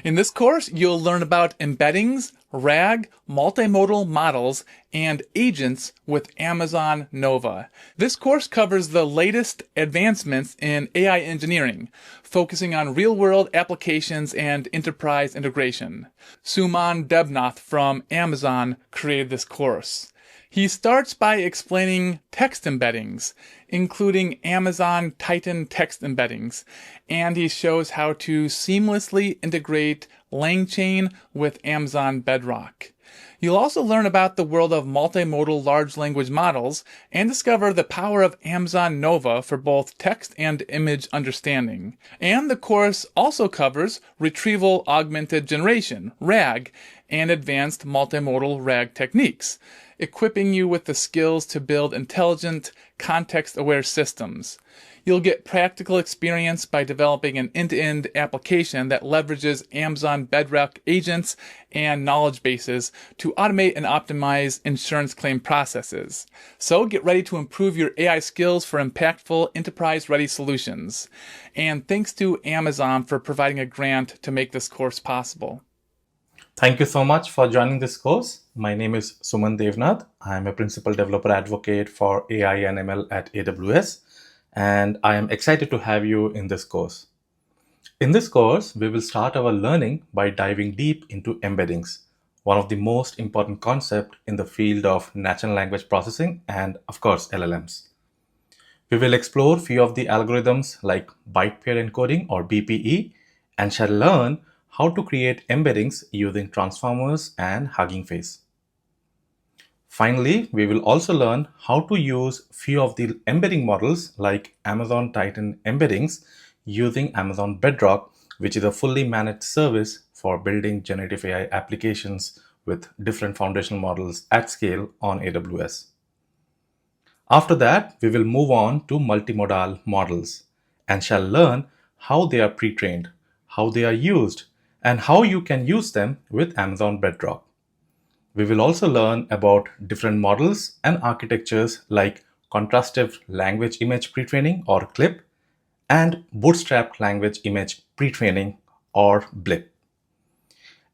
In this course, you'll learn about embeddings, RAG, multimodal models, and agents with Amazon Nova. This course covers the latest advancements in AI engineering, focusing on real-world applications and enterprise integration. Suman Debnath from Amazon created this course. He starts by explaining text embeddings, including Amazon Titan text embeddings, and he shows how to seamlessly integrate LangChain with Amazon Bedrock. You'll also learn about the world of multimodal large language models and discover the power of Amazon Nova for both text and image understanding. And the course also covers retrieval augmented generation, RAG, and advanced multimodal RAG techniques, equipping you with the skills to build intelligent, context-aware systems. You'll get practical experience by developing an end-to-end application that leverages Amazon Bedrock agents and knowledge bases to automate and optimize insurance claim processes. So get ready to improve your AI skills for impactful enterprise-ready solutions. And thanks to Amazon for providing a grant to make this course possible. Thank you so much for joining this course. My name is Suman Devnath. I am a principal developer advocate for AI and ML at AWS, and I am excited to have you in this course. In this course, we will start our learning by diving deep into embeddings, one of the most important concepts in the field of natural language processing and, of course, LLMs. We will explore a few of the algorithms like Byte-Pair Encoding or BPE and shall learn how to create embeddings using transformers and Hugging Face. Finally, we will also learn how to use few of the embedding models like Amazon Titan embeddings using Amazon Bedrock, which is a fully managed service for building generative AI applications with different foundational models at scale on AWS. After that, we will move on to multimodal models and shall learn how they are pre-trained, how they are used, and how you can use them with Amazon Bedrock. We will also learn about different models and architectures like Contrastive Language Image Pre-training or CLIP and Bootstrapped Language Image Pre-training or BLIP.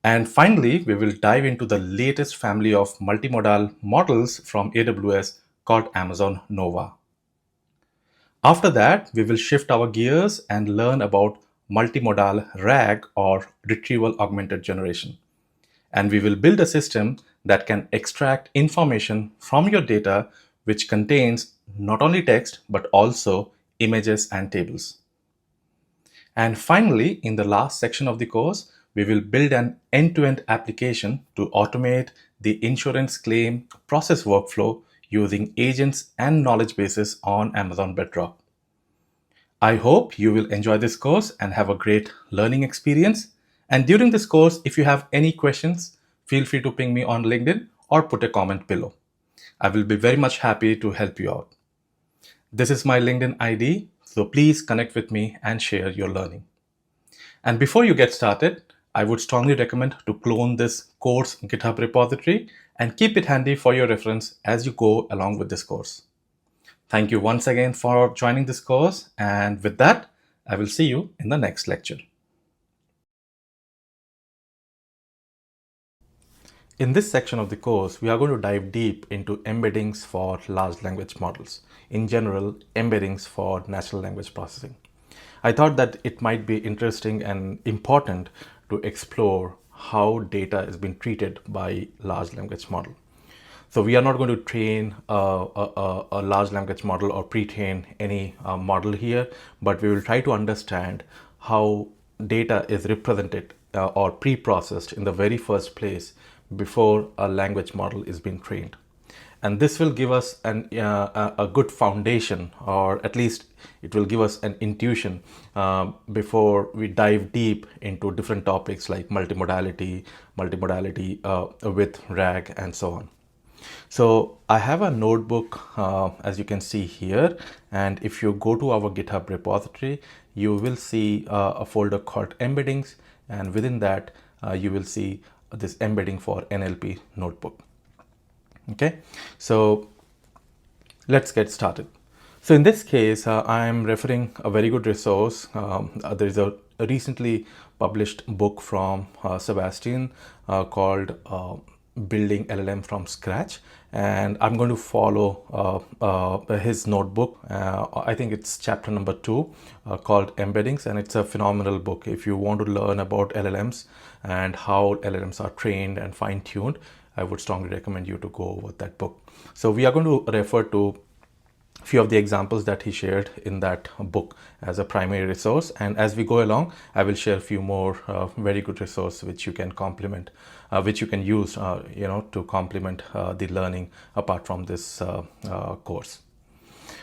And finally, we will dive into the latest family of multimodal models from AWS called Amazon Nova. After that, we will shift our gears and learn about multimodal RAG or retrieval augmented generation. And we will build a system that can extract information from your data which contains not only text but also images and tables. And finally, in the last section of the course, we will build an end-to-end application to automate the insurance claim process workflow using agents and knowledge bases on Amazon Bedrock. I hope you will enjoy this course and have a great learning experience. And during this course, if you have any questions, feel free to ping me on LinkedIn or put a comment below. I will be very much happy to help you out. This is my LinkedIn ID, so please connect with me and share your learning. And before you get started, I would strongly recommend to clone this course GitHub repository and keep it handy for your reference as you go along with this course. Thank you once again for joining this course, and with that, I will see you in the next lecture. In this section of the course, we are going to dive deep into embeddings for large language models. In general, embeddings for natural language processing. I thought that it might be interesting and important to explore how data is being treated by large language model. So we are not going to train a large language model or pre-train any model here, but we will try to understand how data is represented or pre-processed in the very first place before a language model is being trained. And this will give us a good foundation, or at least it will give us an intuition before we dive deep into different topics like multimodality with RAG, and so on. So I have a notebook, as you can see here, and if you go to our GitHub repository, you will see a folder called Embeddings, and within that you will see this embedding for NLP notebook. Okay, so let's get started. So in this case, I am referring a very good resource. There is a a recently published book from Sebastian called Building LLM from Scratch, and I'm going to follow his notebook. I think it's chapter number 2 called Embeddings, and it's a phenomenal book. If you want to learn about LLMs and how LLMs are trained and fine-tuned, I would strongly recommend you to go over that book. So we are going to refer to few of the examples that he shared in that book as a primary resource, and as we go along I will share a few more very good resources which you can complement, which you can use to complement the learning apart from this course.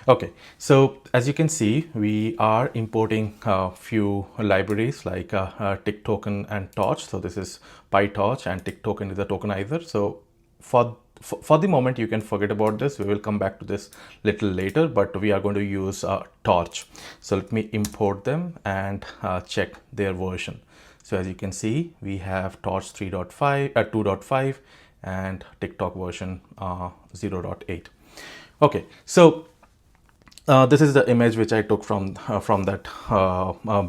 Okay, so as you can see, we are importing a few libraries like tick token and torch. So this is PyTorch, and tick token is a tokenizer. So for the moment, you can forget about this. We will come back to this little later, but we are going to use torch. So let me import them and check their version. So as you can see, we have torch 3.5, 2.5 and TikTok version 0.8. Okay, so this is the image which I took from that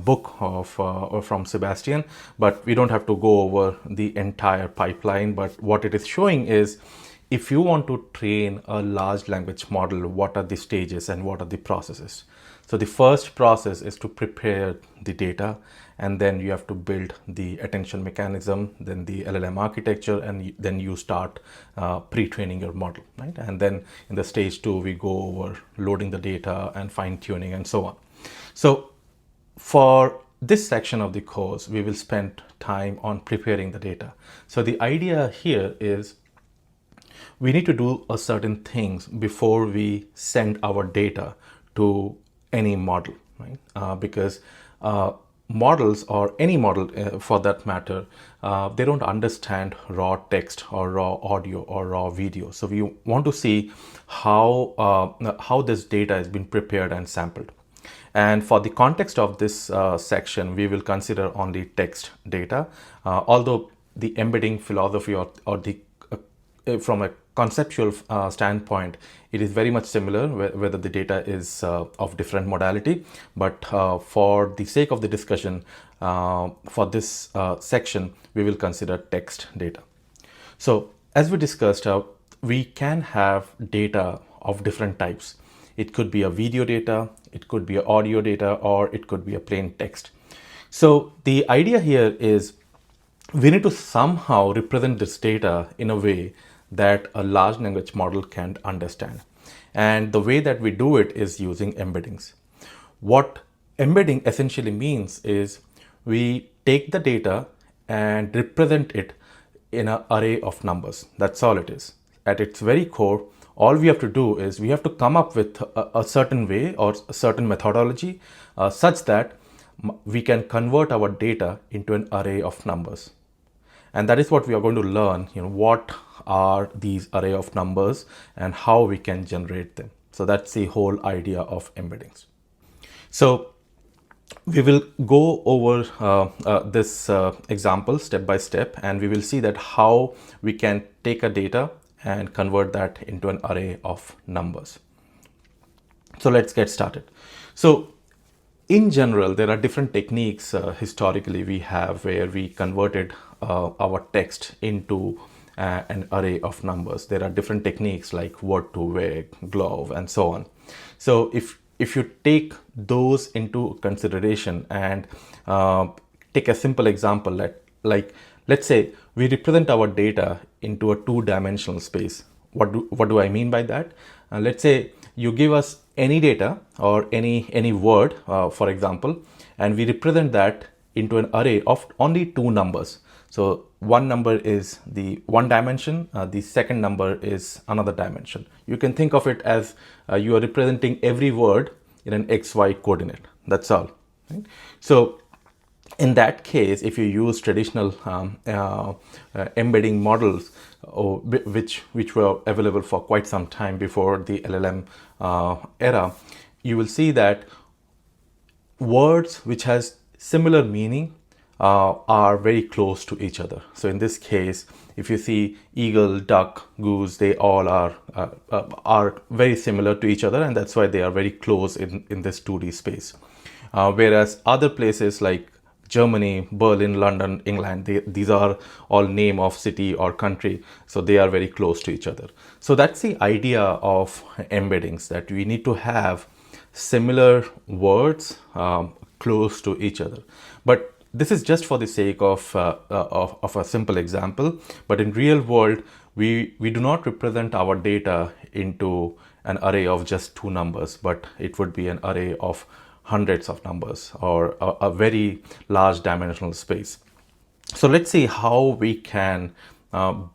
book of from Sebastian, but we don't have to go over the entire pipeline. But what it is showing is, if you want to train a large language model, what are the stages and what are the processes? So the first process is to prepare the data, and then you have to build the attention mechanism, then the LLM architecture, and then you start pre-training your model, right? And then in the stage 2, we go over loading the data and fine-tuning and so on. So for this section of the course, we will spend time on preparing the data. So the idea here is we need to do a certain things before we send our data to any model, right? Because models, or any model for that matter, they don't understand raw text or raw audio or raw video. So we want to see how this data has been prepared and sampled. And for the context of this section, we will consider only text data, although the embedding philosophy or the from a conceptual standpoint, it is very much similar, whether the data is of different modality. But for the sake of the discussion, for this section, we will consider text data. So as we discussed, we can have data of different types. It could be a video data, it could be audio data, or it could be a plain text. So the idea here is we need to somehow represent this data in a way that a large language model can understand. And the way that we do it is using embeddings. What embedding essentially means is we take the data and represent it in an array of numbers. That's all it is. At its very core, all we have to do is we have to come up with a certain way or a certain methodology such that we can convert our data into an array of numbers. And that is what we are going to learn, what are these array of numbers and how we can generate them. So that's the whole idea of embeddings. So we will go over this example step by step, and we will see that how we can take a data and convert that into an array of numbers. So let's get started. So in general, there are different techniques historically we have where we converted our text into an array of numbers. There are different techniques like word-to-vec, glove, and so on. So if you take those into consideration and take a simple example, like let's say we represent our data into a two-dimensional space. What do I mean by that? Let's say you give us any data or any word, for example, and we represent that into an array of only two numbers. So one number is the one dimension, the second number is another dimension. You can think of it as you are representing every word in an XY coordinate. That's all. Right? So in that case, if you use traditional embedding models, which were available for quite some time before the LLM era, you will see that words which has similar meaning are very close to each other. So in this case, if you see eagle, duck, goose, they all are very similar to each other, and that's why they are very close in this 2D space. Whereas other places like Germany, Berlin, London, England. These are all name of city or country, so they are very close to each other. So that's the idea of embeddings, that we need to have similar words close to each other. But this is just for the sake of a simple example. But in real world, we do not represent our data into an array of just 2 numbers, but it would be an array of hundreds of numbers, or a very large dimensional space. So let's see how we can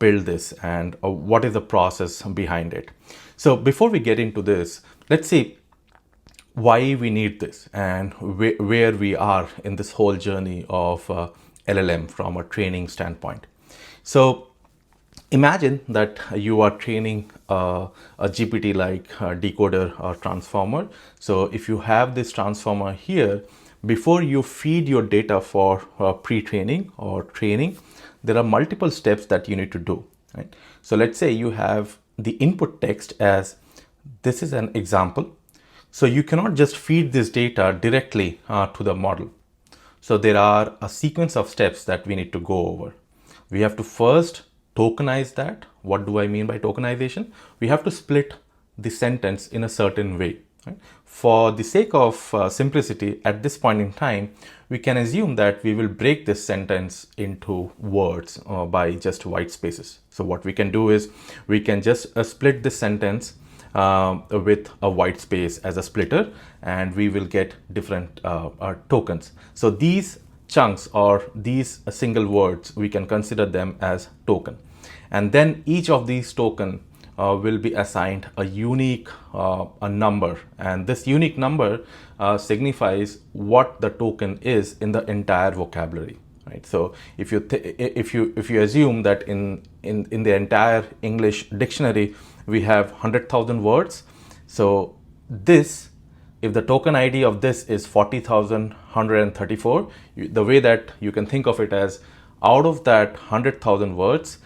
build this, and what is the process behind it. So before we get into this, let's see why we need this, and where we are in this whole journey of LLM from a training standpoint. So imagine that you are training a GPT like decoder or transformer. So if you have this transformer here, before you feed your data for pre-training or training, there are multiple steps that you need to do, right? So let's say you have the input text as, this is an example. So you cannot just feed this data directly to the model. So there are a sequence of steps that we need to go over. We have to first tokenize that. What do I mean by tokenization? We have to split the sentence in a certain way, right? For the sake of simplicity, at this point in time, we can assume that we will break this sentence into words by just white spaces. So what we can do is we can just split this sentence with a white space as a splitter, and we will get different tokens. So these chunks, or these single words, we can consider them as token. And then each of these token will be assigned a unique a number, and this unique number signifies what the token is in the entire vocabulary, right? So if you assume that in the entire English dictionary we have 100,000 words, so this, if the token ID of this is 40,134, the way that you can think of it as, out of that 100,000 words,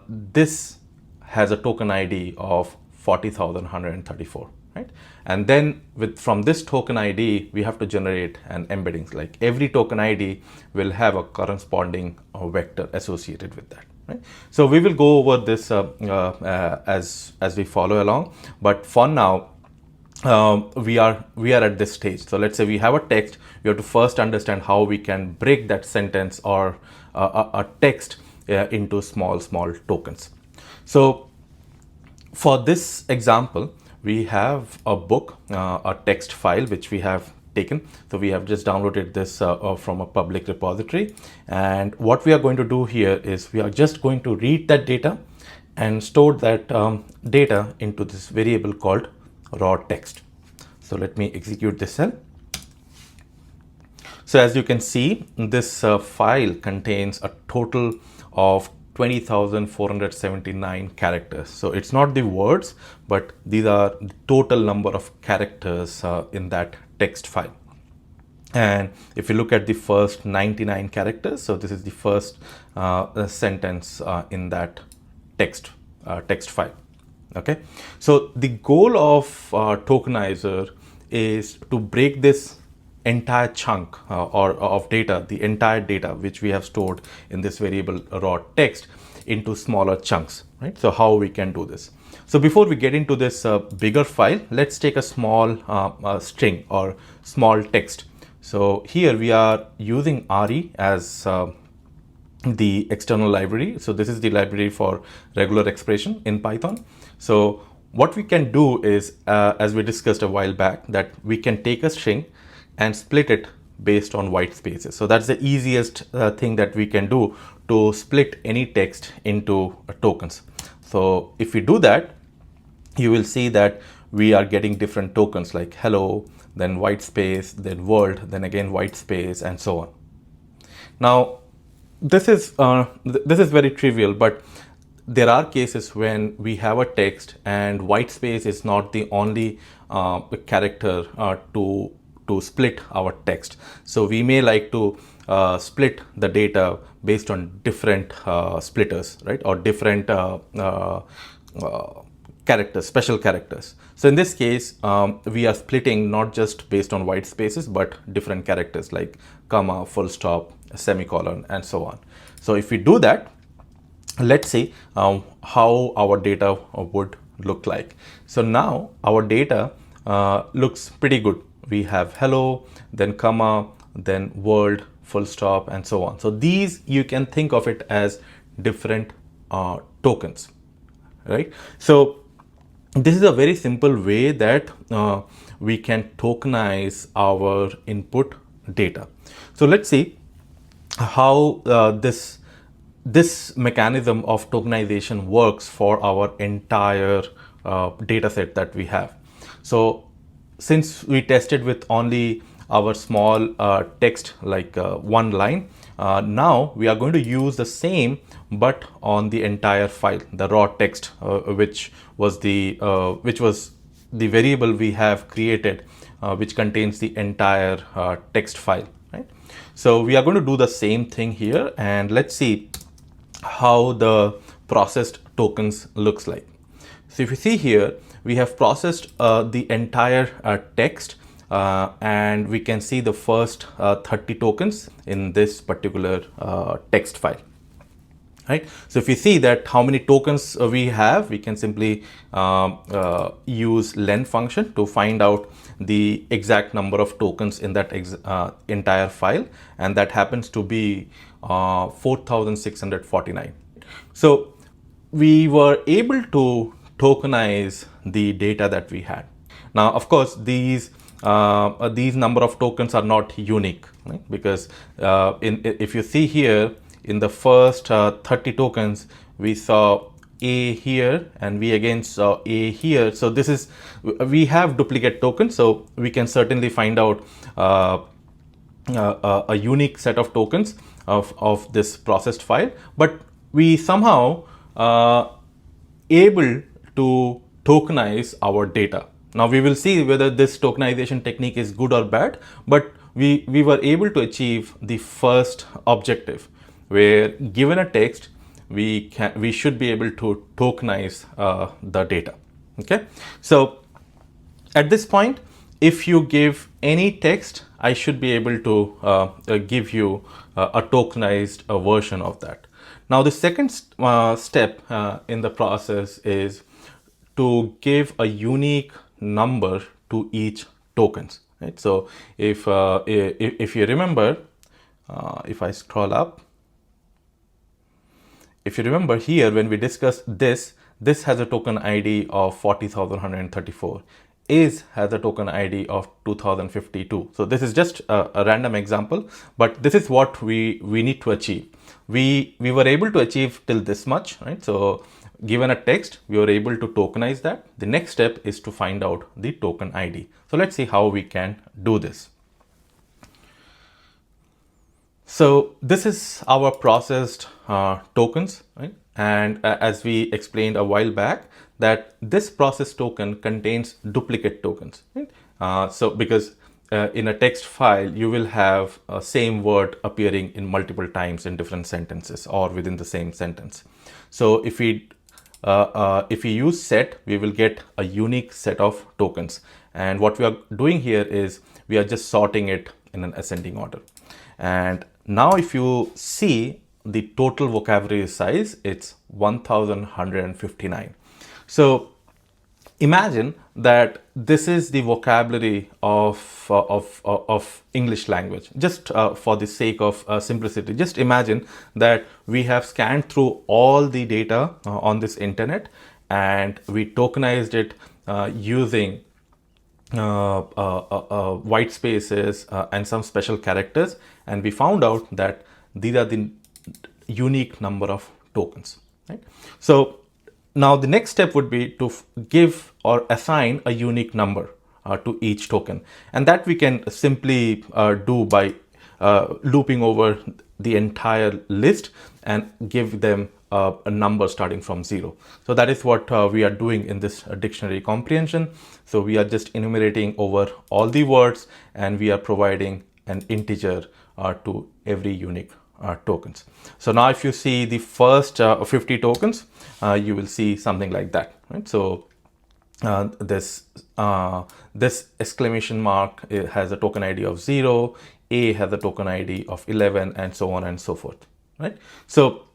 this has a token ID of 40,134, right? And then from this token ID, we have to generate an embeddings. Like every token ID will have a corresponding vector associated with that, right? So we will go over this as we follow along. But for now, we are at this stage. So let's say we have a text. We have to first understand how we can break that sentence or a text into small tokens. So for this example, we have a book, a text file, which we have taken. So we have just downloaded this from a public repository. And what we are going to do here is we are just going to read that data and store that data into this variable called raw text. So let me execute this cell. So as you can see, this file contains a total of 20,479 characters. So it's not the words, but these are the total number of characters in that text file. And if you look at the first 99 characters, so this is the first sentence in that text file. Okay, so the goal of tokenizer is to break this entire chunk of data, the entire data which we have stored in this variable raw text, into smaller chunks, right? So how we can do this? So before we get into this bigger file, let's take a small string or small text. So here we are using RE as the external library. So this is the library for regular expression in Python. So what we can do is, as we discussed a while back, that we can take a string and split it based on white spaces. So that's the easiest thing that we can do to split any text into tokens. So if we do that, you will see that we are getting different tokens like hello, then white space, then world, then again white space, and so on. Now, this is very trivial, but there are cases when we have a text and white space is not the only character to split our text. So we may like to split the data based on different splitters, right? Or different characters, special characters. So in this case, we are splitting not just based on white spaces, but different characters like comma, full stop, semicolon, and so on. So if we do that, let's see how our data would look like. So now our data looks pretty good. We have hello, then comma, then world, full stop, and so on. So these, you can think of it as different tokens, right? So this is a very simple way that we can tokenize our input data. So let's see how this mechanism of tokenization works for our entire data set that we have. So since we tested with only our small text like one line, now we are going to use the same but on the entire file, the raw text, which was the variable we have created, which contains the entire text file, right? So we are going to do the same thing here, and let's see how the processed tokens looks like. So if you see here, we have processed the entire text, and we can see the first 30 tokens in this particular text file, right? So if you see that how many tokens we have, we can simply use len function to find out the exact number of tokens in that entire file, and that happens to be 4,649. So we were able to tokenize the data that we had. Now, of course, these number of tokens are not unique, right? Because if you see here, in the first 30 tokens, we saw A here, and we again saw A here. So this is, we have duplicate tokens, so we can certainly find out a unique set of tokens of this processed file, but we somehow able to tokenize our data. Now we will see whether this tokenization technique is good or bad, but we were able to achieve the first objective, where given a text, we should be able to tokenize the data. Okay, so at this point, if you give any text, I should be able to give you a tokenized version of that. Now the second step in the process is to give a unique number to each tokens, right? So if you remember, if I scroll up, if you remember here, when we discussed this has a token ID of 40,134. Is has a token ID of 2052. So this is just a random example, but this is what we need to achieve. We were able to achieve till this much, right? So given a text, we were able to tokenize that. The next step is to find out the token ID. So let's see how we can do this. So this is our processed tokens, right? And as we explained a while back, that this process token contains duplicate tokens, right? So because in a text file, you will have a same word appearing in multiple times in different sentences or within the same sentence. So if we use set, we will get a unique set of tokens. And what we are doing here is we are just sorting it in an ascending order. And now if you see the total vocabulary size, it's 1,159. So imagine that this is the vocabulary of English language. Just for the sake of simplicity, just imagine that we have scanned through all the data on this internet, and we tokenized it using white spaces and some special characters, and we found out that these are the unique number of tokens, right? So now the next step would be to give or assign a unique number to each token, and that we can simply do by looping over the entire list and give them a number starting from 0. So that is what we are doing in this dictionary comprehension. So we are just enumerating over all the words, and we are providing an integer to every unique tokens. So now if you see the first 50 tokens, you will see something like that, right? So this exclamation mark has a token ID of 0, A has a token ID of 11, and so on and so forth, right? So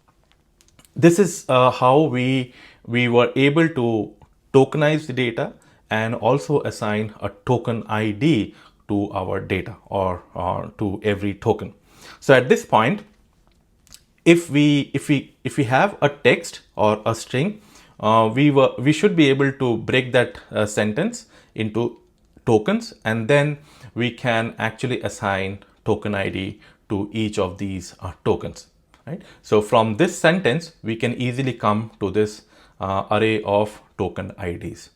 this is how we were able to tokenize the data and also assign a token ID to our data, or to every token. So at this point, if we have a text or a string, we should be able to break that sentence into tokens, and then we can actually assign token ID to each of these tokens, right? So from this sentence, we can easily come to this array of token IDs.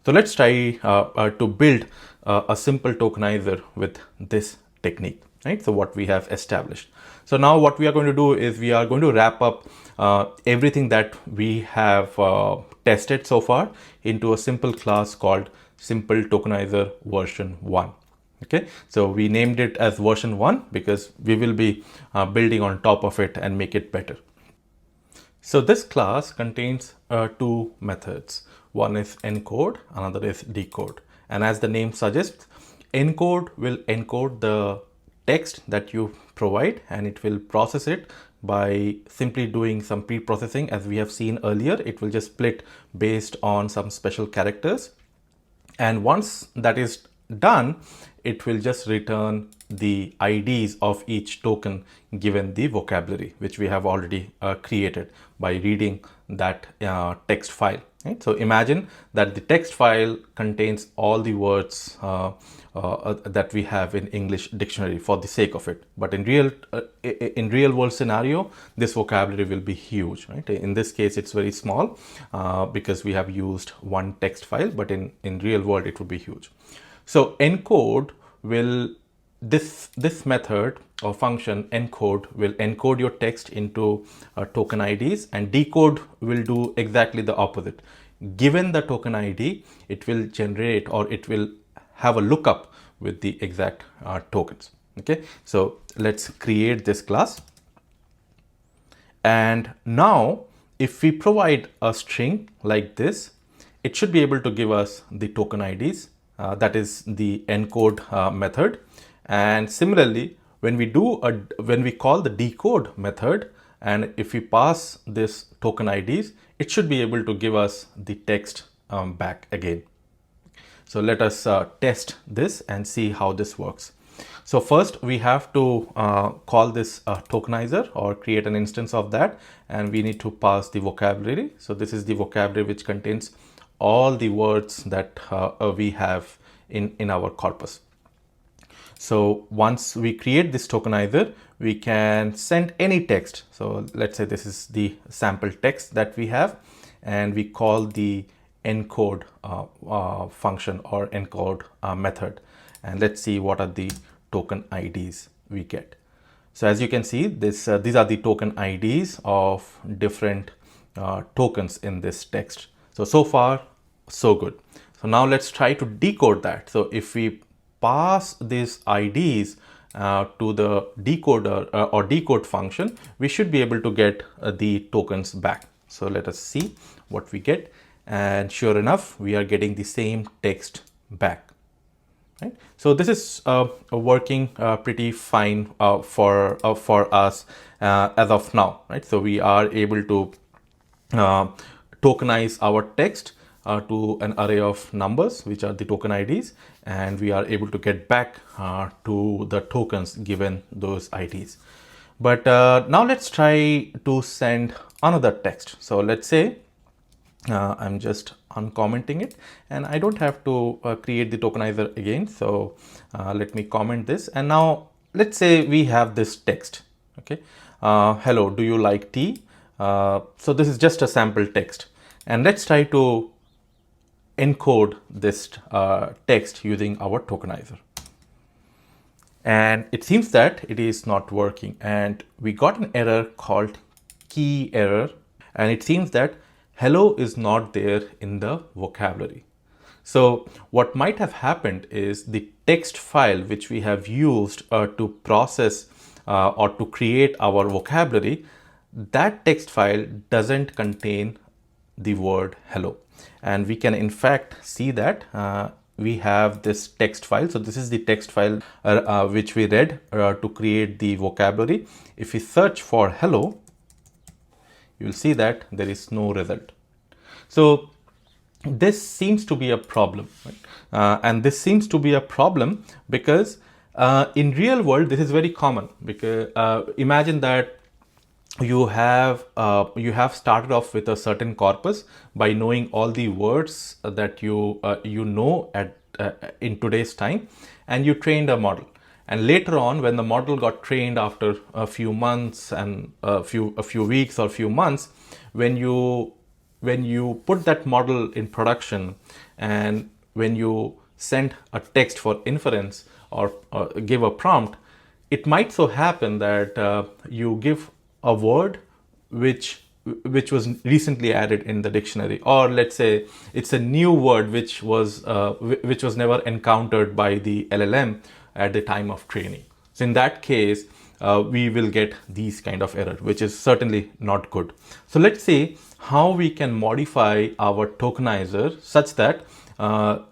So let's try to build a simple tokenizer with this technique, right? So what we have established. So now what we are going to do is we are going to wrap up everything that we have tested so far into a simple class called simple tokenizer version 1. Okay, so we named it as version 1 because we will be building on top of it and make it better. So this class contains two methods. One is encode, another is decode. And as the name suggests, encode will encode the text that you provide, and it will process it by simply doing some pre-processing. As we have seen earlier, it will just split based on some special characters. And once that is done, it will just return the IDs of each token given the vocabulary, which we have already created by reading that text file. Right? So imagine that the text file contains all the words that we have in English dictionary for the sake of it. But in real world scenario, this vocabulary will be huge. Right? In this case, it's very small because we have used one text file, but in real world, it would be huge. So encode will, this method or function encode will encode your text into token IDs, and decode will do exactly the opposite. Given the token ID, it will generate, or it will have a lookup with the exact tokens. Okay, so let's create this class. And now if we provide a string like this, it should be able to give us the token IDs. That is the encode method. And similarly, when we call the decode method, and if we pass this token IDs, it should be able to give us the text back again. So let us test this and see how this works. So first we have to call this tokenizer, or create an instance of that, and we need to pass the vocabulary. So this is the vocabulary which contains all the words that we have in our corpus. So once we create this tokenizer, we can send any text. So let's say this is the sample text that we have, and we call the encode function or encode method. And let's see what are the token IDs we get. So as you can see, these are the token IDs of different tokens in this text. So far, so good. So now let's try to decode that. So if we pass these IDs to the decoder or decode function, we should be able to get the tokens back. So let us see what we get. And sure enough, we are getting the same text back. Right? So this is working pretty fine for us as of now. Right? So we are able to tokenize our text to an array of numbers, which are the token IDs, and we are able to get back to the tokens given those IDs. But now let's try to send another text. So let's say I'm just uncommenting it, and I don't have to create the tokenizer again. So let me comment this, and now let's say we have this text. Okay, hello, do you like tea? So this is just a sample text, and let's try to encode this text using our tokenizer. And it seems that it is not working, and we got an error called key error, and it seems that hello is not there in the vocabulary. So what might have happened is the text file which we have used to process or to create our vocabulary, that text file doesn't contain the word hello. And we can in fact see that we have this text file. So this is the text file which we read to create the vocabulary. If we search for hello, you will see that there is no result. So this seems to be a problem, right? And this seems to be a problem because in real world this is very common. Because imagine that you have started off with a certain corpus by knowing all the words that you know at in today's time, and you trained a model. And later on, when the model got trained after a few months and a few weeks or a few months, when you put that model in production, and when you send a text for inference or give a prompt, it might so happen that you give a word which was recently added in the dictionary, or let's say it's a new word which was never encountered by the LLM at the time of training. So in that case, we will get these kind of error, which is certainly not good. So let's see how we can modify our tokenizer such that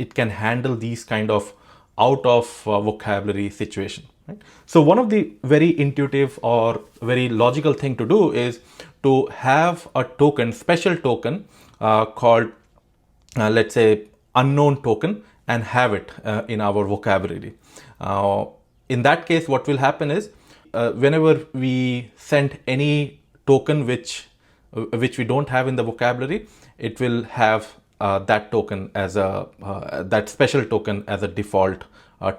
it can handle these kind of out of vocabulary situation. Right? So one of the very intuitive or very logical thing to do is to have a token, special token called let's say unknown token, and have it in our vocabulary. In that case, what will happen is whenever we send any token which we don't have in the vocabulary, it will have that token as a that special token as a default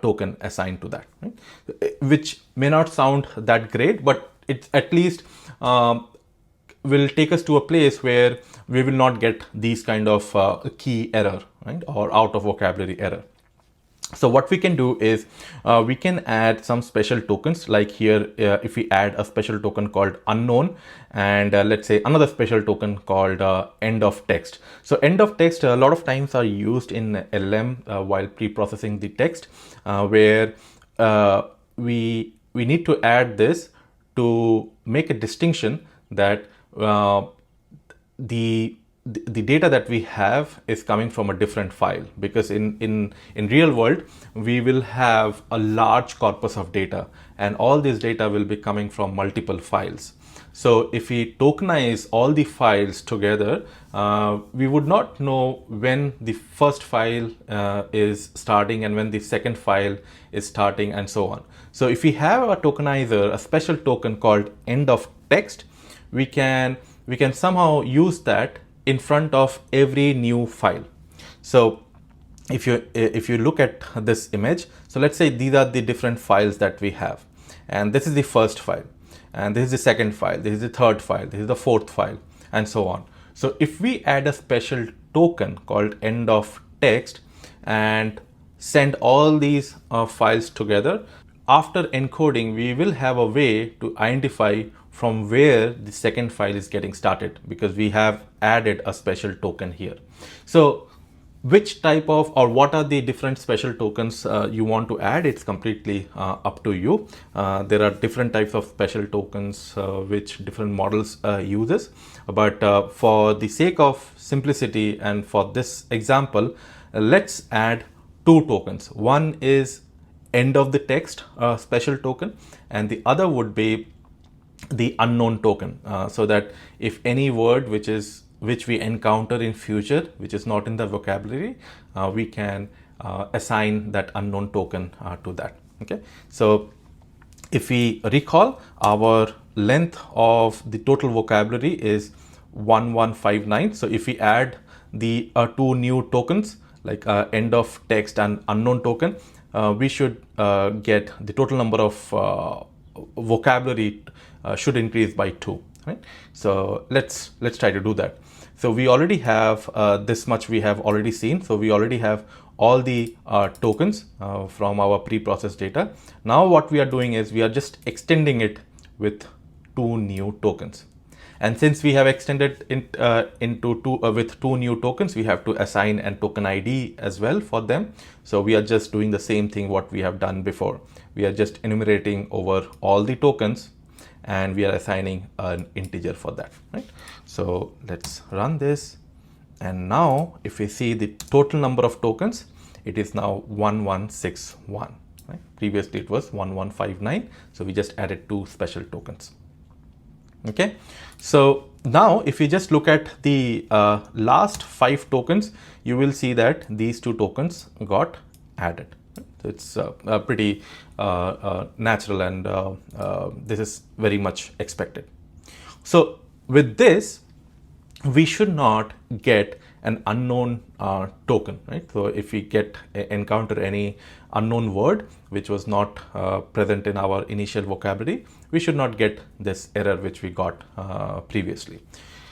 token assigned to that, right? Which may not sound that great, but it at least will take us to a place where we will not get these kind of key error, right, or out of vocabulary error. So what we can do is we can add some special tokens, like here if we add a special token called unknown, and let's say another special token called end of text. So end of text a lot of times are used in LLM while pre-processing the text, where we need to add this to make a distinction that the data that we have is coming from a different file, because in real world we will have a large corpus of data, and all this data will be coming from multiple files. So if we tokenize all the files together, we would not know when the first file is starting and when the second file is starting, and so on. So if we have a tokenizer, a special token called end of text, we can somehow use that in front of every new file. So if you look at this image, so let's say these are the different files that we have, and this is the first file, and this is the second file, this is the third file, this is the fourth file, and so on. So if we add a special token called end of text and send all these files together, after encoding we will have a way to identify from where the second file is getting started, because we have added a special token here. So which type of, or what are the different special tokens you want to add, it's completely up to you. There are different types of special tokens which different models uses, but for the sake of simplicity and for this example, let's add two tokens. One is end of the text special token, and the other would be the unknown token, so that if any word which we encounter in future which is not in the vocabulary, we can assign that unknown token to that. Okay, so if we recall, our length of the total vocabulary is 1159. So if we add the two new tokens, like end of text and unknown token, we should get the total number of vocabulary should increase by 2, right? So let's try to do that. So we already have this much we have already seen. So we already have all the tokens from our pre-processed data. Now what we are doing is we are just extending it with two new tokens. And since we have extended with two new tokens, we have to assign a token ID as well for them. So we are just doing the same thing what we have done before. We are just enumerating over all the tokens, and we are assigning an integer for that, right? So let's run this, And now if we see the total number of tokens, it is now 1161. Right? Previously it was 1159. So we just added 2 special tokens. Okay, so now if you just look at the last 5 tokens, you will see that these 2 tokens got added. So it's pretty natural, and this is very much expected. So with this, we should not get an unknown token, right? So if we encounter any unknown word which was not present in our initial vocabulary, we should not get this error which we got previously.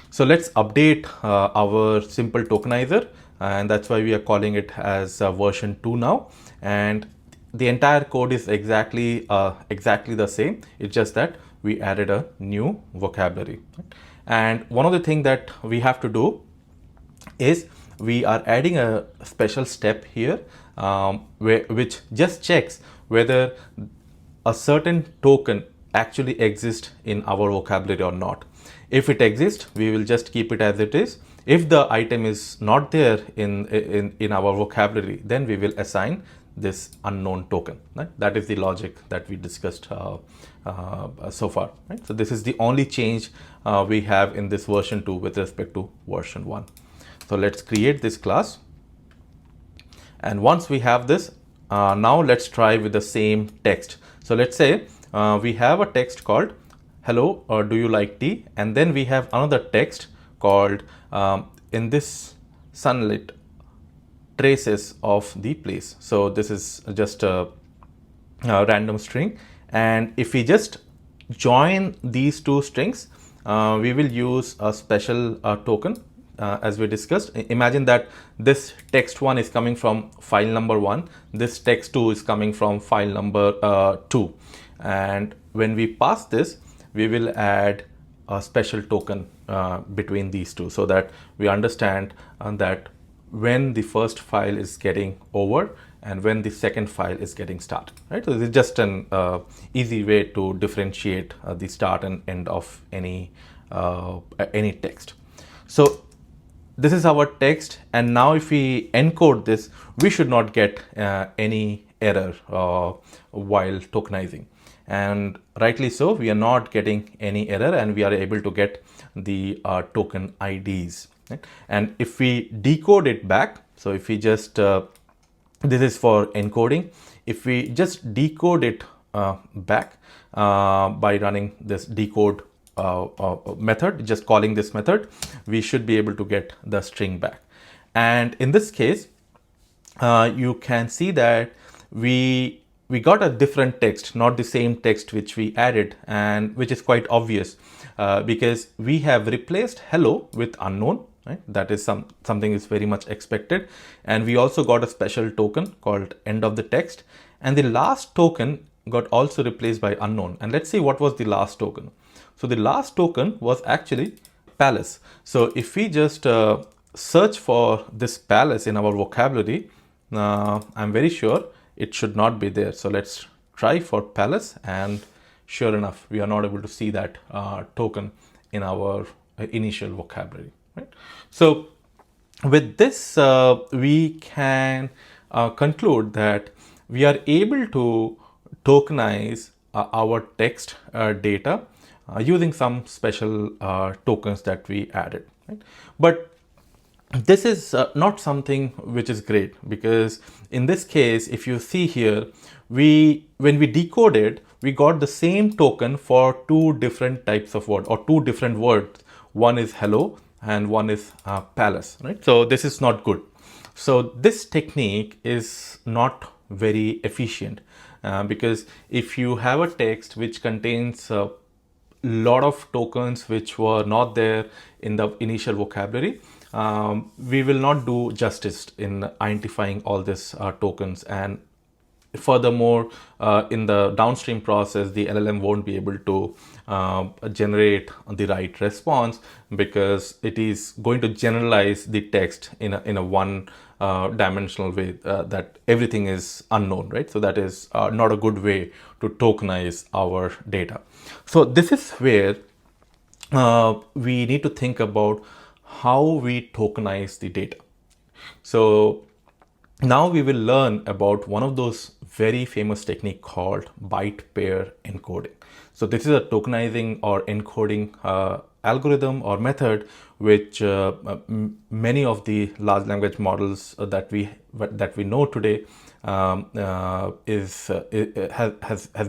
So let's update our simple tokenizer, and that's why we are calling it as version 2 now. And the entire code is exactly the same. It's just that we added a new vocabulary. Right? And one of the things that we have to do is we are adding a special step here which just checks whether a certain token actually exists in our vocabulary or not. If it exists, we will just keep it as it is. If the item is not there in our vocabulary, then we will assign this unknown token. Right? That is the logic that we discussed so far. Right? So this is the only change we have in this version 2 with respect to version 1. So let's create this class. And once we have this, now let's try with the same text. So let's say we have a text called hello, or do you like tea? And then we have another text called in this sunlit traces of the place. So this is just a random string, and if we just join these 2 strings, we will use a special token as we discussed. Imagine that this text 1 is coming from file number 1, this text 2 is coming from file number 2, and when we pass this, we will add a special token between these 2, so that we understand that when the first file is getting over and when the second file is getting started, right? So this is just an easy way to differentiate the start and end of any text. So this is our text, and now if we encode this, we should not get any error while tokenizing. And rightly so, we are not getting any error, and we are able to get the token IDs. Right? And if we decode it back, so if we just, this is for encoding, if we just decode it back by running this decode method, just calling this method, we should be able to get the string back. And in this case, you can see that we got a different text, not the same text which we added, and which is quite obvious because we have replaced hello with unknown. Right? That is something is very much expected. And we also got a special token called end of the text. And the last token got also replaced by unknown. And let's see what was the last token. So the last token was actually palace. So if we just search for this palace in our vocabulary, I'm very sure it should not be there. So let's try for palace, and sure enough, we are not able to see that token in our initial vocabulary. Right? So with this, we can conclude that we are able to tokenize our text data using some special tokens that we added. Right? But this is not something which is great, because in this case, if you see here, when we decoded, we got the same token for 2 different types of words, or 2 different words. One is hello and one is palace, right? So this is not good. So this technique is not very efficient because if you have a text which contains a lot of tokens which were not there in the initial vocabulary, we will not do justice in identifying all these tokens. And furthermore, in the downstream process, the LLM won't be able to generate the right response, because it is going to generalize the text in a one dimensional way, that everything is unknown, right? So that is not a good way to tokenize our data. So this is where we need to think about how we tokenize the data. So now we will learn about one of those very famous technique called byte-pair encoding. So this is a tokenizing or encoding algorithm or method which many of the large language models that we know today has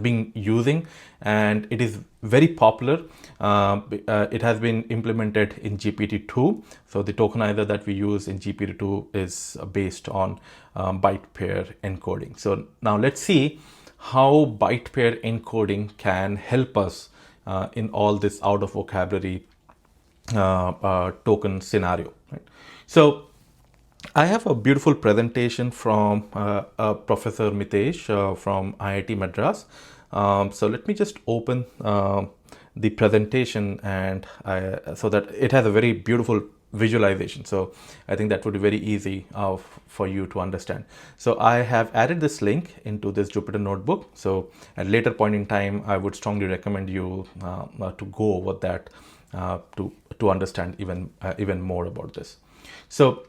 been using, and it is very popular. It has been implemented in GPT-2. So the tokenizer that we use in GPT-2 is based on byte-pair encoding. So now let's see how byte-pair encoding can help us in all this out of vocabulary token scenario. Right? So I have a beautiful presentation from Professor Mitesh from IIT Madras. So let me just open the presentation, and so that it has a very beautiful visualization. So I think that would be very easy for you to understand. So I have added this link into this Jupyter notebook. So at a later point in time, I would strongly recommend you to go over that to understand even more about this. So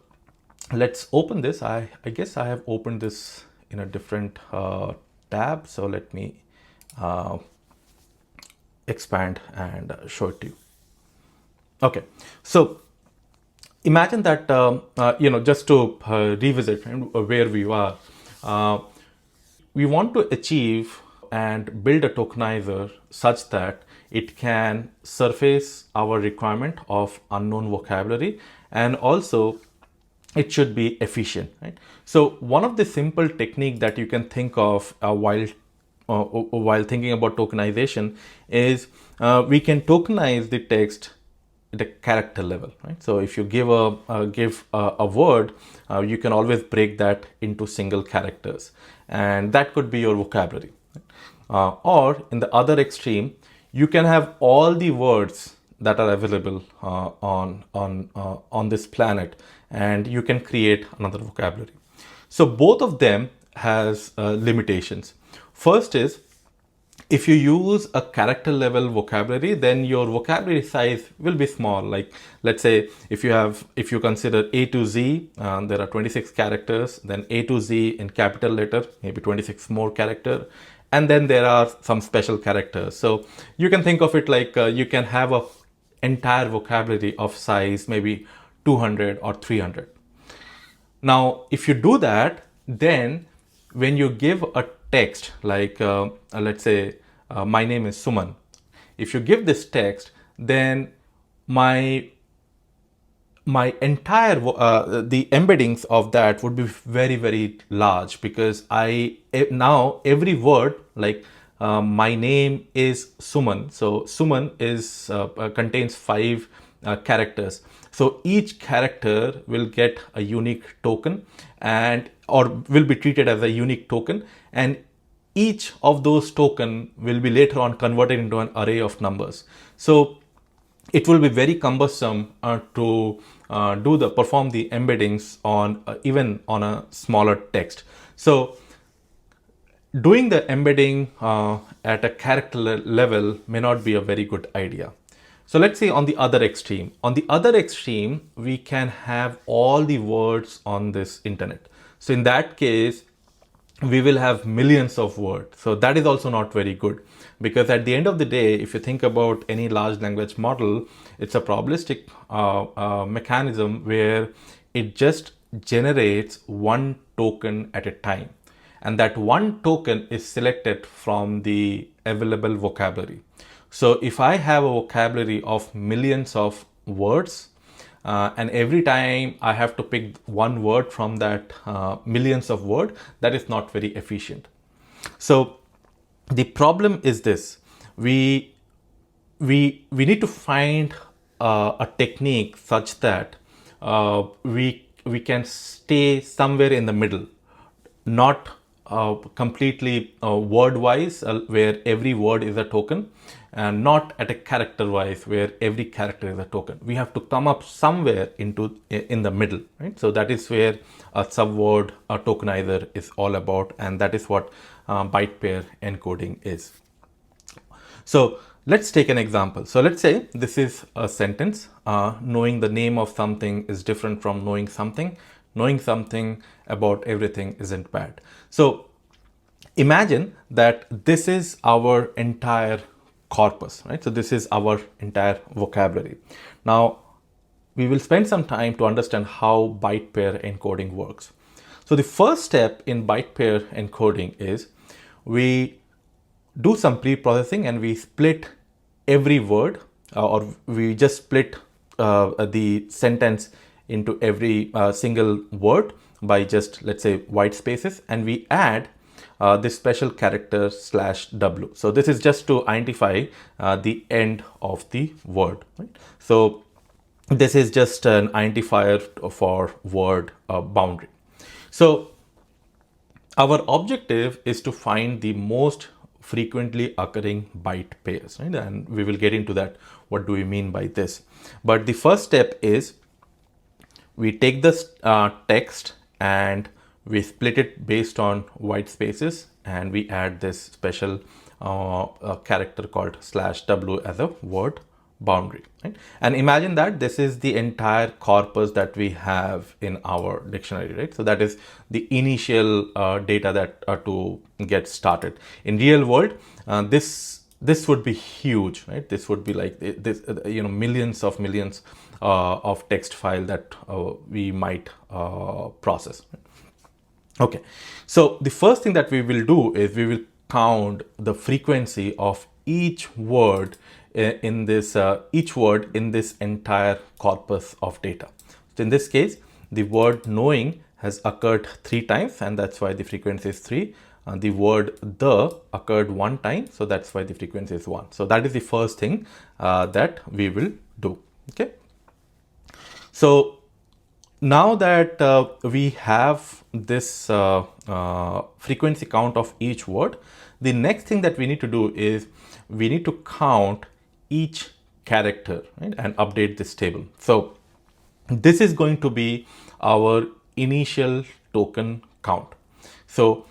let's open this. I guess I have opened this in a different tab. So let me expand and show it to you. Okay, so imagine that, just to revisit where we are, we want to achieve and build a tokenizer such that it can surface our requirement of unknown vocabulary, and also it should be efficient, right? So one of the simple technique that you can think of while thinking about tokenization is we can tokenize the text at a character level, right? So if you give a word, you can always break that into single characters, and that could be your vocabulary. Or in the other extreme, you can have all the words that are available on this planet, and you can create another vocabulary. So both of them has limitations. First is, if you use a character level vocabulary, then your vocabulary size will be small. Like, let's say if you consider A to Z, there are 26 characters, then A to Z in capital letter, maybe 26 more character, and then there are some special characters. So you can think of it like you can have a entire vocabulary of size maybe 200 or 300. Now, if you do that, then when you give a text like let's say my name is Suman, if you give this text, then my entire the embeddings of that would be very, very large, because now every word, like my name is Suman, so Suman is contains 5 characters. So each character will get a unique token, or will be treated as a unique token, and each of those token will be later on converted into an array of numbers. So it will be very cumbersome to perform the embeddings on even on a smaller text. So doing the embedding at a character level may not be a very good idea. So let's say on the other extreme. On the other extreme, we can have all the words on this internet. So in that case, we will have millions of words. So that is also not very good, because at the end of the day, if you think about any large language model, it's a probabilistic mechanism where it just generates one token at a time. And that one token is selected from the available vocabulary. So if I have a vocabulary of millions of words, and every time I have to pick one word from that millions of word, that is not very efficient. So the problem is this: we need to find a technique such that we can stay somewhere in the middle, not completely word wise, where every word is a token, and not at a character wise, where every character is a token. We have to come up somewhere in the middle, right? So that is where a subword, a tokenizer is all about, and that is what byte pair encoding is. So Let's take an example. So let's say this is a sentence. Knowing the name of something is different from knowing something. Knowing something about everything isn't bad. So imagine that this is our entire corpus, right? So this is our entire vocabulary. Now, we will spend some time to understand how byte-pair encoding works. So the first step in byte-pair encoding is we do some pre-processing and we split every word or we just split the sentence into every single word by just, let's say, white spaces, and we add this special character /w. So this is just to identify the end of the word, right? So this is just an identifier for word boundary. So our objective is to find the most frequently occurring byte pairs, right? And we will get into that. What do we mean by this? But the first step is we take this text and we split it based on white spaces, and we add this special character called /w as a word boundary, right? And imagine that this is the entire corpus that we have in our dictionary, right? So that is the initial data that to get started. In real world, this would be huge, right? This would be like this, millions of text file that we might process. Okay, so the first thing that we will do is we will count the frequency of each word in this entire corpus of data. So in this case, the word knowing has occurred 3 times, and that's why the frequency is 3. The word the occurred 1 time, so that's why the frequency is 1. So that is the first thing that we will do. Okay. So now that we have this frequency count of each word, the next thing that we need to do is we need to count each character, right, and update this table. So this is going to be our initial token count. So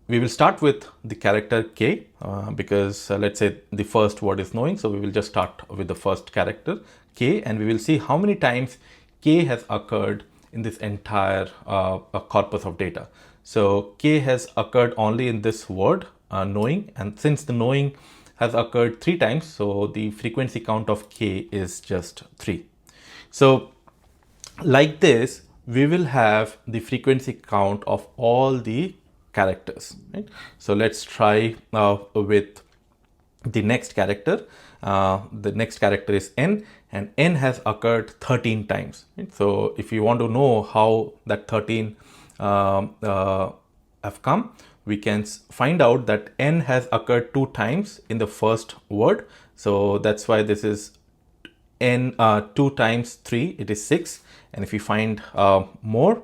we will start with the character K because let's say the first word is knowing. So we will just start with the first character K, and we will see how many times K has occurred in this entire corpus of data. So K has occurred only in this word knowing, and since the knowing has occurred 3 times, so the frequency count of K is just 3. So like this, we will have the frequency count of all the characters, right? So let's try with the next character. The next character is N, and N has occurred 13 times, right? So if you want to know how that 13 have come, we can find out that N has occurred 2 times in the first word. So that's why this is N 2 times 3, it is 6. And if we find more,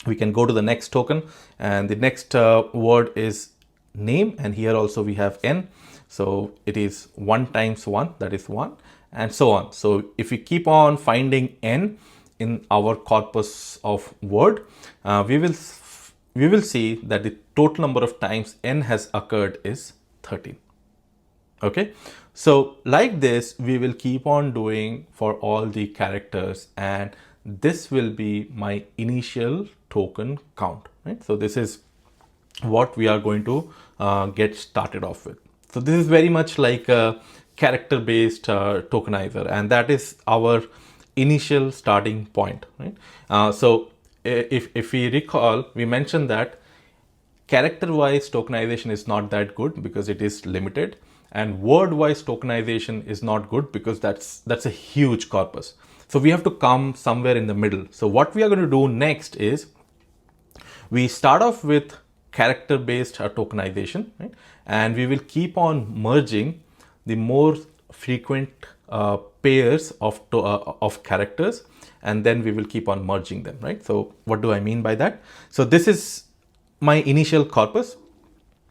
we can go to the next token, and the next word is name, and here also we have N. So it is 1 times 1, that is 1, and so on. So if we keep on finding N in our corpus of word, we will see that the total number of times N has occurred is 13. Okay, so like this, we will keep on doing for all the characters, and this will be my initial token count, right? So this is what we are going to get started off with. So this is very much like a character-based tokenizer, and that is our initial starting point, right? So if we recall, we mentioned that character-wise tokenization is not that good because it is limited, and word-wise tokenization is not good because that's a huge corpus. So we have to come somewhere in the middle. So what we are going to do next is we start off with character-based tokenization, right? And we will keep on merging the more frequent pairs of characters, and then we will keep on merging them, right? So what do I mean by that? So this is my initial corpus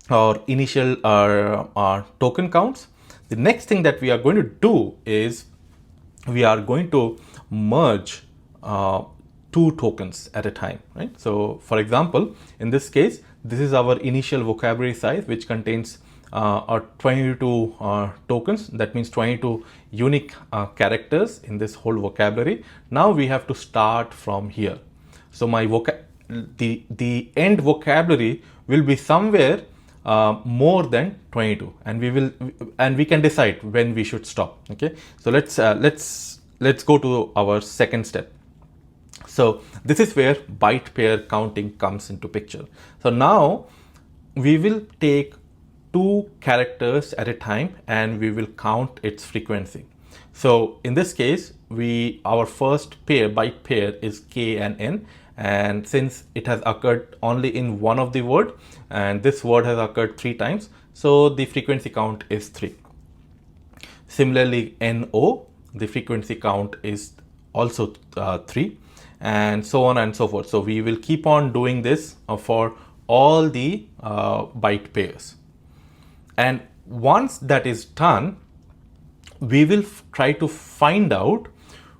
or initial token counts. The next thing that we are going to do is we are going to merge 2 tokens at a time, right? So for example, in this case, this is our initial vocabulary size, which contains or 22 tokens. That means 22 unique characters in this whole vocabulary. Now we have to start from here. So my the end vocabulary will be somewhere more than 22, and we can decide when we should stop. Okay, so let's go to our second step. So this is where byte pair counting comes into picture. So now we will take 2 characters at a time and we will count its frequency. So in this case, our first pair, byte pair, is K and N, and since it has occurred only in one of the word, and this word has occurred 3 times, so the frequency count is 3. Similarly, NO, the frequency count is also 3, and so on and so forth. So we will keep on doing this for all the byte pairs. And once that is done, we will try to find out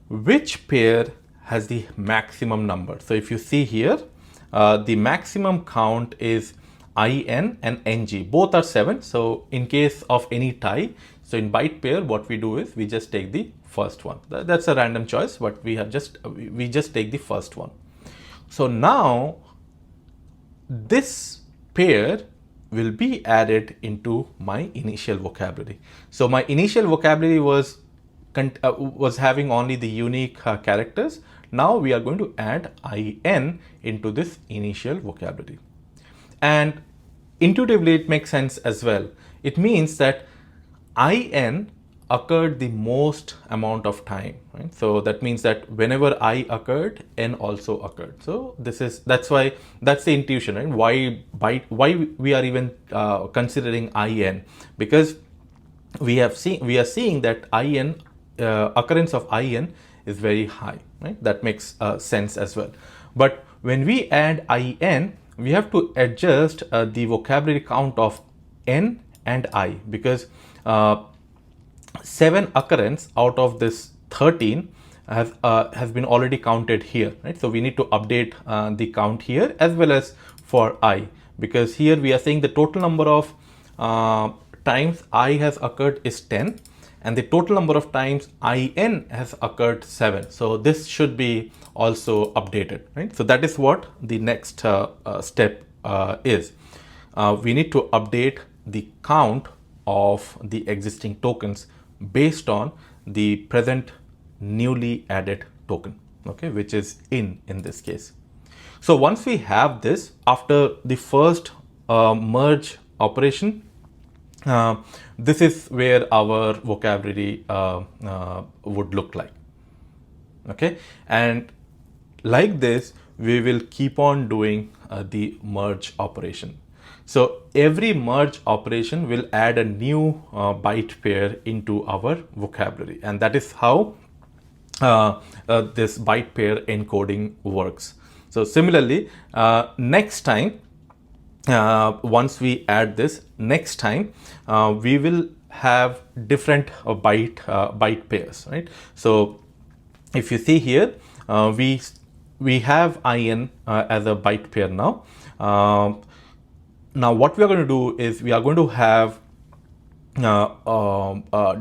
which pair has the maximum number. So if you see here, the maximum count is IN and NG. Both are 7. So in case of any tie, so in byte pair, what we do is we just take the first one. That's a random choice, but we just take the first one. So now this pair will be added into my initial vocabulary. So my initial vocabulary was having only the unique characters. Now we are going to add IN into this initial vocabulary. And intuitively it makes sense as well. It means that IN occurred the most amount of time, right? So that means that whenever I occurred, N also occurred. So that's the intuition, right? Why we are even considering IN, because we are seeing that IN occurrence of IN is very high, right? That makes sense as well. But when we add IN, we have to adjust the vocabulary count of N and I, because 7 occurrence out of this 13 has been already counted here, right? So we need to update the count here as well as for I, because here we are saying the total number of times I has occurred is 10, and the total number of times IN has occurred 7. So this should be also updated, right? So that is what the next step is. We need to update the count of the existing tokens based on the present newly added token, okay, which is in this case. So once we have this, after the first merge operation, this is where our vocabulary would look like, okay, and like this we will keep on doing the merge operation. So every merge operation will add a new byte pair into our vocabulary, and that is how this byte pair encoding works. So similarly, next time, once we add this, next time we will have different byte pairs, right? So if you see here, we have IN as a byte pair now. Now what we are going to do is we are going to have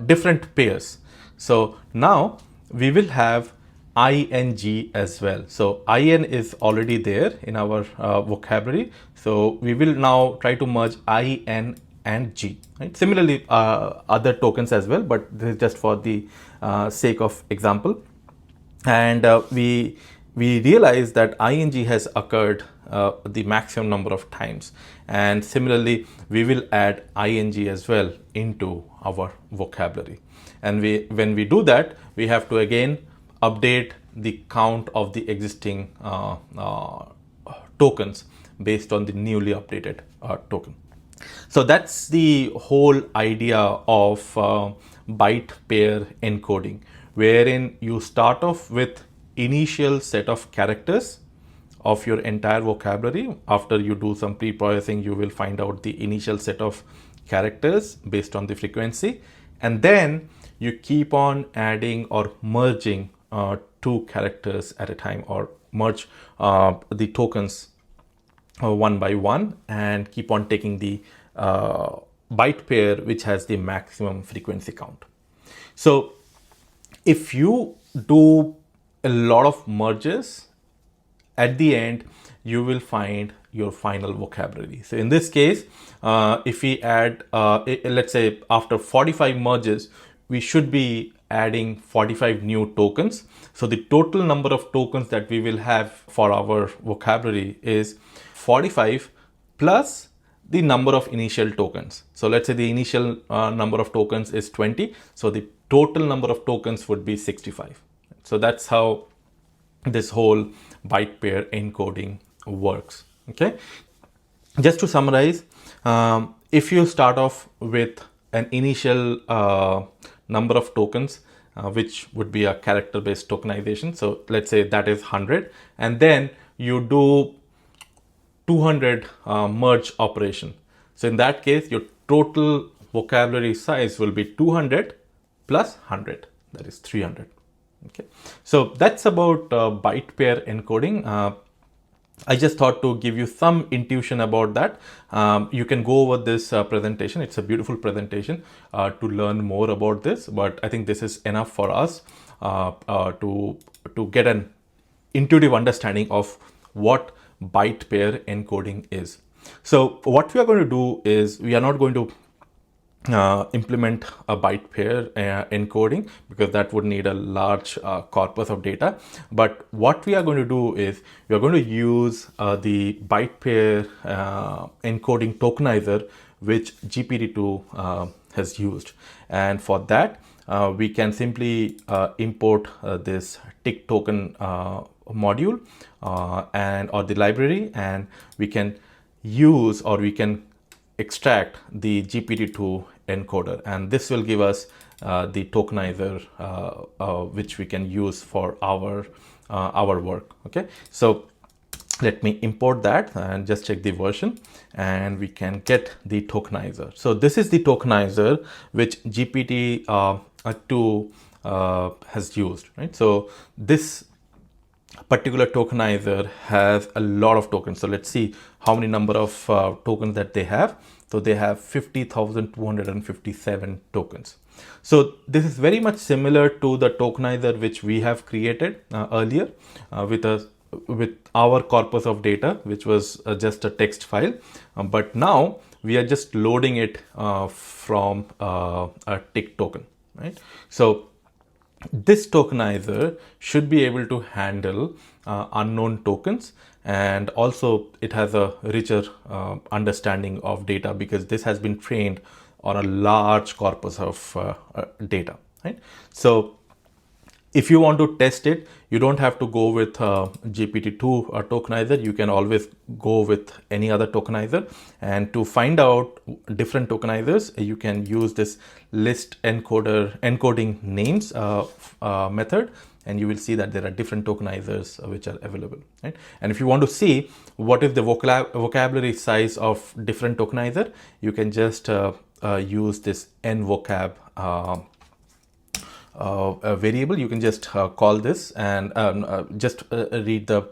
different pairs. So now we will have ING as well. So IN is already there in our vocabulary. So we will now try to merge IN and G, right? Similarly, other tokens as well, but this is just for the sake of example. And we realize that ING has occurred the maximum number of times, and similarly we will add ING as well into our vocabulary. And when we do that, we have to again update the count of the existing tokens based on the newly updated token. So that's the whole idea of byte pair encoding, wherein you start off with initial set of characters of your entire vocabulary. After you do some pre-processing, you will find out the initial set of characters based on the frequency, and then you keep on adding or merging 2 characters at a time, or merge the tokens one by one, and keep on taking the byte pair which has the maximum frequency count. So if you do a lot of merges, at the end, you will find your final vocabulary. So in this case, if we add, let's say after 45 merges, we should be adding 45 new tokens. So the total number of tokens that we will have for our vocabulary is 45 plus the number of initial tokens. So let's say the initial number of tokens is 20. So the total number of tokens would be 65. So that's how this whole byte pair encoding works. Okay. Just to summarize, if you start off with an initial number of tokens, which would be a character-based tokenization. So let's say that is 100, and then you do 200 merge operation. So in that case, your total vocabulary size will be 200 plus 100, that is 300. Okay, so that's about byte pair encoding. I just thought to give you some intuition about that. You can go over this presentation. It's a beautiful presentation to learn more about this, but I think this is enough for us to get an intuitive understanding of what byte pair encoding is. So what we are going to do is, we are not going to implement a byte pair encoding, because that would need a large corpus of data. But what we are going to do is, we are going to use the byte pair encoding tokenizer which GPT-2 has used. And for that, we can simply import this tick token module or the library, and we can use, or we can extract the GPT-2 encoder, and this will give us the tokenizer which we can use for our work. Okay, so let me import that and just check the version, and we can get the tokenizer. So this is the tokenizer which GPT-2 has used, right? So this particular tokenizer has a lot of tokens. So let's see how many number of tokens that they have. So they have 50,257 tokens. So this is very much similar to the tokenizer which we have created earlier with our corpus of data, which was just a text file. But now we are just loading it from a tick token, right? So this tokenizer should be able to handle unknown tokens, and also it has a richer understanding of data, because this has been trained on a large corpus of data, right? So if you want to test it, you don't have to go with GPT-2 tokenizer. You can always go with any other tokenizer. And to find out different tokenizers, you can use this list encoding names method, and you will see that there are different tokenizers which are available, right? And if you want to see what is the vocabulary size of different tokenizer, you can just use this nvocab variable. You can just call this and just read the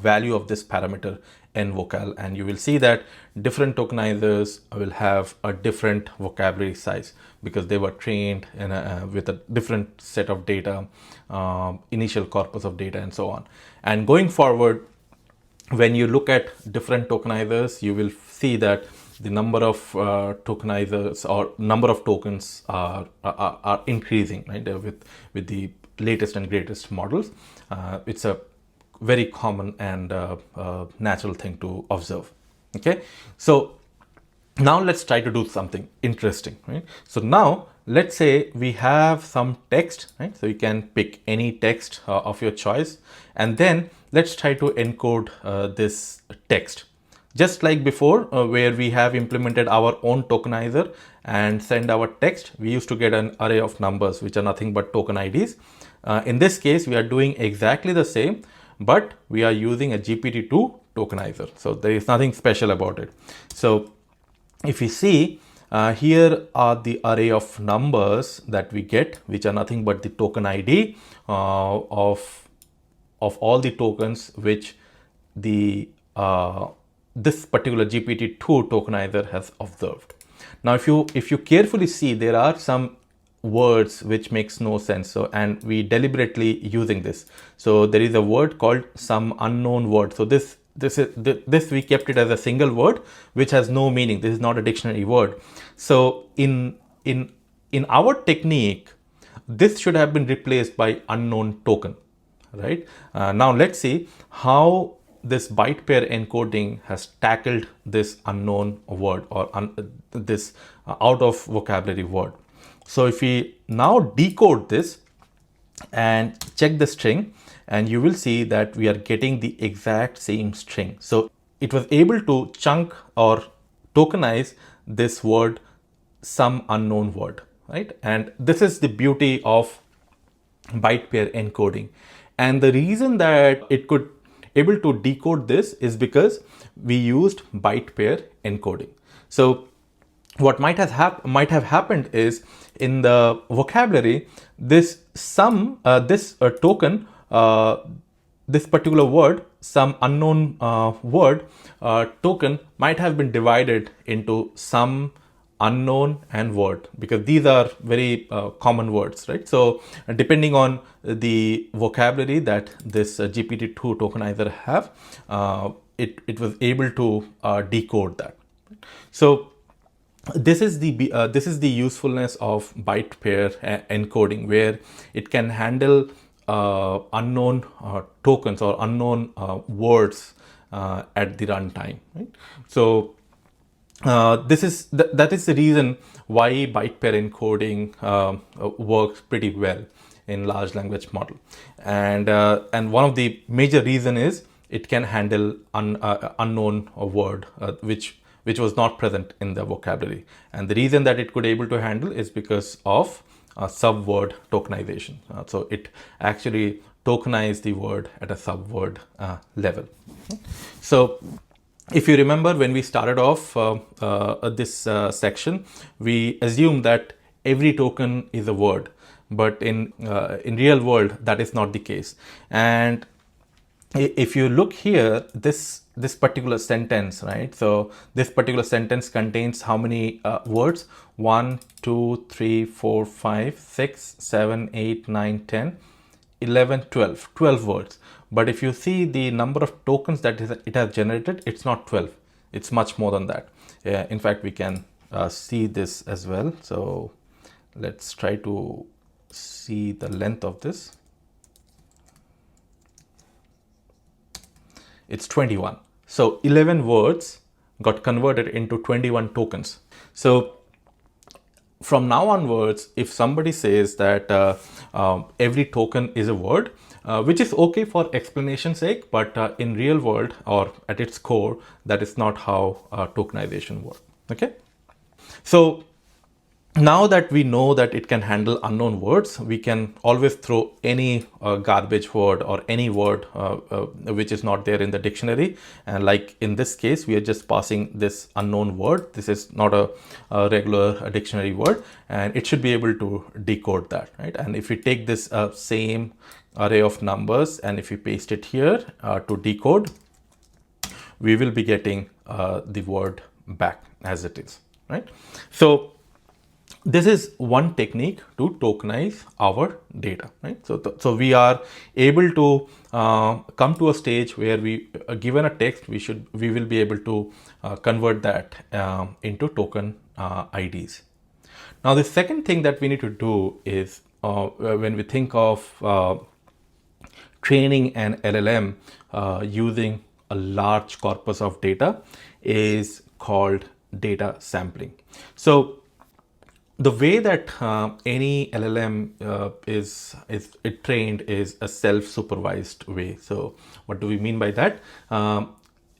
value of this parameter nvocal, and you will see that different tokenizers will have a different vocabulary size, because they were trained in with a different set of data, initial corpus of data, and so on. And going forward, when you look at different tokenizers, you will see that the number of tokenizers or number of tokens are increasing, right? With the latest and greatest models. It's a very common and natural thing to observe. Okay, so now let's try to do something interesting, right? So now let's say we have some text, right? So you can pick any text of your choice, and then let's try to encode this text. Just like before, where we have implemented our own tokenizer and send our text, we used to get an array of numbers which are nothing but token IDs. In this case, we are doing exactly the same, but we are using a GPT-2 tokenizer. So there is nothing special about it. So if you see, here are the array of numbers that we get, which are nothing but the token ID of all the tokens which the this particular GPT-2 tokenizer has observed. Now, if you carefully see, there are some words which makes no sense. So, and we deliberately using this. So there is a word called some unknown word. So this we kept it as a single word which has no meaning. This is not a dictionary word. So in our technique, this should have been replaced by unknown token, right? Now let's see how this byte-pair encoding has tackled this unknown word or this out of vocabulary word. So if we now decode this and check the string, and you will see that we are getting the exact same string. So it was able to chunk or tokenize this word, some unknown word, right? And this is the beauty of byte-pair encoding. And the reason that it could able to decode this is because we used byte-pair encoding. So what might have happened is, in the vocabulary, this token, this particular word, some unknown word token, might have been divided into some unknown and word, because these are very common words, right? So depending on the vocabulary that this GPT-2 tokenizer have, it was able to decode that. So this is the usefulness of byte-pair encoding, where it can handle unknown tokens or unknown words at the runtime, right? So that is the reason why byte-pair encoding works pretty well in large language model, and one of the major reason is it can handle unknown word which was not present in the vocabulary, and the reason that it could able to handle is because of sub-word tokenization. So it actually tokenized the word at a sub-word level. So if you remember, when we started off this section, we assumed that every token is a word, but in real world that is not the case. And if you look here, this particular sentence, right? So this particular sentence contains how many words? 1, 2, 3, 4, 5, 6, 7, 8, 9, 10, 11, 12 words. But if you see the number of tokens that it has generated, it's not 12. It's much more than that. In fact, we can see this as well. So let's try to see the length of this. It's 21. So 11 words got converted into 21 tokens. So from now onwards, if somebody says that every token is a word, which is okay for explanation sake, but in real world or at its core, that is not how tokenization works. Okay. So now that we know that it can handle unknown words, we can always throw any garbage word or any word which is not there in the dictionary. And like in this case, we are just passing this unknown word. This is not a regular dictionary word, and it should be able to decode that, right? And if we take this same array of numbers and if we paste it here to decode, we will be getting the word back as it is, right? So this is one technique to tokenize our data, right? So we are able to come to a stage where we, given a text, we will be able to convert that into token IDs. Now, the second thing that we need to do is when we think of training an LLM using a large corpus of data, is called data sampling. So the way that any LLM is trained is a self-supervised way. So what do we mean by that?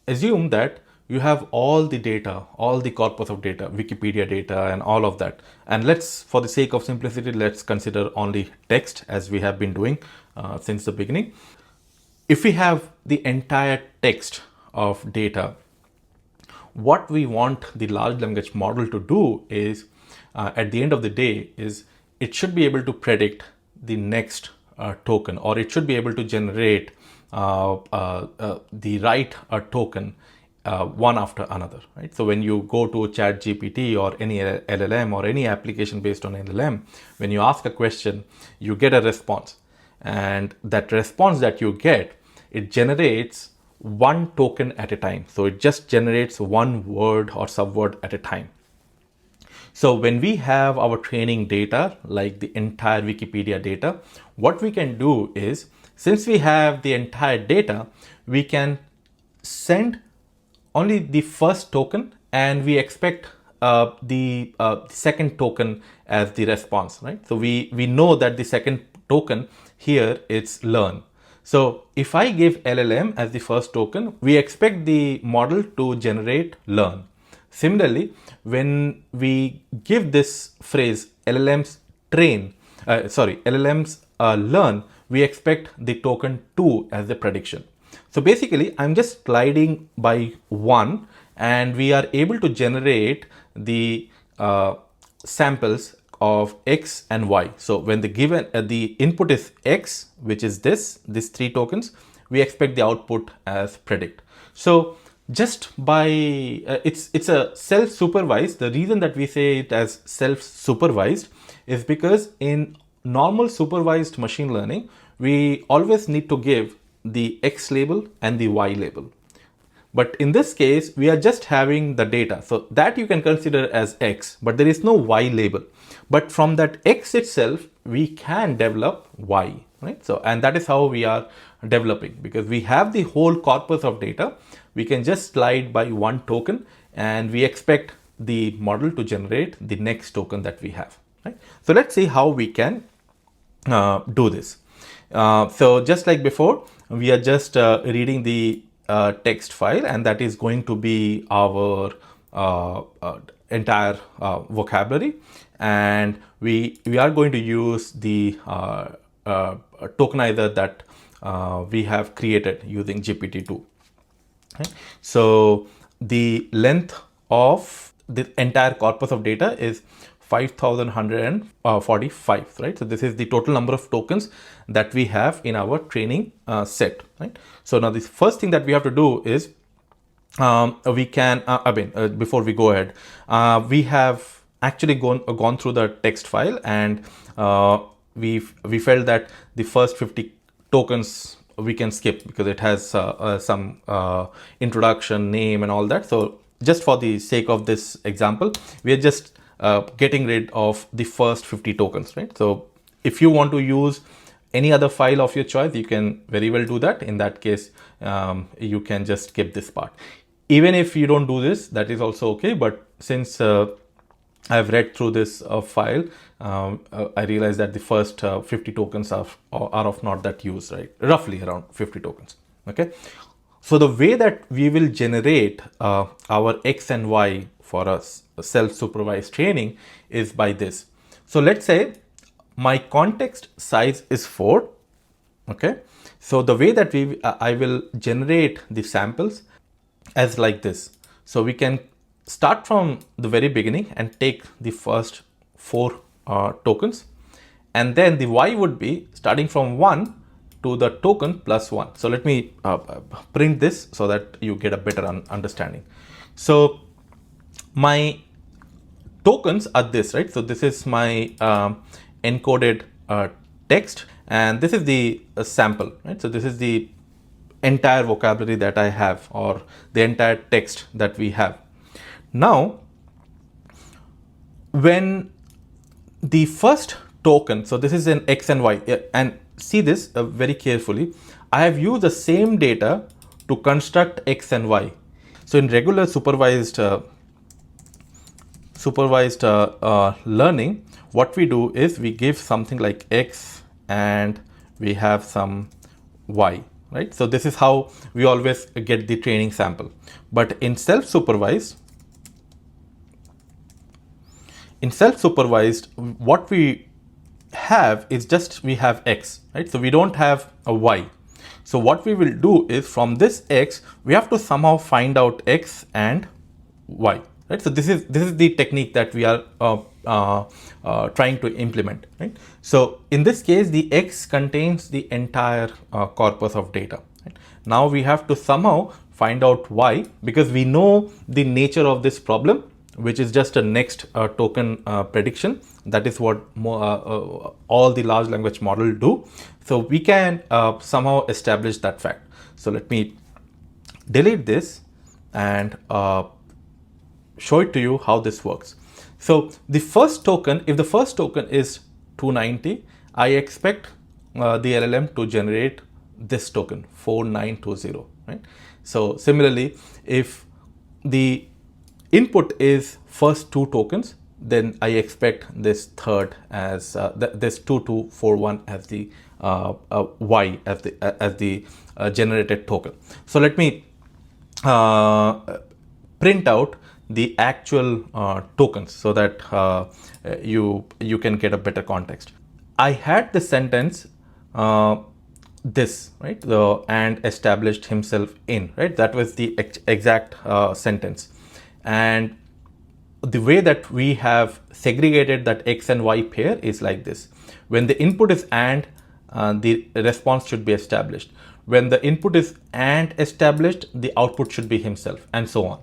Assume that you have all the data, all the corpus of data, Wikipedia data and all of that. And let's, for the sake of simplicity, let's consider only text, as we have been doing since the beginning. If we have the entire text of data, what we want the large language model to do is, at the end of the day, is it should be able to predict the next token, or it should be able to generate the right token one after another, right? So when you go to ChatGPT or any LLM or any application based on LLM, when you ask a question, you get a response, and that response that you get, it generates one token at a time. So it just generates one word or subword at a time. So when we have our training data, like the entire Wikipedia data, what we can do is, since we have the entire data, we can send only the first token, and we expect the second token as the response, right? So we know that the second token here is learn. So if I give LLM as the first token, we expect the model to generate learn. Similarly, when we give this phrase LLMs learn, we expect the token 2 as the prediction. So basically, I'm just sliding by 1, and we are able to generate the samples of X and Y. So when the input is X, which is these 3 tokens, we expect the output as predict. So just by it's a self-supervised. The reason that we say it as self-supervised is because in normal supervised machine learning, we always need to give the X label and the Y label. But in this case, we are just having the data. So that you can consider as X, but there is no Y label. But from that X itself, we can develop Y, right? So, and that is how we are developing, because we have the whole corpus of data. We can just slide by one token, and we expect the model to generate the next token that we have, right? So let's see how we can do this. So just like before, we are just reading the text file, and that is going to be our entire vocabulary, and we are going to use the tokenizer that we have created using GPT-2. Okay. So the length of the entire corpus of data is 5,145, right? So this is the total number of tokens that we have in our training set, right? So now the first thing that we have to do is we can, before we go ahead, we have actually gone through the text file, and we felt that the first 50 tokens we can skip because it has some introduction, name, and all that. So just for the sake of this example, we are just getting rid of the first 50 tokens, right? So if you want to use any other file of your choice, you can very well do that. In that case, you can just skip this part. Even if you don't do this, that is also okay. But since I've read through this file, I realized that the first 50 tokens are of not that use, right? Roughly around 50 tokens. Okay. So the way that we will generate our X and Y for us self-supervised training is by this. So let's say my context size is 4. Okay. So the way that I will generate the samples as like this. So we can start from the very beginning and take the first 4 tokens, and then the Y would be starting from 1 to the token plus 1. So let me print this so that you get a better understanding. So my tokens are this, right? So this is my encoded text, and this is the sample, right? So this is the entire vocabulary that I have, or the entire text that we have. Now, when the first token, so this is an X and Y, and see this very carefully. I have used the same data to construct X and Y. So in regular supervised learning, what we do is we give something like X and we have some Y, right? So this is how we always get the training sample. But in self-supervised, what we have is just we have X, right? So we don't have a Y. So what we will do is from this X, we have to somehow find out X and Y, right? So this is the technique that we are trying to implement, right? So in this case, the X contains the entire corpus of data. Right? Now we have to somehow find out why, because we know the nature of this problem, which is just a next token prediction. That is what all the large language model do. So we can somehow establish that fact. So let me delete this and show it to you how this works. So the first token, if the first token is 290, I expect the LLM to generate this token 4920, right? So similarly, if the input is first two tokens, then I expect this third as this 2241 as the Y as the generated token. So let me print out the actual tokens so that you can get a better context. I had the sentence this, right, and established himself in, right? That was the exact sentence. And the way that we have segregated that X and Y pair is like this. When the input is AND, the response should be established. When the input is AND established, the output should be himself, and so on.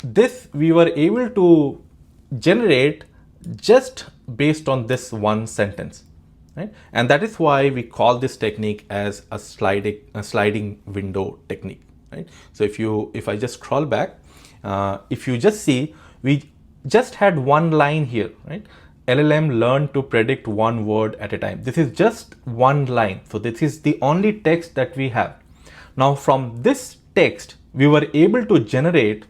This we were able to generate just based on this one sentence, right? And that is why we call this technique as a sliding window technique, right? So if I just scroll back, if you just see, we just had one line here, right? LLM learned to predict one word at a time. This is just one line. So this is the only text that we have. Now from this text, we were able to generate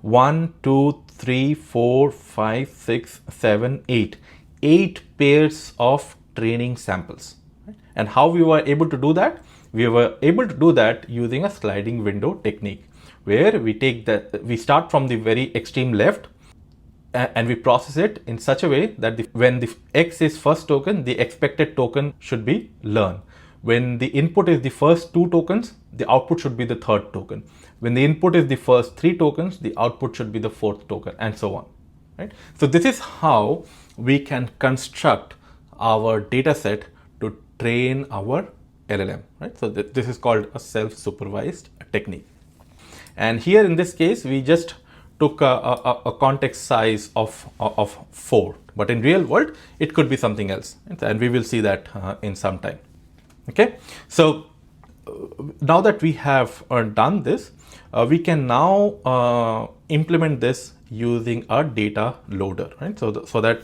1, 2, 3, 4, 5, 6, 7, 8. 8 pairs of training samples. Right? And how we were able to do that? We were able to do that using a sliding window technique, where we start from the very extreme left and we process it in such a way that when the X is first token, the expected token should be learn. When the input is the first two tokens, the output should be the third token. When the input is the first three tokens, the output should be the fourth token, and so on. Right? So this is how we can construct our data set to train our LLM. Right? So this is called a self-supervised technique. And here in this case, we just took a context size of 4, but in real world, it could be something else. And we will see that in some time. Okay, so now that we have done this, we can now implement this using a data loader, right? So that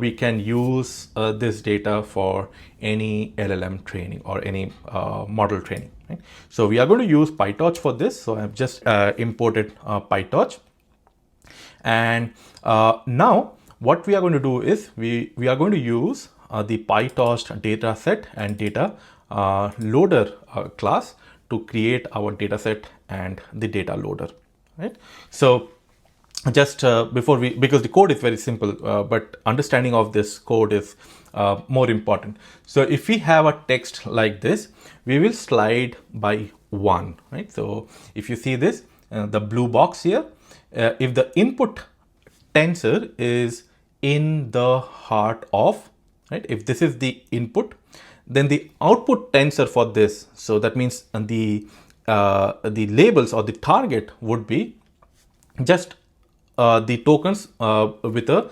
we can use this data for any LLM training or any model training, right? So we are going to use PyTorch for this. So I've just imported PyTorch. And now what we are going to do is we are going to use the PyTorch data set and data loader class to create our data set and the data loader, right? So just because the code is very simple, but understanding of this code is more important. So if we have a text like this, we will slide by 1, right? So if you see this, the blue box here, if the input tensor is in the heart of, right? If this is the input, then the output tensor for this, so that means the labels or the target would be just the tokens with a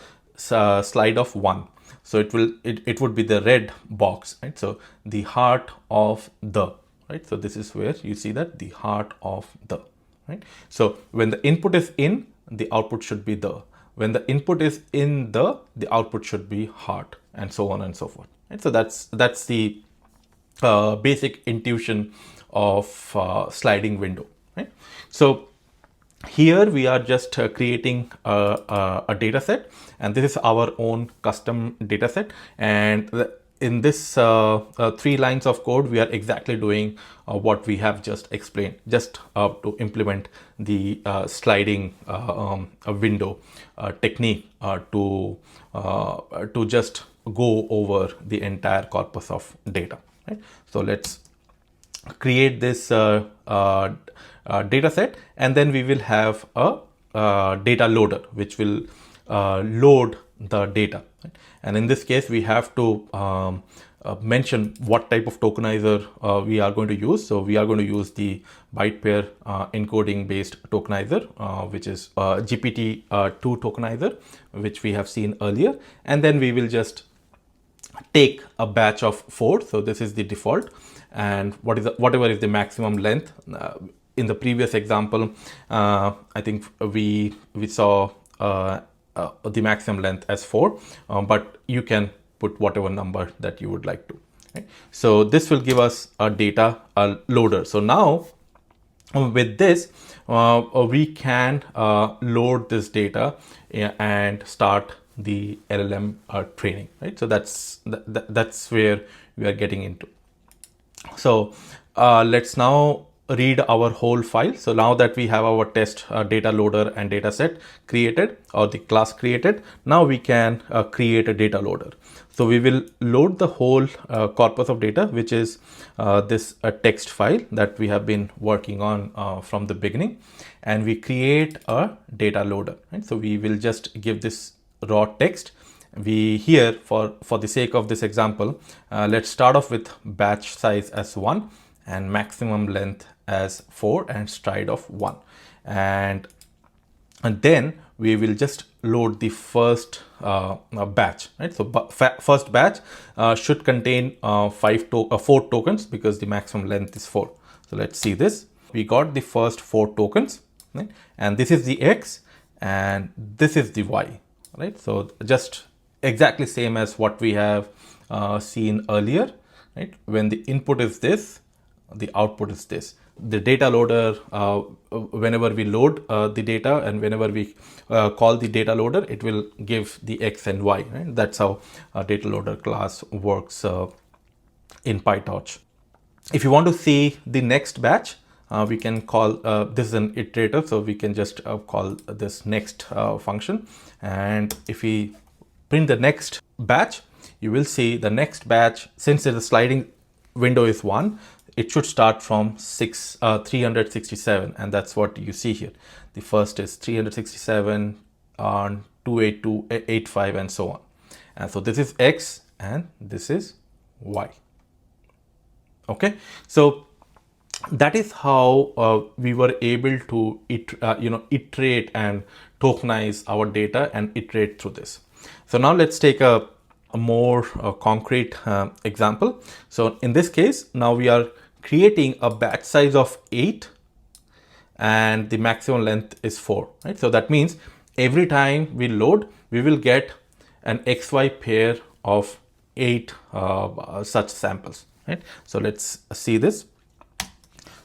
slide of 1. So it would be the red box, right? So the heart of the, right? So this is where you see that the heart of the, right? So when the input is in, the output should be the. When the input is in the output should be heart, and so on and so forth. Right? So that's the basic intuition of sliding window, right? So here we are just creating a data set, and this is our own custom data set. And in this 3 lines of code, we are exactly doing what we have just explained, just to implement the sliding window technique to just go over the entire corpus of data. Right? So let's create this data set, and then we will have a data loader which will load the data. Right? And in this case, we have to mention what type of tokenizer we are going to use. So we are going to use the Byte-Pair Encoding based tokenizer, which is GPT-2 tokenizer, which we have seen earlier. And then we will just take a batch of 4. So this is the default, and whatever is the maximum length. In the previous example, I think we saw the maximum length as 4, but you can put whatever number that you would like to. Right? So this will give us a data loader. So now with this, we can load this data and start the LLM training. Right? So that's where we are getting into. So let's now read our whole file. So now that we have our test data loader and data set created, or the class created, now we can create a data loader. So we will load the whole corpus of data, which is this text file that we have been working on from the beginning, and we create a data loader. Right? So we will just give this raw text. We here, for the sake of this example, let's start off with batch size as 1 and maximum length as 4 and stride of 1, and then we will just load the first batch. Right? So first batch should contain 4 tokens, because the maximum length is 4. So let's see this. We got the first 4 tokens, right? And this is the X and this is the Y. Right? So just exactly same as what we have seen earlier. Right? When the input is this, the output is this. The data loader, whenever we load the data and whenever we call the data loader, it will give the X and Y. Right? That's how a data loader class works in PyTorch. If you want to see the next batch, we can call this is an iterator, so we can just call this next function. And if we print the next batch, you will see the next batch, since the sliding window is 1, it should start from 367, and that's what you see here. The first is 367 on 28285 and so on. And so this is X and this is Y. Okay, so that is how we were able to iterate and tokenize our data and iterate through this. So now let's take a more concrete example. So in this case, now we are creating a batch size of 8 and the maximum length is 4. Right? So that means every time we load, we will get an XY pair of 8 such samples. Right? So let's see this.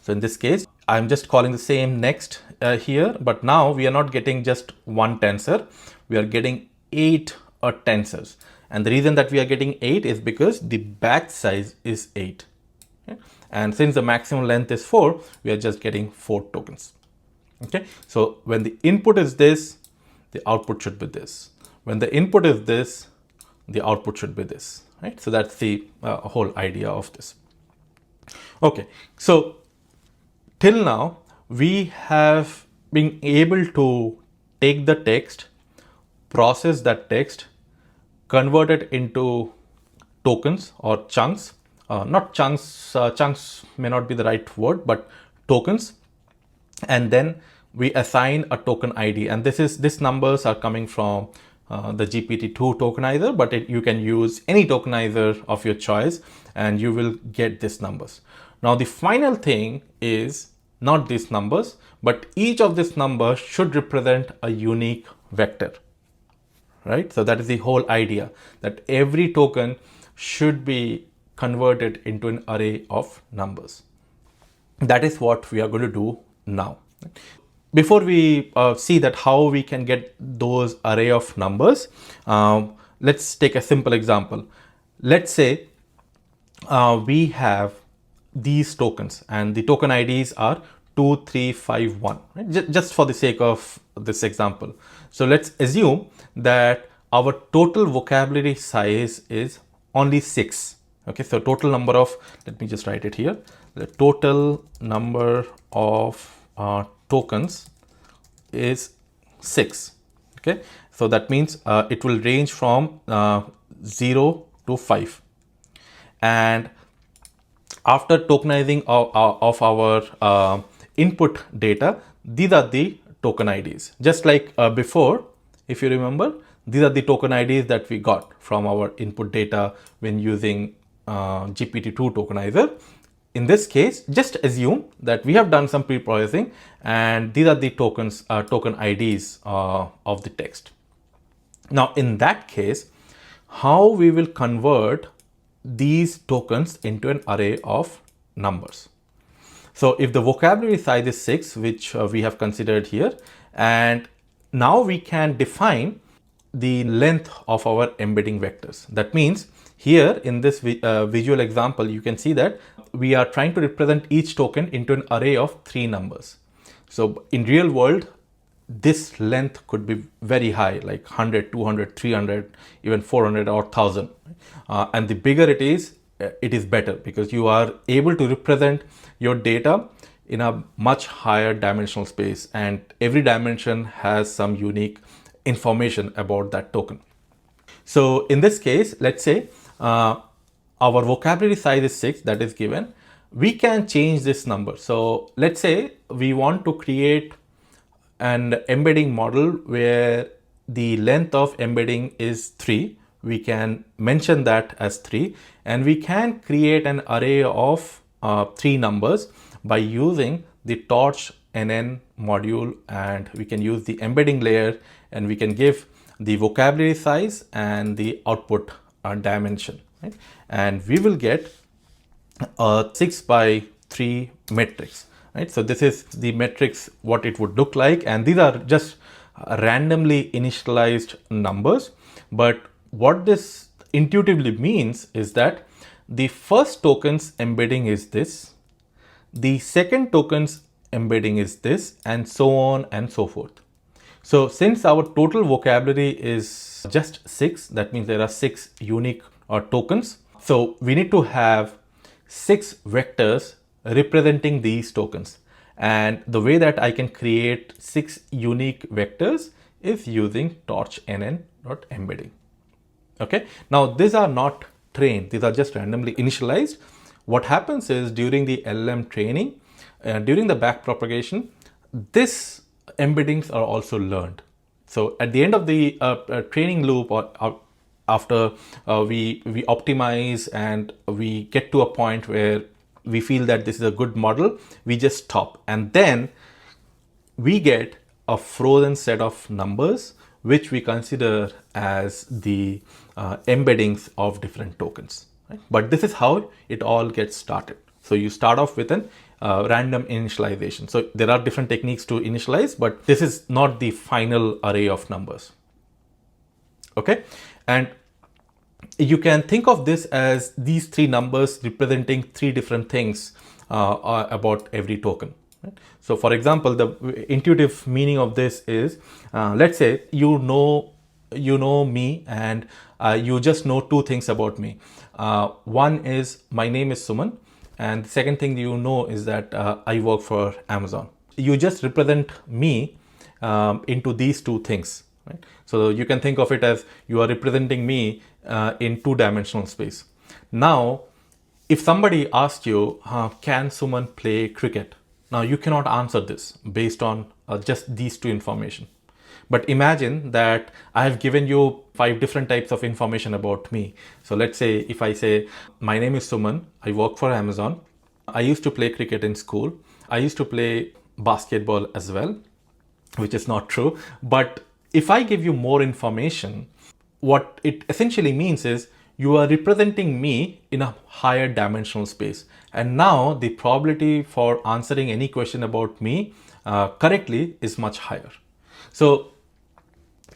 So in this case, I'm just calling the same next here, but now we are not getting just one tensor, we are getting 8 tensors. And the reason that we are getting 8 is because the batch size is 8. Okay? And since the maximum length is 4, we are just getting 4 tokens. Okay, so when the input is this, the output should be this. When the input is this, the output should be this. Right? So that's the whole idea of this. Okay, so till now, we have been able to take the text, process that text, convert it into tokens or chunks. Not chunks, chunks may not be the right word, but tokens. And then we assign a token ID. And this numbers are coming from the GPT-2 tokenizer, but you can use any tokenizer of your choice and you will get these numbers. Now the final thing is not these numbers, but each of these numbers should represent a unique vector. Right? So that is the whole idea, that every token should be converted into an array of numbers. That is what we are going to do now. Before we see that how we can get those array of numbers, let's take a simple example. Let's say we have these tokens and the token IDs are 2351, right? Just for the sake of this example. So let's assume that our total vocabulary size is only 6. Okay, so total number of, let me just write it here. The total number of tokens is 6. Okay, so that means it will range from 0 to 5. And after tokenizing of our input data, these are the token IDs. Just like before, if you remember, these are the token IDs that we got from our input data when using GPT-2 tokenizer. In this case, just assume that we have done some pre-processing and these are the tokens, token IDs of the text. Now, in that case, how we will convert these tokens into an array of numbers. So if the vocabulary size is 6, which we have considered here, and now we can define the length of our embedding vectors. That means here in this visual example, you can see that we are trying to represent each token into an array of 3 numbers. So in real world, this length could be very high, like 100, 200, 300, even 400 or 1000. And the bigger it is better, because you are able to represent your data in a much higher dimensional space, and every dimension has some unique information about that token. So in this case, let's say our vocabulary size is 6, that is given. We can change this number. So let's say we want to create an embedding model where the length of embedding is 3. We can mention that as 3, and we can create an array of 3 numbers by using the torch NN module, and we can use the embedding layer, and we can give the vocabulary size and the output dimension, right? And we will get a 6 by 3 matrix, right? So this is the matrix, what it would look like, and these are just randomly initialized numbers. But what this intuitively means is that the first token's embedding is this, the second token's embedding is this, and so on and so forth. So since our total vocabulary is just 6, that means there are 6 unique tokens. So we need to have 6 vectors representing these tokens. And the way that I can create 6 unique vectors is using torch nn.embedding. Okay, now these are not trained, these are just randomly initialized. What happens is during the LLM training, during the backpropagation, this embeddings are also learned. So at the end of the training loop, or after we optimize and we get to a point where we feel that this is a good model, we just stop, and then we get a frozen set of numbers which we consider as the embeddings of different tokens, right? But this is how it all gets started. So you start off with an random initialization. So there are different techniques to initialize, but this is not the final array of numbers. Okay, and you can think of this as these 3 numbers representing 3 different things about every token. Right? So for example, the intuitive meaning of this is, let's say you know me, and you just know 2 things about me. One is my name is Suman, and the second thing you know is that I work for Amazon. You just represent me into these 2 things. Right? So you can think of it as you are representing me in 2-dimensional space. Now, if somebody asked you, can Suman play cricket? Now you cannot answer this based on just these 2 information. But imagine that I have given you 5 different types of information about me. So let's say if I say, my name is Suman, I work for Amazon, I used to play cricket in school, I used to play basketball as well, which is not true. But if I give you more information, what it essentially means is you are representing me in a higher dimensional space. And now the probability for answering any question about me correctly is much higher. So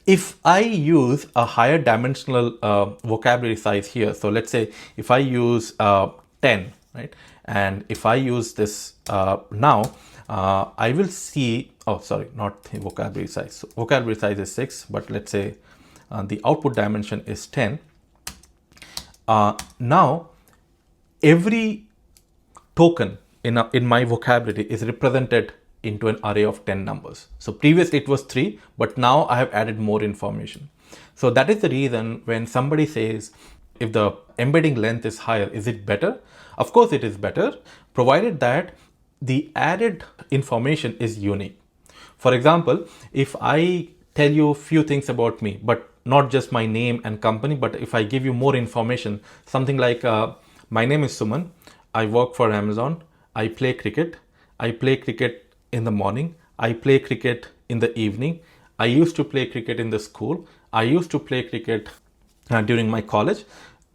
if I use a higher dimensional vocabulary size here, so let's say if I use 10, right? And if I use this now, I will see, oh, sorry, not the vocabulary size. So vocabulary size is 6, but let's say the output dimension is 10. Now, every token in my vocabulary is represented into an array of 10 numbers. So previously it was 3, but now I have added more information. So that is the reason when somebody says, if the embedding length is higher, is it better? Of course it is better, provided that the added information is unique. For example, if I tell you a few things about me, but not just my name and company, but if I give you more information, something like my name is Suman, I work for Amazon, I play cricket in the morning, I play cricket in the evening, I used to play cricket in the school, I used to play cricket during my college.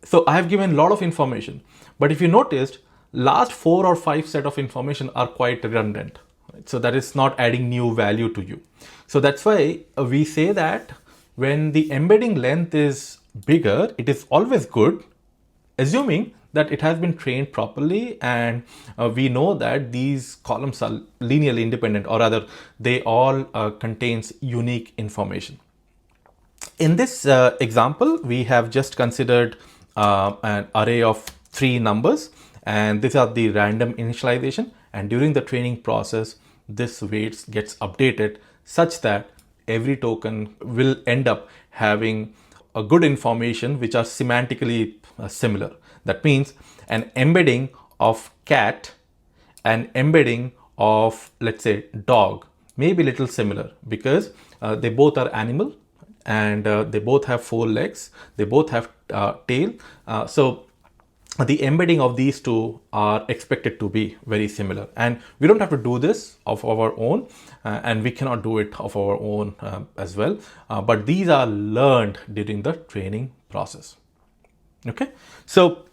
So I have given a lot of information, but if you noticed, last 4 or 5 set of information are quite redundant. Right? So that is not adding new value to you. So that's why we say that when the embedding length is bigger, it is always good, assuming that it has been trained properly and we know that these columns are linearly independent, or rather they all contains unique information. In this example, we have just considered an array of 3 numbers, and these are the random initialization, and during the training process this weights gets updated such that every token will end up having a good information which are semantically similar. That means an embedding of cat and embedding of, let's say, dog may be little similar because they both are animal, and they both have 4 legs, they both have tail. So the embedding of these two are expected to be very similar, and we don't have to do this of our own, and we cannot do it of our own as well, but these are learned during the training process. Okay, so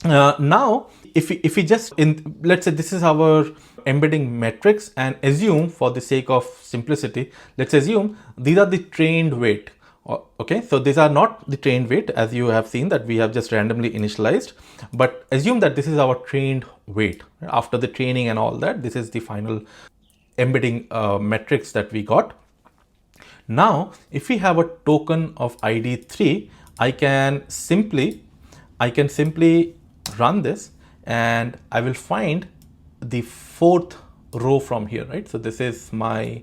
now if we just let's say this is our embedding metrics, and assume, for the sake of simplicity, let's assume these are the trained weight. Okay, so these are not the trained weight, as you have seen that we have just randomly initialized, but assume that this is our trained weight. After the training and all that, this is the final embedding metrics that we got. Now if we have a token of ID 3, I can simply run this, and I will find the 4th row from here, right? So this is my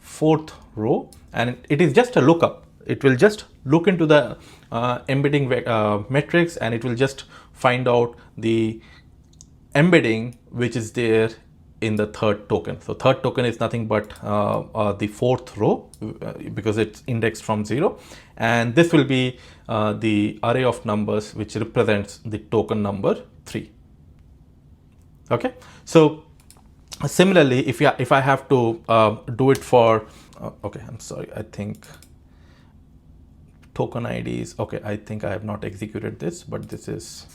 4th row, and it is just a lookup. It will just look into the embedding metrics, and it will just find out the embedding which is there in the 3rd token. So 3rd token is nothing but the 4th row because it's indexed from 0, and this will be the array of numbers which represents the token number 3. Okay, so similarly, if I have to do it for okay, I'm sorry, I think token IDs. Okay, I think I have not executed this, but this is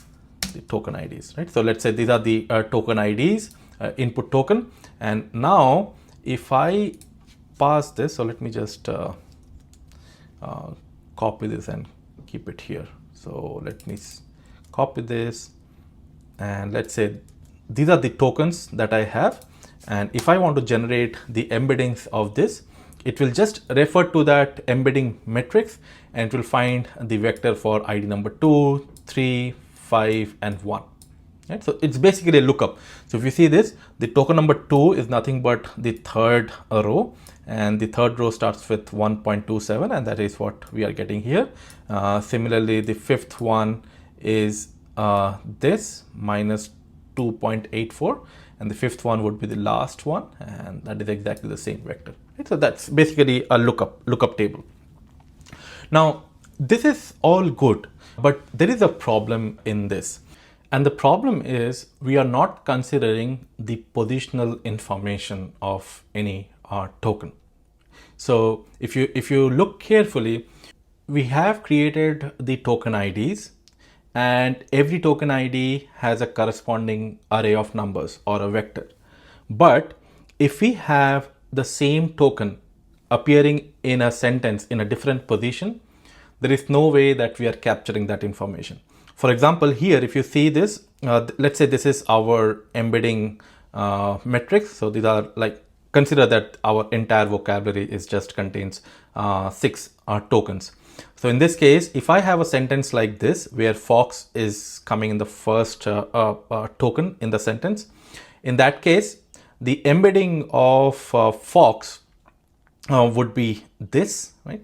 the token IDs, right? So let's say these are the token IDs, input token, and now if I pass this, so let me just copy this and keep it here. So let me copy this, and let's say these are the tokens that I have, and if I want to generate the embeddings of this, it will just refer to that embedding matrix, and it will find the vector for ID number 2, 3, 5, and 1. Right? So it's basically a lookup. So if you see this, the token number 2 is nothing but the 3rd row, and the 3rd row starts with 1.27, and that is what we are getting here. Similarly, the 5th one is this minus 2.84, and the 5th one would be the last one, and that is exactly the same vector. Right? So that's basically a lookup table. Now this is all good, but there is a problem in this, and the problem is we are not considering the positional information of any token. So if you look carefully, we have created the token IDs, and every token ID has a corresponding array of numbers or a vector. But if we have the same token appearing in a sentence in a different position, there is no way that we are capturing that information. For example, here, if you see this, let's say this is our embedding metrics. So these are like, consider that our entire vocabulary is just contains 6 tokens. So in this case, if I have a sentence like this, where fox is coming in the first token in the sentence, in that case, the embedding of fox would be this, right?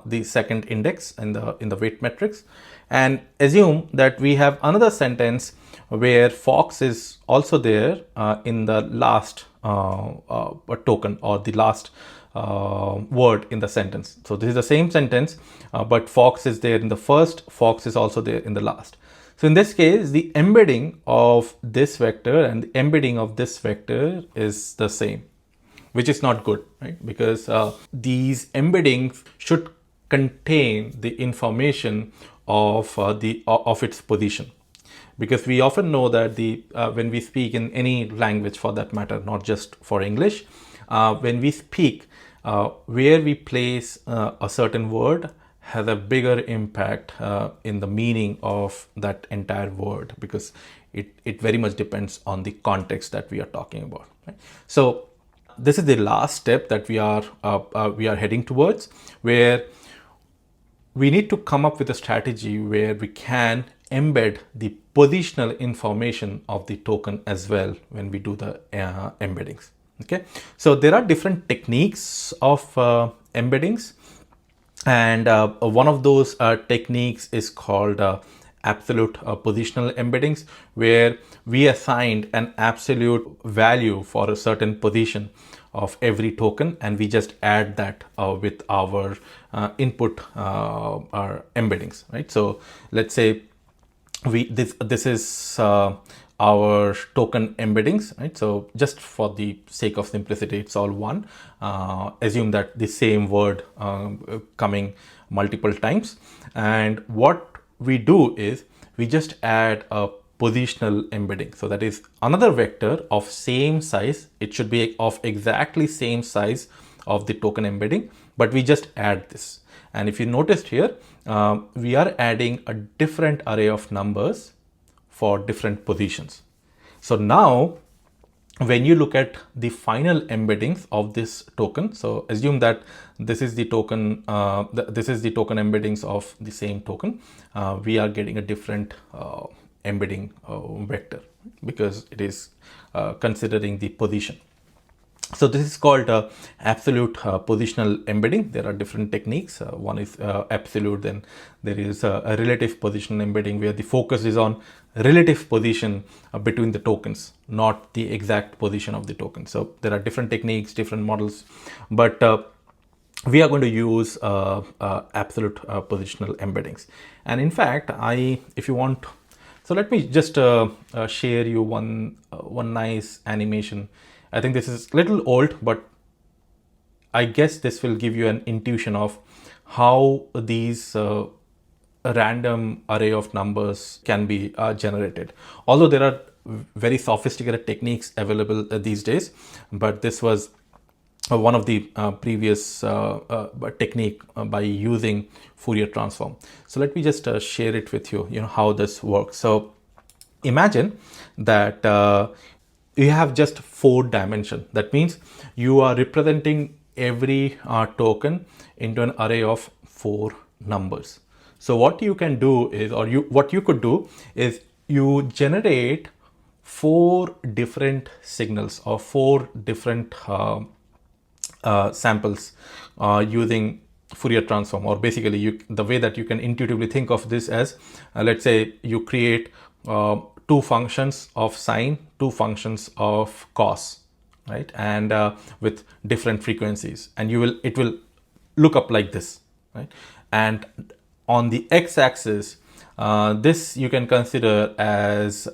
the second index in the weight matrix, and assume that we have another sentence where fox is also there in the last token, or the last word in the sentence. So this is the same sentence, but fox is there in the first, fox is also there in the last. So in this case, the embedding of this vector and the embedding of this vector is the same, which is not good, right? Because these embeddings should contain the information of its position. Because we often know that when we speak in any language, for that matter, not just for English, when we speak, where we place a certain word has a bigger impact in the meaning of that entire word, because it very much depends on the context that we are talking about, right? So this is the last step that we are heading towards, where we need to come up with a strategy where we can embed the positional information of the token as well when we do the embeddings. Okay, so there are different techniques of embeddings, and one of those techniques is called absolute positional embeddings, where we assigned an absolute value for a certain position of every token, and we just add that with our input our embeddings, right? So let's say this is our token embeddings, right? So just for the sake of simplicity, it's all one. Assume that the same word coming multiple times, and what we do is we just add a positional embedding. So that is another vector of same size. It should be of exactly same size of the token embedding, but we just add this. And if you noticed here, we are adding a different array of numbers for different positions. So now when you look at the final embeddings of this token, so assume that this is the token, this is the token embeddings of the same token, we are getting a different embedding vector, because it is considering the position. So this is called absolute positional embedding. There are different techniques. One is absolute, then there is a relative positional embedding, where the focus is on relative position between the tokens, not the exact position of the token. So there are different techniques, different models, but we are going to use absolute positional embeddings. And in fact, if you want, so let me just share you one nice animation. I think this is a little old, but I guess this will give you an intuition of how these random array of numbers can be generated. Although there are very sophisticated techniques available these days, but this was one of the previous technique by using Fourier transform. So let me just share it with you, how this works. So imagine that you have just 4 dimensions. That means you are representing every token into an array of 4 numbers. So what you can do is, what you could do is, you generate 4 different signals or 4 different samples using Fourier transform. Or basically, the way that you can intuitively think of this as, let's say you create 2 functions of sine, 2 functions of cos, right? And with different frequencies, and it will look up like this, right? And on the x-axis, this you can consider as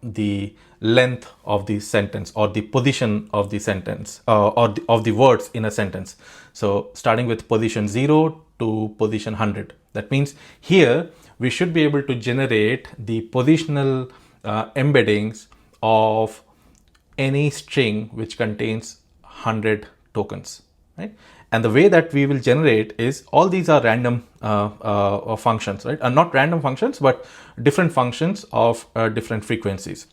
the length of the sentence, or the position of the sentence, or of the words in a sentence. So starting with position 0 to position 100. That means here we should be able to generate the positional embeddings of any string which contains 100 tokens, right? And the way that we will generate is, all these are random functions, right? Not random functions, but different functions of different frequencies.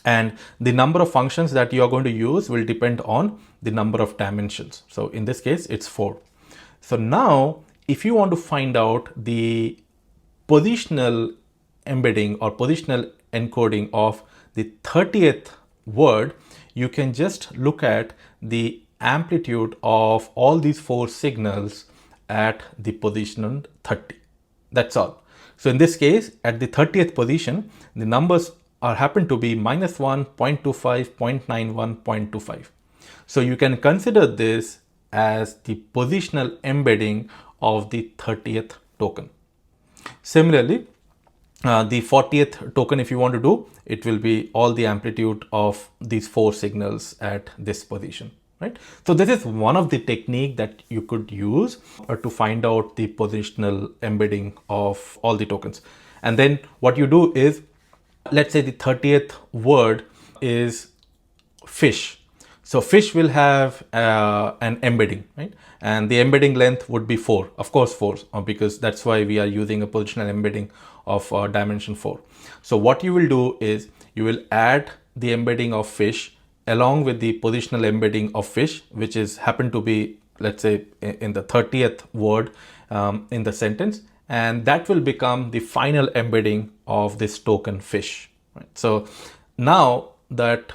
And the number of functions that you are going to use will depend on the number of dimensions. So in this case, it's 4. So now, if you want to find out the positional embedding or positional encoding of the 30th word, you can just look at the amplitude of all these 4 signals at the position 30. That's all. So in this case, at the 30th position, the numbers happen to be -1, 0.25, 0.91, 0.25. So you can consider this as the positional embedding of the 30th token. Similarly, the 40th token, if you want to do, it will be all the amplitude of these 4 signals at this position, right? So this is one of the technique that you could use to find out the positional embedding of all the tokens. And then what you do is, let's say the 30th word is fish. So fish will have an embedding, right? And the embedding length would be 4, of course 4, because that's why we are using a positional embedding of dimension 4. So what you will do is you will add the embedding of fish along with the positional embedding of fish, which is happen to be, let's say, in the 30th word in the sentence, and that will become the final embedding of this token fish, right? So now that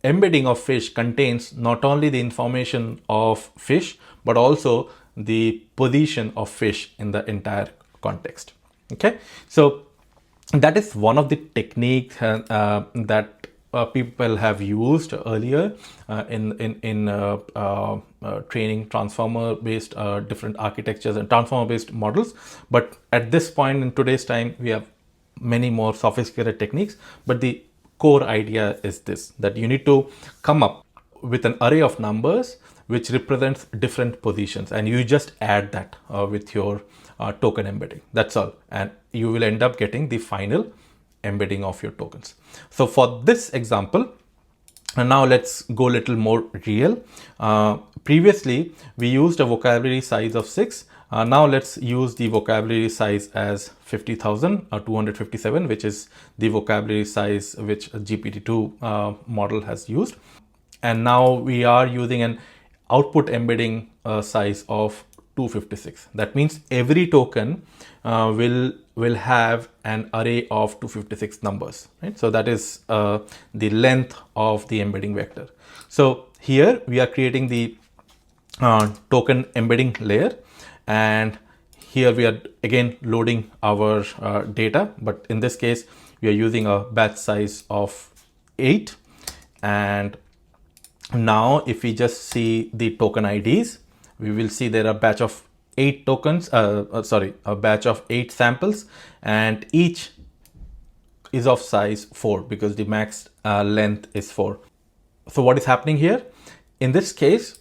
embedding of fish contains not only the information of fish, but also the position of fish in the entire context. Okay, so that is one of the techniques that people have used earlier in training transformer-based different architectures and transformer-based models. But at this point in today's time, we have many more sophisticated techniques. But the core idea is this, that you need to come up with an array of numbers which represents different positions, and you just add that with your token embedding. That's all, and you will end up getting the final embedding of your tokens. So for this example, and now let's go a little more real. Previously we used a vocabulary size of 6. Now let's use the vocabulary size as 50,257, which is the vocabulary size which GPT-2 model has used. And now we are using an output embedding size of 256. That means every token will have an array of 256 numbers, right? So that is the length of the embedding vector. So here we are creating the token embedding layer, and here we are again loading our data, but in this case we are using a batch size of 8. And now if we just see the token IDs, we will see there are a batch of 8 tokens, a batch of 8 samples, and each is of size 4 because the max length is 4. So what is happening here? In this case,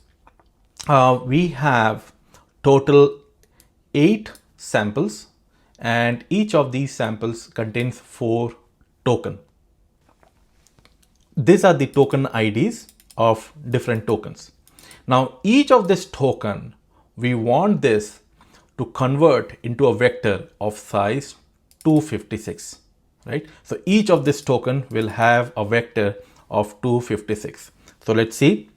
we have total 8 samples, and each of these samples contains 4 tokens. These are the token IDs of different tokens. Now each of this token, we want this to convert into a vector of size 256, right? So each of this token will have a vector of 256. So let's see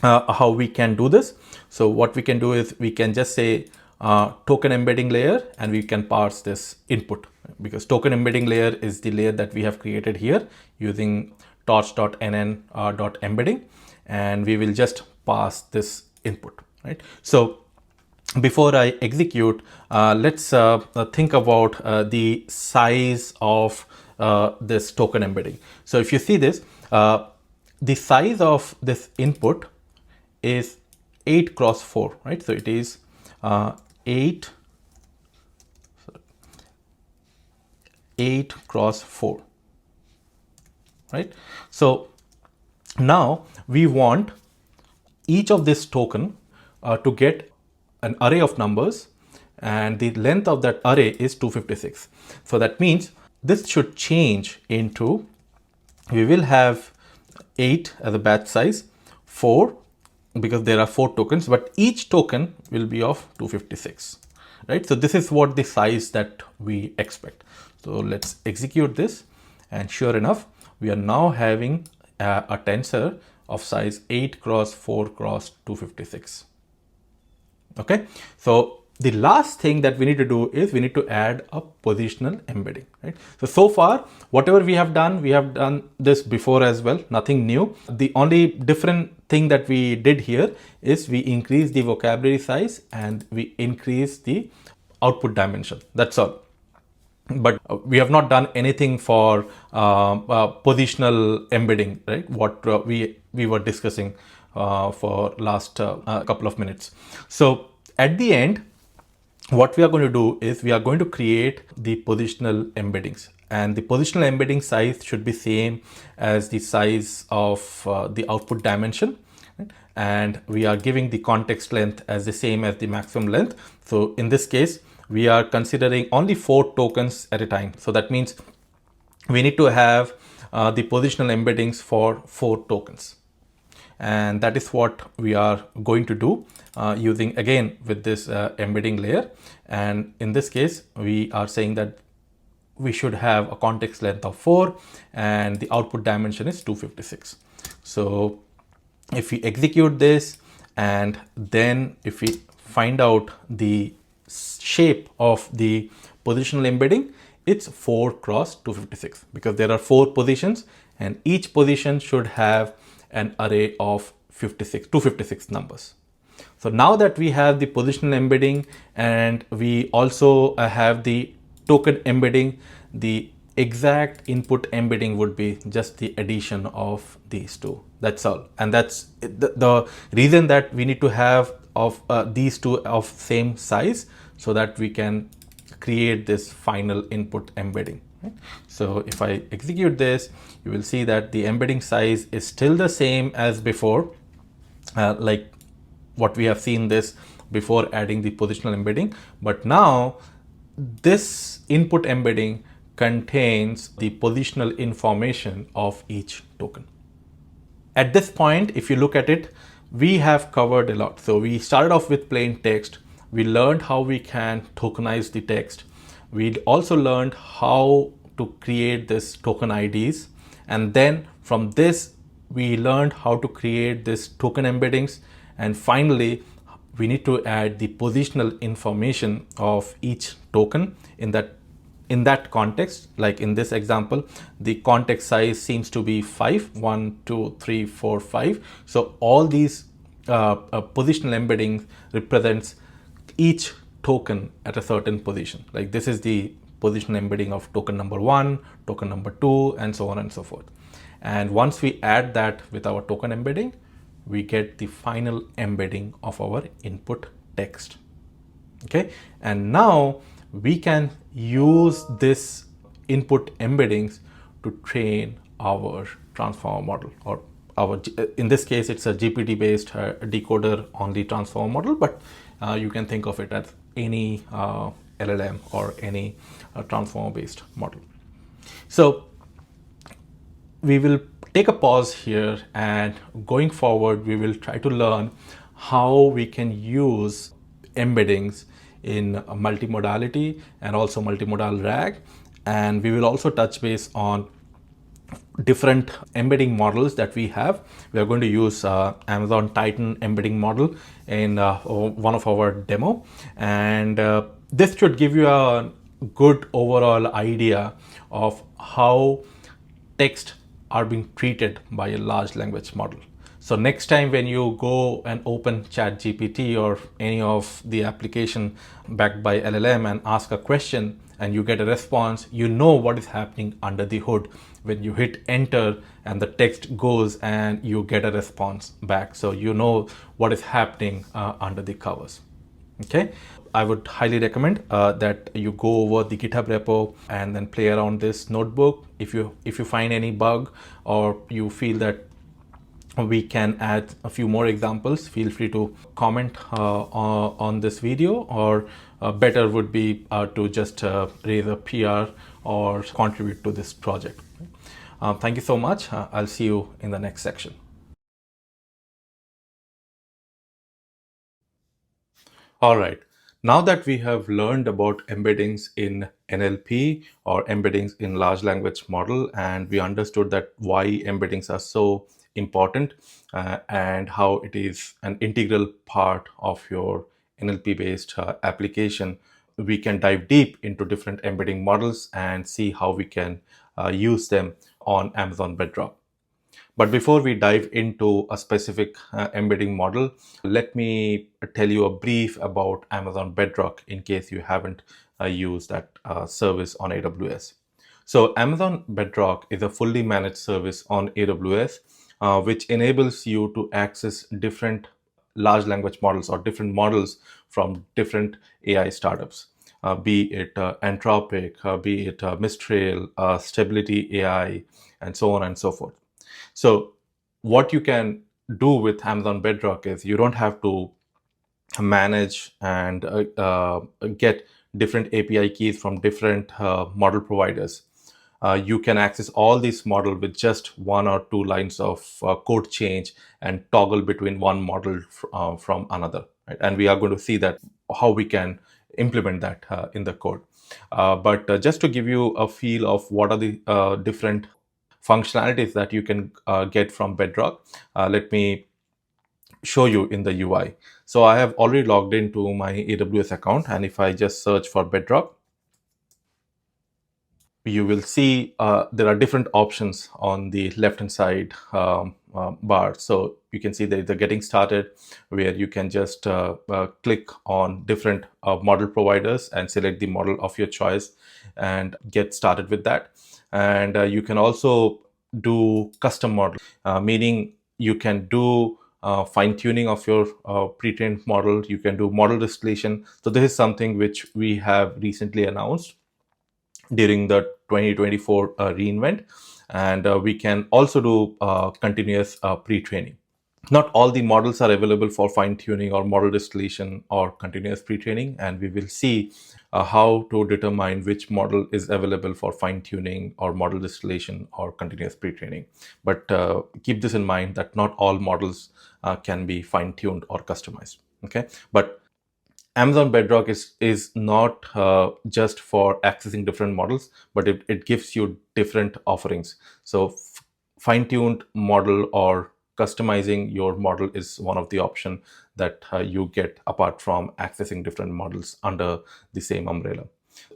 how we can do this. So what we can do is we can just say token embedding layer, and we can parse this input, because token embedding layer is the layer that we have created here using torch.nn.embedding, and we will just pass this input, right? So before I execute, let's think about the size of this token embedding. So if you see this, the size of this input is 8 cross 4, right? So it is 8 cross 4, right? So now we want each of this token to get an array of numbers, and the length of that array is 256. So that means this should change into, we will have 8 as a batch size, 4 because there are 4 tokens, but each token will be of 256, right? So this is what the size that we expect. So let's execute this, and sure enough, we are now having a tensor of size 8 cross 4 cross 256. Okay, so the last thing that we need to do is we need to add a positional embedding, right? So far, whatever we have done this before as well, nothing new. The only different thing that we did here is we increase the vocabulary size and we increase the output dimension. That's all. But we have not done anything for positional embedding, right? What we were discussing for last couple of minutes. So at the end, what we are going to do is we are going to create the positional embeddings, and the positional embedding size should be same as the size of the output dimension, right? And we are giving the context length as the same as the maximum length. So in this case, we are considering only 4 tokens at a time. So that means we need to have the positional embeddings for 4 tokens. And that is what we are going to do using again with this embedding layer. And in this case, we are saying that we should have a context length of 4 and the output dimension is 256. So if we execute this and then if we find out the shape of the positional embedding, it's 4 cross 256 because there are 4 positions and each position should have an array of 256 numbers. So now that we have the positional embedding and we also have the token embedding, the exact input embedding would be just the addition of these two. That's all. And that's the reason that we need to have of these two of same size so that we can create this final input embedding. Right? So if I execute this, you will see that the embedding size is still the same as before, like what we have seen this before adding the positional embedding. But now this input embedding contains the positional information of each token. At this point, if you look at it, we have covered a lot. So we started off with plain text. We learned how we can tokenize the text. We also learned how to create this token IDs. And then from this, we learned how to create this token embeddings. And finally, we need to add the positional information of each token in that context. Like in this example, the context size seems to be 5, 1, 2, 3, 4, 5. So all these positional embeddings represents each token at a certain position. Like this is the positional embedding of token number 1, token number 2, and so on and so forth. And once we add that with our token embedding, we get the final embedding of our input text. Okay, and now we can use this input embeddings to train our transformer model, or in this case it's a GPT based decoder only transformer model, but you can think of it as any LLM or any transformer based model. So we will take a pause here, and going forward we will try to learn how we can use embeddings in multimodality and also multimodal RAG, and we will also touch base on different embedding models that we have. We are going to use Amazon Titan embedding model in one of our demo, and this should give you a good overall idea of how text are being treated by a large language model. So next time when you go and open ChatGPT or any of the application backed by LLM and ask a question and you get a response, you know what is happening under the hood when you hit enter and the text goes and you get a response back. So you know what is happening under the covers. Okay, I would highly recommend that you go over the GitHub repo and then play around this notebook. If you find any bug or you feel that we can add a few more examples, feel free to comment on this video, or better would be to just raise a PR or contribute to this project. Thank you so much. I'll see you in the next section. All right. Now that we have learned about embeddings in NLP or embeddings in large language model, and we understood that why embeddings are so important and how it is an integral part of your NLP based application, we can dive deep into different embedding models and see how we can use them on Amazon Bedrock. But before we dive into a specific embedding model, let me tell you a brief about Amazon Bedrock in case you haven't used that service on AWS. So Amazon Bedrock is a fully managed service on AWS, which enables you to access different large language models or different models from different AI startups, be it Anthropic, be it Mistral, Stability AI, and so on and so forth. So what you can do with Amazon Bedrock is you don't have to manage and get different API keys from different model providers. You can access all these models with just one or two lines of code change and toggle between one model from another. Right? And we are going to see that how we can implement that in the code. But just to give you a feel of what are the different functionalities that you can get from Bedrock, let me show you in the UI. So I have already logged into my AWS account, and if I just search for Bedrock, you will see there are different options on the left hand side bar. So you can see there is a getting started where you can just click on different model providers and select the model of your choice and get started with that. And you can also do custom model, meaning you can do fine tuning of your pre-trained model. You can do model distillation. So this is something which we have recently announced during the 2024 reInvent, and we can also do continuous pre-training. Not all the models are available for fine-tuning or model distillation or continuous pre-training, and we will see how to determine which model is available for fine-tuning or model distillation or continuous pre-training. But keep this in mind that not all models can be fine-tuned or customized. Okay, but Amazon Bedrock is not just for accessing different models, but it gives you different offerings. So fine-tuned model or customizing your model is one of the option that you get apart from accessing different models under the same umbrella.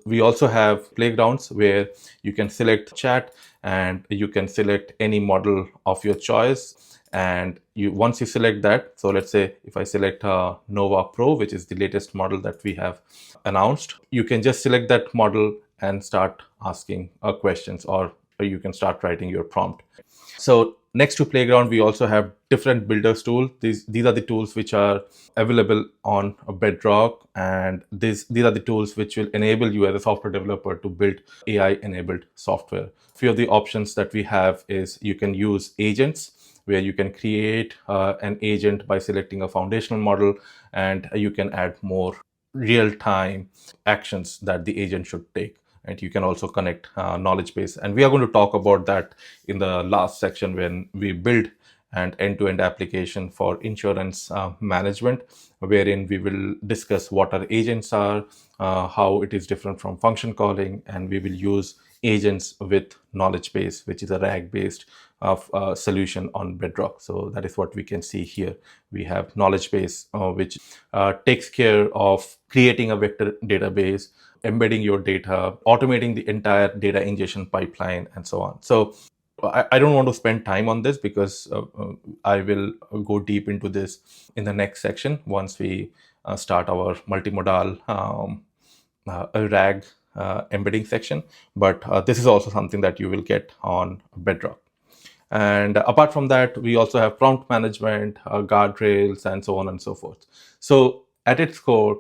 We also have playgrounds where you can select chat and you can select any model of your choice. And once you select that, so let's say if I select Nova Pro, which is the latest model that we have announced, you can just select that model and start asking questions, or you can start writing your prompt. So next to Playground, we also have different builders tool. These are the tools which are available on Bedrock, and these are the tools which will enable you as a software developer to build AI-enabled software. A few of the options that we have is you can use agents, where you can create an agent by selecting a foundational model, and you can add more real-time actions that the agent should take. And you can also connect knowledge base. And we are going to talk about that in the last section when we build an end-to-end application for insurance management, wherein we will discuss what our agents are, how it is different from function calling, and we will use agents with knowledge base, which is a RAG based solution on Bedrock. So that is what we can see here. We have knowledge base, which takes care of creating a vector database, embedding your data, automating the entire data ingestion pipeline, and so on. So I don't want to spend time on this because I will go deep into this in the next section once we start our multimodal RAG embedding section. But this is also something that you will get on Bedrock. And apart from that, we also have prompt management, guardrails, and so on and so forth. So at its core,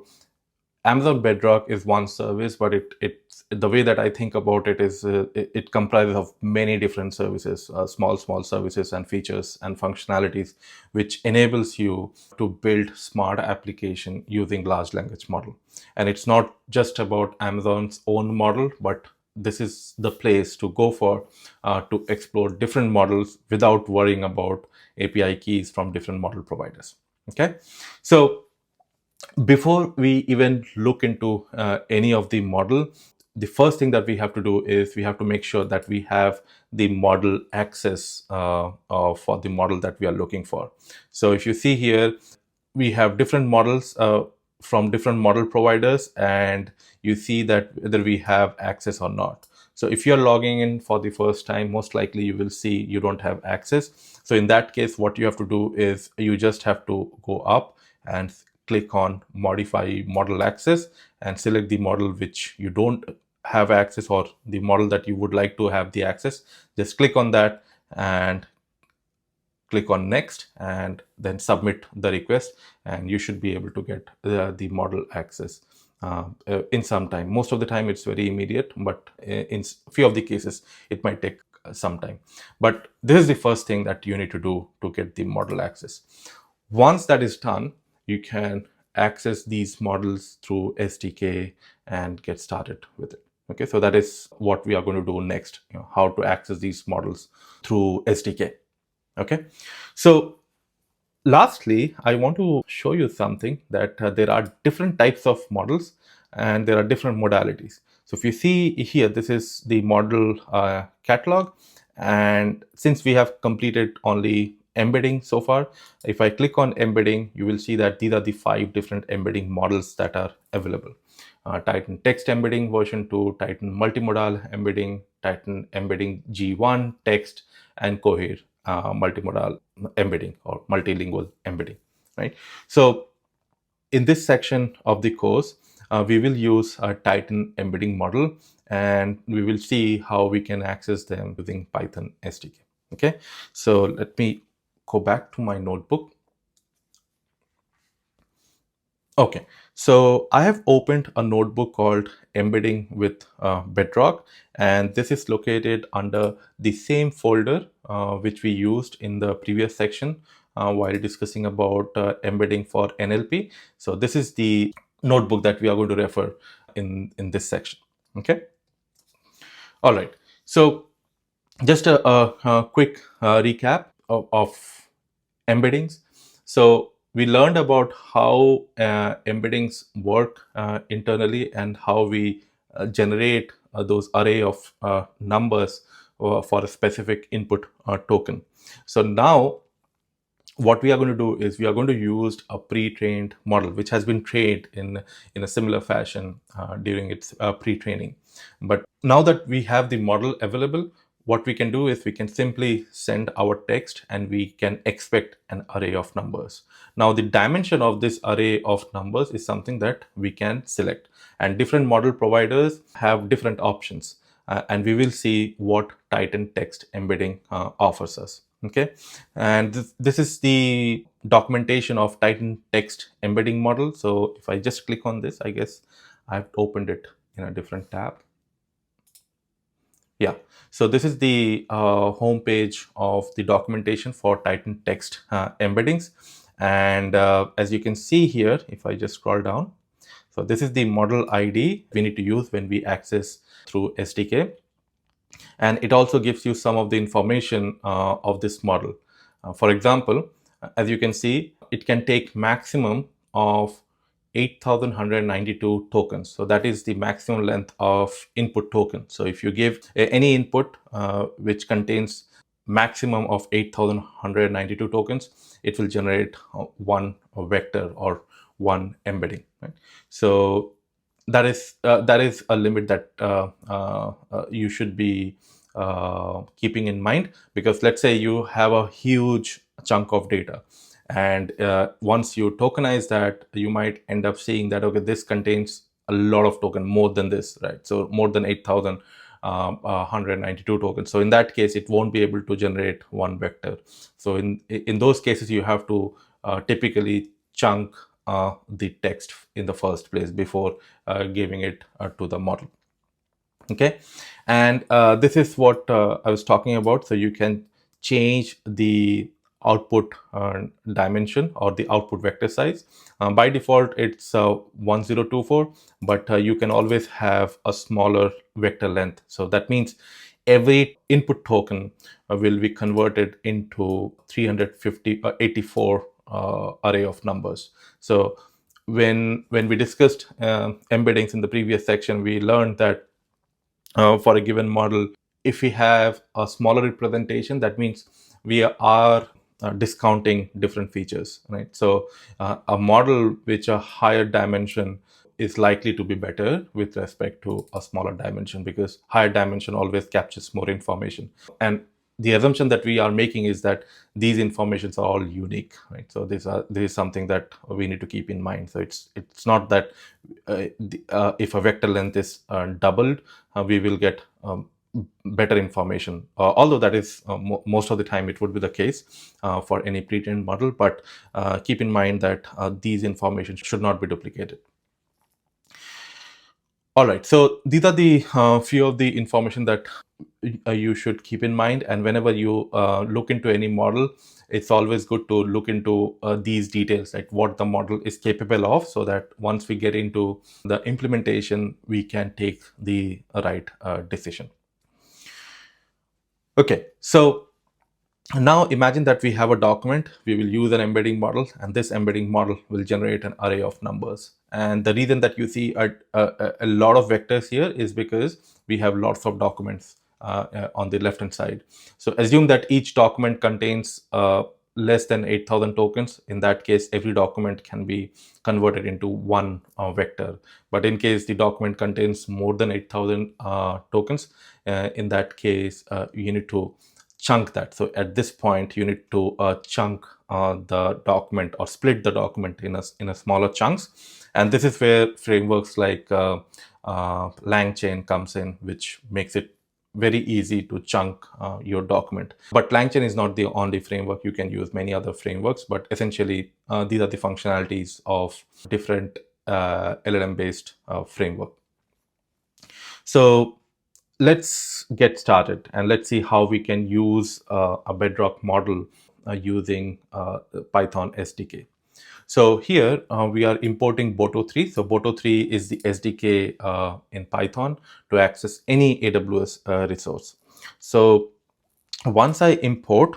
Amazon Bedrock is one service, but it's the way that I think about it is it comprises of many different services, small services and features and functionalities, which enables you to build smart application using large language model. And it's not just about Amazon's own model, but this is the place to go for to explore different models without worrying about API keys from different model providers. Okay, so before we even look into any of the model, the first thing that we have to do is we have to make sure that we have the model access for the model that we are looking for. So if you see here, we have different models from different model providers, and you see that whether we have access or not. So if you're logging in for the first time, most likely you will see you don't have access. So in that case, what you have to do is you just have to go up and click on modify model access and select the model which you don't have access, or the model that you would like to have the access. Just click on that and click on next, and then submit the request, and you should be able to get the model access in some time. Most of the time it's very immediate, but in few of the cases it might take some time. But this is the first thing that you need to do to get the model access. Once that is done, you can access these models through SDK and get started with it. Okay, so that is what we are going to do next, how to access these models through SDK. Okay, so lastly, I want to show you something that there are different types of models and there are different modalities. So if you see here, this is the model catalog. And since we have completed only embedding so far, if I click on embedding, you will see that these are the 5 different embedding models that are available. Titan text embedding version 2, Titan multimodal embedding, Titan embedding G1 text, and Cohere multimodal embedding or multilingual embedding, right? So in this section of the course, we will use a Titan embedding model, and we will see how we can access them using Python SDK. Okay, so let me go back to my notebook. Okay, so I have opened a notebook called Embedding with Bedrock, and this is located under the same folder which we used in the previous section while discussing about embedding for NLP. So this is the notebook that we are going to refer in this section. Okay, all right. So just a quick recap of embeddings. So we learned about how embeddings work internally and how we generate those array of numbers for a specific input token. So now what we are going to do is we are going to use a pre-trained model which has been trained in a similar fashion during its pre-training. But now that we have the model available, what we can do is we can simply send our text and we can expect an array of numbers. Now the dimension of this array of numbers is something that we can select, and different model providers have different options, and we will see what Titan text embedding offers us. Okay, and this is the documentation of Titan text embedding model. So if I just click on this, I guess I've opened it in a different tab. Yeah, so this is the home page of the documentation for Titan text embeddings. And as you can see here, if I just scroll down, so this is the model ID we need to use when we access through SDK. And it also gives you some of the information of this model. For example, as you can see, it can take maximum of 8,192 tokens. So that is the maximum length of input token. So if you give any input which contains maximum of 8,192 tokens, it will generate one vector or one embedding. Right? So that is a limit that you should be keeping in mind, because let's say you have a huge chunk of data, and once you tokenize that, you might end up seeing that, okay, this contains a lot of token, more than this, right? So more than 8,192 tokens. So in that case, it won't be able to generate one vector. So in those cases, you have to typically chunk the text in the first place before giving it to the model. Okay, and this is what I was talking about. So you can change the output dimension or the output vector size. By default, it's 1024, but you can always have a smaller vector length. So that means every input token will be converted into 384 array of numbers. So when we discussed embeddings in the previous section, we learned that for a given model, if we have a smaller representation, that means we are discounting different features, right? So a model which a higher dimension is likely to be better with respect to a smaller dimension, because higher dimension always captures more information. And the assumption that we are making is that these informations are all unique, right? So this is something that we need to keep in mind. So it's not that if a vector length is doubled, we will get better information. Although that is most of the time it would be the case for any pre-trained model, but keep in mind that these information should not be duplicated. All right, so these are the few of the information that you should keep in mind. And whenever you look into any model, it's always good to look into these details, like what the model is capable of, so that once we get into the implementation, we can take the right decision. Okay, so now imagine that we have a document, we will use an embedding model, and this embedding model will generate an array of numbers. And the reason that you see a lot of vectors here is because we have lots of documents on the left hand side. So assume that each document contains less than 8,000 tokens. In that case, every document can be converted into one vector. But in case the document contains more than 8,000 tokens, in that case, you need to chunk that. So at this point, you need to chunk the document or split the document in a smaller chunks. And this is where frameworks like LangChain comes in, which makes it very easy to chunk your document. But LangChain is not the only framework. You can use many other frameworks, but essentially these are the functionalities of different LLM-based framework. So let's get started and let's see how we can use a Bedrock model using Python SDK. So here we are importing Boto3. So Boto3 is the SDK in Python to access any AWS resource. So once I import,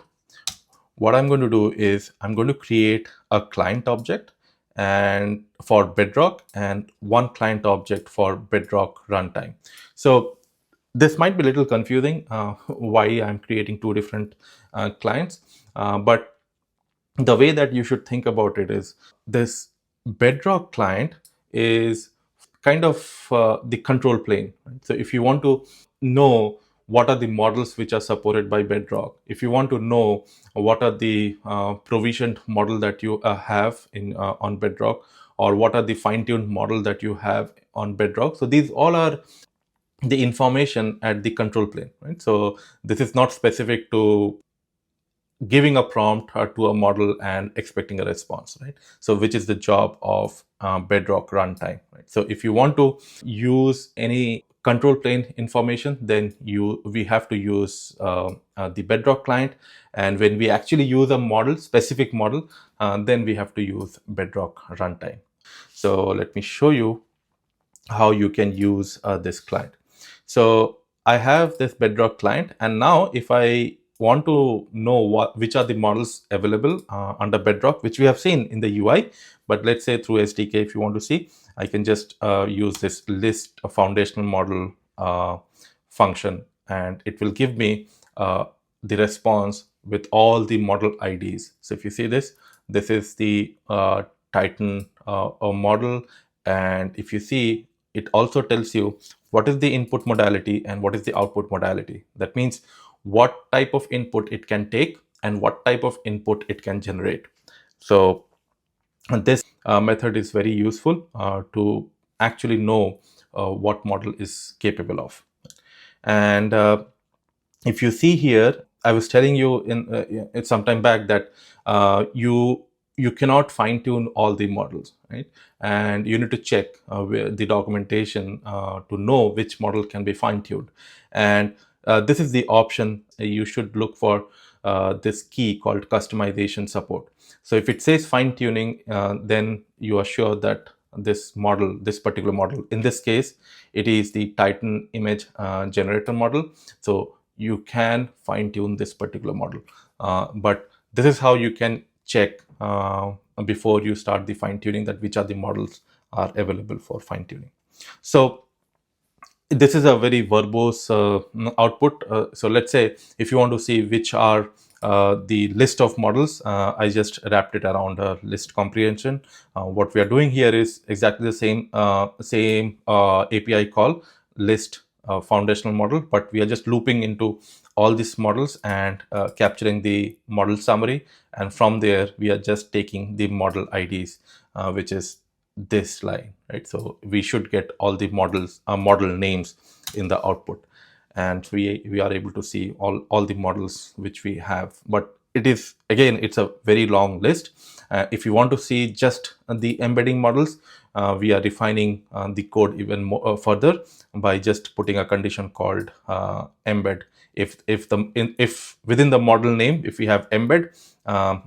what I'm going to do is I'm going to create a client object and for Bedrock and one client object for Bedrock runtime. So this might be a little confusing why I'm creating two different clients, but the way that you should think about it is this Bedrock client is kind of the control plane. Right? So if you want to know what are the models which are supported by Bedrock, if you want to know what are the provisioned model that you have in on Bedrock, or what are the fine-tuned model that you have on Bedrock, so these all are the information at the control plane, right? So this is not specific to giving a prompt to a model and expecting a response, right? So which is the job of Bedrock runtime, right? So if you want to use any control plane information, then we have to use the Bedrock client. And when we actually use a model, specific model, then we have to use Bedrock runtime. So let me show you how you can use this client. So I have this Bedrock client, and now if I want to know which are the models available under Bedrock, which we have seen in the UI, but let's say through SDK, if you want to see, I can just use this list a foundational model function, and it will give me the response with all the model IDs. So if you see this is the Titan model, and if you see, it also tells you what is the input modality and what is the output modality. That means what type of input it can take and what type of input it can generate. So this method is very useful to actually know what model is capable of. And if you see here, I was telling you in some time back that you cannot fine tune all the models, right? And you need to check the documentation to know which model can be fine tuned. And this is the option you should look for, this key called customization support. So if it says fine tuning, then you are sure that this particular model, in this case, it is the Titan image generator model. So you can fine tune this particular model. But this is how you can check before you start the fine tuning, that which are the models are available for fine tuning. So this is a very verbose output. So let's say if you want to see which are the list of models. I just wrapped it around a list comprehension. What we are doing here is exactly the same API call list foundational model, but we are just looping into all these models and capturing the model summary. And from there, we are just taking the model IDs, which is this line, right? So we should get all the model names in the output, and we are able to see all the models which we have. But it is, again, it's a very long list. If you want to see just the embedding models, we are refining the code even more further by just putting a condition called embed. If within the model name, if we have embed,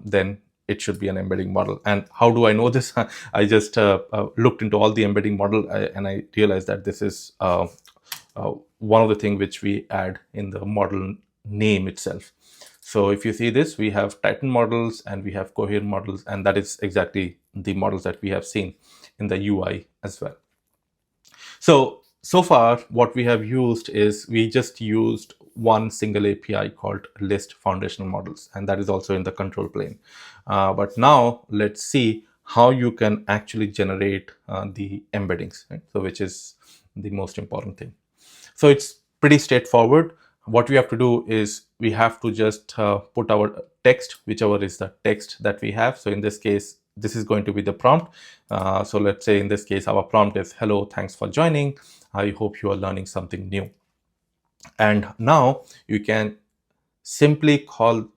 then it should be an embedding model. And how do I know this? I just looked into all the embedding model, and I realized that this is one of the things which we add in the model name itself. So if you see this, we have Titan models and we have Cohere models, and that is exactly the models that we have seen in the UI as well. So far, what we have used is we just used one single API called list foundational models, and that is also in the control plane. But now let's see how you can actually generate the embeddings, right? So which is the most important thing. So it's pretty straightforward. What we have to do is we have to just put our text, whichever is the text that we have. So in this case, this is going to be the prompt. So let's say in this case, our prompt is, hello, thanks for joining. I hope you are learning something new. And now you can simply call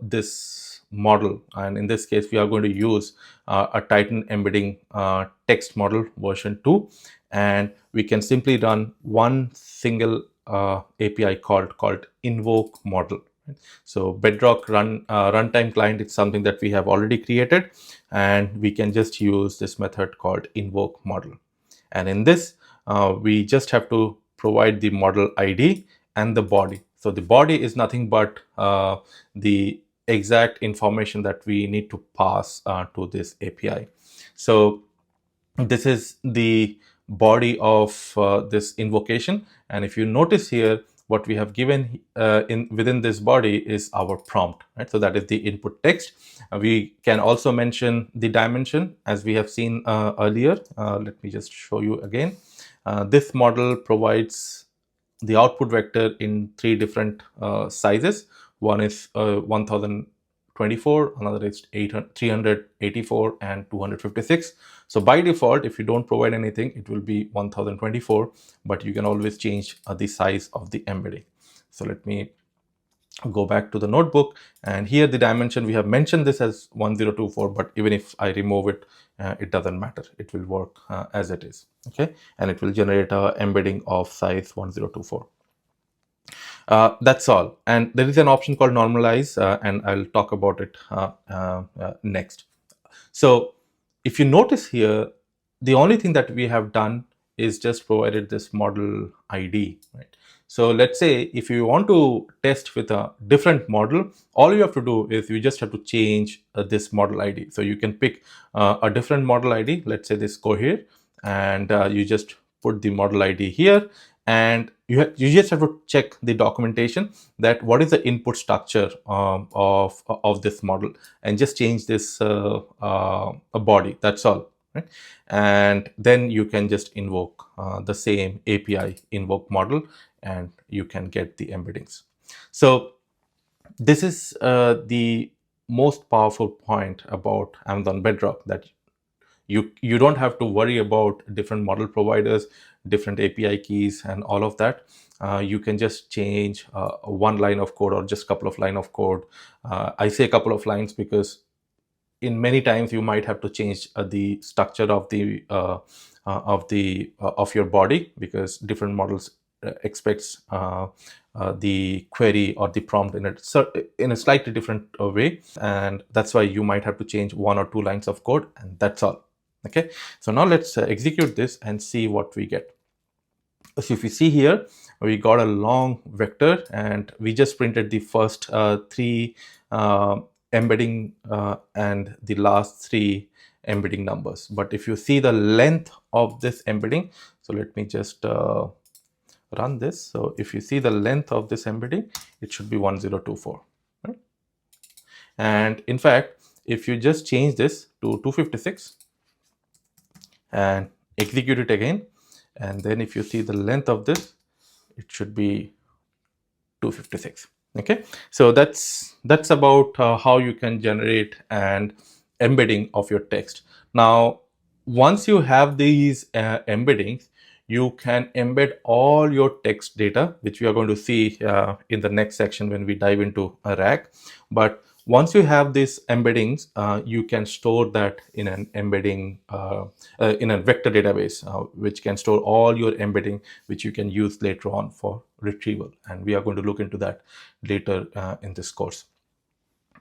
this model. And in this case, we are going to use a Titan embedding text model version 2. And we can simply run one single API called invoke model. So Bedrock runtime client is something that we have already created, and we can just use this method called invoke model. And in this, we just have to provide the model ID and the body. So the body is nothing but the exact information that we need to pass to this API. So this is the body of this invocation. And if you notice here, what we have given within this body is our prompt, right? So that is the input text. We can also mention the dimension, as we have seen earlier. Let me just show you again. This model provides the output vector in three different sizes. One is 1024, another is 384, and 256. So by default, if you don't provide anything, it will be 1024, but you can always change the size of the embedding. So let me go back to the notebook, and here the dimension, we have mentioned this as 1024, but even if I remove it, it doesn't matter. It will work as it is, okay? And it will generate a embedding of size 1024. That's all. And there is an option called normalize, and I'll talk about it next. So if you notice here, the only thing that we have done is just provided this model ID, right? So let's say if you want to test with a different model, all you have to do is you just have to change this model ID. So you can pick a different model ID, let's say this Cohere, and you just put the model ID here, and you just have to check the documentation that what is the input structure of this model, and just change this a body. That's all, right? And then you can just invoke the same API invoke model, and you can get the embeddings. So this is the most powerful point about Amazon Bedrock, that you don't have to worry about different model providers, different API keys, and all of that. You can just change one line of code or just a couple of line of code. I say a couple of lines because in many times you might have to change the structure of your body, because different models expects the query or the prompt in a slightly different way, and that's why you might have to change one or two lines of code, and that's all. Okay, so now let's execute this and see what we get. So if you see here, we got a long vector, and we just printed the first three embedding and the last three embedding numbers. But if you see the length of this embedding, so let me just run this. So if you see the length of this embedding, it should be 1024, right? And in fact, if you just change this to 256 and execute it again, and then if you see the length of this, it should be 256. Okay, so that's about how you can generate an embedding of your text. Now, once you have these embeddings, you can embed all your text data, which we are going to see in the next section when we dive into a RAG. But once you have these embeddings, you can store that in an embedding in a vector database, which can store all your embedding, which you can use later on for retrieval. And we are going to look into that later in this course.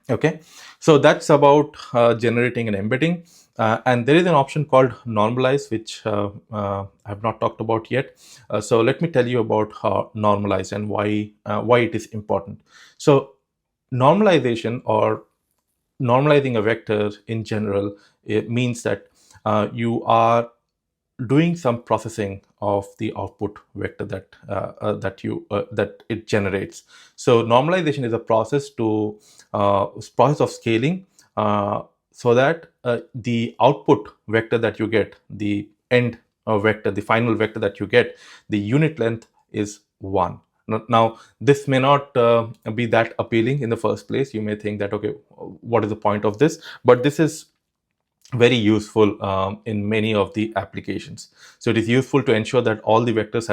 Okay, so that's about generating an embedding. And there is an option called normalize, which I have not talked about yet. So let me tell you about normalize and why it is important. So normalization, or normalizing a vector in general, it means that you are doing some processing of the output vector that it generates. So normalization is a process process of scaling, so that the output vector that you get, the end vector, the final vector that you get, the unit length is 1. Now, this may not be that appealing in the first place. You may think that, okay, what is the point of this? But this is very useful in many of the applications. So it is useful to ensure that all the vectors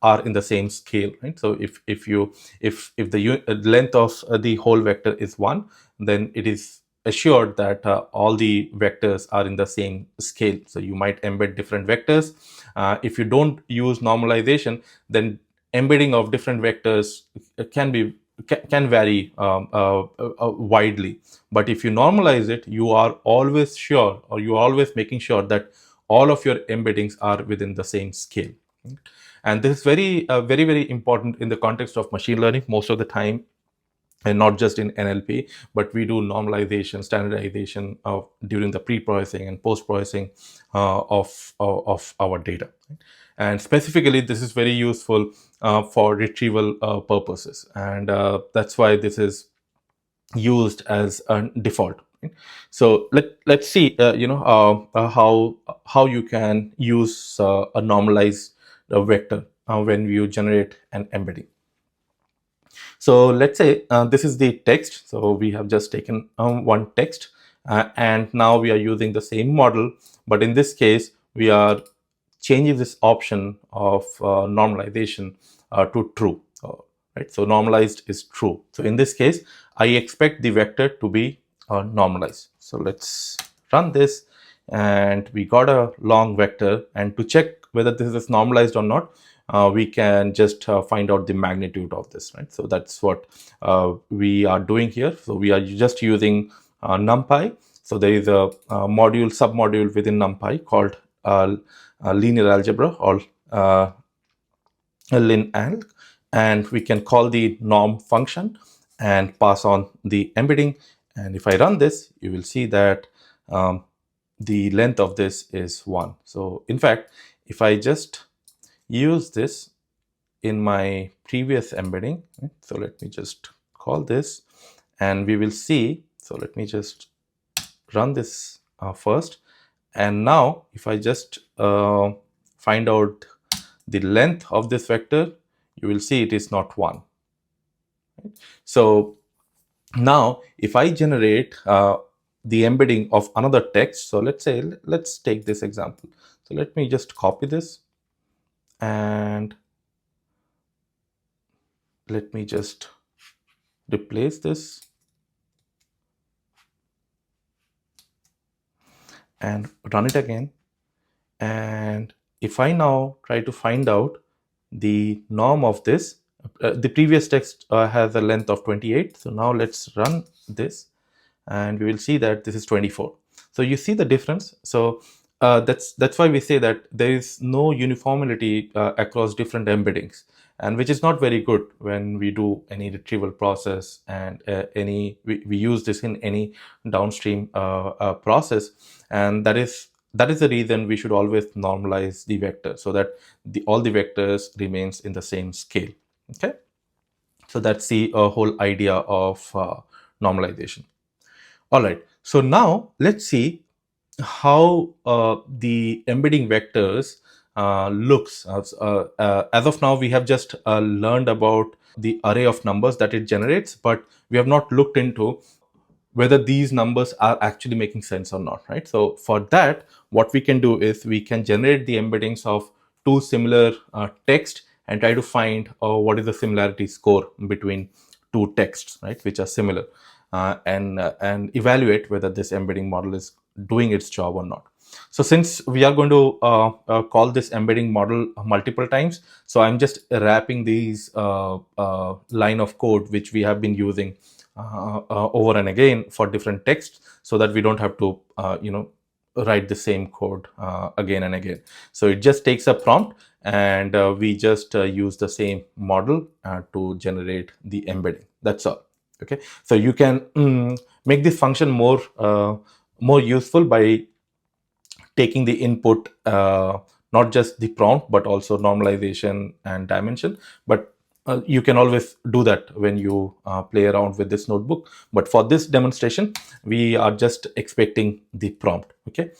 are in the same scale, right? So if the length of the whole vector is 1, then it is assured that all the vectors are in the same scale. So you might embed different vectors. If you don't use normalization, then embedding of different vectors can vary widely. But if you normalize it, you are always sure, or you are always making sure that all of your embeddings are within the same scale. And this is very important in the context of machine learning most of the time, and not just in NLP, but we do normalization, standardization during the pre-processing and post-processing of our data. And specifically, this is very useful for retrieval purposes, and that's why this is used as a default. So let's see, how you can use a normalized vector when you generate an embedding. So let's say this is the text. So we have just taken one text, and now we are using the same model, but in this case we are changing this option of normalization to true. Right, so normalized is true. So in this case, I expect the vector to be normalized. So let's run this, and we got a long vector. And to check whether this is normalized or not, we can just find out the magnitude of this, right? So that's what we are doing here. So we are just using NumPy. So there is a submodule within NumPy called linear algebra, or linalg, and we can call the norm function and pass on the embedding. And if I run this, you will see that the length of this is 1. So in fact, if I just use this in my previous embedding, right? So let me just call this, and we will see. So let me just run this first, and now if I just find out the length of this vector, you will see it is not 1. Right? So now if I generate the embedding of another text, so let's take this example. So let me just copy this, and let me just replace this and run it again. And if I now try to find out the norm of this, the previous text has a length of 28. So now let's run this, and we will see that this is 24. So you see the difference. So that's why we say that there is no uniformity across different embeddings, and which is not very good when we do any retrieval process, and we use this in any downstream process. And that is the reason we should always normalize the vector, so that all the vectors remains in the same scale. Okay, so that's the whole idea of normalization. All right. So now let's see how the embedding vectors looks. As of now, we have just learned about the array of numbers that it generates, but we have not looked into whether these numbers are actually making sense or not, right? So for that, what we can do is we can generate the embeddings of two similar text and try to find what is the similarity score between two texts, right, which are similar, and evaluate whether this embedding model is doing its job or not. So since we are going to call this embedding model multiple times, so I'm just wrapping these line of code which we have been using over and again for different texts, so that we don't have to write the same code again and again. So it just takes a prompt, and we just use the same model to generate the embedding. That's all. Okay, so you can make this function more useful by taking the input, not just the prompt, but also normalization and dimension. But you can always do that when you play around with this notebook. But for this demonstration, we are just expecting the prompt. Okay.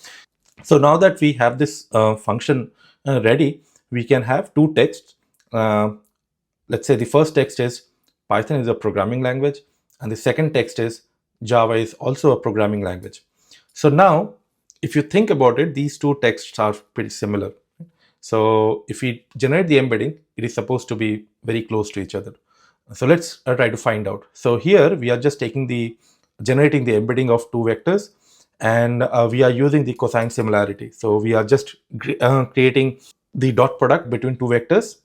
So now that we have this function ready, we can have two texts. Let's say the first text is Python is a programming language, and the second text is Java is also a programming language. So now, if you think about it, these two texts are pretty similar. So if we generate the embedding, it is supposed to be very close to each other. So let's try to find out. So here we are just generating the embedding of two vectors, and we are using the cosine similarity. So we are just creating the dot product between two vectors,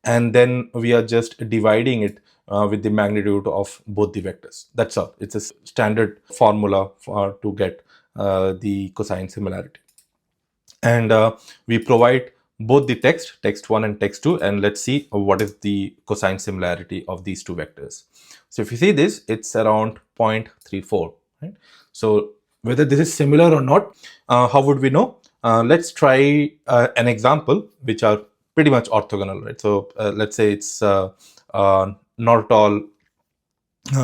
and then we are just dividing it with the magnitude of both the vectors. That's all. It's a standard formula to get the cosine similarity. And we provide both the text 1 and text 2, and let's see what is the cosine similarity of these two vectors. So if you see this, it's around 0.34, right? So whether this is similar or not, how would we know? Let's try an example which are pretty much orthogonal, right? So let's say it's not at all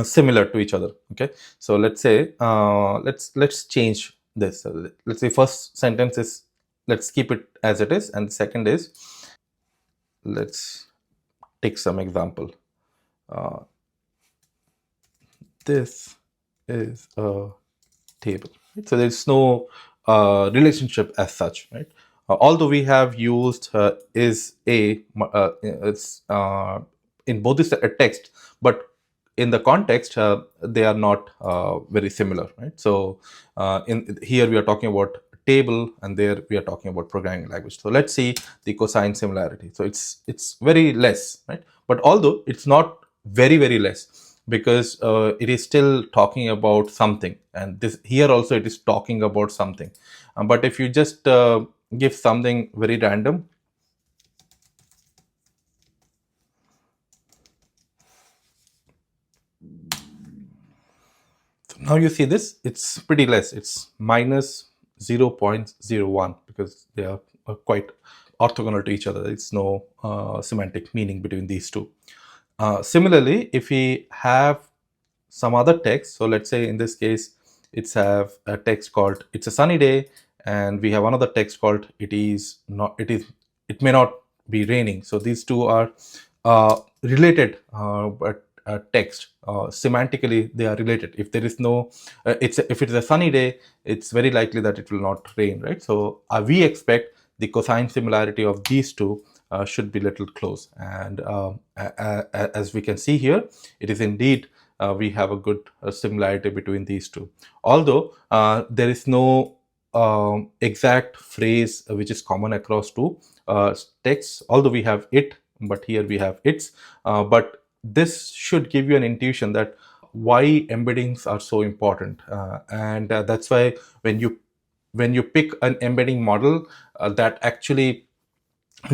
similar to each other. Okay, so let's say let's change this. Let's say first sentence is, let's keep it as it is, and the second is, let's take some example. This is a table, right? So there's no relationship as such, right? Although we have used is a it's in both this text, but in the context they are not very similar, right? So in here we are talking about table, and there we are talking about programming language. So let's see the cosine similarity. So it's very less, right? But although it's not very less, because it is still talking about something, and this here also it is talking about something. But if you just give something very random, so now you see this, it's pretty less. It's minus 0.01, because they are quite orthogonal to each other. It's no semantic meaning between these two. Similarly, if we have some other text, so let's say in this case it's have a text called it's a sunny day, and we have another text called it may not be raining. So these two are related, but text semantically they are related. If there is no if it is a sunny day, it's very likely that it will not rain, right? So we expect the cosine similarity of these two should be little close, and as we can see here, it is indeed we have a good similarity between these two. Although there is no exact phrase which is common across two texts, although we have it, but here we have its. But this should give you an intuition that why embeddings are so important, and that's why when you pick an embedding model, that actually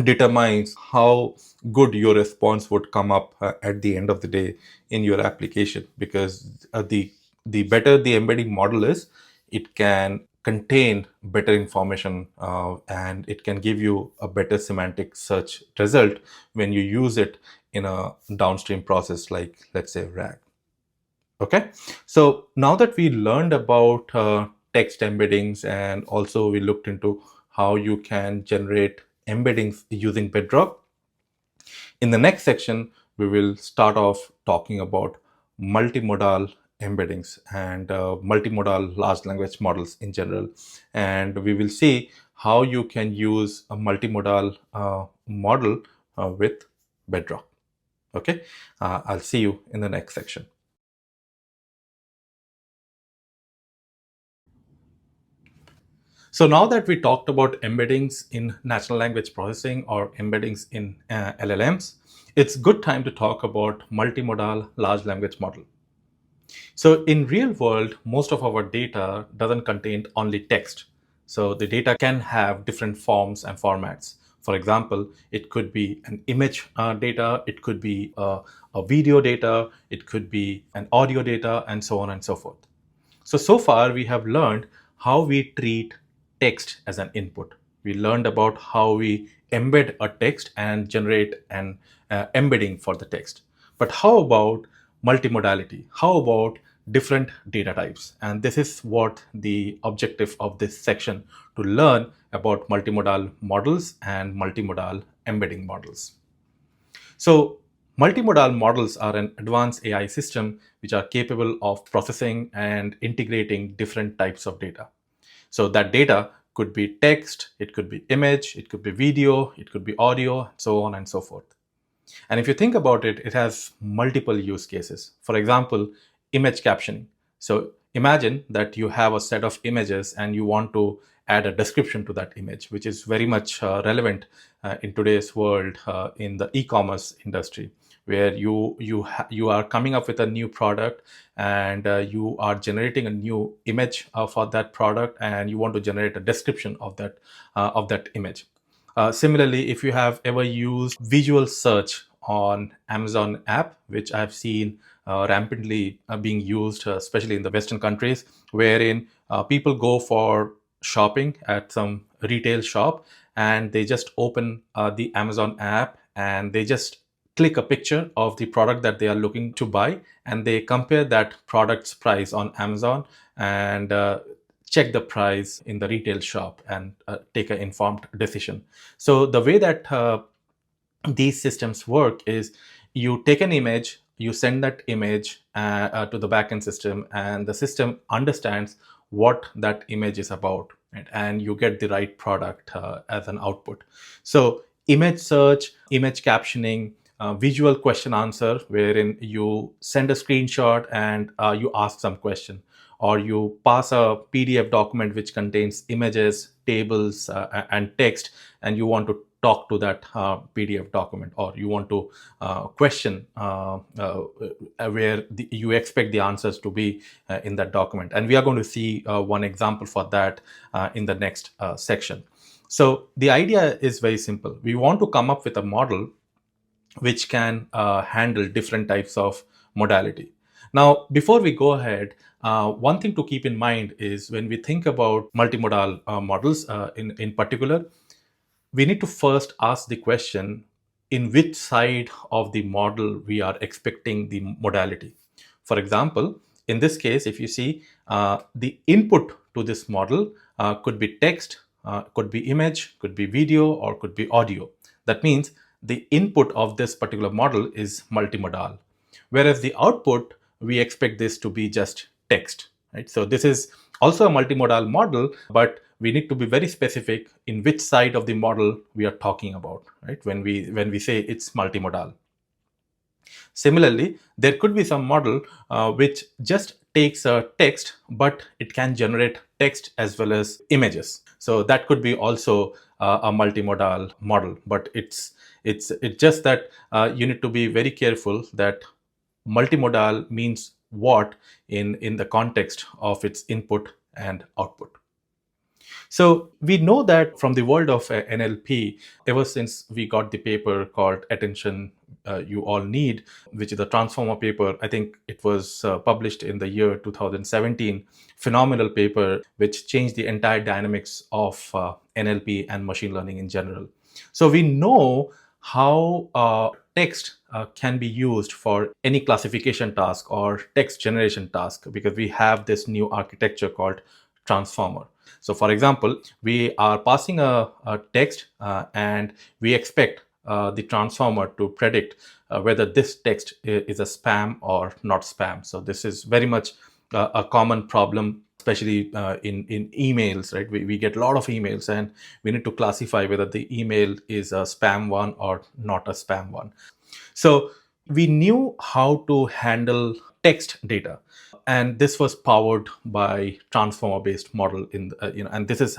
determines how good your response would come up at the end of the day in your application. Because the better the embedding model is, it can contain better information, and it can give you a better semantic search result when you use it in a downstream process like, let's say, RAG. Okay, so now that we learned about text embeddings, and also we looked into how you can generate embeddings using Bedrock, in the next section, we will start off talking about multimodal embeddings and multimodal large language models in general. And we will see how you can use a multimodal model with Bedrock. Okay, I'll see you in the next section. So now that we talked about embeddings in natural language processing or embeddings in LLMs, it's good time to talk about multimodal large language model. So in real world, most of our data doesn't contain only text. So the data can have different forms and formats. For example, it could be an image data, it could be a video data, it could be an audio data, and so on and so forth. So far we have learned how we treat text as an input. We learned about how we embed a text and generate an embedding for the text. But how about multimodality? How about different data types? And this is what the objective of this section, to learn about multimodal models and multimodal embedding models. So multimodal models are an advanced AI system which are capable of processing and integrating different types of data. So that data could be text, it could be image, it could be video, it could be audio, so on and so forth. And if you think about it, it has multiple use cases. For example, image captioning. So imagine that you have a set of images and you want to add a description to that image, which is very much relevant in today's world in the e-commerce industry, where you are coming up with a new product, and you are generating a new image for that product, and you want to generate a description of that image. Similarly, if you have ever used visual search on Amazon app, which I've seen rampantly being used, especially in the Western countries, wherein people go for shopping at some retail shop, and they just open the Amazon app, and they just click a picture of the product that they are looking to buy, and they compare that product's price on Amazon, and check the price in the retail shop, and take an informed decision. So the way that these systems work is, you take an image, you send that image to the backend system, and the system understands what that image is about, right? And you get the right product as an output. So image search, image captioning, visual question answer, wherein you send a screenshot and you ask some question, or you pass a PDF document which contains images, tables, and text, and you want to talk to that PDF document, or you want to question where you expect the answers to be in that document. And we are going to see one example for that in the next section. So the idea is very simple. We want to come up with a model which can handle different types of modality. Now, before we go ahead, one thing to keep in mind is, when we think about multimodal models in particular, we need to first ask the question, in which side of the model we are expecting the modality. For example, in this case, if you see, the input to this model could be text, could be image, could be video, or could be audio. That means the input of this particular model is multimodal, whereas the output, we expect this to be just text, right? So this is also a multimodal model, but we need to be very specific in which side of the model we are talking about, right? When we say it's multimodal. Similarly, there could be some model which just takes a text, but it can generate text as well as images. So that could be also a multimodal model, but it's just that you need to be very careful that multimodal means what in the context of its input and output. So we know that from the world of NLP, ever since we got the paper called Attention You All Need, which is a transformer paper. I think it was published in the year 2017. Phenomenal paper, which changed the entire dynamics of NLP and machine learning in general. So we know how text can be used for any classification task or text generation task because we have this new architecture called transformer. So for example, we are passing a text and we expect the transformer to predict whether this text is a spam or not spam. So this is very much a common problem, especially in emails, right? We get a lot of emails and we need to classify whether the email is a spam one or not a spam one. So we knew how to handle text data, and this was powered by transformer-based model. And this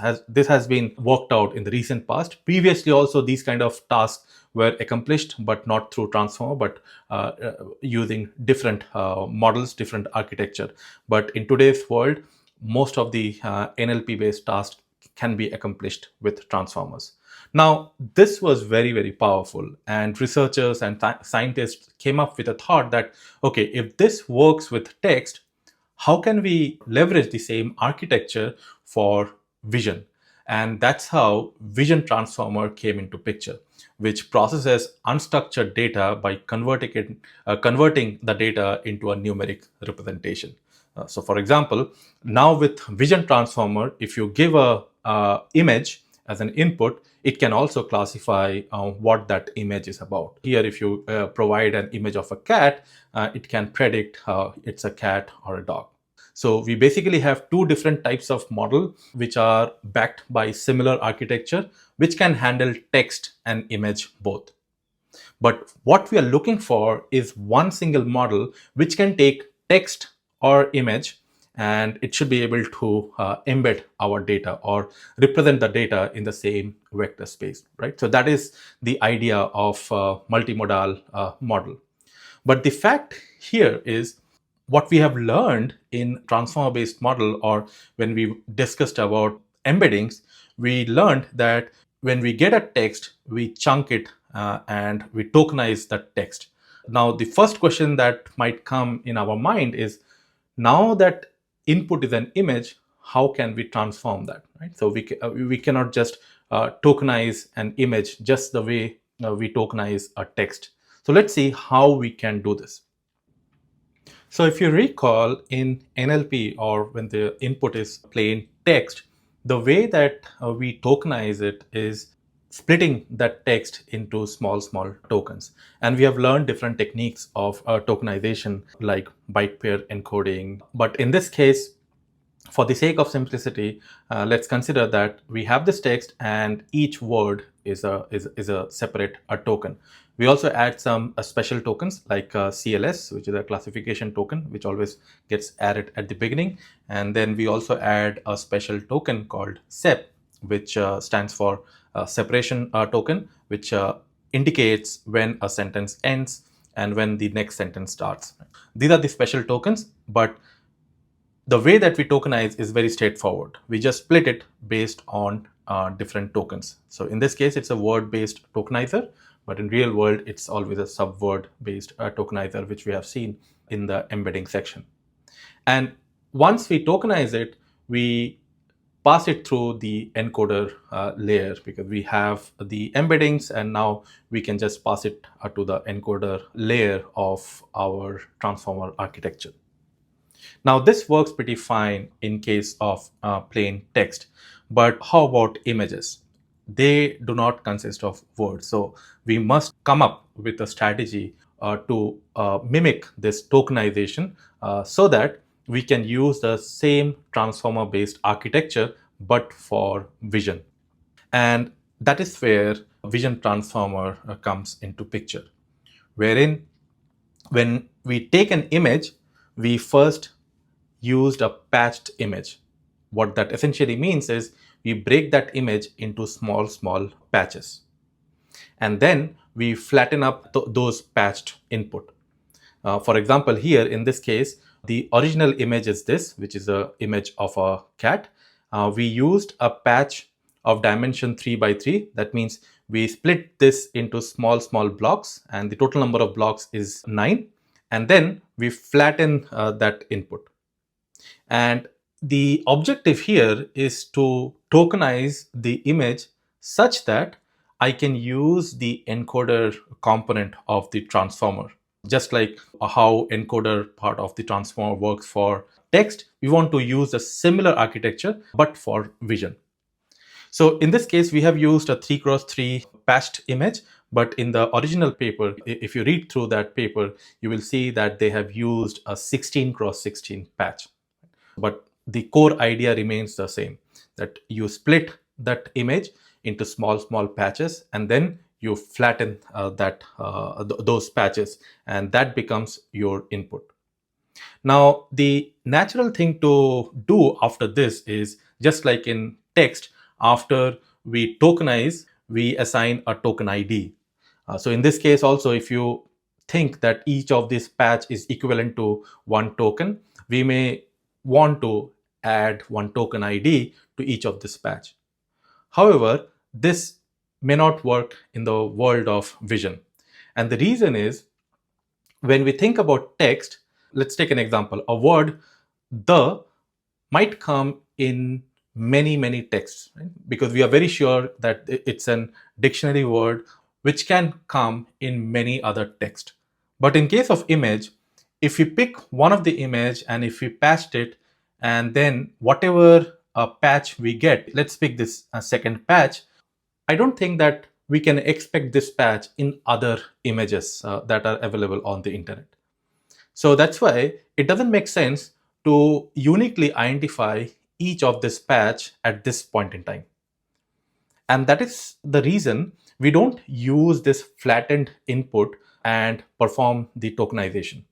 has been worked out in the recent past. Previously, also these kind of tasks were accomplished, but not through transformer, but using different models, different architecture. But in today's world, most of the NLP-based tasks can be accomplished with transformers. Now, this was very, very powerful, and researchers and scientists came up with a thought that, okay, if this works with text, how can we leverage the same architecture for vision? And that's how Vision Transformer came into picture, which processes unstructured data by converting the data into a numeric representation. So for example, now with Vision Transformer, if you give a image as an input, it can also classify what that image is about. Here, if you provide an image of a cat, it can predict it's a cat or a dog. So we basically have two different types of model which are backed by similar architecture, which can handle text and image both. But what we are looking for is one single model which can take text or image, and it should be able to embed our data or represent the data in the same vector space, right? So that is the idea of multimodal model. But the fact here is what we have learned in transformer-based model, or when we discussed about embeddings, we learned that when we get a text, we chunk it and we tokenize that text. Now, the first question that might come in our mind is, now that input is an image, how can we transform that, right? So we cannot just tokenize an image just the way we tokenize a text. So let's see how we can do this. So if you recall, in NLP, or when the input is plain text, the way that we tokenize it is splitting that text into small tokens. And we have learned different techniques of tokenization like Byte-Pair Encoding. But in this case, for the sake of simplicity, let's consider that we have this text and each word is a separate token. We also add some special tokens like CLS, which is a classification token, which always gets added at the beginning. And then we also add a special token called SEP, which stands for separation token, which indicates when a sentence ends and when the next sentence starts. These are the special tokens, but the way that we tokenize is very straightforward. We just split it based on different tokens. So in this case, it's a word-based tokenizer, but in real world, it's always a sub-word-based tokenizer, which we have seen in the embedding section. And once we tokenize it, we pass it through the encoder layer, because we have the embeddings, and now we can just pass it to the encoder layer of our transformer architecture. Now, this works pretty fine in case of plain text, but how about images? They do not consist of words. So we must come up with a strategy to mimic this tokenization so that we can use the same transformer-based architecture, but for vision. And that is where Vision Transformer comes into picture, wherein when we take an image, we first used a patched image. What that essentially means is we break that image into small patches. And then we flatten up those patched input. For example, here in this case, the original image is this, which is an image of a cat. We used a patch of dimension 3 by 3. That means we split this into small blocks, and the total number of blocks is 9. And then we flatten that input. And the objective here is to tokenize the image such that I can use the encoder component of the transformer. Just like how encoder part of the transformer works for text, we want to use a similar architecture, but for vision. So in this case, we have used a 3x3 patched image, but in the original paper, if you read through that paper, you will see that they have used a 16x16 patch. But the core idea remains the same, that you split that image into small patches, and then you flatten those patches, and that becomes your input. Now, the natural thing to do after this is just like in text, after we tokenize, we assign a token ID. So in this case also, if you think that each of this patch is equivalent to one token, we may want to add one token ID to each of this patch. However, this may not work in the world of vision. And the reason is, when we think about text, let's take an example. A word, the, might come in many texts, right? Because we are very sure that it's an dictionary word which can come in many other texts. But in case of image, if we pick one of the image and if we patched it, and then whatever patch we get, let's pick this second patch, I don't think that we can expect this patch in other images that are available on the internet. So that's why it doesn't make sense to uniquely identify each of this patch at this point in time. And that is the reason we don't use this flattened input and perform the tokenization.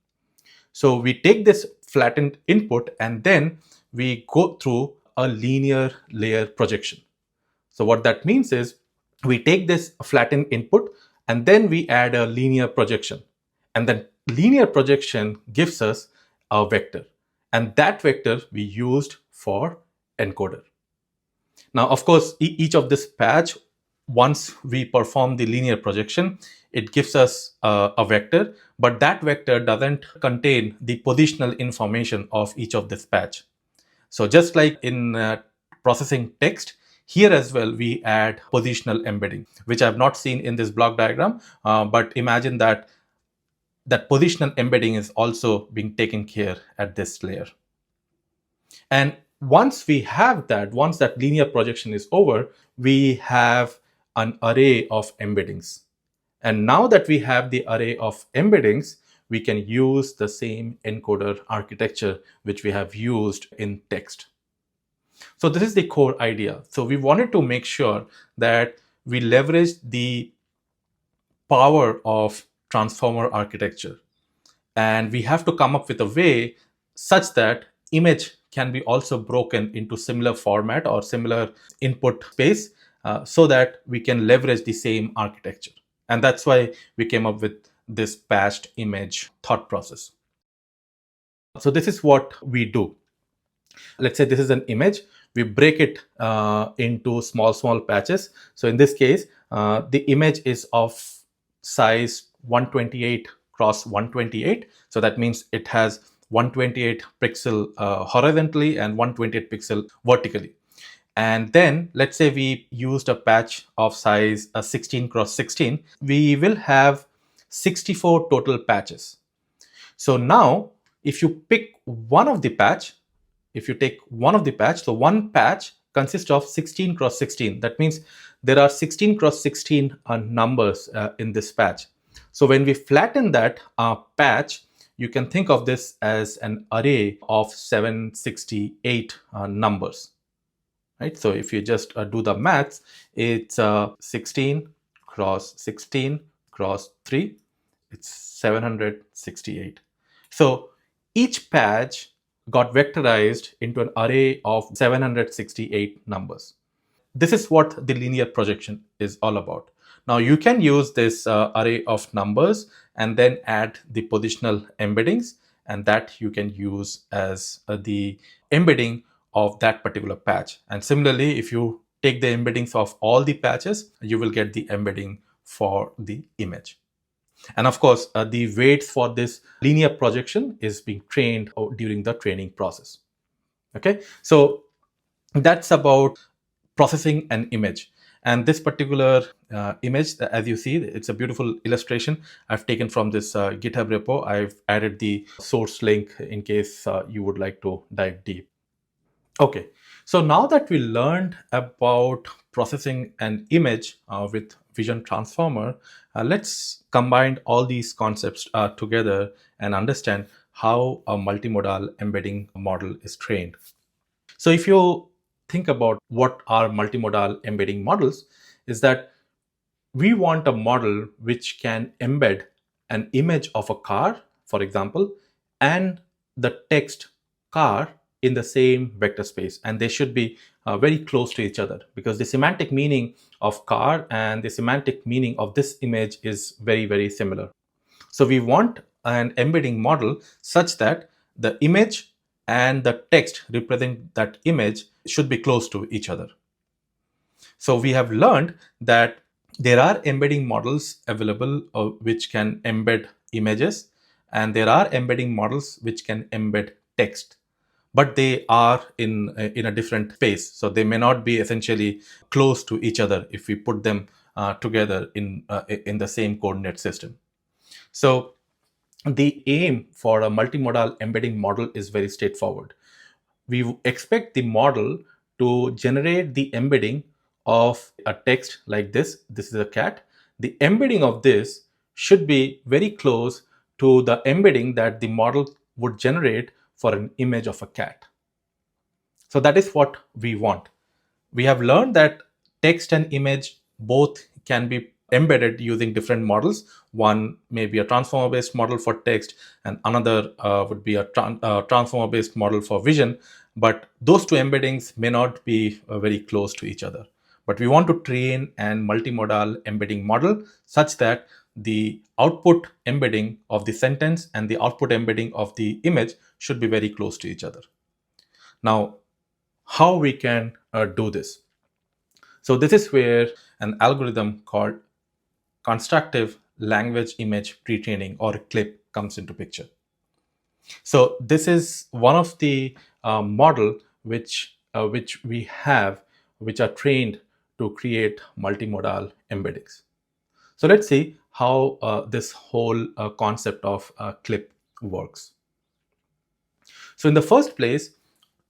So we take this flattened input and then we go through a linear layer projection. So what that means is, we take this flattened input and then we add a linear projection. And then linear projection gives us a vector. And that vector we used for encoder. Now, of course, each of this patch, once we perform the linear projection, it gives us a vector, but that vector doesn't contain the positional information of each of this patch. So just like in processing text, here as well, we add positional embedding, which I've not seen in this block diagram, but imagine that that positional embedding is also being taken care at this layer. And once we have that, once that linear projection is over, we have an array of embeddings. And now that we have the array of embeddings, we can use the same encoder architecture which we have used in text. So this is the core idea. So we wanted to make sure that we leverage the power of transformer architecture. And we have to come up with a way such that image can be also broken into similar format or similar input space so that we can leverage the same architecture. And that's why we came up with this patched image thought process. So this is what we do. Let's say this is an image. We break it into small patches. So in this case, the image is of size 128 cross 128. So that means it has 128 pixel horizontally and 128 pixel vertically. And then let's say we used a patch of size 16 cross 16. We will have 64 total patches. So now if you pick one of the patch, if you take one of the patch, so one patch consists of 16 cross 16. That means there are 16 cross 16 numbers in this patch. So when we flatten that patch, you can think of this as an array of 768 numbers. Right? So if you just do the maths, it's 16 cross 16 cross 3. It's 768. So each patch got vectorized into an array of 768 numbers. This is what the linear projection is all about. Now you can use this array of numbers and then add the positional embeddings, and that you can use as the embedding of that particular patch. And similarly, if you take the embeddings of all the patches, you will get the embedding for the image. And of course, the weights for this linear projection is being trained during the training process. Okay, so that's about processing an image. And this particular image, as you see, it's a beautiful illustration I've taken from this GitHub repo. I've added the source link in case you would like to dive deep. Okay, so now that we learned about processing an image with Vision Transformer, let's combine all these concepts together and understand how a multimodal embedding model is trained. So if you think about what are multimodal embedding models, is that we want a model which can embed an image of a car, for example, and the text car in the same vector space. And they should be very close to each other, because the semantic meaning of car and the semantic meaning of this image is very, very similar. So we want an embedding model such that the image and the text represent that image should be close to each other. So we have learned that there are embedding models available which can embed images, and there are embedding models which can embed text, but they are in a different space. So they may not be essentially close to each other if we put them together in the same coordinate system. So the aim for a multimodal embedding model is very straightforward. We expect the model to generate the embedding of a text like this. This is a cat. The embedding of this should be very close to the embedding that the model would generate for an image of a cat. So that is what we want. We have learned that text and image both can be embedded using different models. One may be a transformer based model for text, and another would be a transformer based model for vision. But those two embeddings may not be very close to each other. But we want to train an multimodal embedding model such that the output embedding of the sentence and the output embedding of the image should be very close to each other. Now, how we can do this? So this is where an algorithm called constructive language image pre-training, or CLIP, comes into picture. So this is one of the model which we have, which are trained to create multimodal embeddings. So let's see how this whole concept of CLIP works. So in the first place,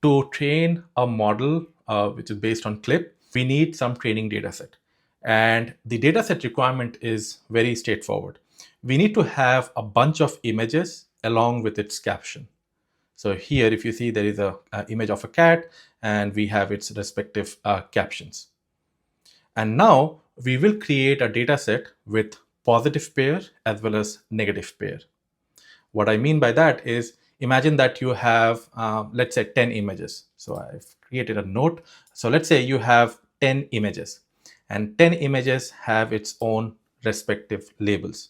to train a model which is based on CLIP, we need some training data set. And the dataset requirement is very straightforward. We need to have a bunch of images along with its caption. So here, if you see, there is an image of a cat, and we have its respective captions. And now we will create a dataset with positive pair as well as negative pair. What I mean by that is, imagine that you have, let's say, 10 images. So I've created a note. So let's say you have 10 images, and 10 images have its own respective labels.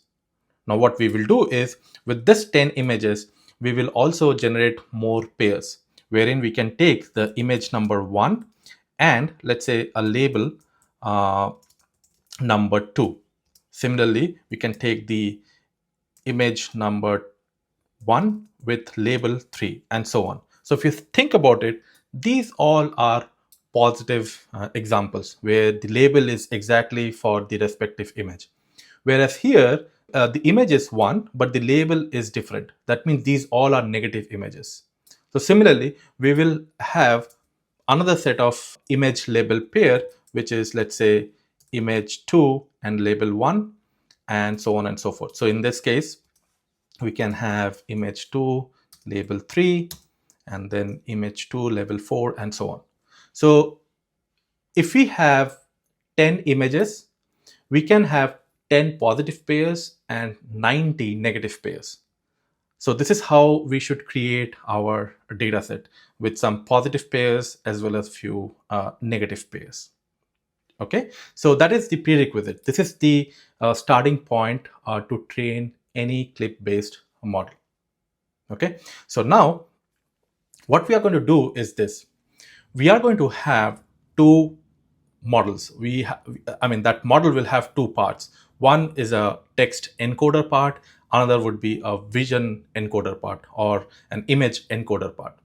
Now what we will do is, with this 10 images, we will also generate more pairs, wherein we can take the image number 1 and let's say a label number 2. Similarly, we can take the image number 1 with label 3, and so on. So if you think about it, these all are positive examples where the label is exactly for the respective image. Whereas here, the image is 1, but the label is different. That means these all are negative images. So similarly, we will have another set of image label pair, which is, let's say, image 2 and label 1, and so on and so forth. So in this case, we can have image 2 label 3, and then image 2 label 4, and so on. So if we have 10 images, we can have 10 positive pairs and 90 negative pairs. So this is how we should create our data set, with some positive pairs as well as few negative pairs. Okay, so that is the prerequisite. This is the starting point to train any clip-based model. Okay, so now what we are going to do is this. We are going to have two models. That model will have two parts. One is a text encoder part, another would be a vision encoder part, or an image encoder part.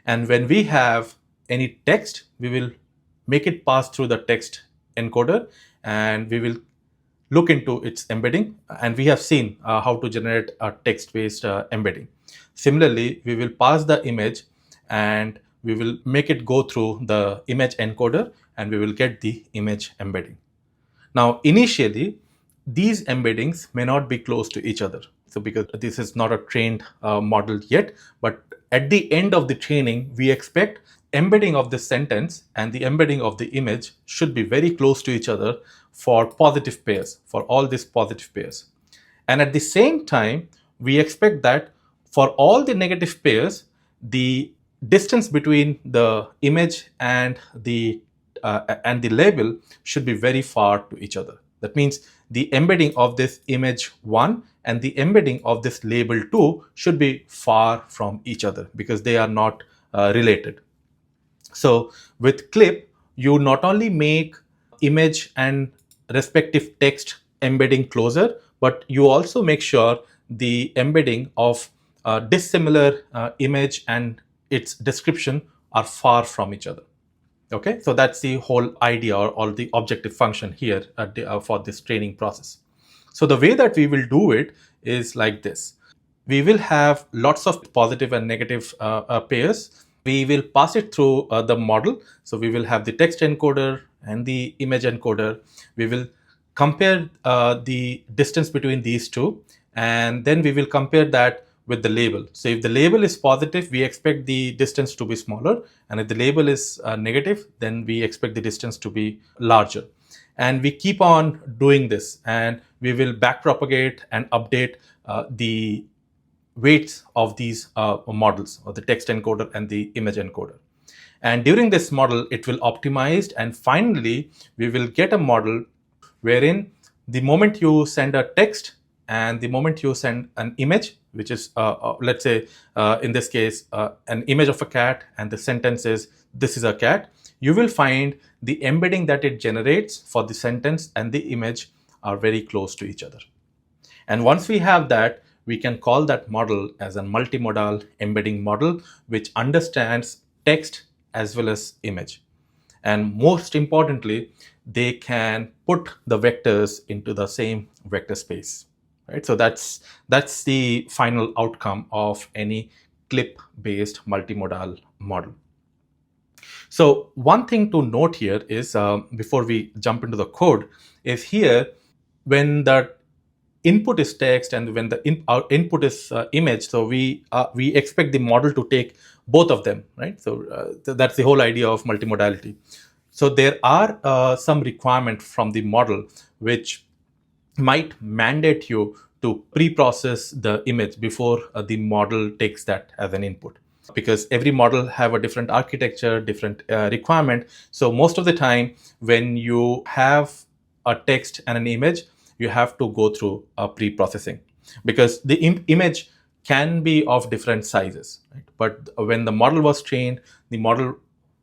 And when we have any text, we will make it pass through the text encoder, and we will look into its embedding. And we have seen how to generate a text-based embedding. Similarly, we will pass the image and we will make it go through the image encoder, and we will get the image embedding. Now, initially, these embeddings may not be close to each other. So because this is not a trained model yet, but at the end of the training, we expect embedding of this sentence and the embedding of the image should be very close to each other for positive pairs, for all these positive pairs. And at the same time, we expect that for all the negative pairs, the distance between the image and the label should be very far to each other. That means the embedding of this image 1 and the embedding of this label 2 should be far from each other because they are not related. So with clip, you not only make image and respective text embedding closer, but you also make sure the embedding of dissimilar image and its description are far from each other. Okay, so that's the whole idea or the objective function here for this training process. So the way that we will do it is like this. We will have lots of positive and negative pairs. We will pass it through the model. So we will have the text encoder and the image encoder. We will compare the distance between these two, and then we will compare that with the label. So if the label is positive, we expect the distance to be smaller, and if the label is negative, then we expect the distance to be larger. And we keep on doing this, and we will backpropagate and update the weights of these models, or the text encoder and the image encoder. And during this model, it will optimize, and finally, we will get a model wherein the moment you send a text and the moment you send an image, which is, let's say, in this case, an image of a cat, and the sentence is, "This is a cat," you will find the embedding that it generates for the sentence and the image are very close to each other. And once we have that, we can call that model as a multimodal embedding model, which understands text as well as image. And most importantly, they can put the vectors into the same vector space. Right? So that's the final outcome of any clip-based multimodal model. So one thing to note here is, before we jump into the code, is here when the input is text and when the our input is image, so we expect the model to take both of them, right? So that's the whole idea of multimodality. So there are some requirement from the model which might mandate you to pre-process the image before the model takes that as an input, because every model have a different architecture, different requirement. So most of the time when you have a text and an image, you have to go through a pre-processing, because the image can be of different sizes, right? But when the model was trained, the model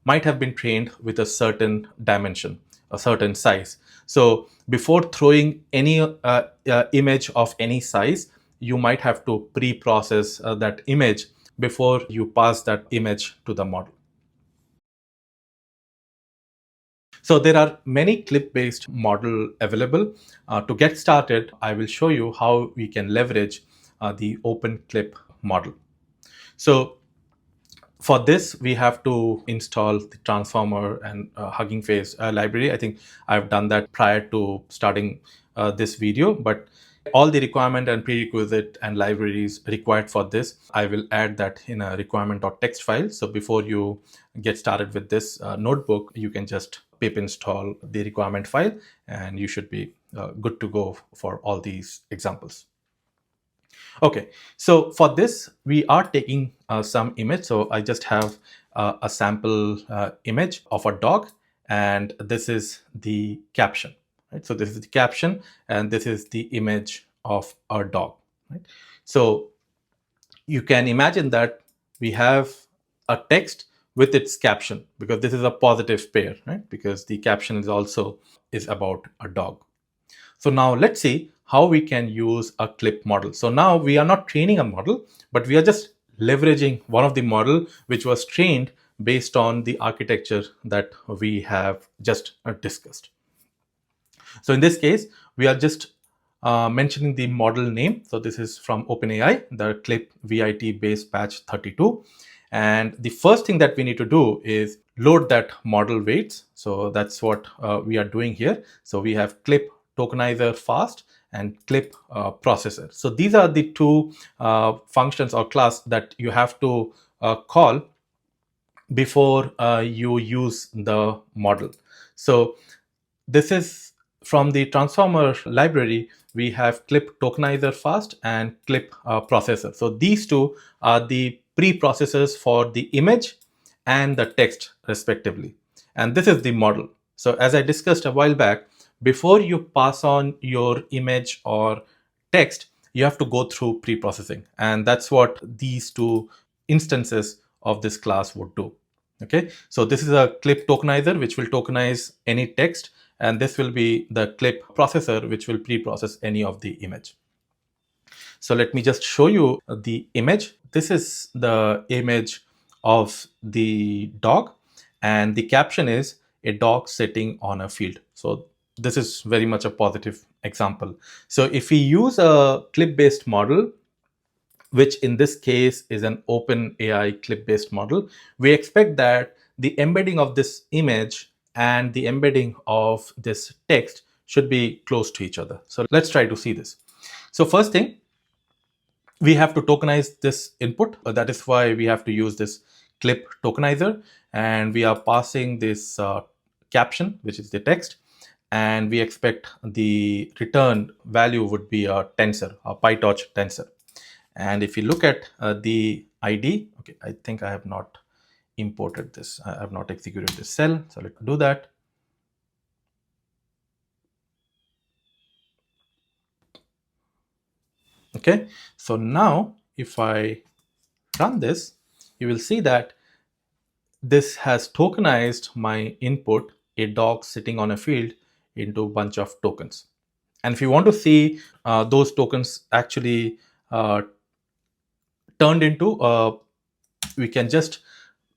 might have been trained with a certain dimension, a certain size. So before throwing any image of any size, you might have to pre-process that image before you pass that image to the model. So there are many clip-based model available. To get started, I will show you how we can leverage the open clip model. So for this, we have to install the transformer and Hugging Face library. I think I've done that prior to starting this video, but all the requirement and prerequisite and libraries required for this, I will add that in a requirement.txt file. So before you get started with this notebook, you can just pip install the requirement file, and you should be good to go for all these examples. Okay, so for this, we are taking some image. So I just have a sample image of a dog, and this is the caption. Right? So this is the caption, and this is the image of a dog. Right? So you can imagine that we have a text with its caption, because this is a positive pair, right? Because the caption is also about a dog. So now let's see how we can use a clip model. So now we are not training a model, but we are just leveraging one of the model which was trained based on the architecture that we have just discussed. So in this case, we are just mentioning the model name. So this is from OpenAI, the clip VIT base patch 32. And the first thing that we need to do is load that model weights. So that's what we are doing here. So we have clip tokenizer fast and clip processor. So these are the two functions or class that you have to call before you use the model. So this is from the transformer library. We have clip tokenizer fast and clip processor. So these two are the pre-processors for the image and the text respectively. And this is the model. So as I discussed a while back, before you pass on your image or text, you have to go through pre-processing. And that's what these two instances of this class would do. Okay, so this is a clip tokenizer which will tokenize any text, and this will be the clip processor which will pre-process any of the image. So let me just show you the image. This is the image of the dog, and the caption is a dog sitting on a field. So this is very much a positive example. So if we use a clip-based model, which in this case is an open AI clip-based model, we expect that the embedding of this image and the embedding of this text should be close to each other. So let's try to see this. So first thing, we have to tokenize this input. That is why we have to use this clip tokenizer, and we are passing this caption, which is the text, and we expect the return value would be a tensor, a PyTorch tensor. And if you look at the ID, okay, I think I have not imported this. I have not executed this cell. So let's do that. Okay, so now if I run this, you will see that this has tokenized my input, a dog sitting on a field, into a bunch of tokens. And if you want to see those tokens actually turned into, we can just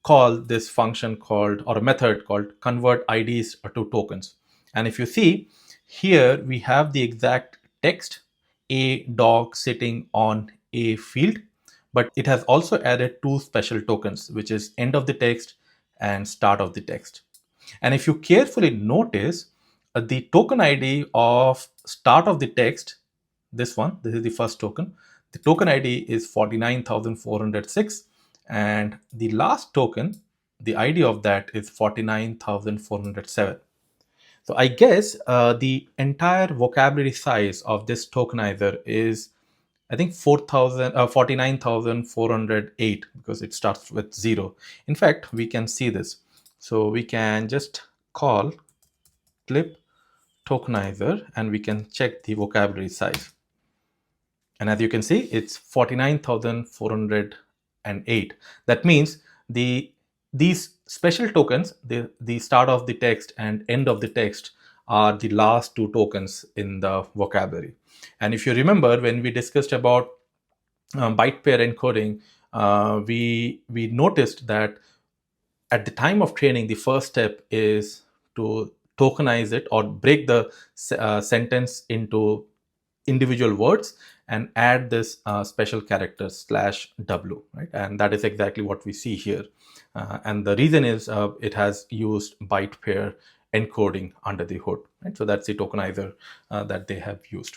call this function called, or a method called, convert IDs to tokens. And if you see here, we have the exact text, a dog sitting on a field, but it has also added two special tokens, which is end of the text and start of the text. And if you carefully notice, the token ID of start of the text, this one, this is the first token. The token ID is 49,406, and the last token, the ID of that is 49,407. So I guess the entire vocabulary size of this tokenizer is, I think, 49,408, because it starts with 0. In fact, we can see this. So we can just call clip tokenizer and we can check the vocabulary size. And as you can see, it's 49,408. That means these special tokens, the start of the text and end of the text, are the last two tokens in the vocabulary. And if you remember, when we discussed about byte-pair encoding, we noticed that at the time of training, the first step is to tokenize it or break the sentence into individual words and add this special character /w, right? And that is exactly what we see here. And the reason is it has used byte-pair encoding under the hood, right? So that's the tokenizer that they have used.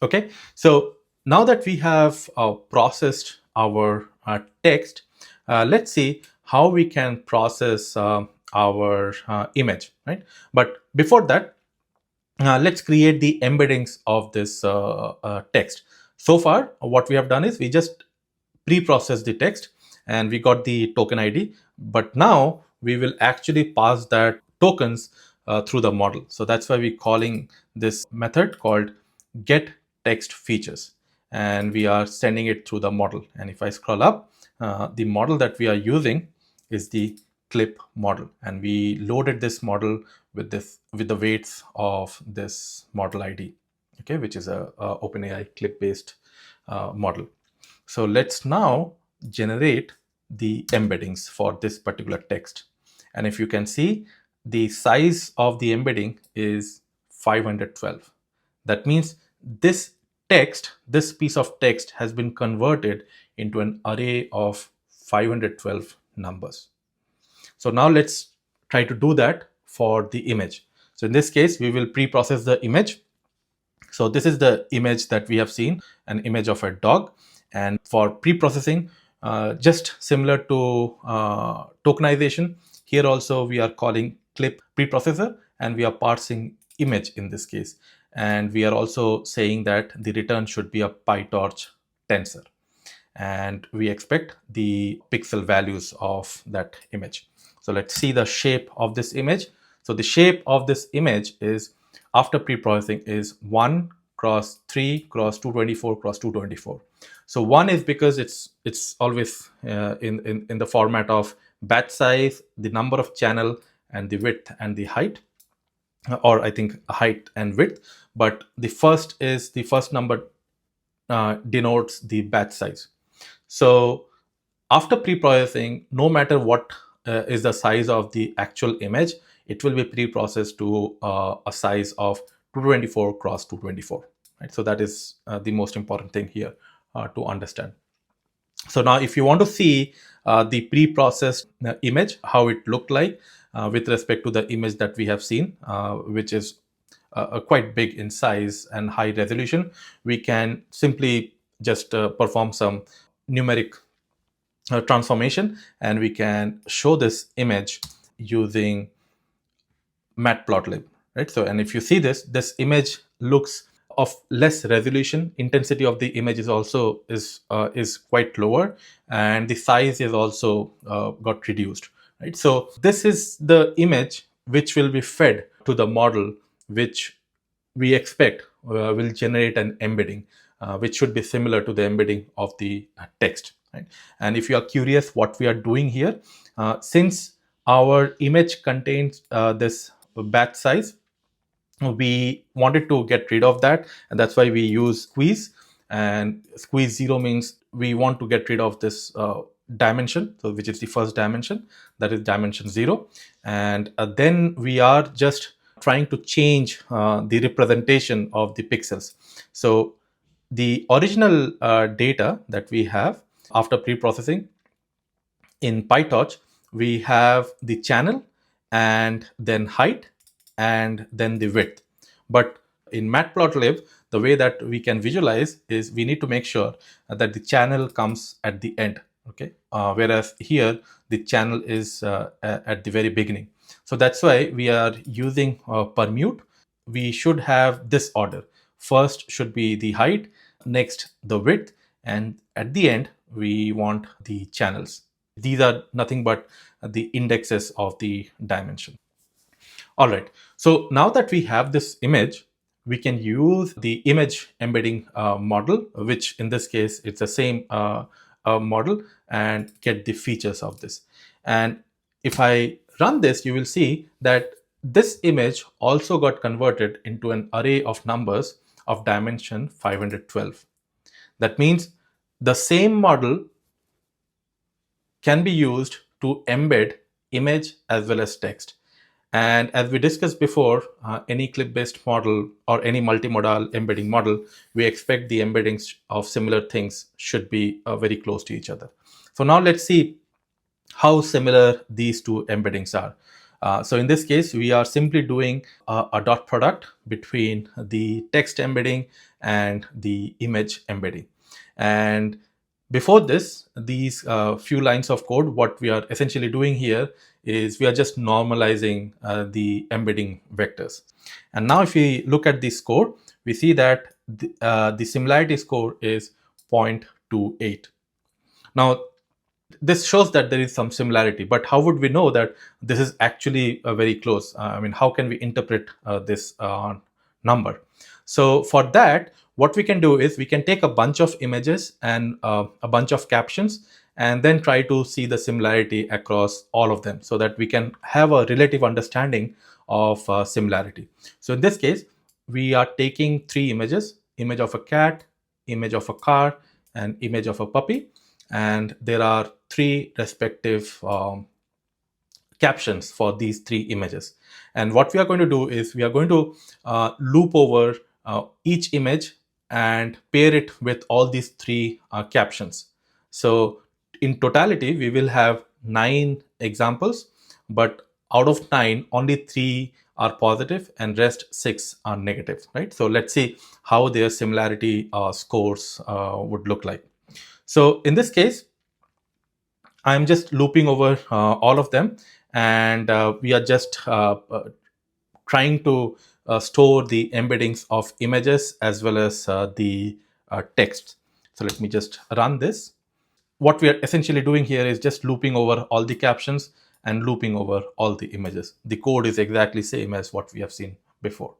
Okay, so now that we have processed our text, let's see how we can process our image, right? But before that, let's create the embeddings of this text. So far, what we have done is we just pre-processed the text and we got the token ID. But now we will actually pass that tokens through the model. So that's why we're calling this method called get text features. And we are sending it through the model. And if I scroll up, the model that we are using is the clip model, and we loaded this model with the weights of this model ID, okay, which is a OpenAI clip-based model. So let's now generate the embeddings for this particular text. And if you can see, the size of the embedding is 512. That means this piece of text has been converted into an array of 512 numbers. So now let's try to do that for the image. So in this case, we will pre-process the image. So this is the image that we have seen, an image of a dog. And for pre-processing, just similar to tokenization, here also we are calling clip preprocessor, and we are parsing image in this case. And we are also saying that the return should be a PyTorch tensor. And we expect the pixel values of that image. So let's see the shape of this image. So the shape of this image is, after pre-processing, is 1 cross 3 cross 224 cross 224. So 1 is because it's always in the format of batch size, the number of channel, and the width and the height, or I think height and width. But the first number denotes the batch size. So after pre-processing, no matter what is the size of the actual image, it will be pre-processed to a size of 224 cross 224. Right? So that is the most important thing here to understand. So now if you want to see the pre-processed image, how it looked like with respect to the image that we have seen, which is quite big in size and high resolution, we can simply just perform some numeric transformation, and we can show this image using matplotlib, right? So, and if you see this image looks of less resolution. Intensity of the image is also is quite lower, and the size is also got reduced, right? So this is the image which will be fed to the model, which we expect will generate an embedding, which should be similar to the embedding of the text. Right? And if you are curious what we are doing here, since our image contains this batch size, we wanted to get rid of that, and that's why we use squeeze. And squeeze 0 means we want to get rid of this dimension, so which is the first dimension, that is dimension 0. And then we are just trying to change the representation of the pixels. So the original data that we have after pre-processing in PyTorch, we have the channel and then height and then the width. But in Matplotlib, the way that we can visualize is we need to make sure that the channel comes at the end. Okay, whereas here the channel is at the very beginning. So that's why we are using permute. We should have this order. First should be the height, next the width, and at the end we want the channels. These are nothing but the indexes of the dimension. All right. So now that we have this image, we can use the image embedding model, which in this case, it's the same model, and get the features of this. And if I run this, you will see that this image also got converted into an array of numbers of dimension 512. That means the same model can be used to embed image as well as text. And as we discussed before, any clip-based model or any multimodal embedding model, we expect the embeddings of similar things should be very close to each other. So now let's see how similar these two embeddings are. So in this case, we are simply doing a dot product between the text embedding and the image embedding. And before this, these few lines of code, what we are essentially doing here is we are just normalizing the embedding vectors. And now if we look at the score, we see that the similarity score is 0.28. Now, this shows that there is some similarity, but how would we know that this is actually very close? I mean, how can we interpret this number? So for that, what we can do is we can take a bunch of images and a bunch of captions, and then try to see the similarity across all of them so that we can have a relative understanding of similarity. So in this case, we are taking 3 images: image of a cat, image of a car, and image of a puppy. And there are 3 respective captions for these three images. And what we are going to do is we are going to loop over each image and pair it with all these three captions. So in totality, we will have 9 examples, but out of 9, only 3 are positive and rest 6 are negative, right? So let's see how their similarity scores would look like. So in this case, I'm just looping over all of them, and we are just trying to store the embeddings of images as well as the text. So let me just run this. What we are essentially doing here is just looping over all the captions and looping over all the images. The code is exactly same as what we have seen before.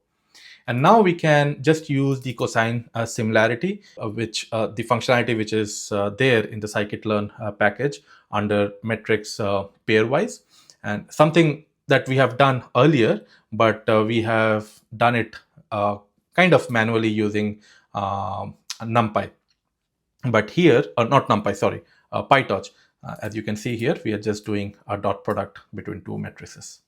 And now we can just use the cosine similarity, which the functionality which is there in the scikit-learn package under metrics pairwise, and something that we have done earlier, but we have done it kind of manually using NumPy. But here, not NumPy, sorry, PyTorch. As you can see here, we are just doing a dot product between two matrices.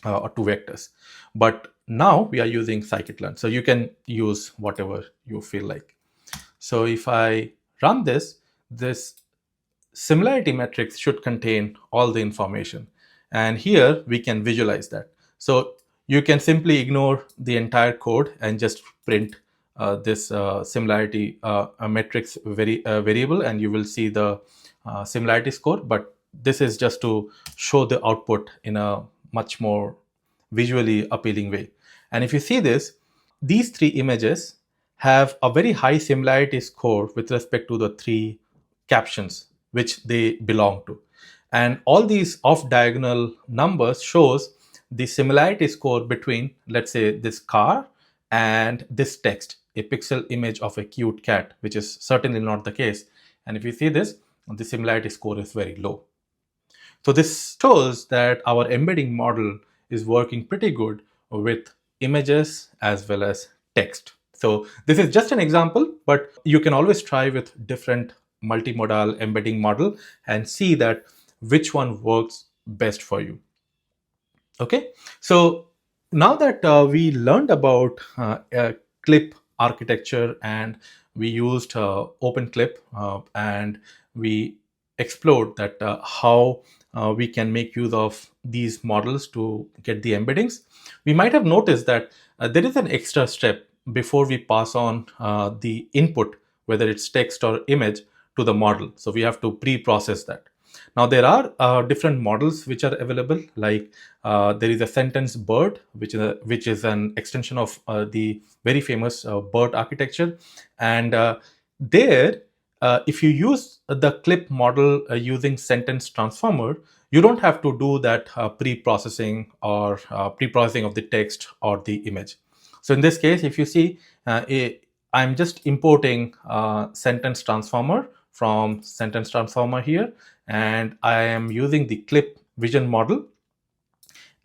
Or two vectors. But now we are using scikit-learn. So you can use whatever you feel like. So if I run this similarity matrix should contain all the information. And here we can visualize that. So you can simply ignore the entire code and just print this similarity matrix variable, and you will see the similarity score. But this is just to show the output in a much more visually appealing way. And if you see this, these three images have a very high similarity score with respect to the three captions which they belong to. And all these off diagonal numbers shows the similarity score between, let's say, this car and this text, a pixel image of a cute cat, which is certainly not the case. And if you see this, the similarity score is very low. So this shows that our embedding model is working pretty good with images as well as text. So this is just an example, but you can always try with different multimodal embedding model and see that which one works best for you. Okay, so now that we learned about clip architecture, and we used OpenClip, and we explored that how we can make use of these models to get the embeddings, we might have noticed that there is an extra step before we pass on the input, whether it's text or image, to the model. So we have to pre-process that. Now there are different models which are available, like there is a sentence BERT, which is an extension of the very famous BERT architecture. And there, if you use the clip model using sentence transformer, you don't have to do that pre-processing or pre-processing of the text or the image. So in this case, if you see, I'm just importing sentence transformer from sentence transformer here, and I am using the clip vision model.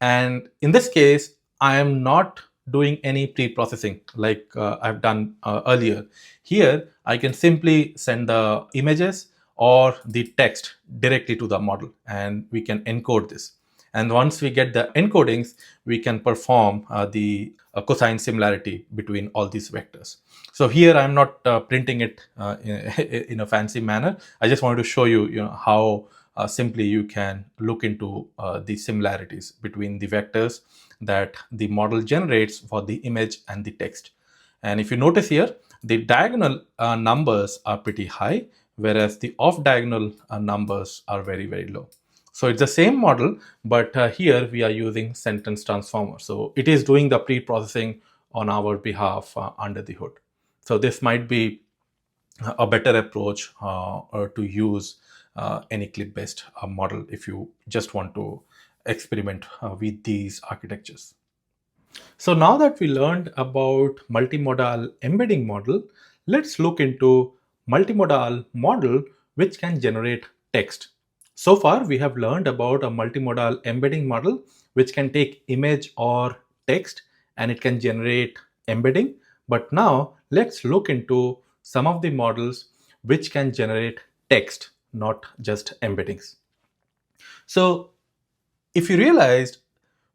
And in this case, I am not doing any pre-processing like I've done earlier. Here, I can simply send the images or the text directly to the model, and we can encode this. And once we get the encodings, we can perform the cosine similarity between all these vectors. So here I'm not printing it in a fancy manner. I just wanted to show you, how simply you can look into the similarities between the vectors that the model generates for the image and the text. And if you notice here, the diagonal numbers are pretty high, whereas the off-diagonal numbers are very, very low. So it's the same model, but here we are using sentence transformer. So it is doing the pre-processing on our behalf under the hood. So this might be a better approach or to use any clip-based model if you just want to experiment with these architectures. So now that we learned about multimodal embedding model, let's look into multimodal model which can generate text. So far, we have learned about a multimodal embedding model which can take image or text and it can generate embedding. But now let's look into some of the models which can generate text, not just embeddings. So if you realized,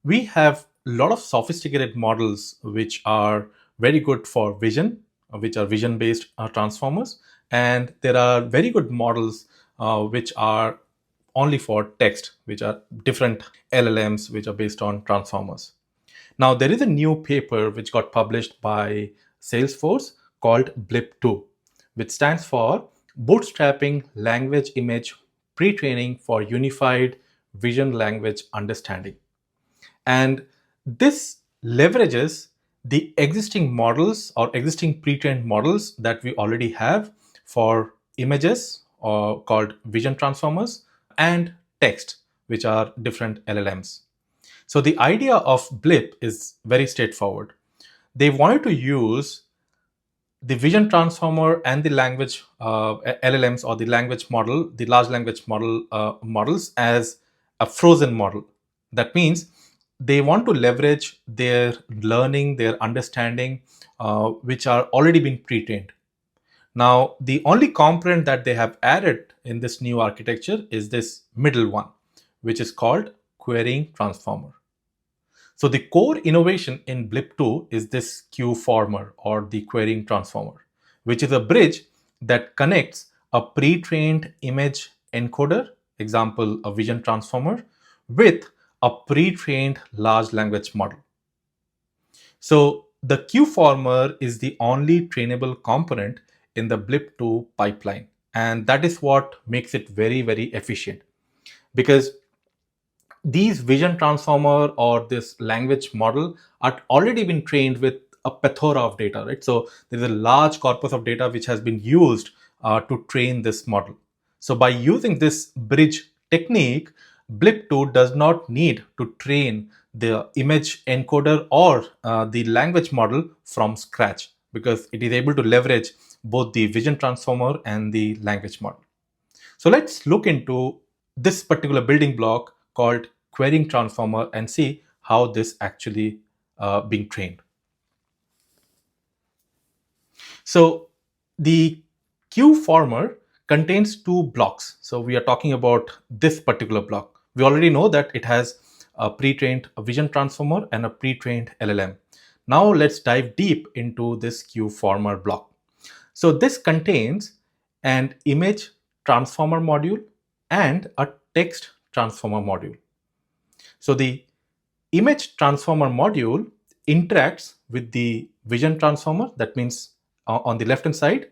we have a lot of sophisticated models which are very good for vision, which are vision-based transformers, and there are very good models which are only for text, which are different LLMs which are based on transformers. Now, there is a new paper which got published by Salesforce called BLIP2, which stands for Bootstrapping Language Image Pre-training for Unified Vision Language Understanding. And this leverages the existing models or existing pre-trained models that we already have for images or called vision transformers and text, which are different LLMs. So the idea of Blip is very straightforward. They wanted to use the vision transformer and the language LLMs or the language model, the large language model models as a frozen model. That means they want to leverage their learning, their understanding, which are already been pre-trained. Now, the only component that they have added in this new architecture is this middle one, which is called querying transformer. So the core innovation in BLIP2 is this Q-former or the querying transformer, which is a bridge that connects a pre-trained image encoder, example, a vision transformer, with a pre-trained large language model. So the Q-former is the only trainable component in the BLIP2 pipeline. And that is what makes it very, very efficient. Because these vision transformer or this language model are already been trained with a plethora of data, right? So there's a large corpus of data which has been used to train this model. So by using this bridge technique, BLIP2 does not need to train the image encoder or the language model from scratch, because it is able to leverage both the vision transformer and the language model. So let's look into this particular building block called querying transformer and see how this actually being trained. So the Q-former contains two blocks. So we are talking about this particular block. We already know that it has a pre-trained vision transformer and a pre-trained LLM. Now let's dive deep into this Q-former block. So this contains an image transformer module and a text transformer module. So the image transformer module interacts with the vision transformer, that means on the left hand side,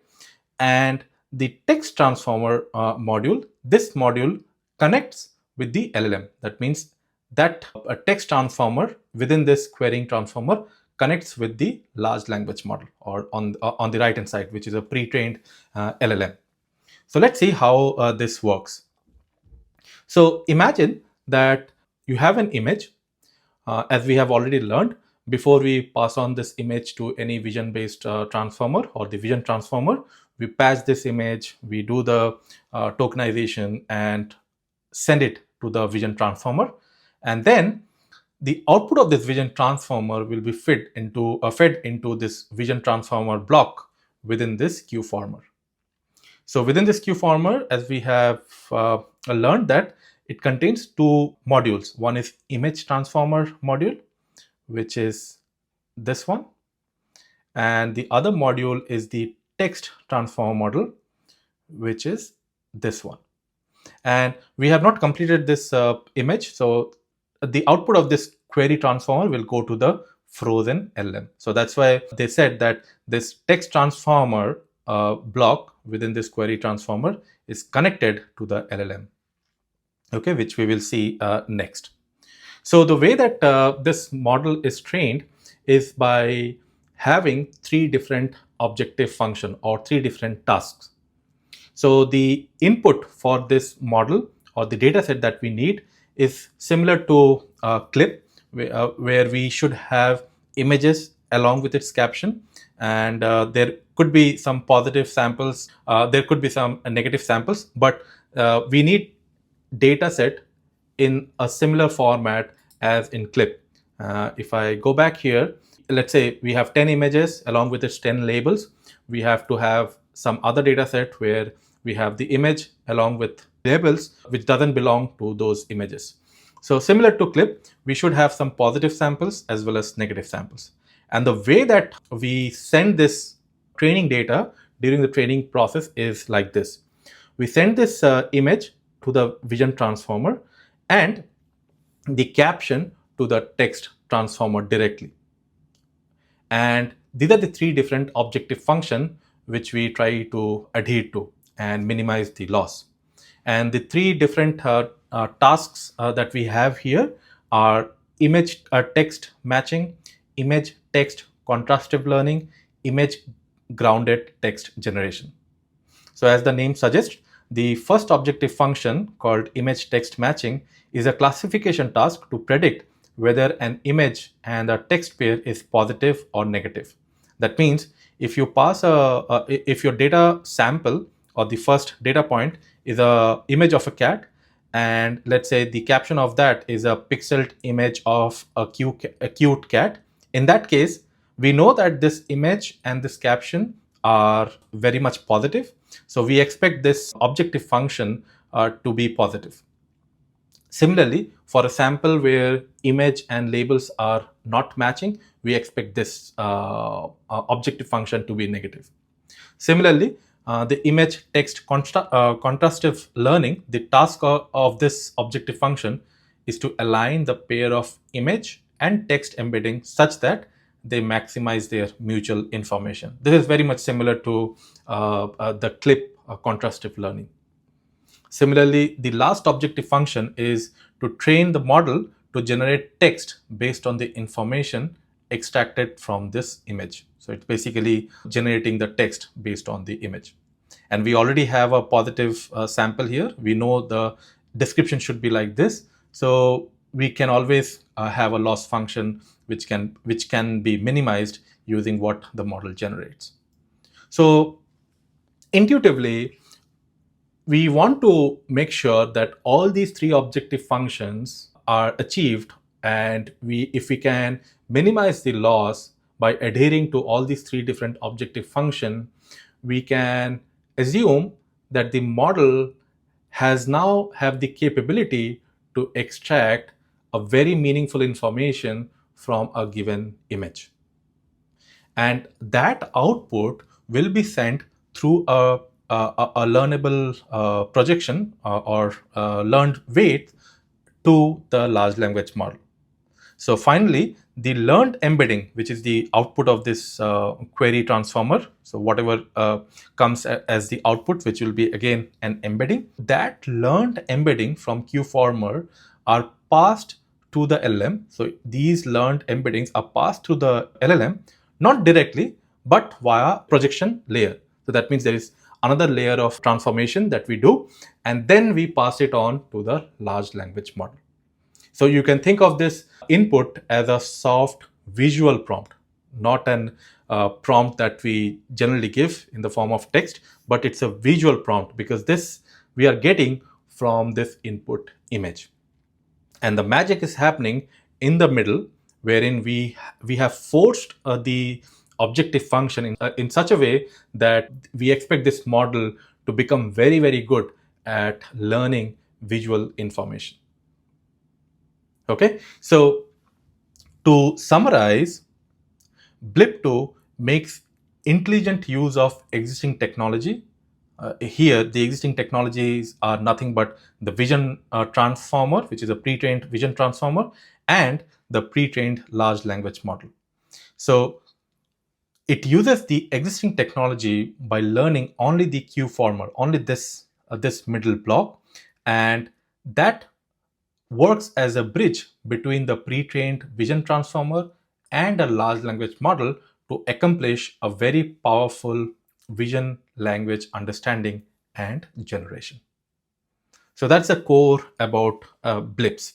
and the text transformer module, this module connects with the LLM. That means that a text transformer within this querying transformer connects with the large language model, or on the right hand side, which is a pre-trained LLM. So let's see how this works. So imagine that you have an image, as we have already learned. Before we pass on this image to any vision-based transformer or the vision transformer, we patch this image, we do the tokenization and send it to the vision transformer. And then the output of this vision transformer will be fed into this vision transformer block within this Q-former. So within this Q-former, as we have learned, that it contains two modules. One is image transformer module, which is this one. And the other module is the text transformer module, which is this one. And we have not completed this image. So the output of this query transformer will go to the frozen LLM. So that's why they said that this text transformer block within this query transformer is connected to the LLM, okay, which we will see next. So the way that this model is trained is by having three different objective function or three different tasks. So the input for this model or the data set that we need is similar to a clip, where we should have images along with its caption, and there could be some positive samples, there could be some negative samples, but we need data set in a similar format as in clip. If I go back here, let's say we have 10 images along with its 10 labels. We have to have some other data set where we have the image along with labels which doesn't belong to those images. So similar to clip, we should have some positive samples as well as negative samples. And the way that we send this training data during the training process is like this. We send this image to the vision transformer and the caption to the text transformer directly. And these are the three different objective functions which we try to adhere to and minimize the loss. And the three different tasks that we have here are image text matching, image text contrastive learning, image grounded text generation. So as the name suggests, the first objective function called image text matching is a classification task to predict whether an image and a text pair is positive or negative. That means if you pass if your data sample or the first data point is a image of a cat, and let's say the caption of that is a pixeled image of a cute cat, in that case, we know that this image and this caption are very much positive. So we expect this objective function to be positive. Similarly, for a sample where image and labels are not matching, we expect this objective function to be negative. Similarly, the image text contrastive learning, the task of this objective function is to align the pair of image and text embedding such that they maximize their mutual information. This is very much similar to the clip contrastive learning. Similarly, the last objective function is to train the model to generate text based on the information extracted from this image. So it's basically generating the text based on the image. And we already have a positive sample here. We know the description should be like this. So we can always have a loss function which can be minimized using what the model generates. So intuitively, we want to make sure that all these three objective functions are achieved, and if we can minimize the loss by adhering to all these three different objective functions, we can assume that the model has now have the capability to extract a very meaningful information from a given image. And that output will be sent through a learnable projection or learned weight to the large language model. So finally, the learned embedding, which is the output of this query transformer, so whatever comes as the output, which will be again an embedding, that learned embedding from QFormer are passed to the LLM. So these learned embeddings are passed to the LLM, not directly, but via projection layer. So that means there is another layer of transformation that we do, and then we pass it on to the large language model. So you can think of this input as a soft visual prompt, not an prompt that we generally give in the form of text, but it's a visual prompt because this we are getting from this input image. And the magic is happening in the middle, wherein we have forced the objective function in such a way that we expect this model to become very, very good at learning visual information. Okay, so to summarize, Blip2 makes intelligent use of existing technology. Here, the existing technologies are nothing but the vision transformer, which is a pre-trained vision transformer, and the pre-trained large language model. So it uses the existing technology by learning only the QFormer, only this middle block, and that works as a bridge between the pre-trained vision transformer and a large language model to accomplish a very powerful vision language understanding and generation. So that's the core about blips.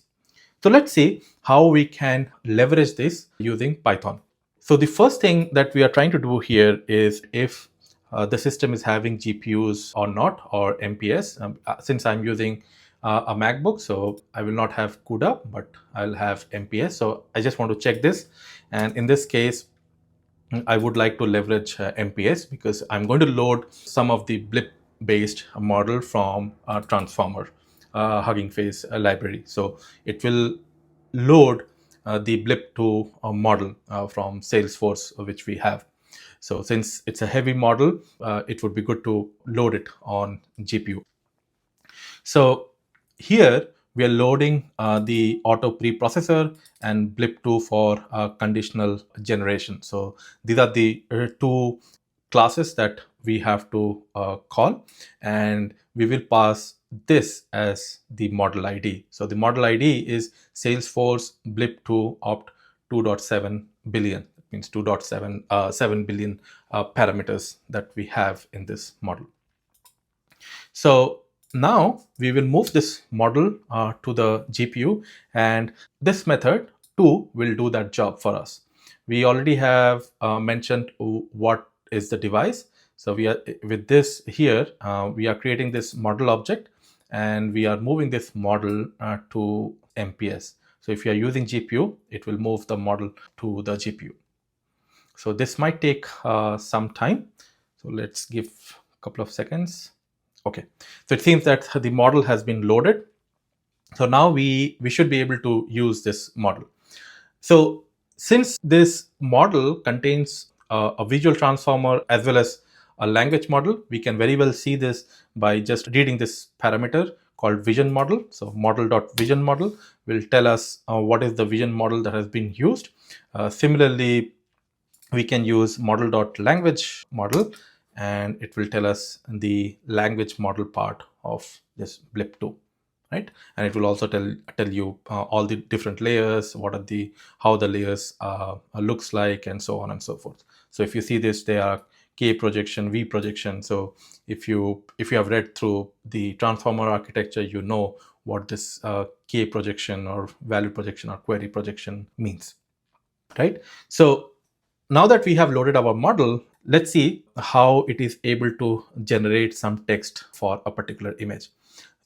So let's see how we can leverage this using Python. So the first thing that we are trying to do here is if the system is having GPUs or not, or MPS. Since I'm using a MacBook, so I will not have CUDA, but I'll have MPS. So I just want to check this. And in this case, I would like to leverage MPS because I'm going to load some of the blip-based model from Transformer. Hugging Face library. So it will load the blip2 model from Salesforce, which we have. So since it's a heavy model, it would be good to load it on GPU. So here we are loading the auto preprocessor and blip2 for conditional generation. So these are the two classes that we have to call, and we will pass this as the model ID. So the model ID is Salesforce blip2 opt 2.7 billion. That means 2.7 billion parameters that we have in this model. So now we will move this model to the GPU, and this method too will do that job for us. We already have mentioned what is the device. So we are with this here, we are creating this model object, and we are moving this model to MPS. So if you are using GPU, it will move the model to the GPU. So this might take some time. So let's give a couple of seconds. Okay, so it seems that the model has been loaded. So now we should be able to use this model. So since this model contains a visual transformer as well as a language model, we can very well see this by just reading this parameter called vision model. So model.vision model will tell us what is the vision model that has been used. Similarly, we can use model.language model, and it will tell us the language model part of this blip2, right? And it will also tell you all the different layers, how the layers looks like, and so on and so forth. So if you see this, they are K projection, V projection. So if you have read through the transformer architecture, you know what this K projection or value projection or query projection means, right? So now that we have loaded our model, let's see how it is able to generate some text for a particular image.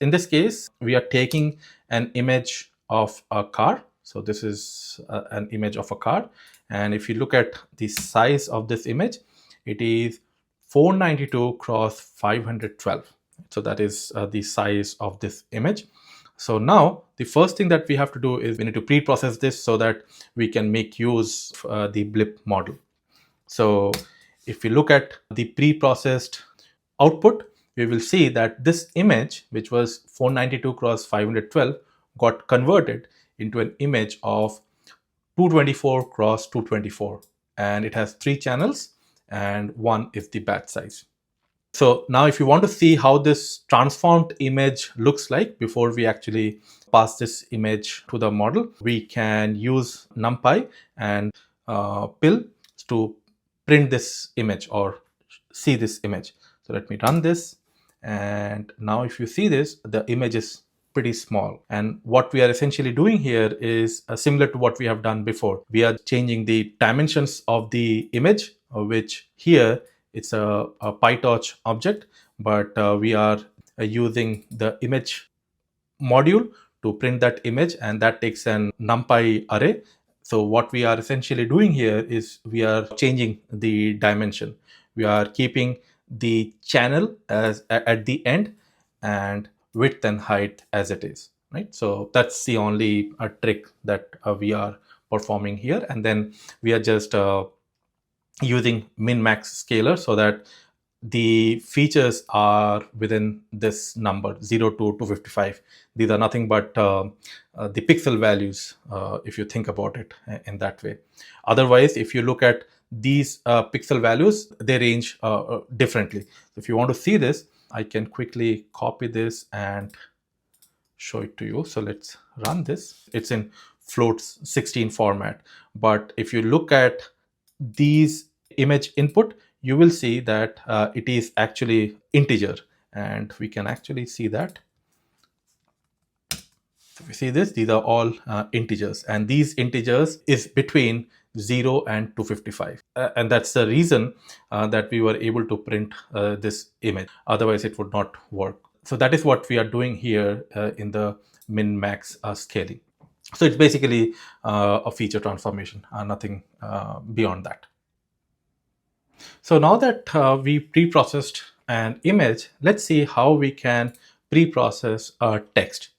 In this case, we are taking an image of a car. So this is an image of a car. And if you look at the size of this image, it is 492 cross 512. So that is the size of this image. So now the first thing that we have to do is we need to pre-process this so that we can make use of the blip model. So if we look at the pre-processed output, we will see that this image, which was 492 cross 512, got converted into an image of 224 cross 224. And it has 3 channels, and one is the batch size. So now if you want to see how this transformed image looks like before we actually pass this image to the model, we can use NumPy and pill to print this image or see this image. So let me run this. And now if you see this, the image is pretty small. And what we are essentially doing here is similar to what we have done before. We are changing the dimensions of the image, which here it's a PyTorch object, but we are using the image module to print that image, and that takes an NumPy array. So what we are essentially doing here is we are changing the dimension. We are keeping the channel as at the end and width and height as it is, right? So that's the only trick that we are performing here. And then we are just using min-max scaler so that the features are within this number 0 to 255. These are nothing but the pixel values, if you think about it in that way. Otherwise, if you look at these pixel values, they range differently. So if you want to see this, I can quickly copy this and show it to you. So let's run this. It's in floats 16 format. But if you look at these image input, you will see that it is actually integer, and we can actually see that. So if you see this, these are all integers, and these integers is between 0 and 255. And that's the reason that we were able to print this image. Otherwise, it would not work. So that is what we are doing here in the min-max scaling. So it's basically a feature transformation, nothing beyond that. So now that we pre-processed an image, let's see how we can pre-process text.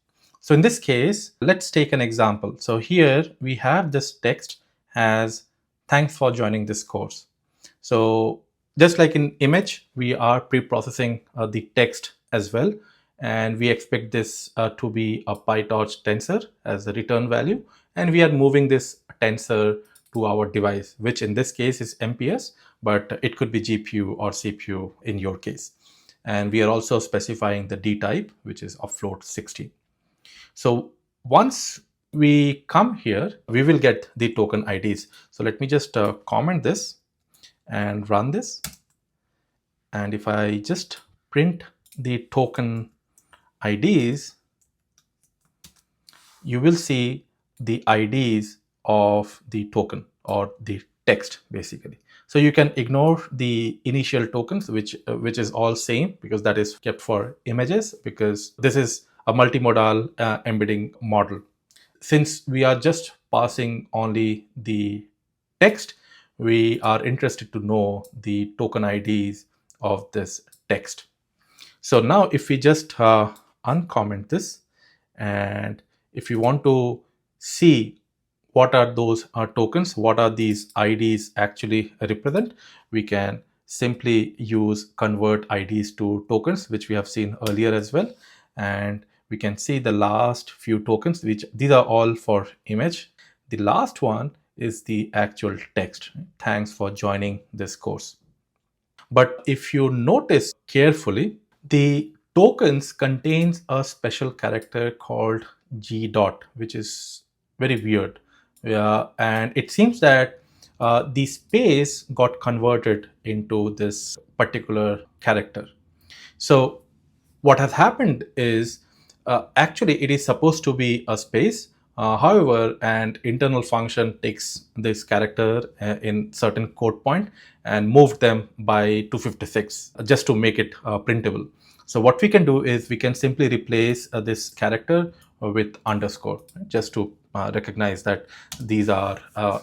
So in this case, let's take an example. So here we have this text as thanks for joining this course. So just like in image, we are pre-processing the text as well. And we expect this to be a PyTorch tensor as the return value. And we are moving this tensor to our device, which in this case is MPS, but it could be GPU or CPU in your case. And we are also specifying the D type, which is of float 16. So once we come here, we will get the token IDs. So let me just comment this and run this. And if I just print the token IDs, you will see the IDs of the token or the text basically. So you can ignore the initial tokens, which is all same, because that is kept for images, because this is a multimodal embedding model. Since we are just passing only the text, we are interested to know the token IDs of this text. So now if we just uncomment this, and if you want to see what are those tokens, what are these IDs actually represent, we can simply use convert IDs to tokens, which we have seen earlier as well. And we can see the last few tokens, which these are all for image. The last one is the actual text. Thanks for joining this course. But if you notice carefully, the tokens contains a special character called G dot, which is very weird. And it seems that the space got converted into this particular character. So what has happened is actually it is supposed to be a space. However, an internal function takes this character in certain code point and moved them by 256 just to make it printable. So what we can do is we can simply replace this character with underscore, just to recognize that these are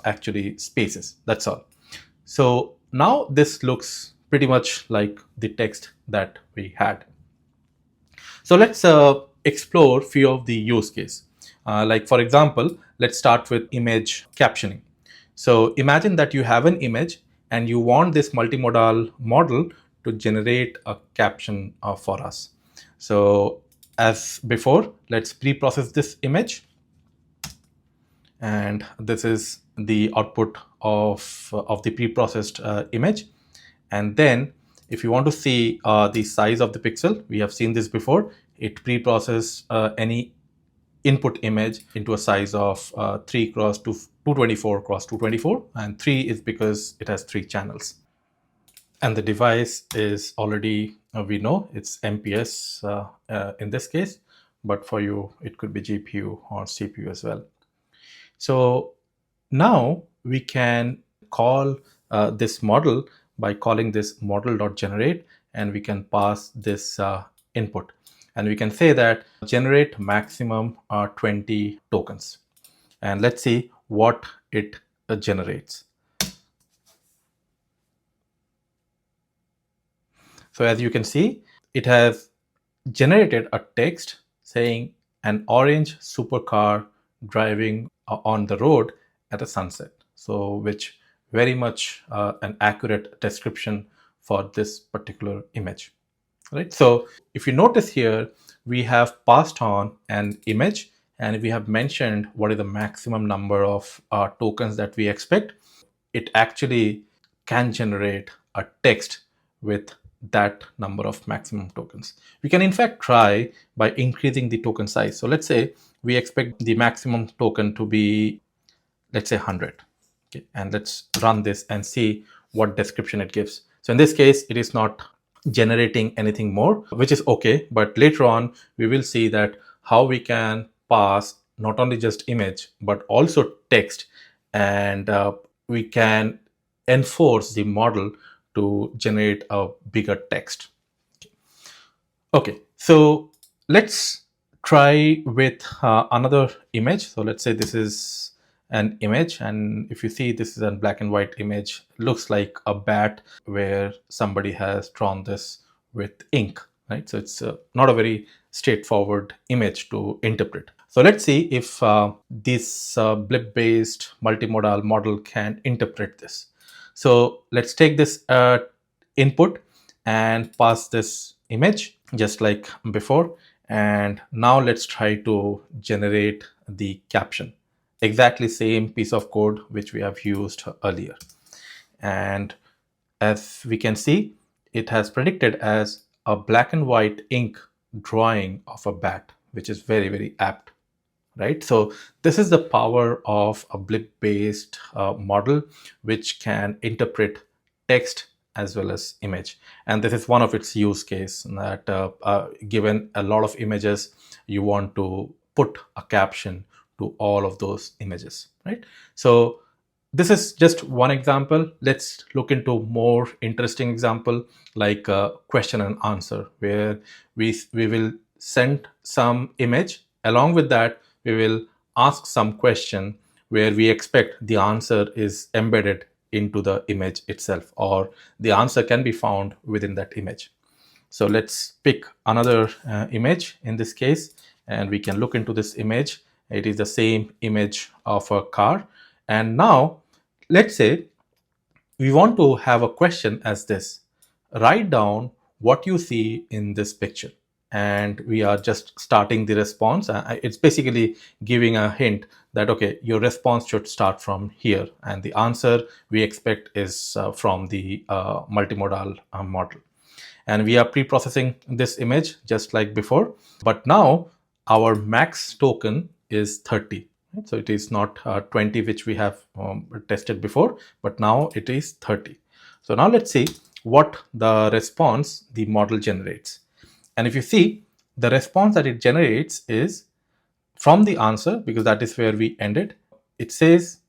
actually spaces. That's all. So now this looks pretty much like the text that we had. So let's explore few of the use case. Like for example, let's start with image captioning. So imagine that you have an image and you want this multimodal model to generate a caption for us. So as before, let's pre-process this image. And this is the output of the pre-processed image. And then if you want to see the size of the pixel, we have seen this before. It pre-processes any input image into a size of 3 cross 224 cross 224, and 3 is because it has 3 channels. And the device is already, we know it's MPS in this case, but for you, it could be GPU or CPU as well. So now we can call this model by calling this model.generate, and we can pass this input. And we can say that generate maximum 20 tokens. And let's see what it generates. So as you can see, it has generated a text saying an orange supercar driving on the road at a sunset. So which very much an accurate description for this particular image. Right. So if you notice here, we have passed on an image and we have mentioned what is the maximum number of tokens that we expect. It actually can generate a text with that number of maximum tokens. We can in fact try by increasing the token size. So let's say we expect the maximum token to be, let's say 100. Okay. And let's run this and see what description it gives. So in this case, it is not generating anything more, which is okay. But later on, we will see that how we can pass not only just image, but also text. And we can enforce the model to generate a bigger text. Okay, so let's try with another image. So let's say this is an image, and if you see, this is a black and white image. It looks like a bat where somebody has drawn this with ink, right? So it's not a very straightforward image to interpret. So let's see if this blip-based multimodal model can interpret this. So let's take this input and pass this image just like before. And now let's try to generate the caption. Exactly same piece of code which we have used earlier. And as we can see, it has predicted as a black and white ink drawing of a bat, which is very, very apt, right? So this is the power of a blip-based model, which can interpret text as well as image. And this is one of its use case that given a lot of images, you want to put a caption to all of those images, right? So this is just one example. Let's look into more interesting example like question and answer, where we will send some image. Along with that, we will ask some question where we expect the answer is embedded into the image itself, or the answer can be found within that image. So let's pick another image in this case, and we can look into this image. It is the same image of a car. And now let's say we want to have a question as this: write down what you see in this picture. And we are just starting the response. It's basically giving a hint that, okay, your response should start from here. And the answer we expect is from the multimodal model. And we are pre-processing this image just like before. But now our max token is 30. Right? So it is not 20, which we have tested before, but now it is 30. So now let's see what the response the model generates. And if you see, the response that it generates is from the answer, because that is where we ended. It says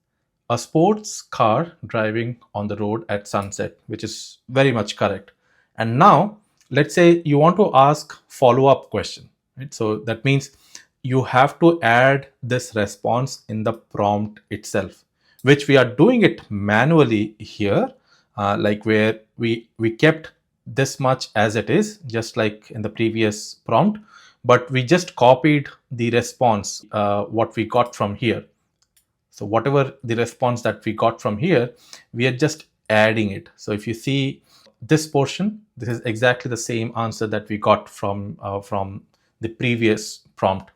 a sports car driving on the road at sunset, which is very much correct. And now let's say you want to ask follow-up question, right? So that means you have to add this response in the prompt itself, which we are doing it manually here, like where we kept this much as it is, just like in the previous prompt, but we just copied the response, what we got from here. So whatever the response that we got from here, we are just adding it. So if you see this portion, this is exactly the same answer that we got from the previous prompt.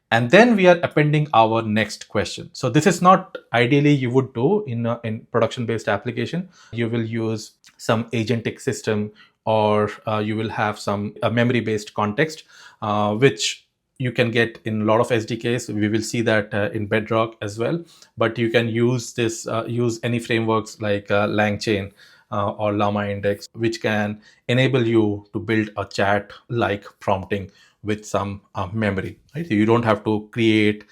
And then we are appending our next question. So this is not ideally you would do in production-based application. You will use some agentic system, or you will have some memory-based context, which you can get in a lot of SDKs. We will see that in Bedrock as well. But you can use this, use any frameworks like LangChain or Llama Index, which can enable you to build a chat-like prompting with some memory, right? So you don't have to create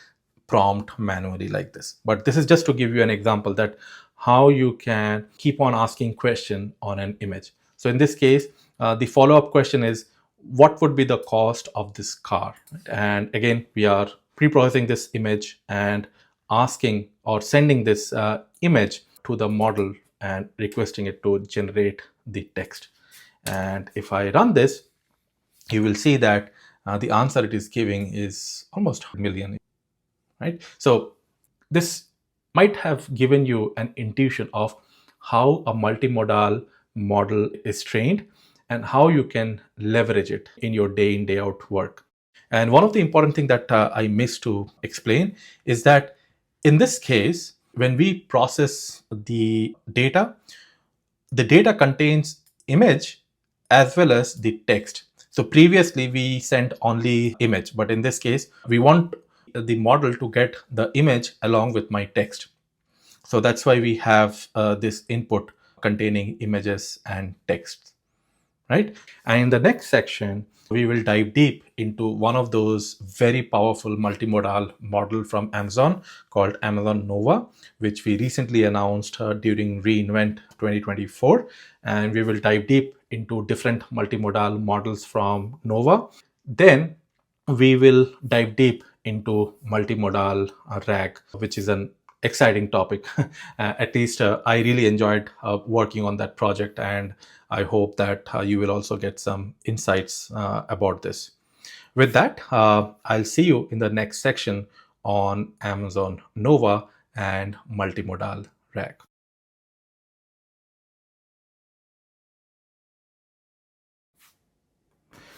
prompt manually like this. But this is just to give you an example that how you can keep on asking question on an image. So in this case, the follow-up question is, what would be the cost of this car? Right? And again, we are pre-processing this image and asking or sending this image to the model and requesting it to generate the text. And if I run this, you will see that the answer it is giving is almost a million, right? So this might have given you an intuition of how a multimodal model is trained and how you can leverage it in your day in, day out work. And one of the important things that I missed to explain is that in this case, when we process the data contains image as well as the text. So previously we sent only image, but in this case, we want the model to get the image along with my text. So that's why we have this input containing images and text, right? And in the next section, we will dive deep into one of those very powerful multimodal model from Amazon called Amazon Nova, which we recently announced during reInvent 2024. And we will dive deep into different multimodal models from Nova. Then we will dive deep into multimodal RAG, which is an exciting topic. At least I really enjoyed working on that project, and I hope that you will also get some insights about this. With that, I'll see you in the next section on Amazon Nova and Multimodal RAG.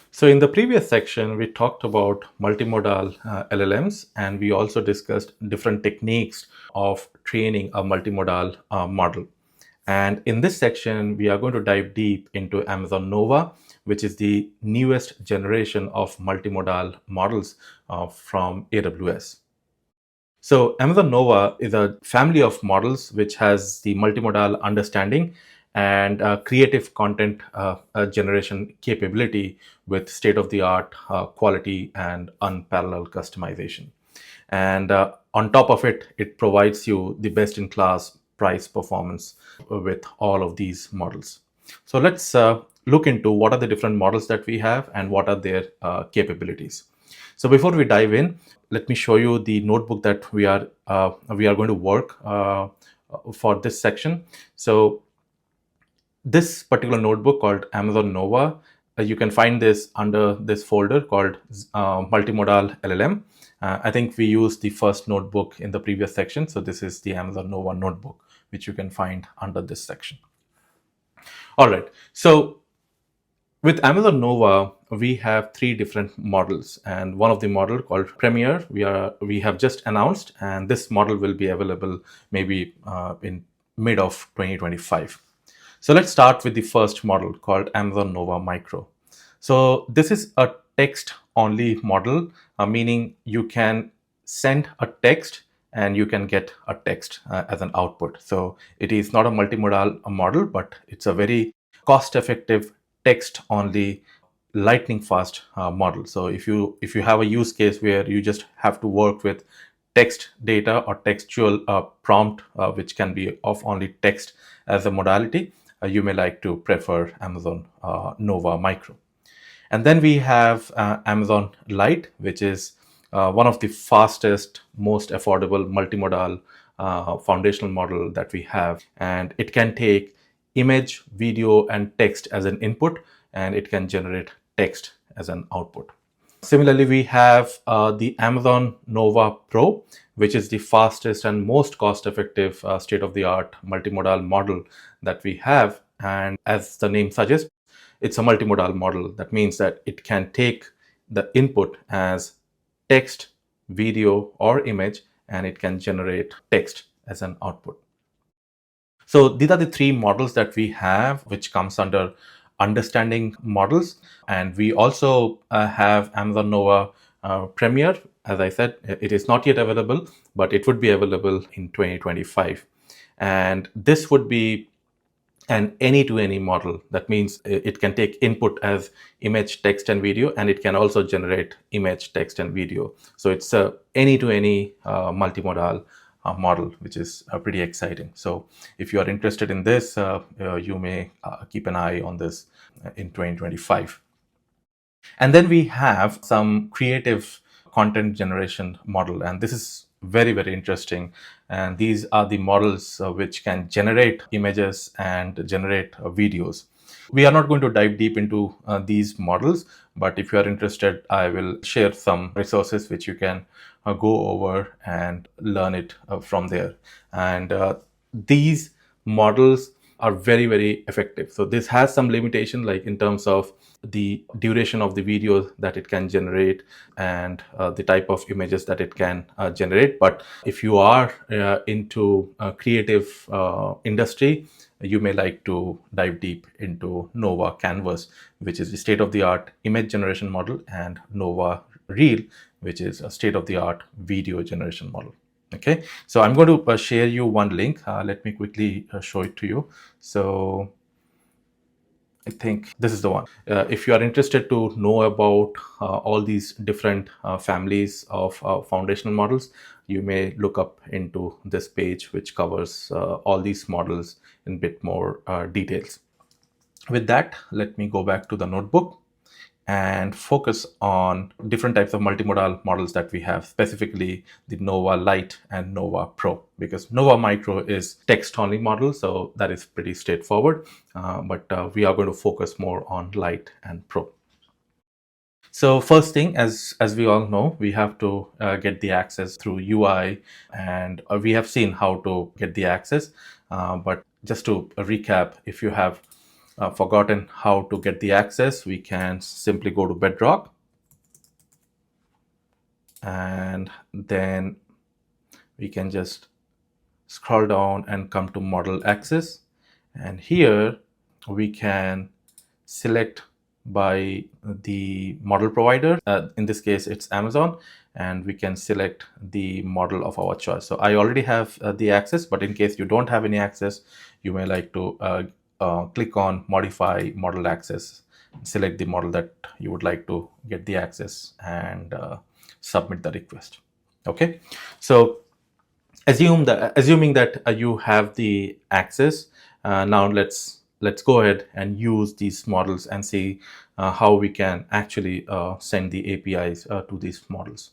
So in the previous section, we talked about multimodal LLMs, and we also discussed different techniques of training a multimodal model. And in this section, we are going to dive deep into Amazon Nova, which is the newest generation of multimodal models from AWS. So Amazon Nova is a family of models which has the multimodal understanding and creative content generation capability with state-of-the-art quality and unparalleled customization. And on top of it, it provides you the best-in-class price performance with all of these models. So let's look into what are the different models that we have and what are their capabilities. So before we dive in, let me show you the notebook that we are going to work for this section. So this particular notebook called Amazon Nova, you can find this under this folder called Multimodal LLM. I think we used the first notebook in the previous section. So this is the Amazon Nova notebook, which you can find under this section. All right. So with Amazon Nova, we have three different models, and one of the model called Premier we have just announced, and this model will be available maybe in mid of 2025. So let's start with the first model called Amazon Nova Micro. So this is a text-only model, meaning you can send a text and you can get a text as an output. So it is not a multimodal model, but it's a very cost-effective text-only lightning fast model. So if you have a use case where you just have to work with text data or textual prompt, which can be of only text as a modality, you may like to prefer Amazon Nova Micro. And then we have Amazon Lite, which is one of the fastest, most affordable multimodal foundational model that we have. And it can take image, video, and text as an input, and it can generate text as an output. Similarly, we have the Amazon Nova Pro, which is the fastest and most cost-effective state-of-the-art multimodal model that we have. And as the name suggests, it's a multimodal model. That means that it can take the input as text, video, or image, and it can generate text as an output. So these are the three models that we have, which comes under understanding models. And we also have Amazon Nova Premier. As I said, it is not yet available, but it would be available in 2025. And this would be an any-to-any model. That means it can take input as image, text, and video, and it can also generate image, text, and video. So it's a any-to-any multimodal model, which is pretty exciting. So if you are interested in this, you may keep an eye on this in 2025. And then we have some creative content generation model, and this is very, very interesting. And these are the models which can generate images and generate videos. We are not going to dive deep into these models, but if you are interested, I will share some resources which you can go over and learn it from there. And these models are very, very effective. So this has some limitation, like in terms of the duration of the video that it can generate and the type of images that it can generate. But if you are into creative industry, you may like to dive deep into Nova Canvas, which is the state-of-the-art image generation model, and Nova Reel, which is a state-of-the-art video generation model. Okay, so I'm going to share you one link. Let me quickly show it to you. So I think this is the one. If you are interested to know about all these different families of foundational models, you may look up into this page, which covers all these models in a bit more details. With that, let me go back to the notebook and focus on different types of multimodal models that we have, specifically the Nova Lite and Nova Pro, because Nova Micro is text-only model, so that is pretty straightforward, but we are going to focus more on Lite and Pro. So first thing, as we all know, we have to get the access through UI, and we have seen how to get the access. But just to recap, if you have forgotten how to get the access, we can simply go to Bedrock, and then we can just scroll down and come to Model Access, and here we can select by the model provider. In this case, it's Amazon, and we can select the model of our choice. So I already have the access, but in case you don't have any access, you may like to click on Modify Model Access, select the model that you would like to get the access, and submit the request. Okay, so assuming that you have the access, now let's go ahead and use these models and see how we can actually send the APIs to these models.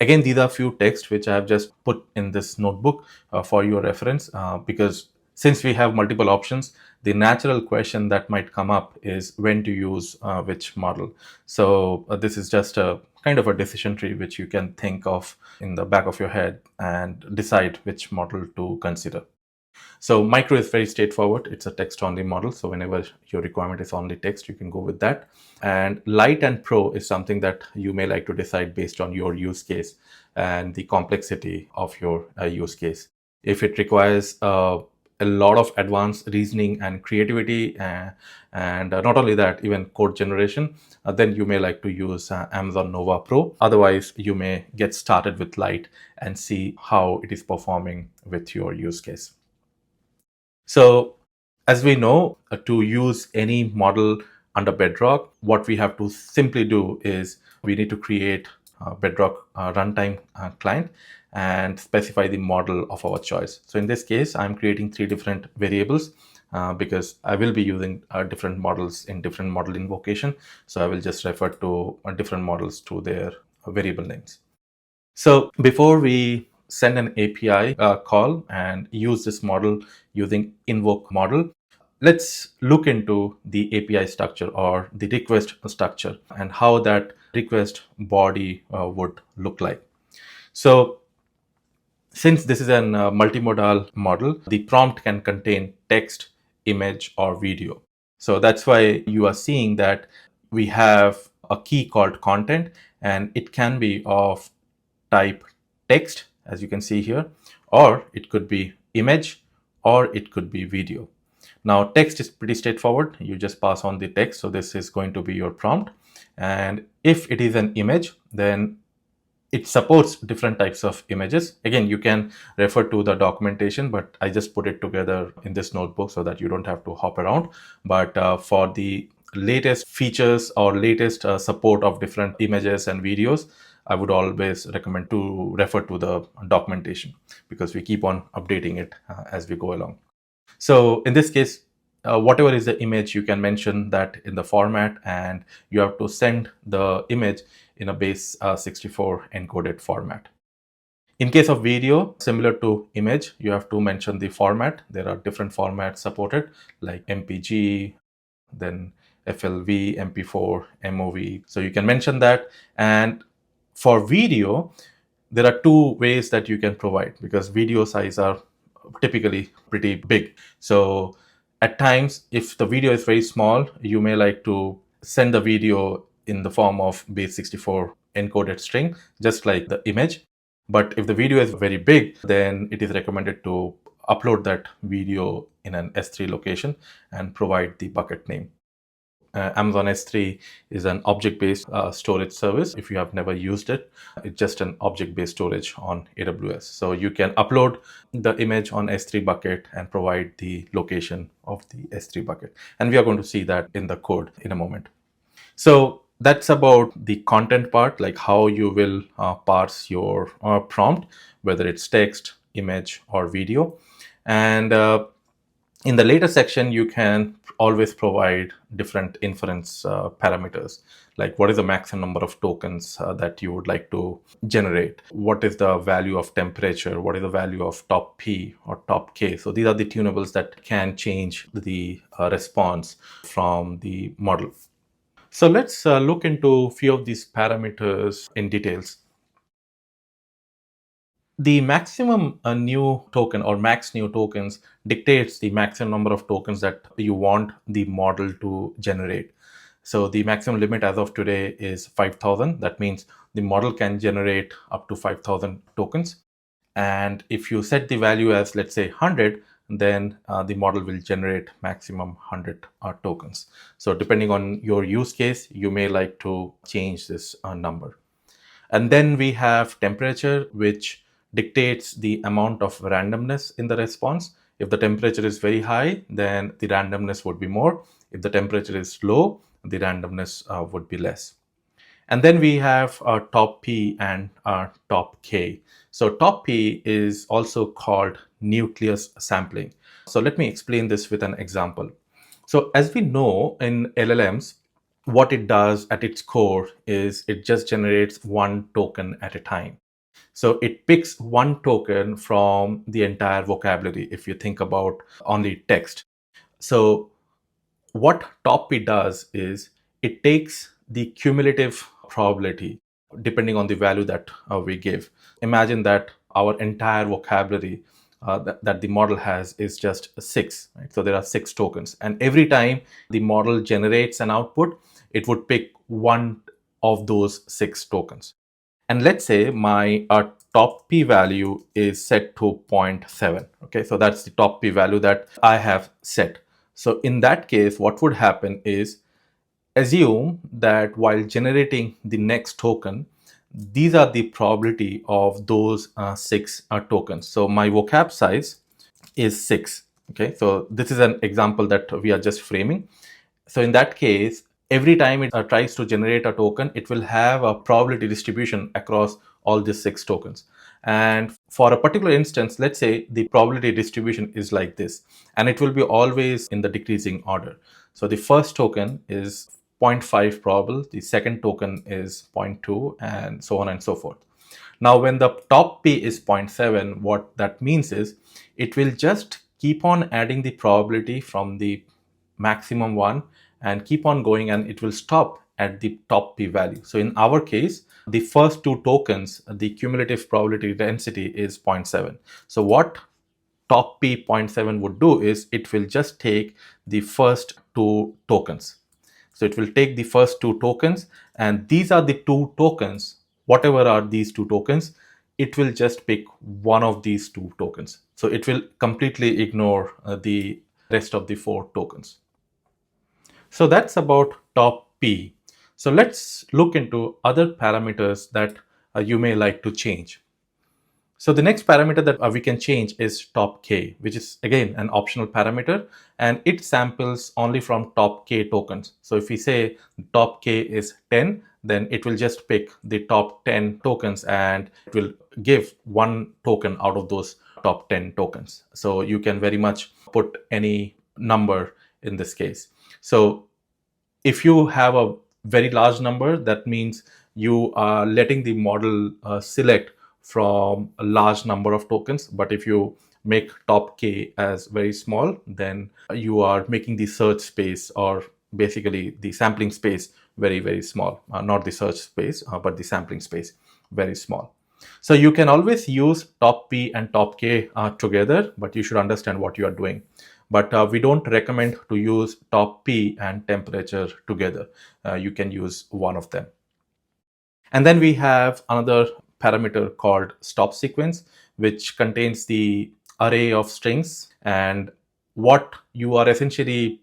Again, these are few texts which I have just put in this notebook for your reference, because since we have multiple options, the natural question that might come up is when to use which model. So this is just a kind of a decision tree which you can think of in the back of your head and decide which model to consider. So micro is very straightforward. It's a text only model. So whenever your requirement is only text, you can go with that. And light and pro is something that you may like to decide based on your use case and the complexity of your use case. If it requires a lot of advanced reasoning and creativity, and not only that, even code generation, then you may like to use Amazon Nova Pro. Otherwise, you may get started with light and see how it is performing with your use case. So as we know, to use any model under Bedrock, what we have to simply do is we need to create a Bedrock runtime client and specify the model of our choice. So in this case, I'm creating 3 different variables because I will be using different models in different model invocation. So I will just refer to different models to their variable names. So before we send an API call and use this model using invoke model, let's look into the API structure or the request structure and how that request body would look like. So since this is a multimodal model, the prompt can contain text, image, or video. So that's why you are seeing that we have a key called content, and it can be of type text, as you can see here, or it could be image, or it could be video. Now, text is pretty straightforward. You just pass on the text. So this is going to be your prompt. And if it is an image, then it supports different types of images. Again, you can refer to the documentation, but I just put it together in this notebook so that you don't have to hop around. But for the latest features or latest support of different images and videos, I would always recommend to refer to the documentation because we keep on updating it as we go along. So in this case, whatever is the image, you can mention that in the format, and you have to send the image in a base 64 encoded format. In case of video, similar to image, you have to mention the format. There are different formats supported like MPG, then FLV, MP4, MOV. So you can mention that. And for video, there are 2 ways that you can provide because video size are typically pretty big. So at times, if the video is very small, you may like to send the video in the form of base 64 encoded string, just like the image. But if the video is very big, then it is recommended to upload that video in an S3 location and provide the bucket name. Amazon S3 is an object-based storage service. If you have never used it, it's just an object-based storage on AWS. So you can upload the image on S3 bucket and provide the location of the S3 bucket. And we are going to see that in the code in a moment. So that's about the content part, like how you will parse your prompt, whether it's text, image, or video. And in the later section, you can always provide different inference parameters, like what is the maximum number of tokens that you would like to generate? What is the value of temperature? What is the value of top P or top K? So these are the tunables that can change the response from the model. So let's look into a few of these parameters in details. The maximum new token or max new tokens dictates the maximum number of tokens that you want the model to generate. So the maximum limit as of today is 5,000. That means the model can generate up to 5,000 tokens. And if you set the value as, let's say, 100, then the model will generate maximum 100 tokens. So depending on your use case, you may like to change this number. And then we have temperature, which dictates the amount of randomness in the response. If the temperature is very high, then the randomness would be more. If the temperature is low, the randomness would be less. And then we have top P and top K. So top P is also called nucleus sampling. So let me explain this with an example. So as we know in LLMs, what it does at its core is it just generates one token at a time. So it picks one token from the entire vocabulary if you think about only text. So what top P does is it takes the cumulative probability depending on the value that we give. Imagine that our entire vocabulary that the model has is just six, right? So there are six tokens, and every time the model generates an output, it would pick one of those six tokens. And let's say my top P value is set to 0.7. Okay, so that's the top P value that I have set. So in that case, what would happen is assume that while generating the next token, these are the probability of those six tokens. So my vocab size is 6. Okay, so this is an example that we are just framing. So in that case, every time it tries to generate a token, it will have a probability distribution across all these six tokens. And for a particular instance, let's say the probability distribution is like this, and it will be always in the decreasing order. So the first token is 0.5 probable, the second token is 0.2, and so on and so forth. Now, when the top P is 0.7, what that means is it will just keep on adding the probability from the maximum one and keep on going, and it will stop at the top P value. So in our case, the first two tokens, the cumulative probability density is 0.7. So what top P 0.7 would do is it will just take the first two tokens. So it will take the first two tokens, and these are the two tokens. Whatever are these two tokens, it will just pick one of these two tokens. So it will completely ignore the rest of the four tokens. So that's about top P. So let's look into other parameters that you may like to change. So the next parameter that we can change is top K, which is again an optional parameter, and it samples only from top K tokens. So if we say top K is 10, then it will just pick the top 10 tokens and it will give one token out of those top 10 tokens. So you can very much put any number in this case. So if you have a very large number, that means you are letting the model select from a large number of tokens. But if you make top K as very small, then you are making the search space, or basically the sampling space, very, very small. Not the search space, but the sampling space, very small. So you can always use top P and top K together, but you should understand what you are doing. But we don't recommend to use top P and temperature together. You can use one of them. And then we have another parameter called stop sequence, which contains the array of strings. And what you are essentially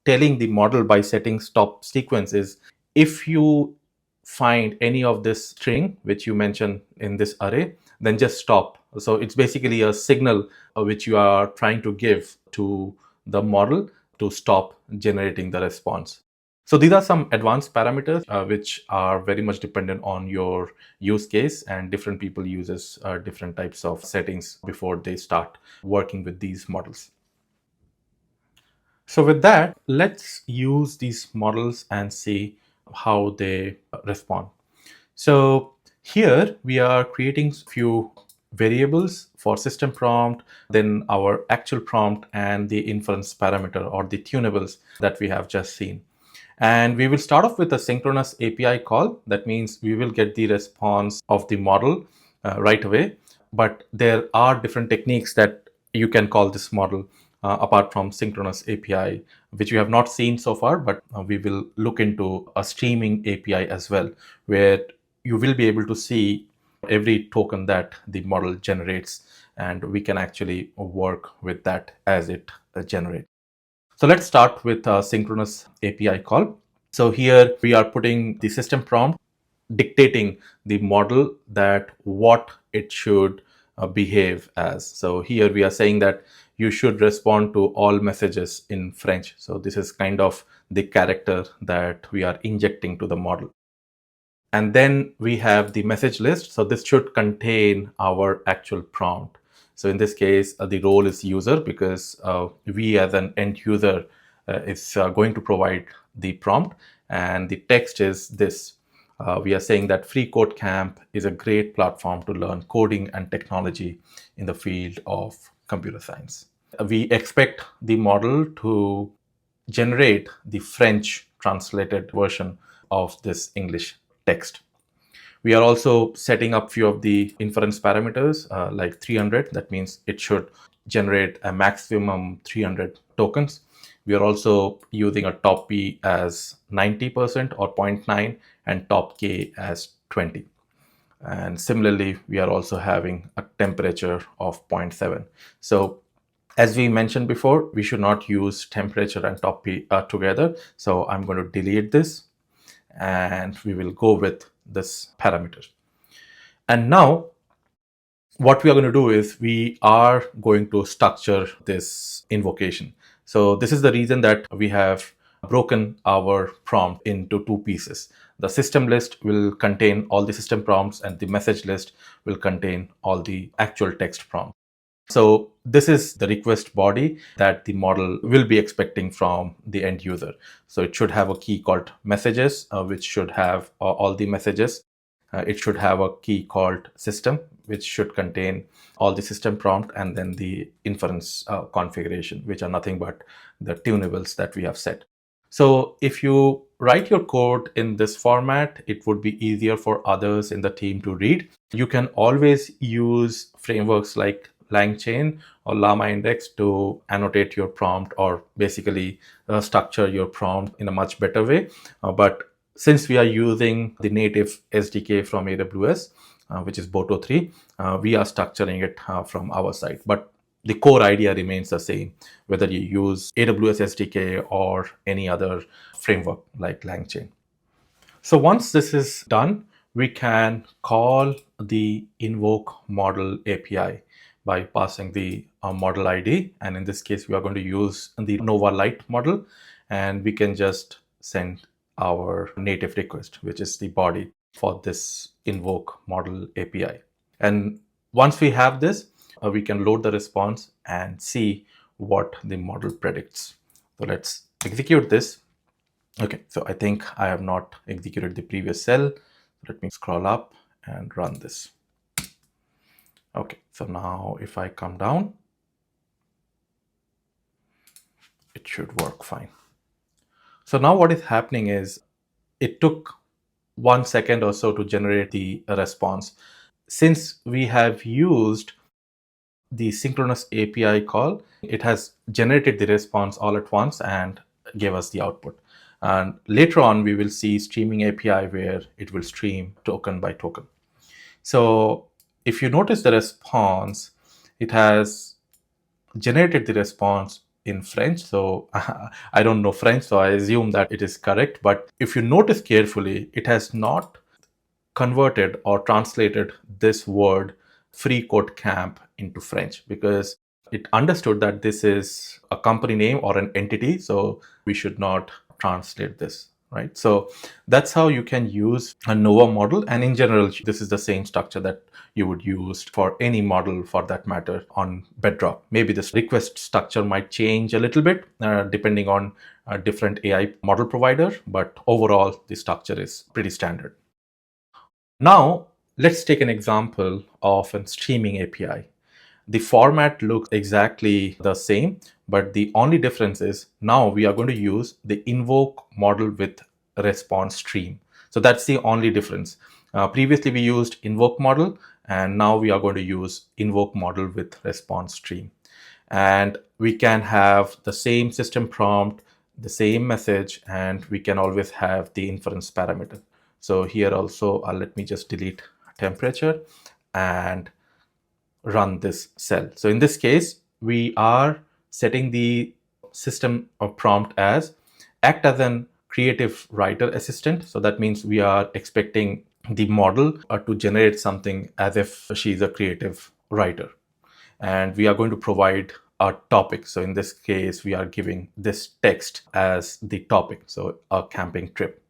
telling the model by setting stop sequence is if you find any of this string which you mention in this array, then just stop. So it's basically a signal which you are trying to give to the model to stop generating the response. So these are some advanced parameters which are very much dependent on your use case, and different people uses different types of settings before they start working with these models. So with that, let's use these models and see how they respond. So here we are creating few variables for system prompt, then our actual prompt, and the inference parameter or the tunables that we have just seen. And we will start off with a synchronous API call. That means we will get the response of the model right away. But there are different techniques that you can call this model apart from synchronous API, which we have not seen so far, but we will look into a streaming API as well, where you will be able to see every token that the model generates, and we can actually work with that as it generates. So let's start with a synchronous API call. So here we are putting the system prompt, dictating the model that what it should behave as. So here we are saying that you should respond to all messages in French. So this is kind of the character that we are injecting to the model. And then we have the message list. So this should contain our actual prompt. So in this case, the role is user, because we as an end user is going to provide the prompt, and the text is this. We are saying that freeCodeCamp is a great platform to learn coding and technology in the field of computer science. We expect the model to generate the French translated version of this English text. We are also setting up few of the inference parameters like 300. That means it should generate a maximum 300 tokens. We are also using a top P as 90% or 0.9 and top K as 20. And similarly, we are also having a temperature of 0.7. So as we mentioned before, we should not use temperature and top P together. So I'm going to delete this, and we will go with this parameter. And now what we are going to do is we are going to structure this invocation. So this is the reason that we have broken our prompt into two pieces. The system list will contain all the system prompts, and the message list will contain all the actual text prompts. So this is the request body that the model will be expecting from the end user. So it should have a key called messages, which should have all the messages. It should have a key called system, which should contain all the system prompt, and then the inference configuration, which are nothing but the tunables that we have set. So if you write your code in this format, it would be easier for others in the team to read. You can always use frameworks like LangChain or Llama Index to annotate your prompt, or basically structure your prompt in a much better way. But since we are using the native SDK from AWS, which is Boto 3, we are structuring it from our side. But the core idea remains the same, whether you use AWS SDK or any other framework like LangChain. So once this is done, we can call the invoke model API by passing the model ID. And in this case, we are going to use the Nova Lite model, and we can just send our native request, which is the body for this invoke model API. And once we have this, we can load the response and see what the model predicts. So let's execute this. Okay, so I think I have not executed the previous cell. Let me scroll up and run this. Okay, so now if I come down, it should work fine. So now what is happening is it took 1 second or so to generate the response. Since we have used the synchronous API call, it has generated the response all at once and gave us the output. And later on, we will see streaming API where it will stream token by token. So if you notice the response, it has generated the response in French. So I don't know French, so I assume that it is correct. But if you notice carefully, it has not converted or translated this word freeCodeCamp into French, because it understood that this is a company name or an entity. So we should not translate this, right? So that's how you can use a Nova model. And in general, this is the same structure that you would use for any model for that matter on Bedrock. Maybe this request structure might change a little bit depending on a different AI model provider, but overall, the structure is pretty standard. Now, let's take an example of a streaming API. The format looks exactly the same, but the only difference is now we are going to use the invoke model with response stream. So that's the only difference. Previously, we used invoke model, and now we are going to use invoke model with response stream. And we can have the same system prompt, the same message, and we can always have the inference parameter. So here also, let me just delete temperature and run this cell. So in this case, we are setting the system of prompt as act as an creative writer assistant. So that means we are expecting the model to generate something as if she's a creative writer. And we are going to provide a topic. So in this case, we are giving this text as the topic. So a camping trip.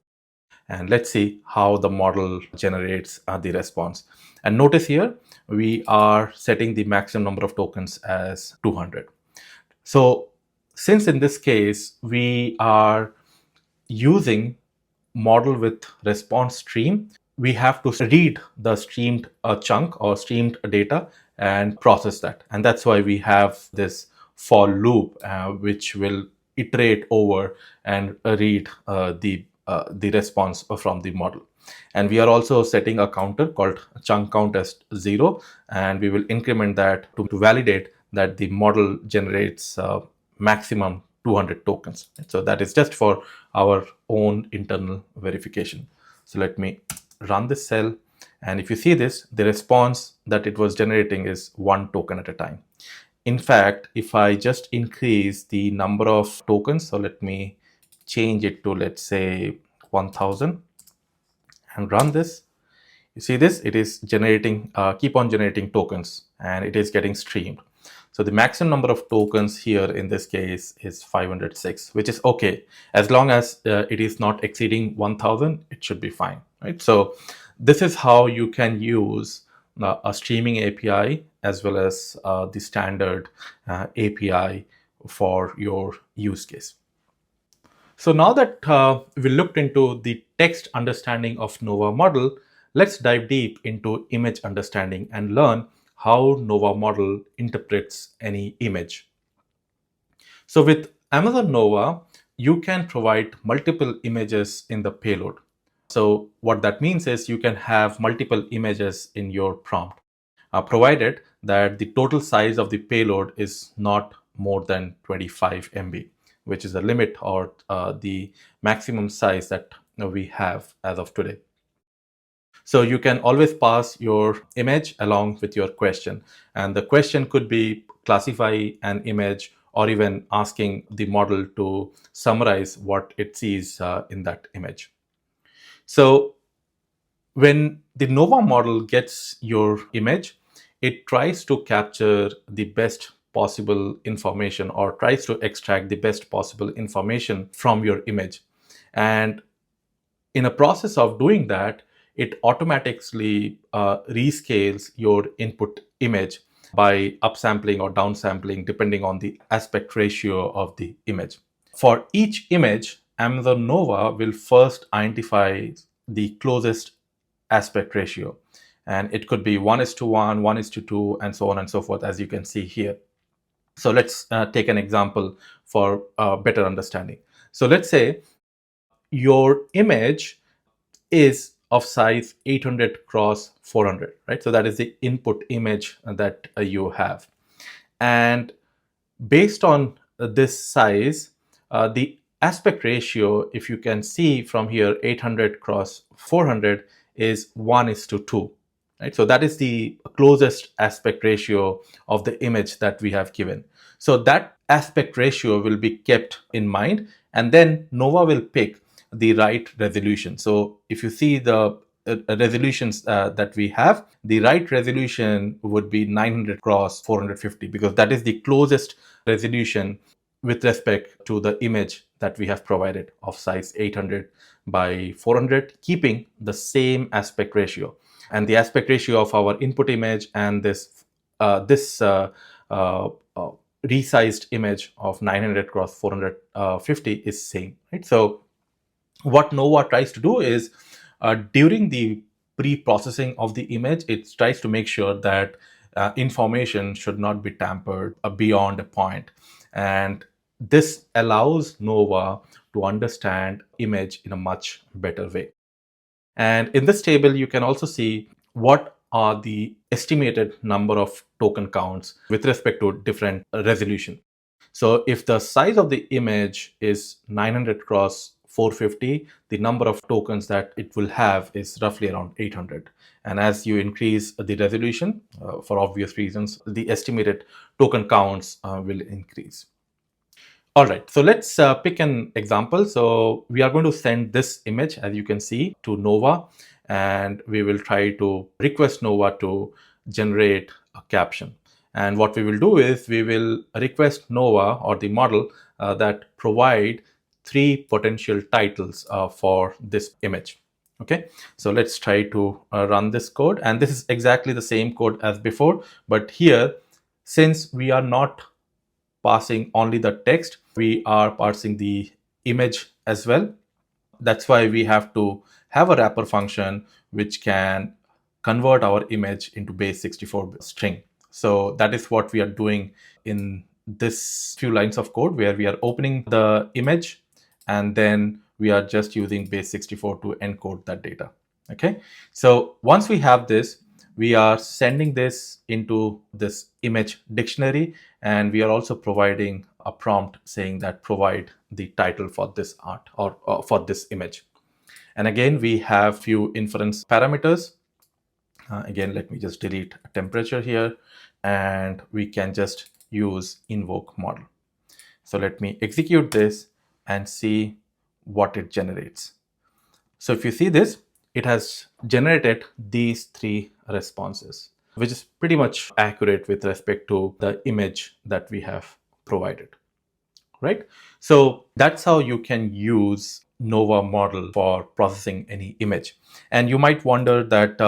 And let's see how the model generates the response. And notice here, we are setting the maximum number of tokens as 200. So since in this case, we are using model with response stream, we have to read the streamed chunk or streamed data and process that. And that's why we have this for loop, which will iterate over and read the response from the model. And we are also setting a counter called chunk count as 0, and we will increment that to validate that the model generates maximum 200 tokens. So that is just for our own internal verification. So let me run this cell. And if you see this, the response that it was generating is 1 token at a time. In fact, if I just increase the number of tokens, so let me change it to, let's say, 1000 and run this. You see this, it is generating, keep on generating tokens, and it is getting streamed. So the maximum number of tokens here in this case is 506, which is okay. As long as it is not exceeding 1000, it should be fine, right? So this is how you can use a streaming API as well as the standard API for your use case. So now that we looked into the text understanding of NOVA model, let's dive deep into image understanding and learn how NOVA model interprets any image. So with Amazon NOVA, you can provide multiple images in the payload. So what that means is you can have multiple images in your prompt, provided that the total size of the payload is not more than 25 MB, which is the limit or the maximum size that we have as of today. So you can always pass your image along with your question. And the question could be classify an image or even asking the model to summarize what it sees in that image. So when the NOVA model gets your image, it tries to capture the best possible information or tries to extract the best possible information from your image. And in a process of doing that, it automatically rescales your input image by upsampling or downsampling depending on the aspect ratio of the image. For each image, Amazon NOVA will first identify the closest aspect ratio. And it could be 1:1, 1:2, and so on and so forth, as you can see here. So let's take an example for better understanding. So let's say your image is of size 800 cross 400, right? So that is the input image that you have. And based on this size, the aspect ratio, if you can see from here, 800 cross 400 is 1:2, right? So that is the closest aspect ratio of the image that we have given. So that aspect ratio will be kept in mind, and then NOVA will pick the right resolution. So if you see the resolutions that we have, the right resolution would be 900 cross 450 because that is the closest resolution with respect to the image that we have provided of size 800 by 400, keeping the same aspect ratio. And the aspect ratio of our input image and this resized image of 900 cross 450 is same, right? So what NOVA tries to do is during the pre-processing of the image, it tries to make sure that information should not be tampered beyond a point. And this allows Nova to understand image in a much better way. And in this table, you can also see what are the estimated number of token counts with respect to different resolution. So if the size of the image is 900 cross 450, the number of tokens that it will have is roughly around 800. And as you increase the resolution, for obvious reasons, the estimated token counts will increase. All right, so let's pick an example. So we are going to send this image, as you can see, to Nova, and we will try to request Nova to generate a caption. And what we will do is we will request Nova or the model that provide 3 potential titles for this image. Okay, so let's try to run this code. And this is exactly the same code as before, but here, since we are not passing only the text, we are parsing the image as well. That's why we have to have a wrapper function which can convert our image into base 64 string. So that is what we are doing in this few lines of code, where we are opening the image and then we are just using base 64 to encode that data. Okay, so once we have this, we are sending this into this image dictionary, and we are also providing a prompt saying that provide the title for this art or for this image. And again, we have few inference parameters. Again, let me just delete temperature here, and we can just use invoke model. So let me execute this and see what it generates. So if you see this, it has generated these 3 responses, which is pretty much accurate with respect to the image that we have provided, right? So that's how you can use Nova model for processing any image. And you might wonder that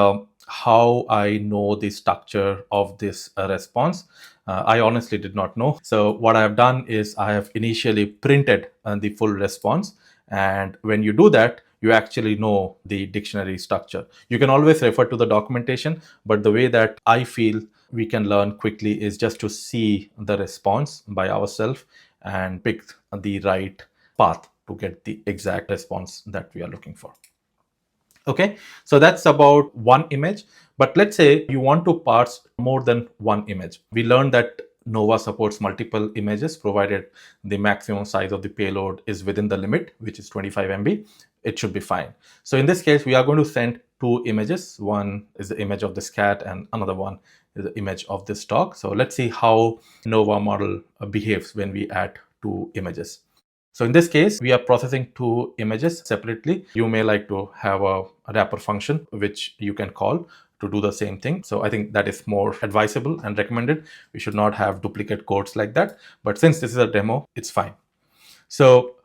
how I know the structure of this response. I honestly did not know. So what I have done is I have initially printed the full response. And when you do that, you actually know the dictionary structure. You can always refer to the documentation, but the way that I feel we can learn quickly is just to see the response by ourselves and pick the right path to get the exact response that we are looking for. Okay, so that's about one image. But let's say you want to parse more than one image. We learned that Nova supports multiple images provided the maximum size of the payload is within the limit, which is 25 MB. It should be fine. So in this case, we are going to send 2 images. One is the image of this cat and another one is the image of this dog. So let's see how Nova model behaves when we add 2 images. So in this case, we are processing 2 images separately. You may like to have a wrapper function, which you can call to do the same thing. So I think that is more advisable and recommended. We should not have duplicate codes like that. But since this is a demo, it's fine. So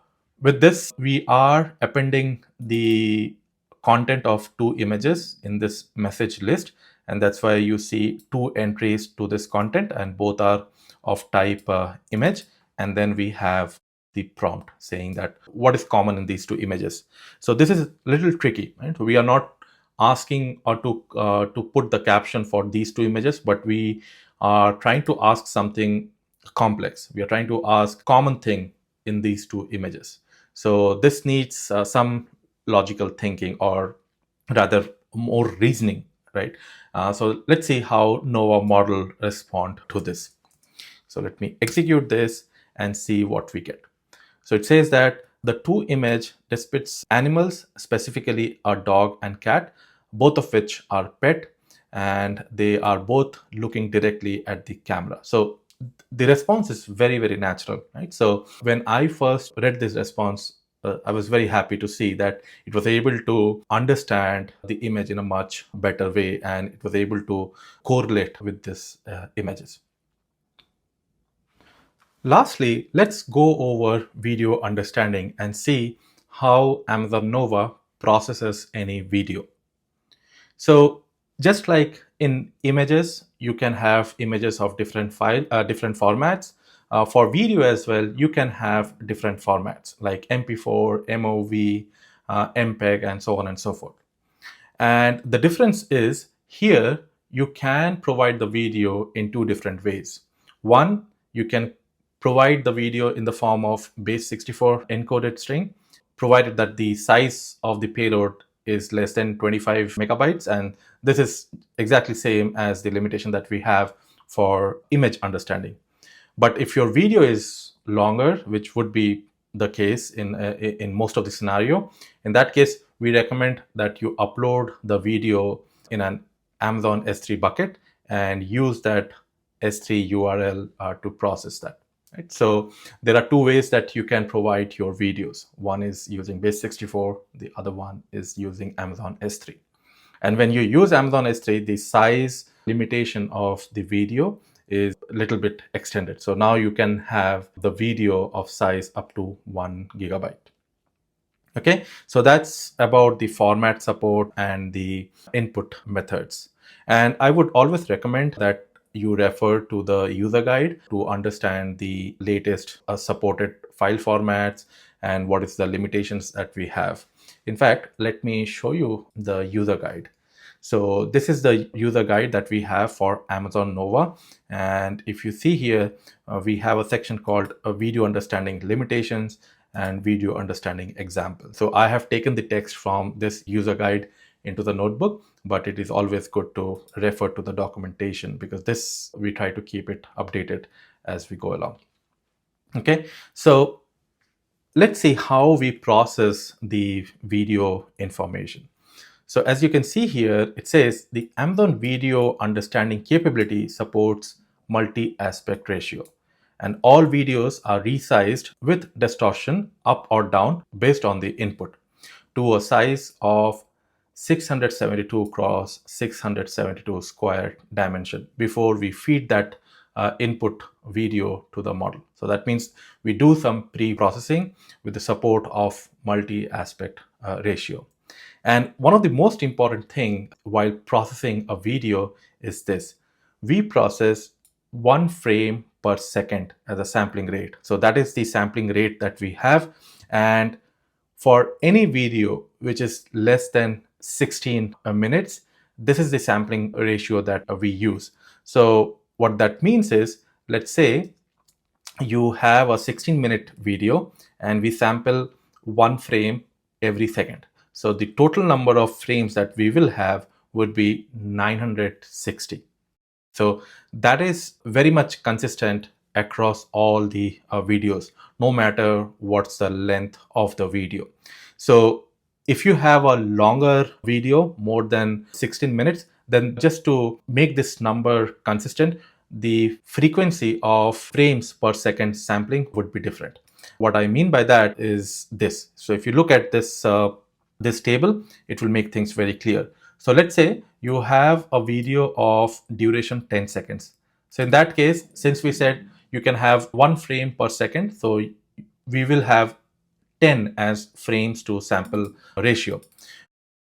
with this, we are appending the content of 2 images in this message list. And that's why you see 2 entries to this content, and both are of type image. And then we have the prompt saying that what is common in these 2 images. So this is a little tricky, right? We are not asking or to put the caption for these 2 images, but we are trying to ask something complex. We are trying to ask common thing in these 2 images. So this needs some logical thinking, or rather more reasoning, right? So let's see how Nova model respond to this. So let me execute this and see what we get. So it says that the 2 image depicts animals, specifically a dog and cat, both of which are pet, and they are both looking directly at the camera. So the response is very, very natural, right? So when I first read this response, I was very happy to see that it was able to understand the image in a much better way, and it was able to correlate with these images. Lastly, let's go over video understanding and see how Amazon Nova processes any video. So just like in images, you can have images of different formats. For video as well, you can have different formats like MP4, MOV, MPEG, and so on and so forth. And the difference is here, you can provide the video in 2 different ways. One, you can provide the video in the form of base64 encoded string, provided that the size of the payload is less than 25 megabytes. And this is exactly same as the limitation that we have for image understanding. But if your video is longer, which would be the case in most of the scenario, in that case, we recommend that you upload the video in an Amazon S3 bucket and use that S3 URL to process that. Right? So there are two ways that you can provide your videos. One is using base64, the other one is using Amazon S3. And when you use Amazon S3, the size limitation of the video is a little bit extended. So now you can have the video of size up to 1 gigabyte. Okay, so that's about the format support and the input methods. And I would always recommend that you refer to the user guide to understand the latest supported file formats and what is the limitations that we have. In fact, let me show you the user guide. So this is the user guide that we have for Amazon Nova. And if you see here, we have a section called Video Understanding Limitations and Video Understanding Example. So I have taken the text from this user guide into the notebook, but it is always good to refer to the documentation because this, we try to keep it updated as we go along. Okay, so let's see how we process the video information. So as you can see here, it says the Amazon Video Understanding capability supports multi-aspect ratio, and all videos are resized with distortion up or down based on the input to a size of 672 cross 672 square dimension before we feed that input video to the model. So that means we do some pre-processing with the support of multi-aspect ratio. And one of the most important thing while processing a video is this: we process 1 frame per second as a sampling rate. So that is the sampling rate that we have. And for any video which is less than 16 minutes, this is the sampling ratio that we use. So what that means is, let's say you have a 16-minute video and we sample 1 frame every second. So the total number of frames that we will have would be 960. So that is very much consistent across all the videos, no matter what's the length of the video. So if you have a longer video, more than 16 minutes, then just to make this number consistent, the frequency of frames per second sampling would be different. What I mean by that is this. So if you look at this table, it will make things very clear. So let's say you have a video of duration 10 seconds. So in that case, since we said you can have 1 frame per second, so we will have 10 as frames to sample ratio.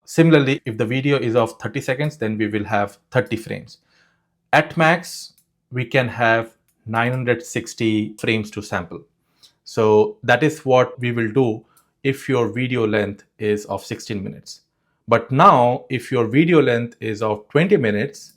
Similarly, if the video is of 30 seconds, then we will have 30 frames. At max, we can have 960 frames to sample. So that is what we will do if your video length is of 16 minutes. But now, if your video length is of 20 minutes,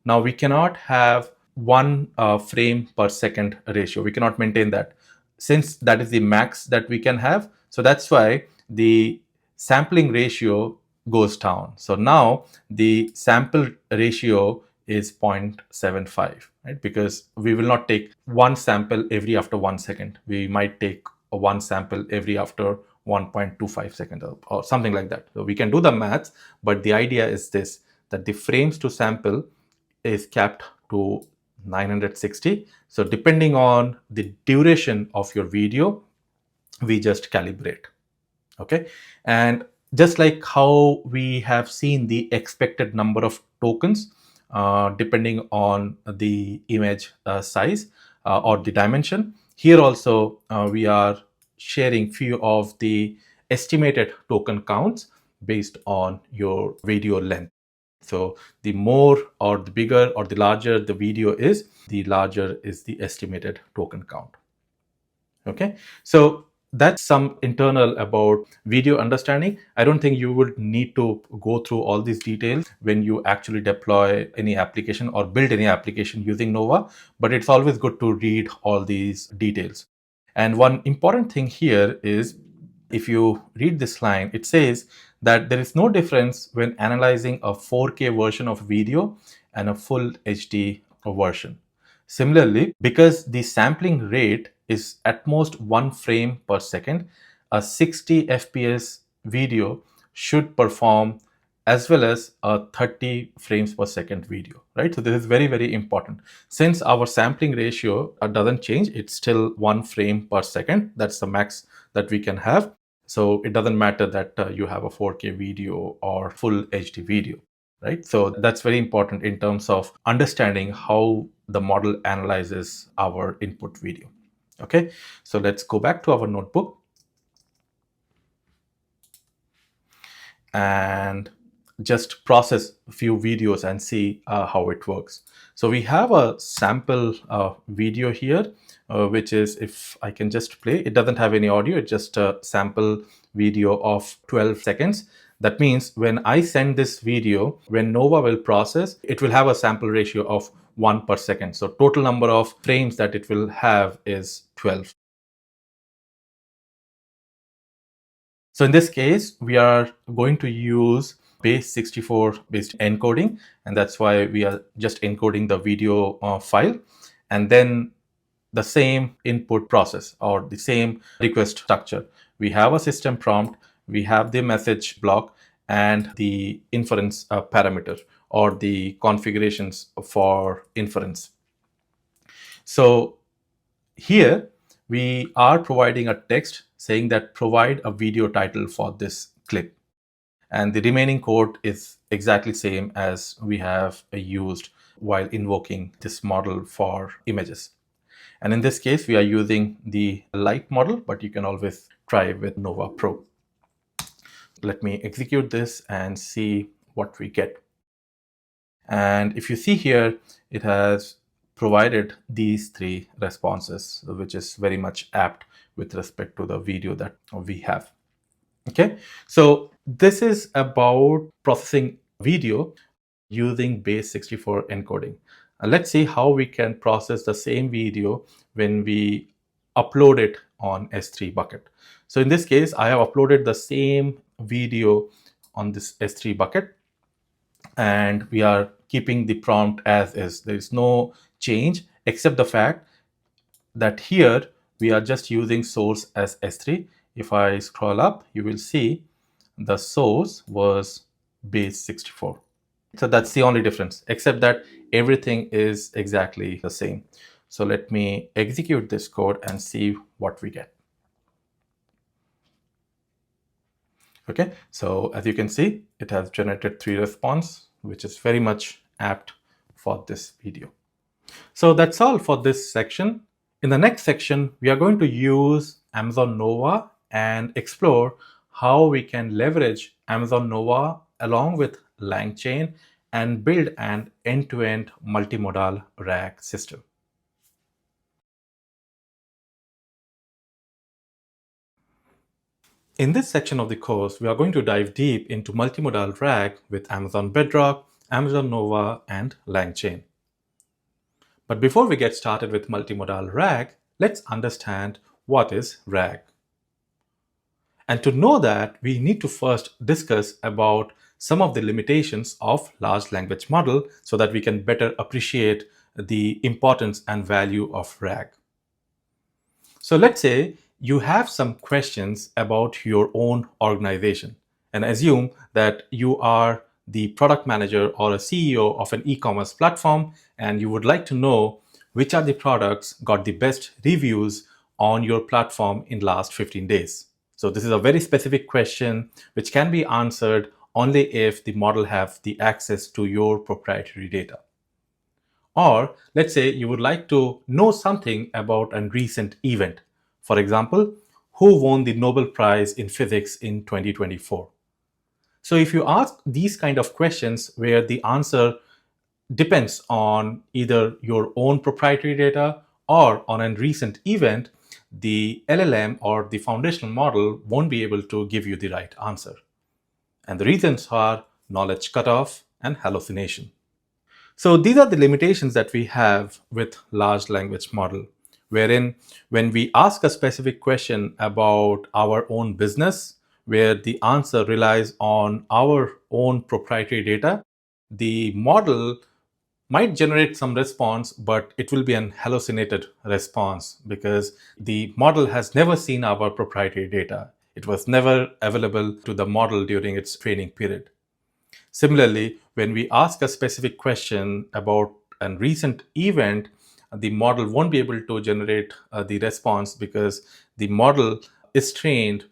now we cannot have 1 frame per second ratio. We cannot maintain that, since that is the max that we can have. So that's why the sampling ratio goes down. So now the sample ratio is 0.75, right? Because we will not take 1 sample every after 1 second. We might take a 1 sample every after 1.25 seconds or something like that. So we can do the maths, but the idea is this, that the frames to sample is capped to 960. So depending on the duration of your video, we just calibrate. Okay. And just like how we have seen the expected number of tokens, depending on the image size or the dimension, here also we are sharing few of the estimated token counts based on your video length. So the more or the bigger or the larger the video is, the larger is the estimated token count. Okay, so That's some internal about video understanding. I don't think you would need to go through all these details when you actually deploy any application or build any application using Nova, but it's always good to read all these details. And one important thing here is, if you read this line, it says that there is no difference when analyzing a 4K version of video and a full HD version. Similarly, because the sampling rate is at most 1 frame per second, a 60 FPS video should perform as well as a 30 frames per second video, right? So this is very, very important. Since our sampling ratio doesn't change, it's still 1 frame per second. That's the max that we can have. So it doesn't matter that you have a 4K video or full HD video, right? So that's very important in terms of understanding how the model analyzes our input video. Okay, so let's go back to our notebook and just process a few videos and see how it works. So we have a sample video here, which is, if I can just play, it doesn't have any audio, it's just a sample video of 12 seconds. That means when I send this video, when Nova will process, it will have a sample ratio of 1 per second. So total number of frames that it will have is 12. So in this case, we are going to use base64 based encoding, and that's why we are just encoding the video file, and then the same input process or the same request structure. We have a system prompt, we have the message block, and the inference parameter or the configurations for inference. So here we are providing a text saying that provide a video title for this clip. And the remaining code is exactly same as we have used while invoking this model for images. And in this case, we are using the light model, but you can always try with Nova Pro. Let me execute this and see what we get. And if you see here, it has provided these 3 responses, which is very much apt with respect to the video that we have. Okay, so this is about processing video using base64 encoding. Let's see how we can process the same video when we upload it on S3 bucket. So in this case, I have uploaded the same video on this S3 bucket, and we are keeping the prompt as is. There is no change except the fact that here we are just using source as S3. If I scroll up, you will see the source was base64. So that's the only difference, except that everything is exactly the same. So let me execute this code and see what we get. Okay, so as you can see, it has generated 3 responses, which is very much apt for this video. So that's all for this section. In the next section, we are going to use Amazon Nova and explore how we can leverage Amazon Nova along with LangChain and build an end-to-end multimodal RAG system. In this section of the course, we are going to dive deep into multimodal RAG with Amazon Bedrock, Amazon Nova, and LangChain. But before we get started with multimodal RAG, let's understand what is RAG. And to know that, we need to first discuss about some of the limitations of large language model so that we can better appreciate the importance and value of RAG. So let's say you have some questions about your own organization, and assume that you are the product manager or a CEO of an e-commerce platform, and you would like to know which are the products got the best reviews on your platform in last 15 days. So this is a very specific question which can be answered only if the model have the access to your proprietary data. Or let's say you would like to know something about a recent event. For example, who won the Nobel Prize in Physics in 2024? So if you ask these kind of questions where the answer depends on either your own proprietary data or on a recent event, the LLM or the foundational model won't be able to give you the right answer. And the reasons are knowledge cutoff and hallucination. So these are the limitations that we have with large language model, wherein when we ask a specific question about our own business, where the answer relies on our own proprietary data, the model might generate some response, but it will be an hallucinated response because the model has never seen our proprietary data. It was never available to the model during its training period. Similarly, when we ask a specific question about a recent event, the model won't be able to generate the response because the model is trained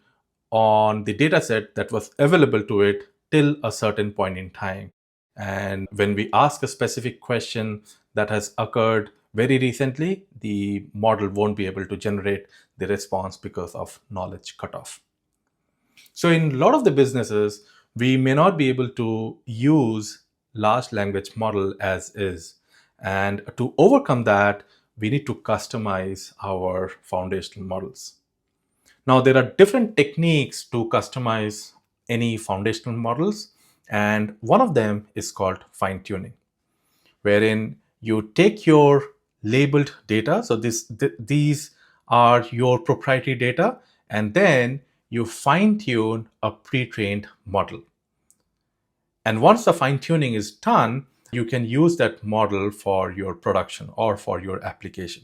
on the data set that was available to it till a certain point in time. And when we ask a specific question that has occurred very recently, the model won't be able to generate the response because of knowledge cutoff. So in a lot of the businesses, we may not be able to use large language model as is. And to overcome that, we need to customize our foundational models. Now, there are different techniques to customize any foundational models, and one of them is called fine tuning, wherein you take your labeled data. So these are your proprietary data, and then you fine tune a pre-trained model. And once the fine tuning is done, you can use that model for your production or for your application.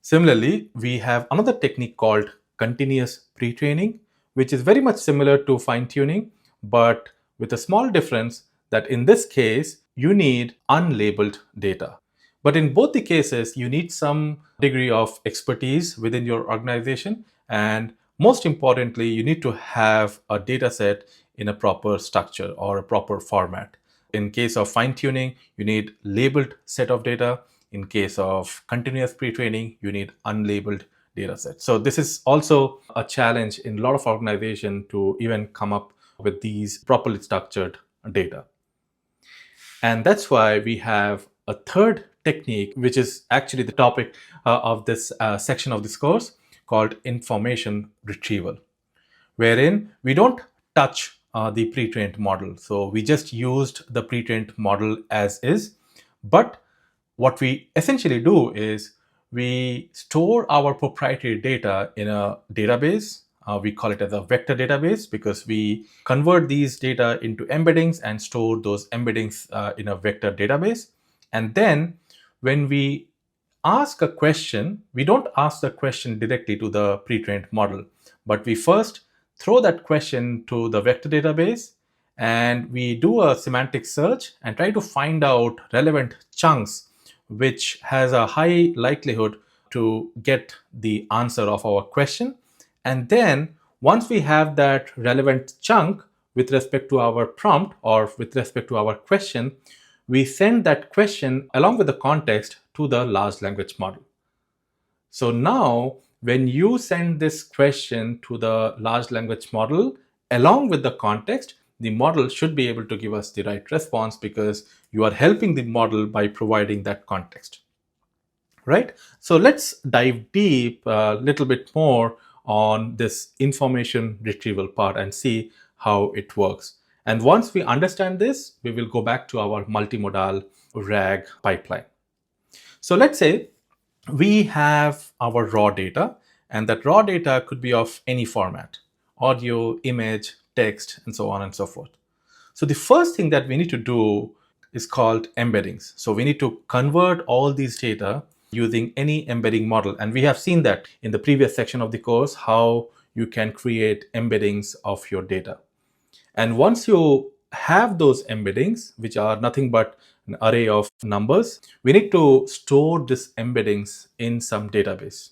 Similarly, we have another technique called continuous pre-training, which is very much similar to fine-tuning, but with a small difference that in this case, you need unlabeled data. But in both the cases, you need some degree of expertise within your organization. And most importantly, you need to have a data set in a proper structure or a proper format. In case of fine-tuning, you need labeled set of data. In case of continuous pre-training, you need unlabeled data sets. So this is also a challenge in a lot of organizations to even come up with these properly structured data. And that's why we have a third technique, which is actually the topic of this section of this course, called information retrieval, wherein we don't touch the pre-trained model. So we just used the pre-trained model as is, but what we essentially do is we store our proprietary data in a database. We call it as a vector database because we convert these data into embeddings and store those embeddings in a vector database. And then when we ask a question, we don't ask the question directly to the pre-trained model, but we first throw that question to the vector database and we do a semantic search and try to find out relevant chunks which has a high likelihood to get the answer of our question. And then once we have that relevant chunk with respect to our prompt or with respect to our question, we send that question along with the context to the large language model. So now when you send this question to the large language model along with the context, the model should be able to give us the right response because you are helping the model by providing that context. Right? So let's dive deep a little bit more on this information retrieval part and see how it works. And once we understand this, we will go back to our multimodal RAG pipeline. So let's say we have our raw data, and that raw data could be of any format: audio, image, text, and so on and so forth. So the first thing that we need to do is called embeddings. So we need to convert all these data using any embedding model. And we have seen that in the previous section of the course, how you can create embeddings of your data. And once you have those embeddings, which are nothing but an array of numbers, we need to store these embeddings in some database.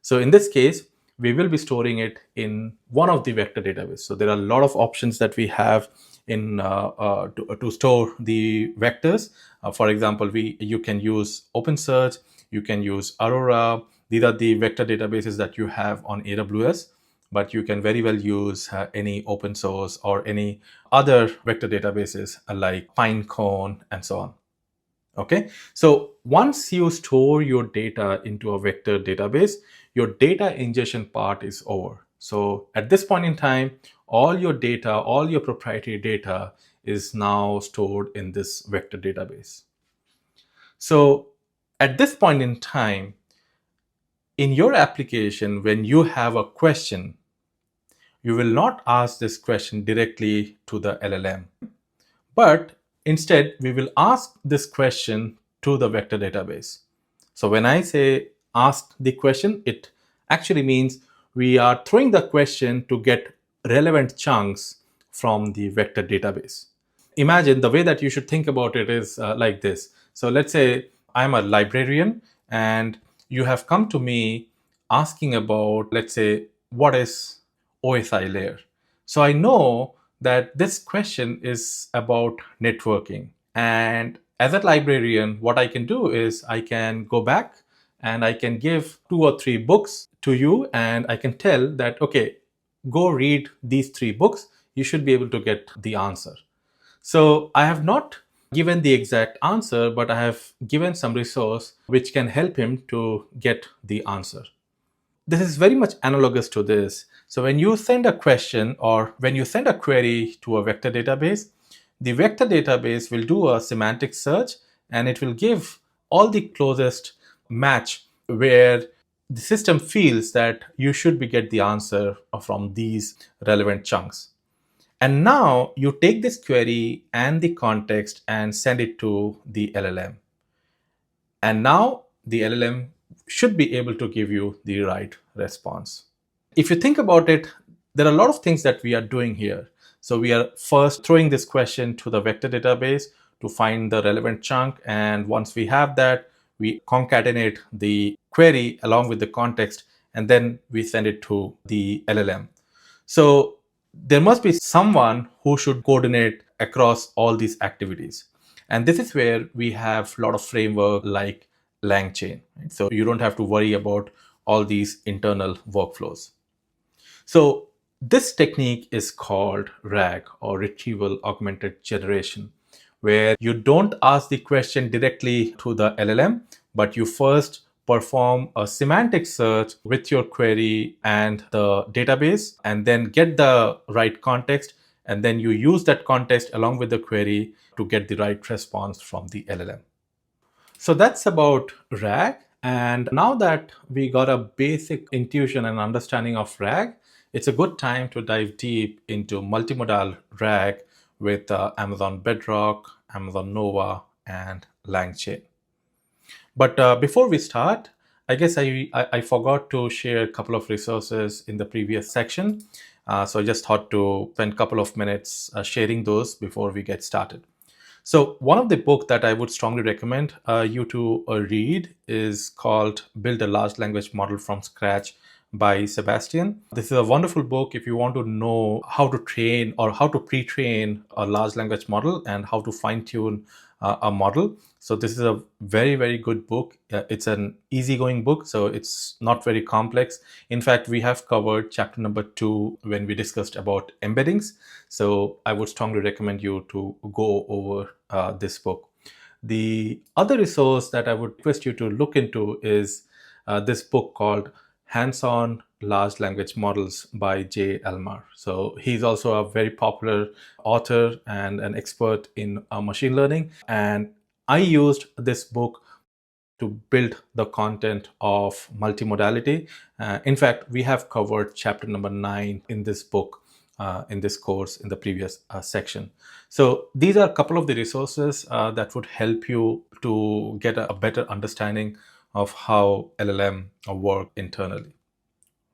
So in this case, we will be storing it in one of the vector database. So there are a lot of options that we have in to store the vectors. For example, you can use OpenSearch, you can use Aurora. These are the vector databases that you have on AWS, but you can very well use any open source or any other vector databases like Pinecone and so on. Okay, so once you store your data into a vector database, your data ingestion part is over. So at this point in time, all your data, all your proprietary data is now stored in this vector database. So at this point in time, in your application, when you have a question, you will not ask this question directly to the LLM, but instead we will ask this question to the vector database. So when I say ask the question, it actually means we are throwing the question to get relevant chunks from the vector database. Imagine the way that you should think about it is like this. So let's say I'm a librarian and you have come to me asking about, let's say, what is OSI layer? So I know that this question is about networking. And as a librarian, what I can do is I can go back and I can give 2 or 3 books to you, and I can tell that, okay, go read these 3 books. You should be able to get the answer. So I have not given the exact answer, but I have given some resource which can help him to get the answer. This is very much analogous to this. So when you send a question or when you send a query to a vector database, the vector database will do a semantic search and it will give all the closest match where the system feels that you should be get the answer from these relevant chunks. And now you take this query and the context and send it to the LLM. And now the LLM should be able to give you the right response. If you think about it, there are a lot of things that we are doing here. So we are first throwing this question to the vector database to find the relevant chunk. And once we have that, we concatenate the query along with the context, and then we send it to the LLM. So there must be someone who should coordinate across all these activities. And this is where we have a lot of framework like LangChain. Right? So you don't have to worry about all these internal workflows. So this technique is called RAG, or retrieval augmented generation, where you don't ask the question directly to the LLM, but you first perform a semantic search with your query and the database, and then get the right context. And then you use that context along with the query to get the right response from the LLM. So that's about RAG. And now that we got a basic intuition and understanding of RAG, it's a good time to dive deep into multimodal RAG with Amazon Bedrock, Amazon Nova, and LangChain. But before we start, I guess I forgot to share a couple of resources in the previous section. So I just thought to spend a couple of minutes sharing those before we get started. So one of the book that I would strongly recommend you to read is called Build a Large Language Model from Scratch by Sebastian. This is a wonderful book if you want to know how to train or how to pre-train a large language model and how to fine-tune a model. So this is a very, very good book. It's an easygoing book, so it's not very complex. In fact, we have covered chapter number 2 when we discussed about embeddings. So I would strongly recommend you to go over this book. The other resource that I would request you to look into is this book called Hands-on Large Language Models by Jay Elmer. So he's also a very popular author and an expert in machine learning. And I used this book to build the content of multimodality. In fact, we have covered chapter number 9 in this book, in this course, in the previous section. So these are a couple of the resources that would help you to get a better understanding of how LLM work internally.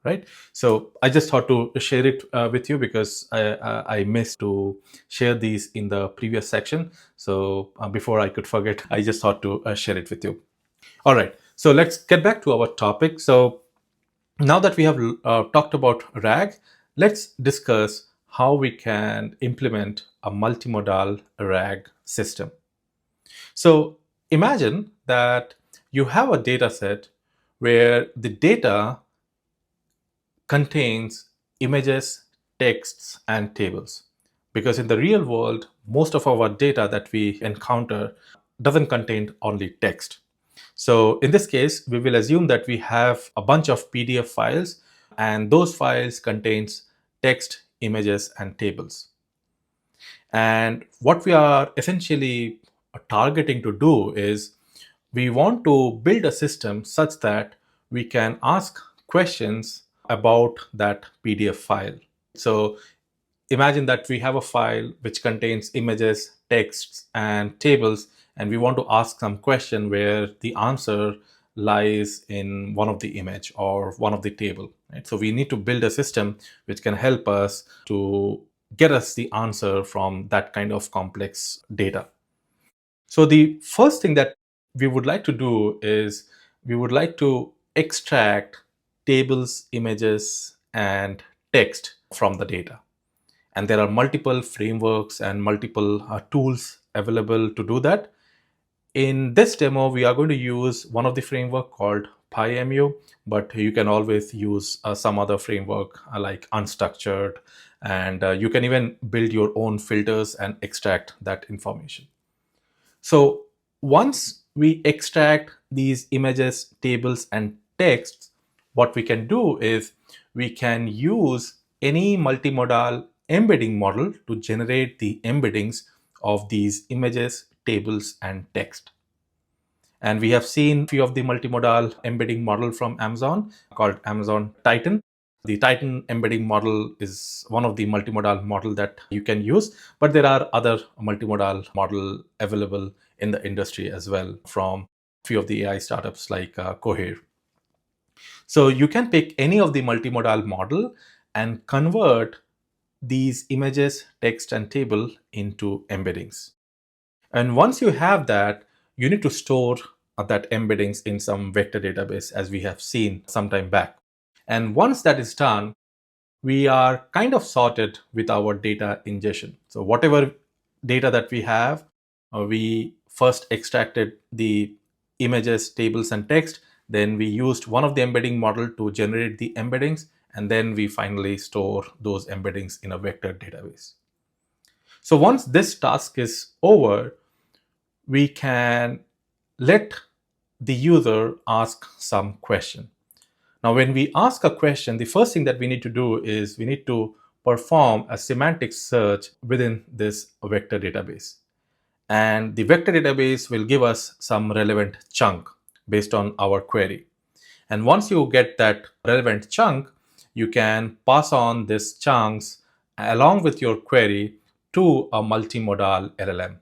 Right. So I just thought to share it with you because I missed to share these in the previous section. So before I could forget, I just thought to share it with you. All right. So let's get back to our topic. So now that we have talked about RAG, let's discuss how we can implement a multimodal RAG system. So imagine that you have a data set where the data contains images, texts, and tables. Because in the real world, most of our data that we encounter doesn't contain only text. So in this case, we will assume that we have a bunch of PDF files, and those files contains text, images, and tables. And what we are essentially targeting to do is we want to build a system such that we can ask questions about that PDF file. So imagine that we have a file which contains images, texts, and tables, and we want to ask some question where the answer lies in one of the image or one of the table. Right? So we need to build a system which can help us to get us the answer from that kind of complex data. So the first thing that we would like to do is we would like to extract tables, images, and text from the data. And there are multiple frameworks and multiple tools available to do that. In this demo, we are going to use one of the framework called PyMU, but you can always use some other framework like Unstructured, and you can even build your own filters and extract that information. So once we extract these images, tables, and texts, what we can do is we can use any multimodal embedding model to generate the embeddings of these images, tables, and text. And we have seen a few of the multimodal embedding model from Amazon called Amazon Titan. The Titan embedding model is one of the multimodal model that you can use, but there are other multimodal model available in the industry as well from a few of the AI startups like Cohere. So you can pick any of the multimodal model and convert these images, text, and table into embeddings. And once you have that, you need to store that embeddings in some vector database, as we have seen some time back. And once that is done, we are kind of sorted with our data ingestion. So whatever data that we have, we first extracted the images, tables, and text. Then we used one of the embedding model to generate the embeddings. And then we finally store those embeddings in a vector database. So once this task is over, we can let the user ask some question. Now, when we ask a question, the first thing that we need to do is we need to perform a semantic search within this vector database. And the vector database will give us some relevant chunk based on our query. And once you get that relevant chunk, you can pass on these chunks along with your query to a multimodal LLM.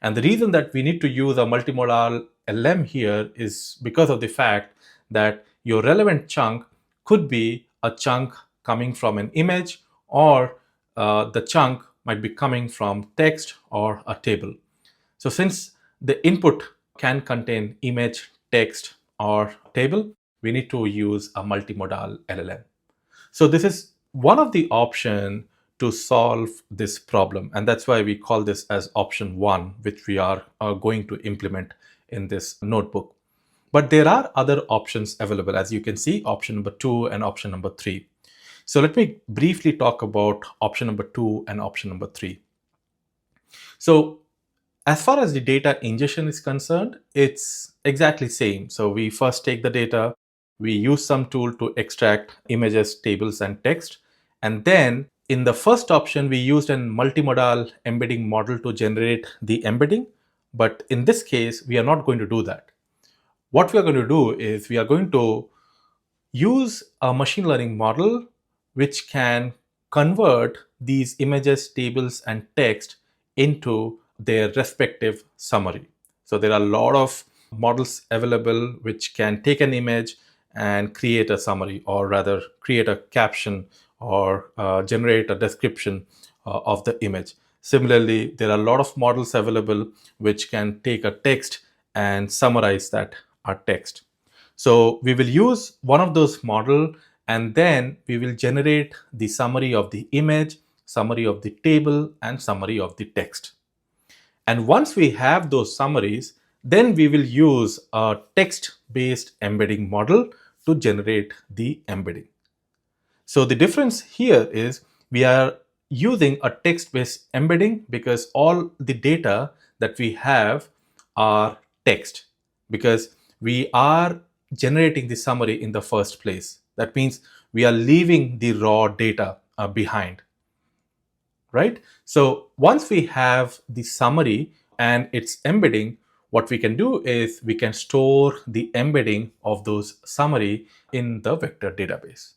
And the reason that we need to use a multimodal LM here is because of the fact that your relevant chunk could be a chunk coming from an image, or the chunk might be coming from text or a table. So since the input can contain image, text, or table, we need to use a multimodal LLM. So this is one of the options to solve this problem. And that's why we call this as option 1, which we are going to implement in this notebook. But there are other options available, as you can see, option number 2 and option number 3. So let me briefly talk about option number 2 and option number 3. So as far as the data ingestion is concerned, it's exactly same. So we first take the data, we use some tool to extract images, tables, and text. And then in the first option, we used a multimodal embedding model to generate the embedding. But in this case, we are not going to do that. What we are going to do is we are going to use a machine learning model which can convert these images, tables, and text into their respective summary. So there are a lot of models available which can take an image and create a summary, or rather create a caption, or generate a description of the image. Similarly, there are a lot of models available which can take a text and summarize that text. So we will use one of those model, and then we will generate the summary of the image, summary of the table, and summary of the text. And once we have those summaries, then we will use a text-based embedding model to generate the embedding. So the difference here is we are using a text-based embedding because all the data that we have are text. because we are generating the summary in the first place. That means we are leaving the raw data behind, right? So once we have the summary and its embedding, what we can do is we can store the embedding of those summary in the vector database.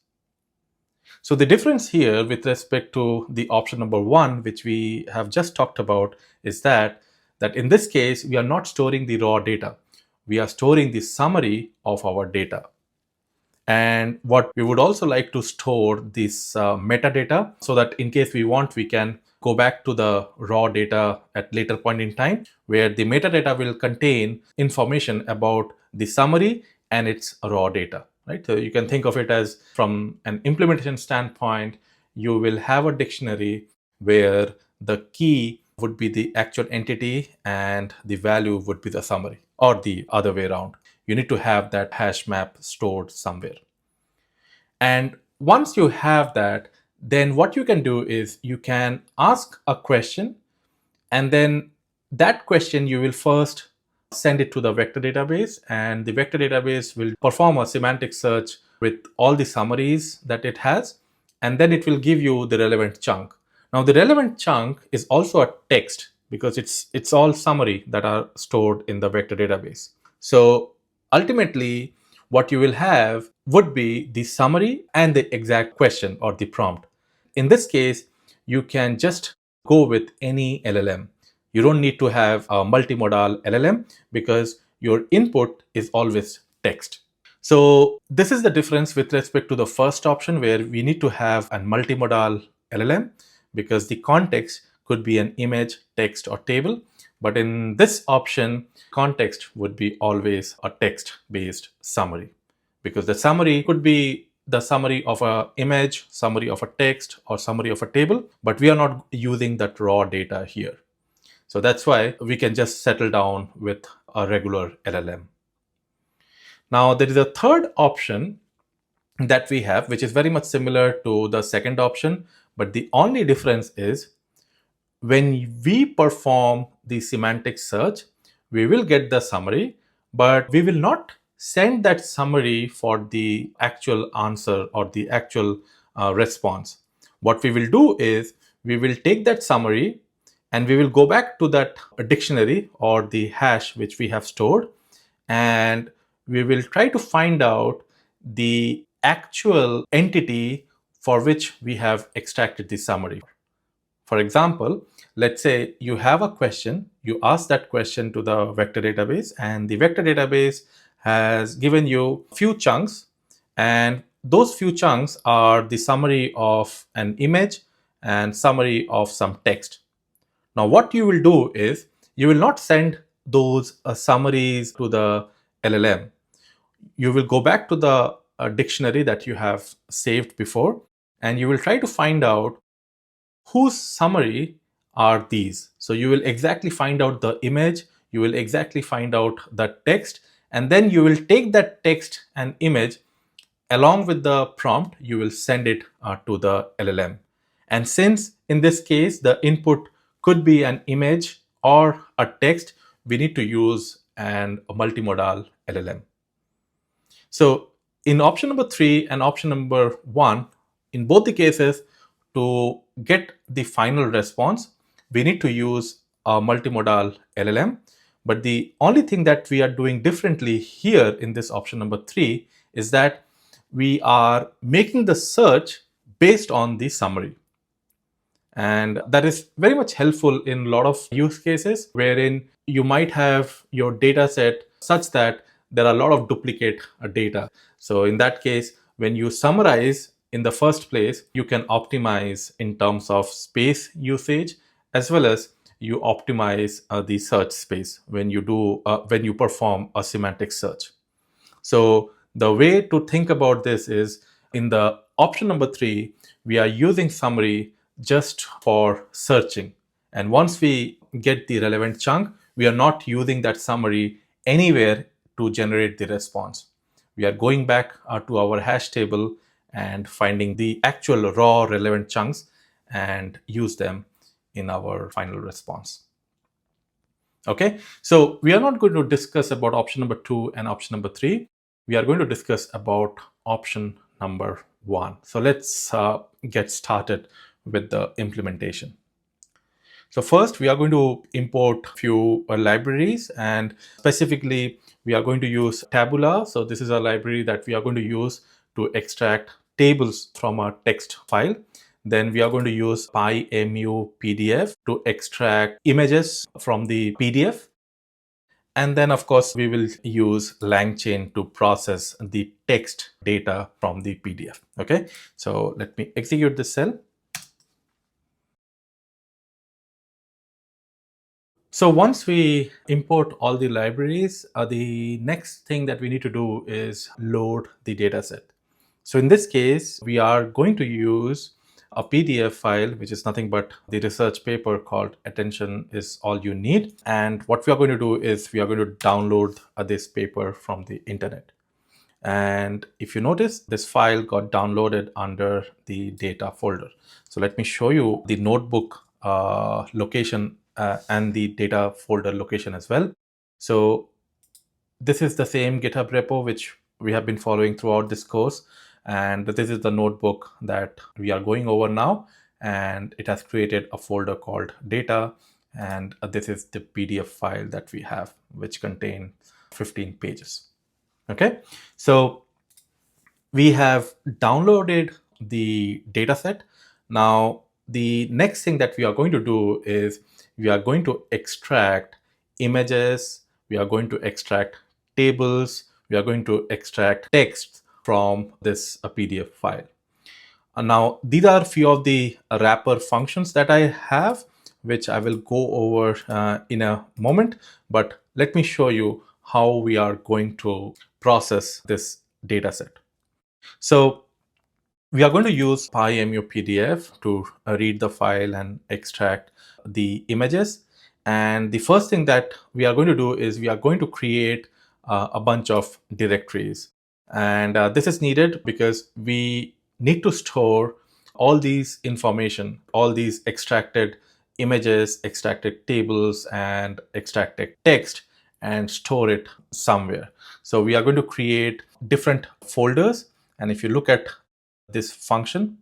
So the difference here with respect to the option number one, which we have just talked about, is that in this case, we are not storing the raw data. We are storing the summary of our data. And what we would also like to store this metadata, so that in case we want, we can go back to the raw data at later point in time, where the metadata will contain information about the summary and its raw data, right? So you can think of it as, from an implementation standpoint, you will have a dictionary where the key would be the actual entity and the value would be the summary, or the other way around. You need to have that hash map stored somewhere. And once you have that, then what you can do is you can ask a question, and then that question you will first send it to the vector database, and the vector database will perform a semantic search with all the summaries that it has, and then it will give you the relevant chunk. Now the relevant chunk is also a text, because it's all summary that are stored in the vector database. So ultimately what you will have would be the summary and the exact question or the prompt. In this case, you can just go with any LLM. You don't need to have a multimodal LLM, because your input is always text. So this is the difference with respect to the first option, where we need to have a multimodal LLM, because the context could be an image, text, or table. But in this option, context would be always a text-based summary, because the summary could be the summary of an image, summary of a text, or summary of a table, but we are not using that raw data here. So that's why we can just settle down with a regular LLM. Now, there is a third option that we have, which is very much similar to the second option, but the only difference is, when we perform the semantic search, we will get the summary, but we will not send that summary for the actual answer or the actual response. What we will do is, we will take that summary and we will go back to that dictionary or the hash which we have stored, and we will try to find out the actual entity for which we have extracted the summary. For example, let's say you have a question, you ask that question to the vector database, and the vector database has given you a few chunks, and those few chunks are the summary of an image and summary of some text. Now, what you will do is, you will not send those summaries to the LLM. You will go back to the dictionary that you have saved before, and you will try to find out whose summary are these. So you will exactly find out the image, you will exactly find out the text, and then you will take that text and image along with the prompt, you will send it to the LLM. And since in this case the input could be an image or a text, we need to use a multimodal LLM. So in option number 3 and option number 1, in both the cases, to get the final response, we need to use a multimodal LLM. But the only thing that we are doing differently here in this option number 3 is that we are making the search based on the summary. And that is very much helpful in a lot of use cases, wherein you might have your data set such that there are a lot of duplicate data. So in that case, when you summarize in the first place, you can optimize in terms of space usage, as well as you optimize the search space when you perform a semantic search. So the way to think about this is, in the option number 3, we are using summary just for searching. And once we get the relevant chunk, we are not using that summary anywhere to generate the response. We are going back to our hash table and finding the actual raw relevant chunks and use them in our final response. Okay, so we are not going to discuss about option number 2 and option number 3. We are going to discuss about option number 1. So let's get started with the implementation. So first, we are going to import few libraries, and specifically, we are going to use Tabula. So this is a library that we are going to use to extract tables from a text file. Then we are going to use PyMU PDF to extract images from the PDF. And then, of course, we will use LangChain to process the text data from the PDF. Okay, so let me execute this cell. So once we import all the libraries, the next thing that we need to do is load the dataset. So in this case, we are going to use a PDF file, which is nothing but the research paper called Attention is All You Need. And what we are going to do is we are going to download this paper from the internet. And if you notice, this file got downloaded under the data folder. So let me show you the notebook location and the data folder location as well. So this is the same GitHub repo which we have been following throughout this course. And this is the notebook that we are going over now. And it has created a folder called data. And this is the PDF file that we have, which contains 15 pages. Okay, so we have downloaded the dataset. Now, the next thing that we are going to do is we are going to extract images, we are going to extract tables, we are going to extract text from this PDF file. Now, these are a few of the wrapper functions that I have, which I will go over in a moment. But let me show you how we are going to process this data set. So we are going to use PyMU PDF to read the file and extract the images. And the first thing that we are going to do is we are going to create a bunch of directories. And this is needed because we need to store all these information, all these extracted images, extracted tables, and extracted text, and store it somewhere. So we are going to create different folders. And if you look at this function,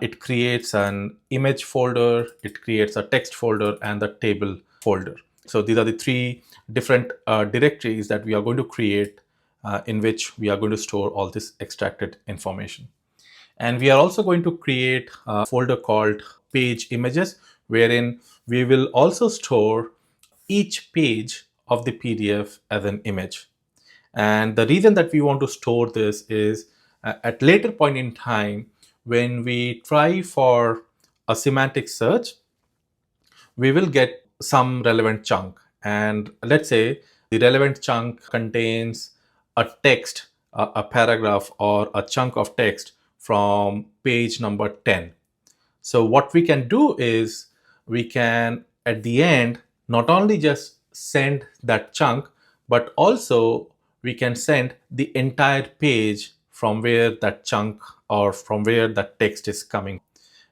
it creates an image folder, it creates a text folder, and the table folder. So these are the three different directories that we are going to create in which we are going to store all this extracted information. And we are also going to create a folder called page images, wherein we will also store each page of the PDF as an image. And the reason that we want to store this is at later point in time, when we try for a semantic search, we will get some relevant chunk. And let's say the relevant chunk contains a text, a paragraph, or a chunk of text from page number 10. So what we can do is we can, at the end, not only just send that chunk, but also we can send the entire page from where that chunk or from where that text is coming.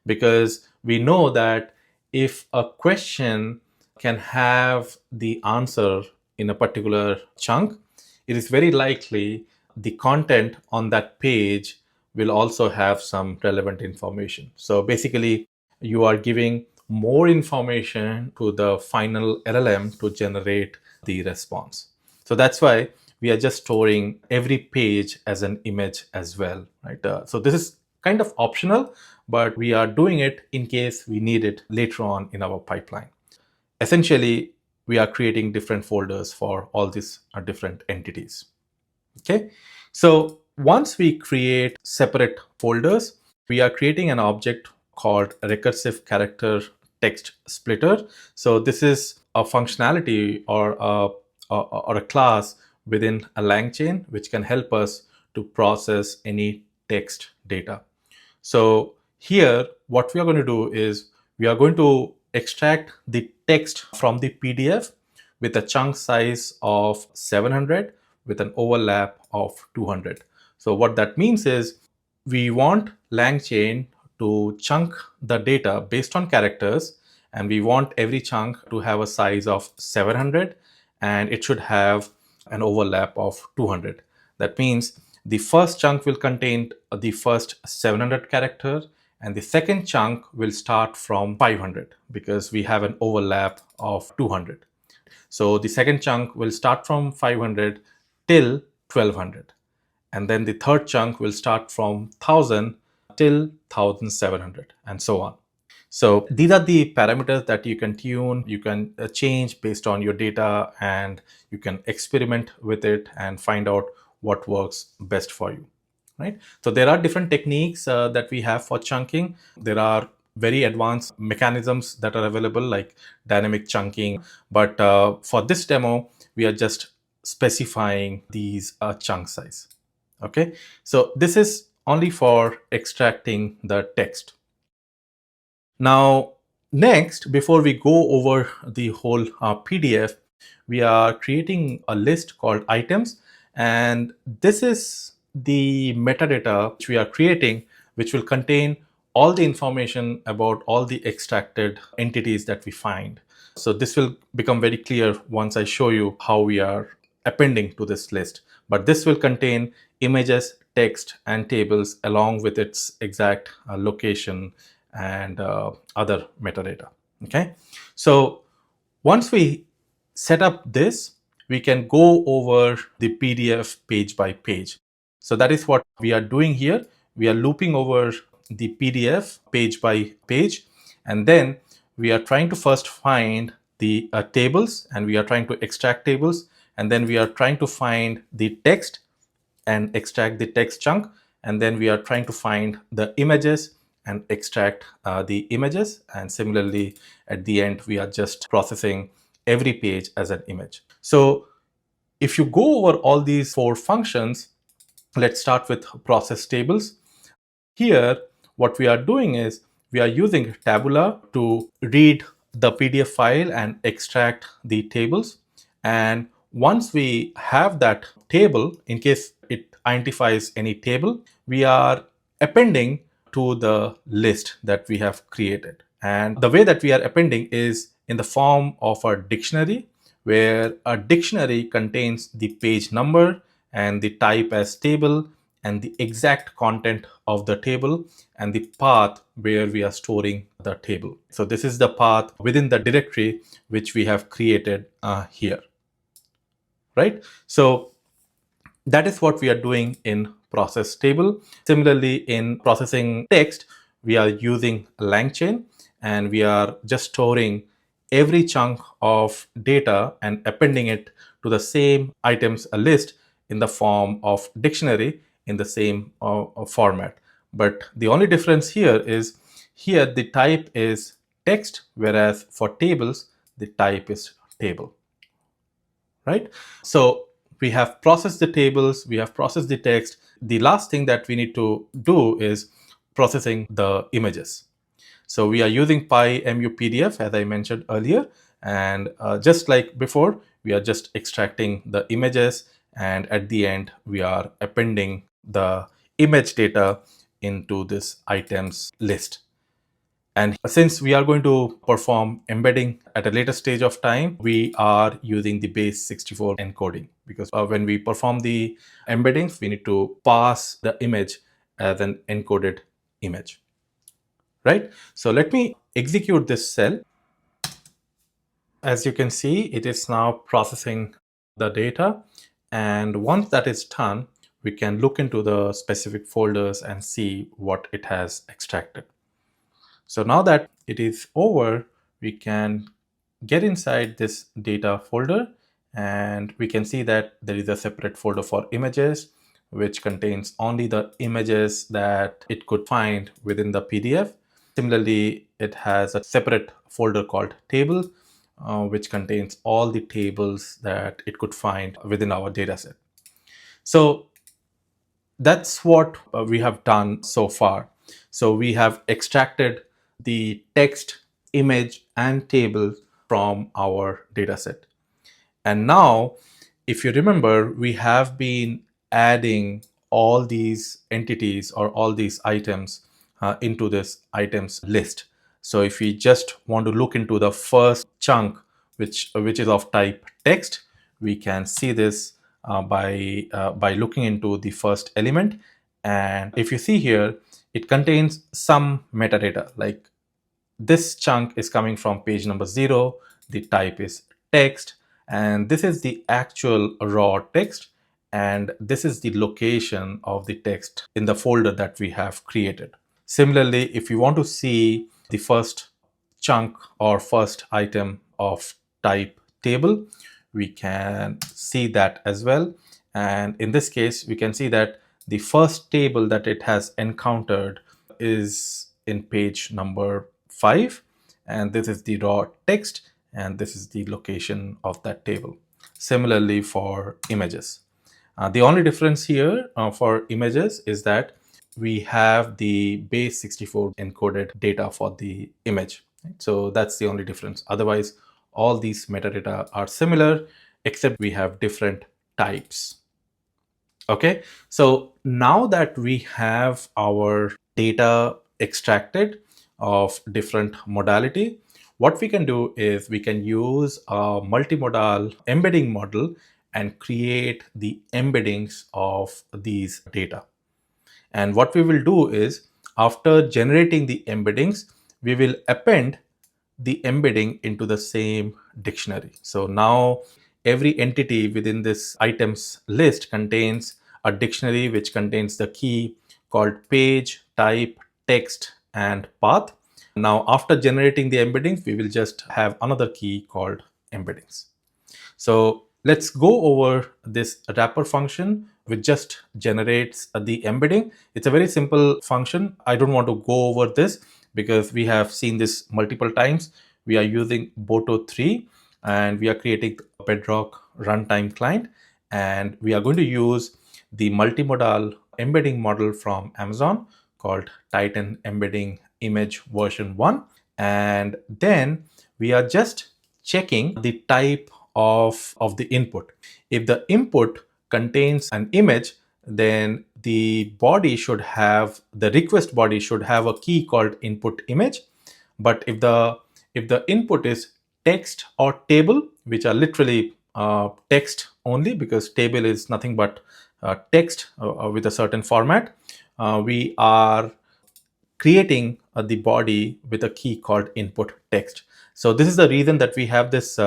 Because we know that if a question can have the answer in a particular chunk, it is very likely the content on that page will also have some relevant information. So basically, you are giving more information to the final LLM to generate the response. So that's why we are just storing every page as an image as well, right? So this is kind of optional, but we are doing it in case we need it later on in our pipeline. Essentially, we are creating different folders for all these different entities. Okay, so once we create separate folders, we are creating an object called recursive character text splitter. So this is a functionality or a class within a LangChain which can help us to process any text data. So here, what we are going to do is we are going to extract the text from the PDF with a chunk size of 700 with an overlap of 200. So what that means is we want LangChain to chunk the data based on characters, and we want every chunk to have a size of 700, and it should have an overlap of 200. That means the first chunk will contain the first 700 character, and the second chunk will start from 500 because we have an overlap of 200. So the second chunk will start from 500 till 1200. And then the third chunk will start from 1000 till 1700, and so on. So these are the parameters that you can tune, you can change based on your data, and you can experiment with it and find out what works best for you, right? So there are different techniques that we have for chunking. There are very advanced mechanisms that are available, like dynamic chunking. But for this demo, we are just specifying these chunk size. Okay, so this is only for extracting the text. Now, next, before we go over the whole PDF, we are creating a list called items. And this is the metadata which we are creating, which will contain all the information about all the extracted entities that we find. So this will become very clear once I show you how we are appending to this list. But this will contain images, text, and tables along with its exact location and other metadata. Okay, so once we set up this, we can go over the PDF page by page. So that is what we are doing here. We are looping over the PDF page by page, and then we are trying to first find the tables, and we are trying to extract tables, and then we are trying to find the text and extract the text chunk, and then we are trying to find the images and extract the images, and similarly at the end we are just processing every page as an image. So if you go over all these four functions, let's start with process tables. Here what we are doing is we are using Tabula to read the PDF file and extract the tables. And once we have that table, in case it identifies any table, we are appending to the list that we have created. And the way that we are appending is in the form of a dictionary, where a dictionary contains the page number and the type as table and the exact content of the table and the path where we are storing the table. So this is the path within the directory which we have created here, right? So that is what we are doing in process table. Similarly, in processing text, we are using LangChain, and we are just storing every chunk of data and appending it to the same items list in the form of dictionary in the same format. But the only difference here is here the type is text, whereas for tables, the type is table, right? So we have processed the tables, we have processed the text. The last thing that we need to do is processing the images. So we are using PyMU-PDF, as I mentioned earlier, and just like before, we are just extracting the images, and at the end, we are appending the image data into this items list. And since we are going to perform embedding at a later stage of time, we are using the base 64 encoding, because when we perform the embeddings, we need to pass the image as an encoded image, right? So let me execute this cell. As you can see, it is now processing the data. And once that is done, we can look into the specific folders and see what it has extracted. So now that it is over, we can get inside this data folder, and we can see that there is a separate folder for images, which contains only the images that it could find within the PDF. Similarly, it has a separate folder called table, which contains all the tables that it could find within our dataset. So that's what we have done so far. So we have extracted the text, image, and table from our dataset. And now, if you remember, we have been adding all these entities or all these items into this items list. So if we just want to look into the first chunk, which is of type text, we can see this by looking into the first element. And if you see here, it contains some metadata, like this chunk is coming from page number 0, the type is text, and this is the actual raw text, and this is the location of the text in the folder that we have created. Similarly, if you want to see the first chunk or first item of type table, we can see that as well. And in this case, we can see that the first table that it has encountered is in page number 5, and this is the raw text, and this is the location of that table. Similarly for images. The only difference here for images is that we have the base 64 encoded data for the image. Right? So that's the only difference. Otherwise, all these metadata are similar, except we have different types. Okay, so now that we have our data extracted of different modality, what we can do is we can use a multimodal embedding model and create the embeddings of these data. And what we will do is, after generating the embeddings, we will append the embedding into the same dictionary. So now every entity within this items list contains a dictionary which contains the key called page, type, text, and path. Now, after generating the embeddings, we will just have another key called embeddings. So let's go over this wrapper function, which just generates the embedding. It's a very simple function. I don't want to go over this because we have seen this multiple times. We are using Boto 3 and we are creating a Bedrock runtime client, and we are going to use the multimodal embedding model from Amazon called Titan Embedding Image version 1. And then we are just checking the type of the input. If the input contains an image, then the request body should have a key called input image. But if the input is text or table, which are literally text only, because table is nothing but text with a certain format, we are creating the body with a key called input text. So this is the reason that we have this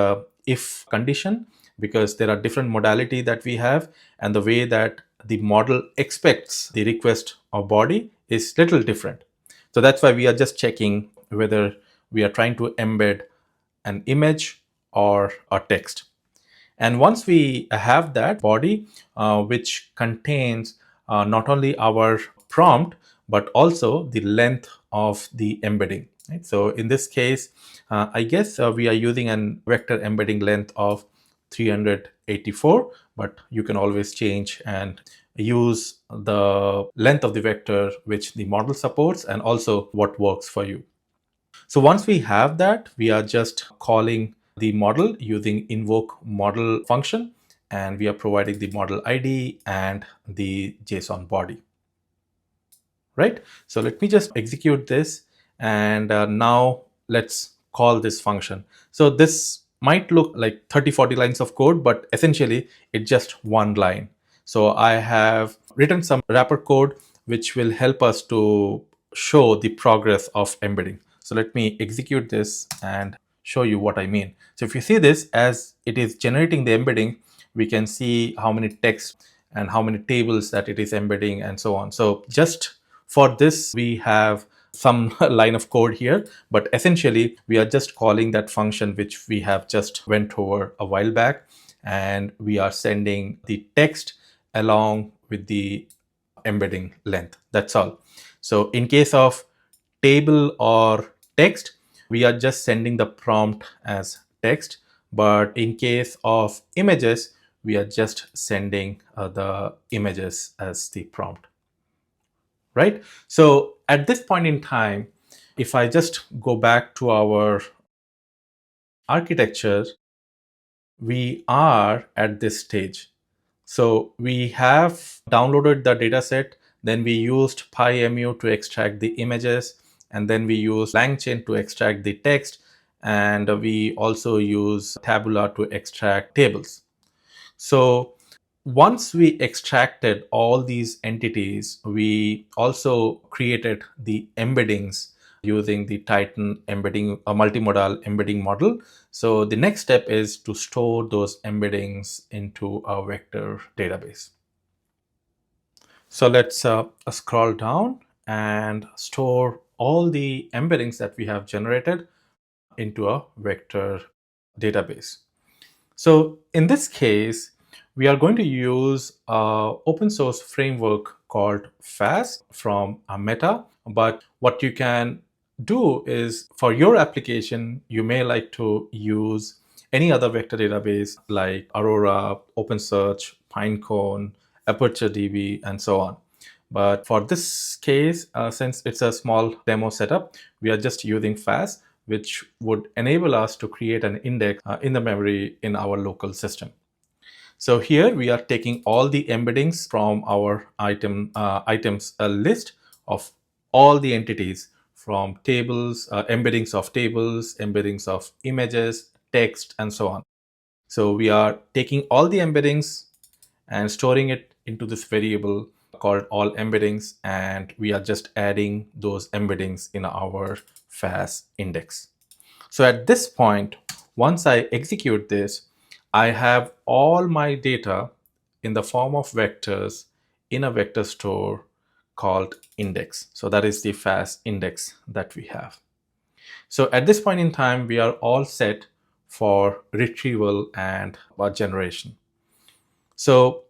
if condition, because there are different modality that we have, and the way that the model expects the request of body is little different. So that's why we are just checking whether we are trying to embed an image or a text. And once we have that body, which contains not only our prompt, but also the length of the embedding. Right? So in this case, I guess we are using an vector embedding length of 384, but you can always change and use the length of the vector which the model supports and also what works for you. So once we have that, we are just calling the model using invoke model function, and we are providing the model ID and the JSON body. Right? So let me just execute this, and now let's call this function. So this might look like 30-40 lines of code, but essentially it's just one line. So I have written some wrapper code which will help us to show the progress of embedding. So let me execute this and show you what I mean. So if you see this, as it is generating the embedding, we can see how many text and how many tables that it is embedding and so on. So just for this, we have some line of code here, but essentially we are just calling that function which we have just went over a while back, and we are sending the text along with the embedding length. That's all. So in case of table or text, we are just sending the prompt as text. But in case of images, we are just sending the images as the prompt. Right? So at this point in time, if I just go back to our architecture, we are at this stage. So we have downloaded the dataset, then we used PyMU to extract the images, and then we use LangChain to extract the text, and we also use Tabula to extract tables. So once we extracted all these entities, we also created the embeddings using the Tian embedding, a multimodal embedding model. So the next step is to store those embeddings into a vector database. So let's scroll down and store all the embeddings that we have generated into a vector database. So in this case, we are going to use an open source framework called FAS from Meta. But what you can do is, for your application, you may like to use any other vector database like Aurora, OpenSearch, Pinecone, ApertureDB, and so on. But for this case, since it's a small demo setup, we are just using FAS, which would enable us to create an index in the memory in our local system. So here we are taking all the embeddings from our items list of all the entities, from tables, embeddings of tables, embeddings of images, text, and so on. So we are taking all the embeddings and storing it into this variable called all embeddings, and we are just adding those embeddings in our FAS index. So at this point, once I execute this, I have all my data in the form of vectors in a vector store called index. So that is the FAS index that we have. So at this point in time, we are all set for retrieval and generation. So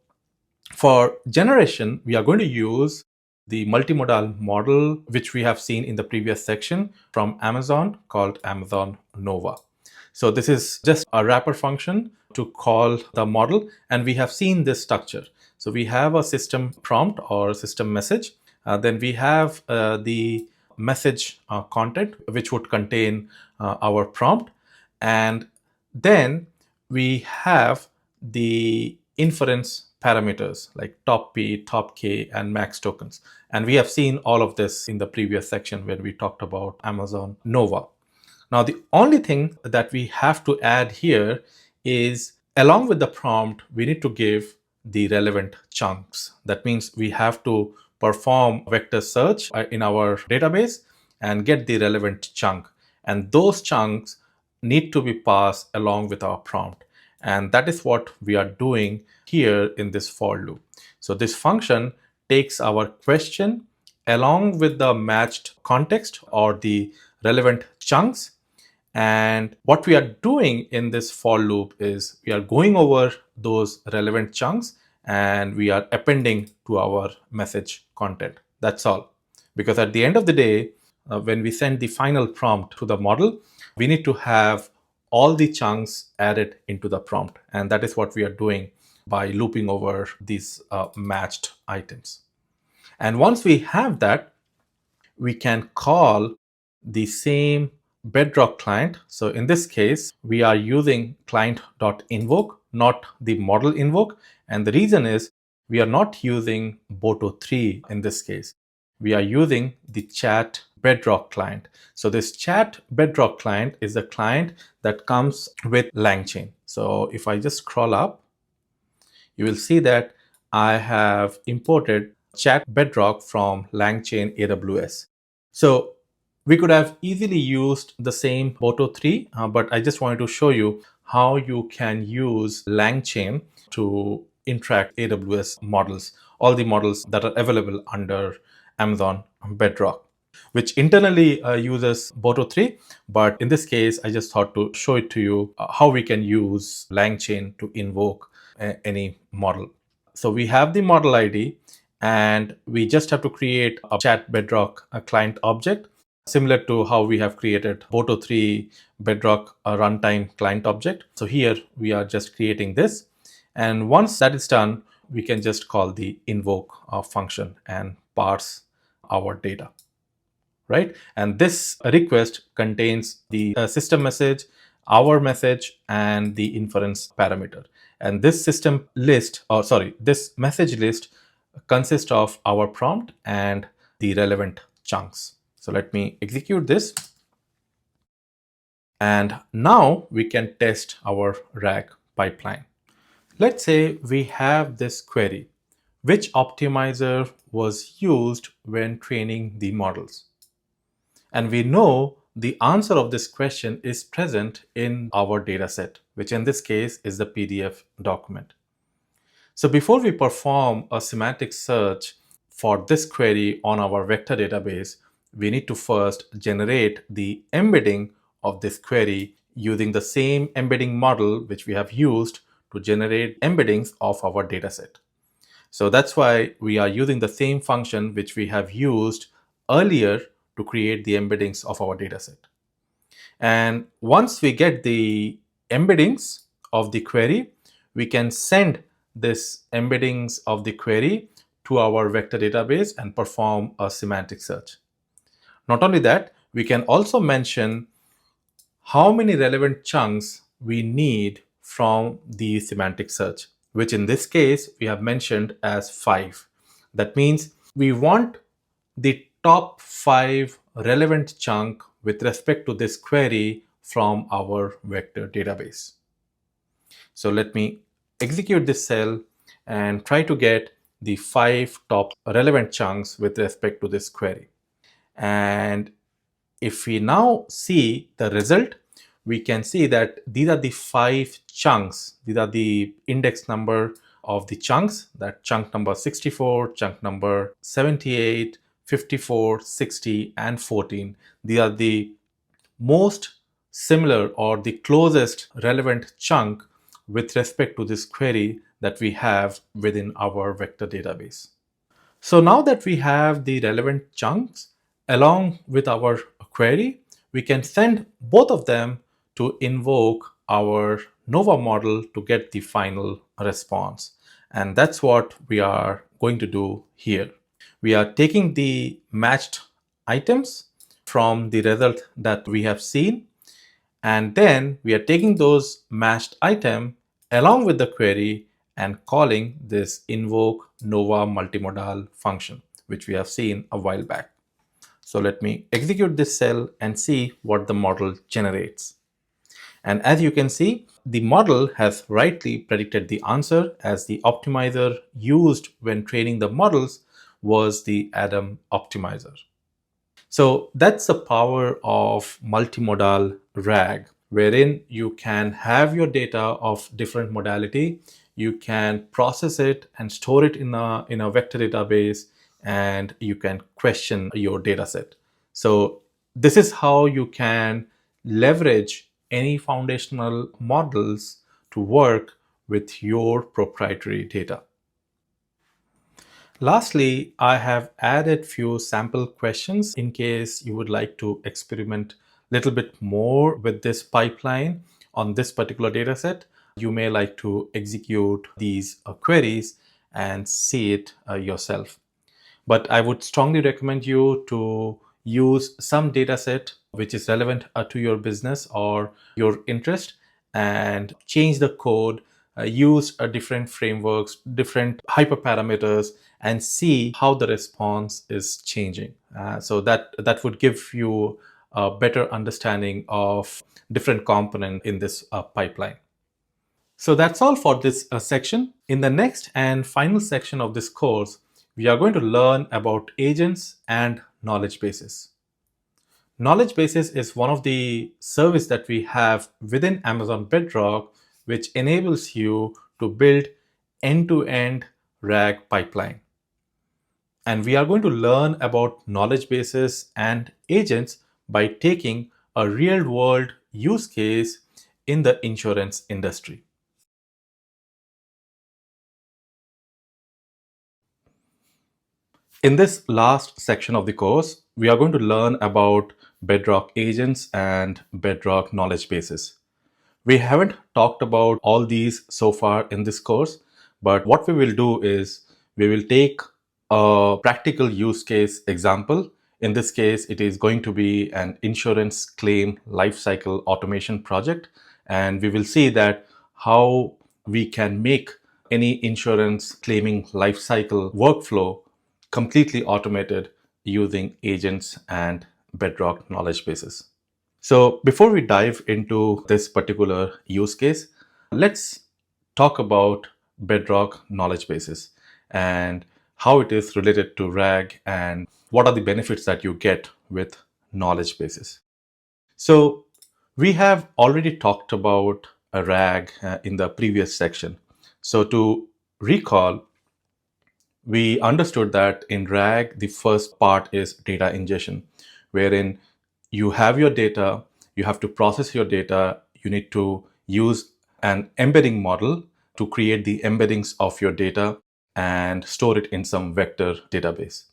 for generation, we are going to use the multimodal model, which we have seen in the previous section from Amazon, called Amazon Nova. So this is just a wrapper function to call the model, and we have seen this structure. So we have a system prompt or system message. Then we have the message content, which would contain our prompt. And then we have the inference parameters like top P, top K, and max tokens. And we have seen all of this in the previous section where we talked about Amazon Nova. Now, the only thing that we have to add here is, along with the prompt, we need to give the relevant chunks. That means we have to perform vector search in our database and get the relevant chunk. And those chunks need to be passed along with our prompt. And that is what we are doing here in this for loop. So this function takes our question along with the matched context or the relevant chunks. And what we are doing in this for loop is we are going over those relevant chunks and we are appending to our message content. That's all. Because at the end of the day, when we send the final prompt to the model, we need to have all the chunks added into the prompt. And that is what we are doing by looping over these matched items. And once we have that, we can call the same Bedrock client. So in this case, we are using client.invoke, not the model invoke. And the reason is we are not using Boto3 in this case. We are using the chat Bedrock client. So this chat Bedrock client is the client that comes with LangChain. So if I just scroll up, you will see that I have imported chat Bedrock from LangChain AWS. So we could have easily used the same Boto3, but I just wanted to show you how you can use LangChain to interact AWS models, all the models that are available under Amazon Bedrock, which internally uses Boto3. But in this case, I just thought to show it to you how we can use LangChain to invoke any model. So we have the model ID, and we just have to create a chat Bedrock a client object, similar to how we have created Boto3 Bedrock a runtime client object. So here we are just creating this. And once that is done, we can just call the invoke function and parse our data, right? And this request contains the system message, our message, and the inference parameter. And this this message list consists of our prompt and the relevant chunks. So let me execute this. And now we can test our RAG pipeline. Let's say we have this query. Which optimizer was used when training the models? And we know the answer of this question is present in our dataset, which in this case is the PDF document. So before we perform a semantic search for this query on our vector database, we need to first generate the embedding of this query using the same embedding model which we have used to generate embeddings of our dataset. So that's why we are using the same function which we have used earlier to create the embeddings of our dataset. And once we get the embeddings of the query, we can send this embeddings of the query to our vector database and perform a semantic search. Not only that, we can also mention how many relevant chunks we need from the semantic search, which in this case we have mentioned as 5. That means we want the top 5 relevant chunk with respect to this query from our vector database. So let me execute this cell and try to get the 5 top relevant chunks with respect to this query. And if we now see the result, we can see that these are the 5 chunks. These are the index number of the chunks, that chunk number 64, chunk number 78, 54, 60, and 14. These are the most similar or the closest relevant chunk with respect to this query that we have within our vector database. So now that we have the relevant chunks along with our query, we can send both of them to invoke our Nova model to get the final response. And that's what we are going to do here. We are taking the matched items from the result that we have seen, and then we are taking those matched item along with the query and calling this invoke Nova multimodal function, which we have seen a while back. So let me execute this cell and see what the model generates. And as you can see, the model has rightly predicted the answer, as the optimizer used when training the models was the Adam optimizer. So that's the power of multimodal RAG, wherein you can have your data of different modality, you can process it and store it in a vector database, and you can question your data set. So this is how you can leverage any foundational models to work with your proprietary data. Lastly, I have added few sample questions in case you would like to experiment a little bit more with this pipeline on this particular dataset. You may like to execute these queries and see it yourself. But I would strongly recommend you to use some data set which is relevant to your business or your interest, and change the code, use different frameworks, different hyperparameters, and see how the response is changing. So that would give you a better understanding of different components in this pipeline. So that's all for this section. In the next and final section of this course, we are going to learn about agents and knowledge bases. Knowledge bases is one of the service that we have within Amazon Bedrock, which enables you to build end-to-end RAG pipeline. And we are going to learn about knowledge bases and agents by taking a real-world use case in the insurance industry. In this last section of the course, we are going to learn about Bedrock agents and Bedrock knowledge bases. We haven't talked about all these so far in this course, but what we will do is we will take a practical use case example. In this case, it is going to be an insurance claim lifecycle automation project, and we will see that how we can make any insurance claiming lifecycle workflow completely automated using agents and Bedrock knowledge bases. So before we dive into this particular use case, let's talk about Bedrock knowledge bases and how it is related to RAG and what are the benefits that you get with knowledge bases. So we have already talked about a RAG in the previous section. So to recall, we understood that in RAG, the first part is data ingestion, wherein you have your data, you have to process your data, you need to use an embedding model to create the embeddings of your data and store it in some vector database.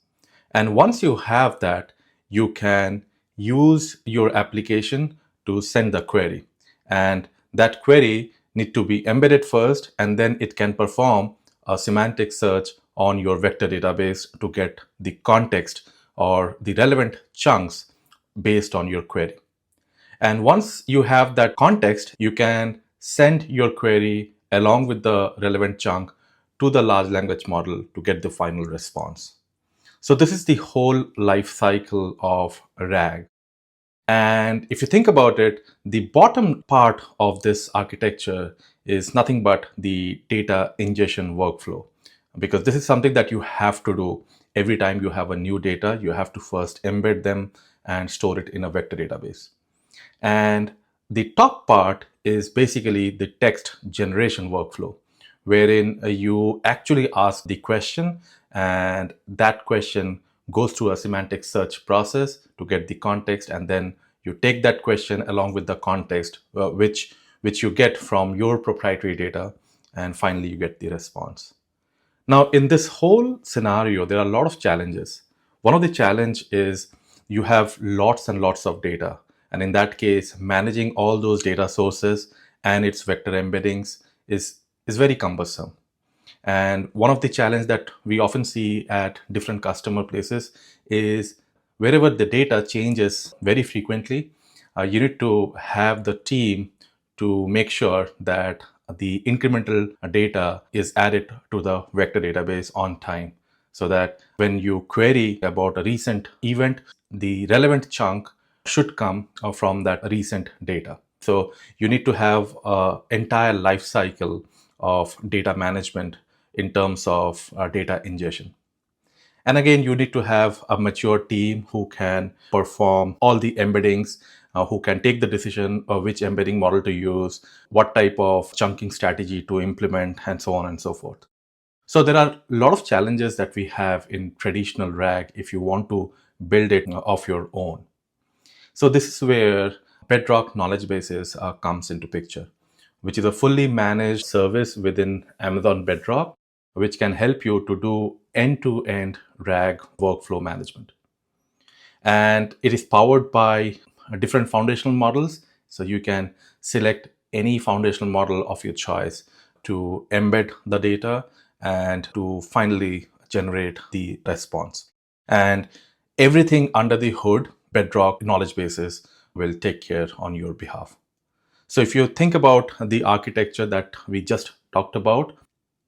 And once you have that, you can use your application to send the query. And that query need to be embedded first, and then it can perform a semantic search on your vector database to get the context or the relevant chunks based on your query. And once you have that context, you can send your query along with the relevant chunk to the large language model to get the final response. So this is the whole life cycle of RAG. And if you think about it, the bottom part of this architecture is nothing but the data ingestion workflow, because this is something that you have to do every time you have a new data. You have to first embed them and store it in a vector database. And the top part is basically the text generation workflow, wherein you actually ask the question, and that question goes through a semantic search process to get the context, and then you take that question along with the context, which you get from your proprietary data, and finally you get the response. Now, in this whole scenario, there are a lot of challenges. One of the challenge is you have lots and lots of data. And in that case, managing all those data sources and its vector embeddings is very cumbersome. And one of the challenges that we often see at different customer places is wherever the data changes very frequently, you need to have the team to make sure that the incremental data is added to the vector database on time, so that when you query about a recent event, the relevant chunk should come from that recent data. So you need to have an entire life cycle of data management in terms of data ingestion. And again, you need to have a mature team who can perform all the embeddings, who can take the decision of which embedding model to use, what type of chunking strategy to implement, and so on and so forth. So there are a lot of challenges that we have in traditional RAG if you want to build it of your own. So this is where Bedrock knowledge bases comes into picture, which is a fully managed service within Amazon Bedrock, which can help you to do end-to-end RAG workflow management. And it is powered by different foundational models. So you can select any foundational model of your choice to embed the data and to finally generate the response. And everything under the hood, Bedrock knowledge bases will take care on your behalf. So if you think about the architecture that we just talked about,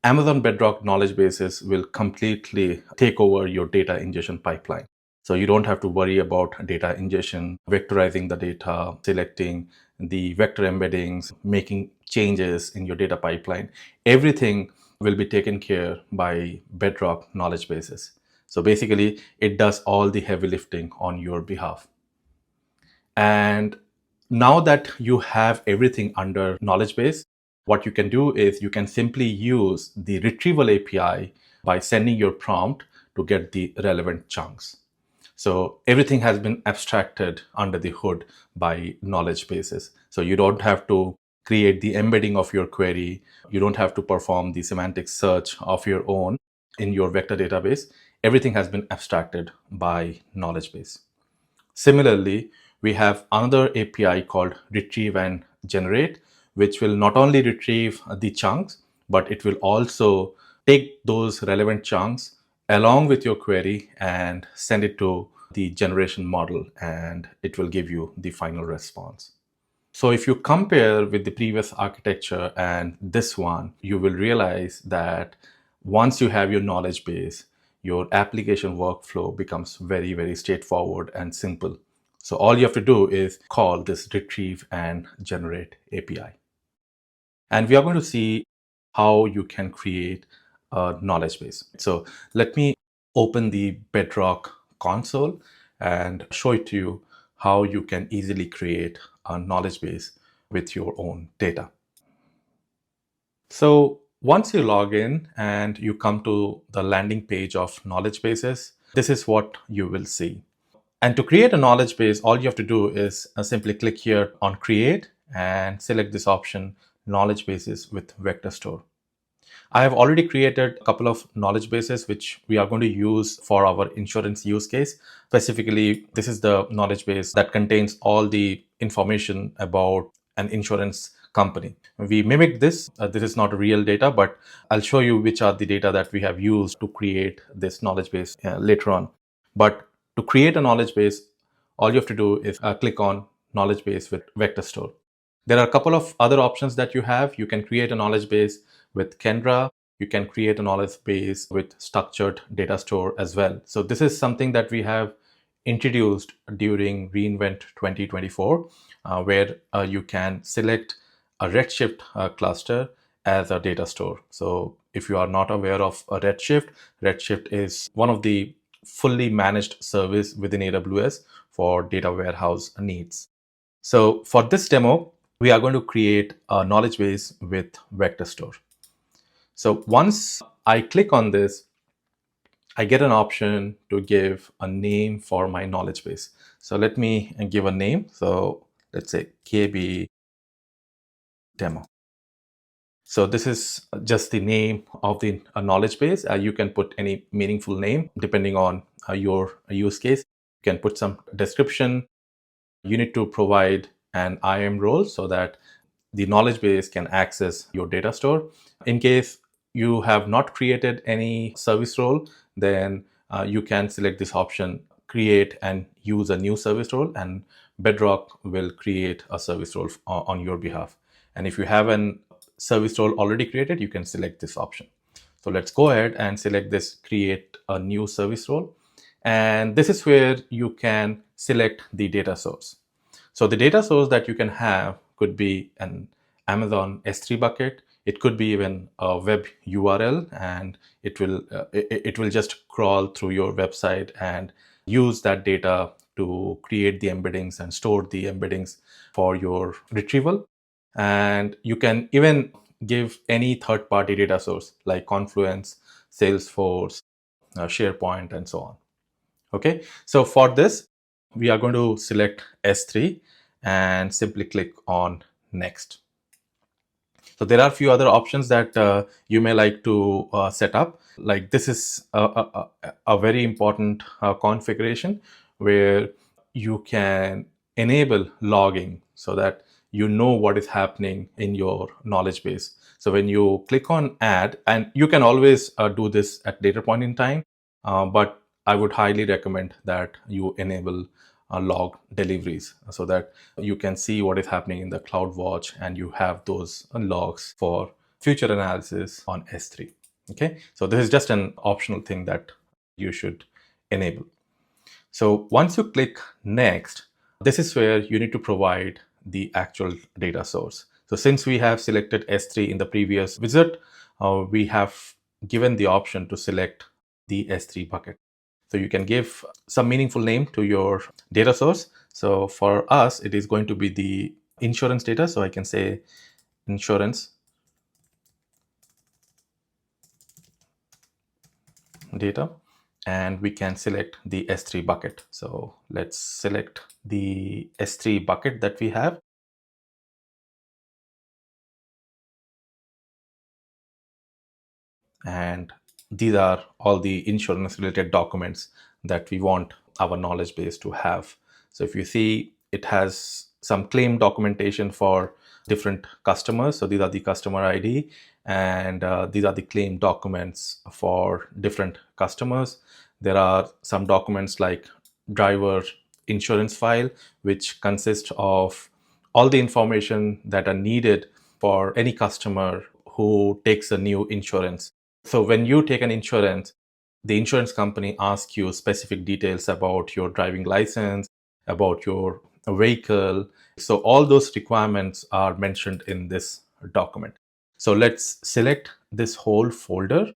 Amazon Bedrock knowledge bases will completely take over your data ingestion pipeline. So you don't have to worry about data ingestion, vectorizing the data, selecting the vector embeddings, making changes in your data pipeline. Everything will be taken care by Bedrock knowledge bases. So basically, it does all the heavy lifting on your behalf. And now that you have everything under knowledge base, what you can do is you can simply use the retrieval API by sending your prompt to get the relevant chunks. So everything has been abstracted under the hood by knowledge bases. So you don't have to create the embedding of your query. You don't have to perform the semantic search of your own in your vector database. Everything has been abstracted by knowledge base. Similarly, we have another API called retrieve and generate, which will not only retrieve the chunks, but it will also take those relevant chunks along with your query and send it to the generation model, and it will give you the final response. So if you compare with the previous architecture and this one, you will realize that once you have your knowledge base, your application workflow becomes very, very straightforward and simple. So all you have to do is call this retrieve and generate API. And we are going to see how you can create a knowledge base. So let me open the Bedrock console and show it to you how you can easily create a knowledge base with your own data. So once you log in and you come to the landing page of knowledge bases, this is what you will see. And to create a knowledge base, all you have to do is simply click here on create and select this option, knowledge bases with vector store. I have already created a couple of knowledge bases which we are going to use for our insurance use case. Specifically, this is the knowledge base that contains all the information about an insurance company. We mimic this. This is not real data, but I'll show you which are the data that we have used to create this knowledge base later on. But to create a knowledge base, all you have to do is click on knowledge base with vector store. There are a couple of other options that you have. You can create a knowledge base with Kendra. You can create a knowledge base with structured data store as well. So this is something that we have introduced during reInvent 2024, where you can select a Redshift cluster as a data store. So if you are not aware of a Redshift, Redshift is one of the fully managed service within AWS for data warehouse needs. So for this demo, we are going to create a knowledge base with vector store. So once I click on this, I get an option to give a name for my knowledge base. So let me give a name. So let's say KB demo. So this is just the name of the knowledge base. You can put any meaningful name depending on your use case. You can put some description. You need to provide an IAM role so that the knowledge base can access your data store. In case you have not created any service role, then you can select this option, create and use a new service role, and Bedrock will create a service role on your behalf. And if you have a service role already created, you can select this option. So let's go ahead and select this, create a new service role. And this is where you can select the data source. So the data source that you can have could be an Amazon S3 bucket. It could be even a web URL, and it will just crawl through your website and use that data to create the embeddings and store the embeddings for your retrieval. And you can even give any third-party data source like Confluence, Salesforce, SharePoint, and so on. Okay, so for this, we are going to select S3 and simply click on next. So there are a few other options that you may like to set up. Like this is a very important configuration where you can enable logging so that you know what is happening in your knowledge base. So when you click on add, and you can always do this at later point in time, but I would highly recommend that you enable log deliveries so that you can see what is happening in the CloudWatch and you have those logs for future analysis on S3. Okay, so this is just an optional thing that you should enable. So once you click next, this is where you need to provide the actual data source. So since we have selected S3 in the previous wizard, we have given the option to select the S3 bucket. So you can give some meaningful name to your data source. So for us, it is going to be the insurance data. So I can say insurance data, and we can select the S3 bucket. So let's select the S3 bucket that we have. And these are all the insurance related documents that we want our knowledge base to have. So if you see, it has some claim documentation for different customers. So these are the customer ID, and these are the claim documents for different customers. There are some documents like driver insurance file, which consists of all the information that are needed for any customer who takes a new insurance. So when you take an insurance, the insurance company asks you specific details about your driving license about your vehicle. So all those requirements are mentioned in this document. So let's select this whole folder.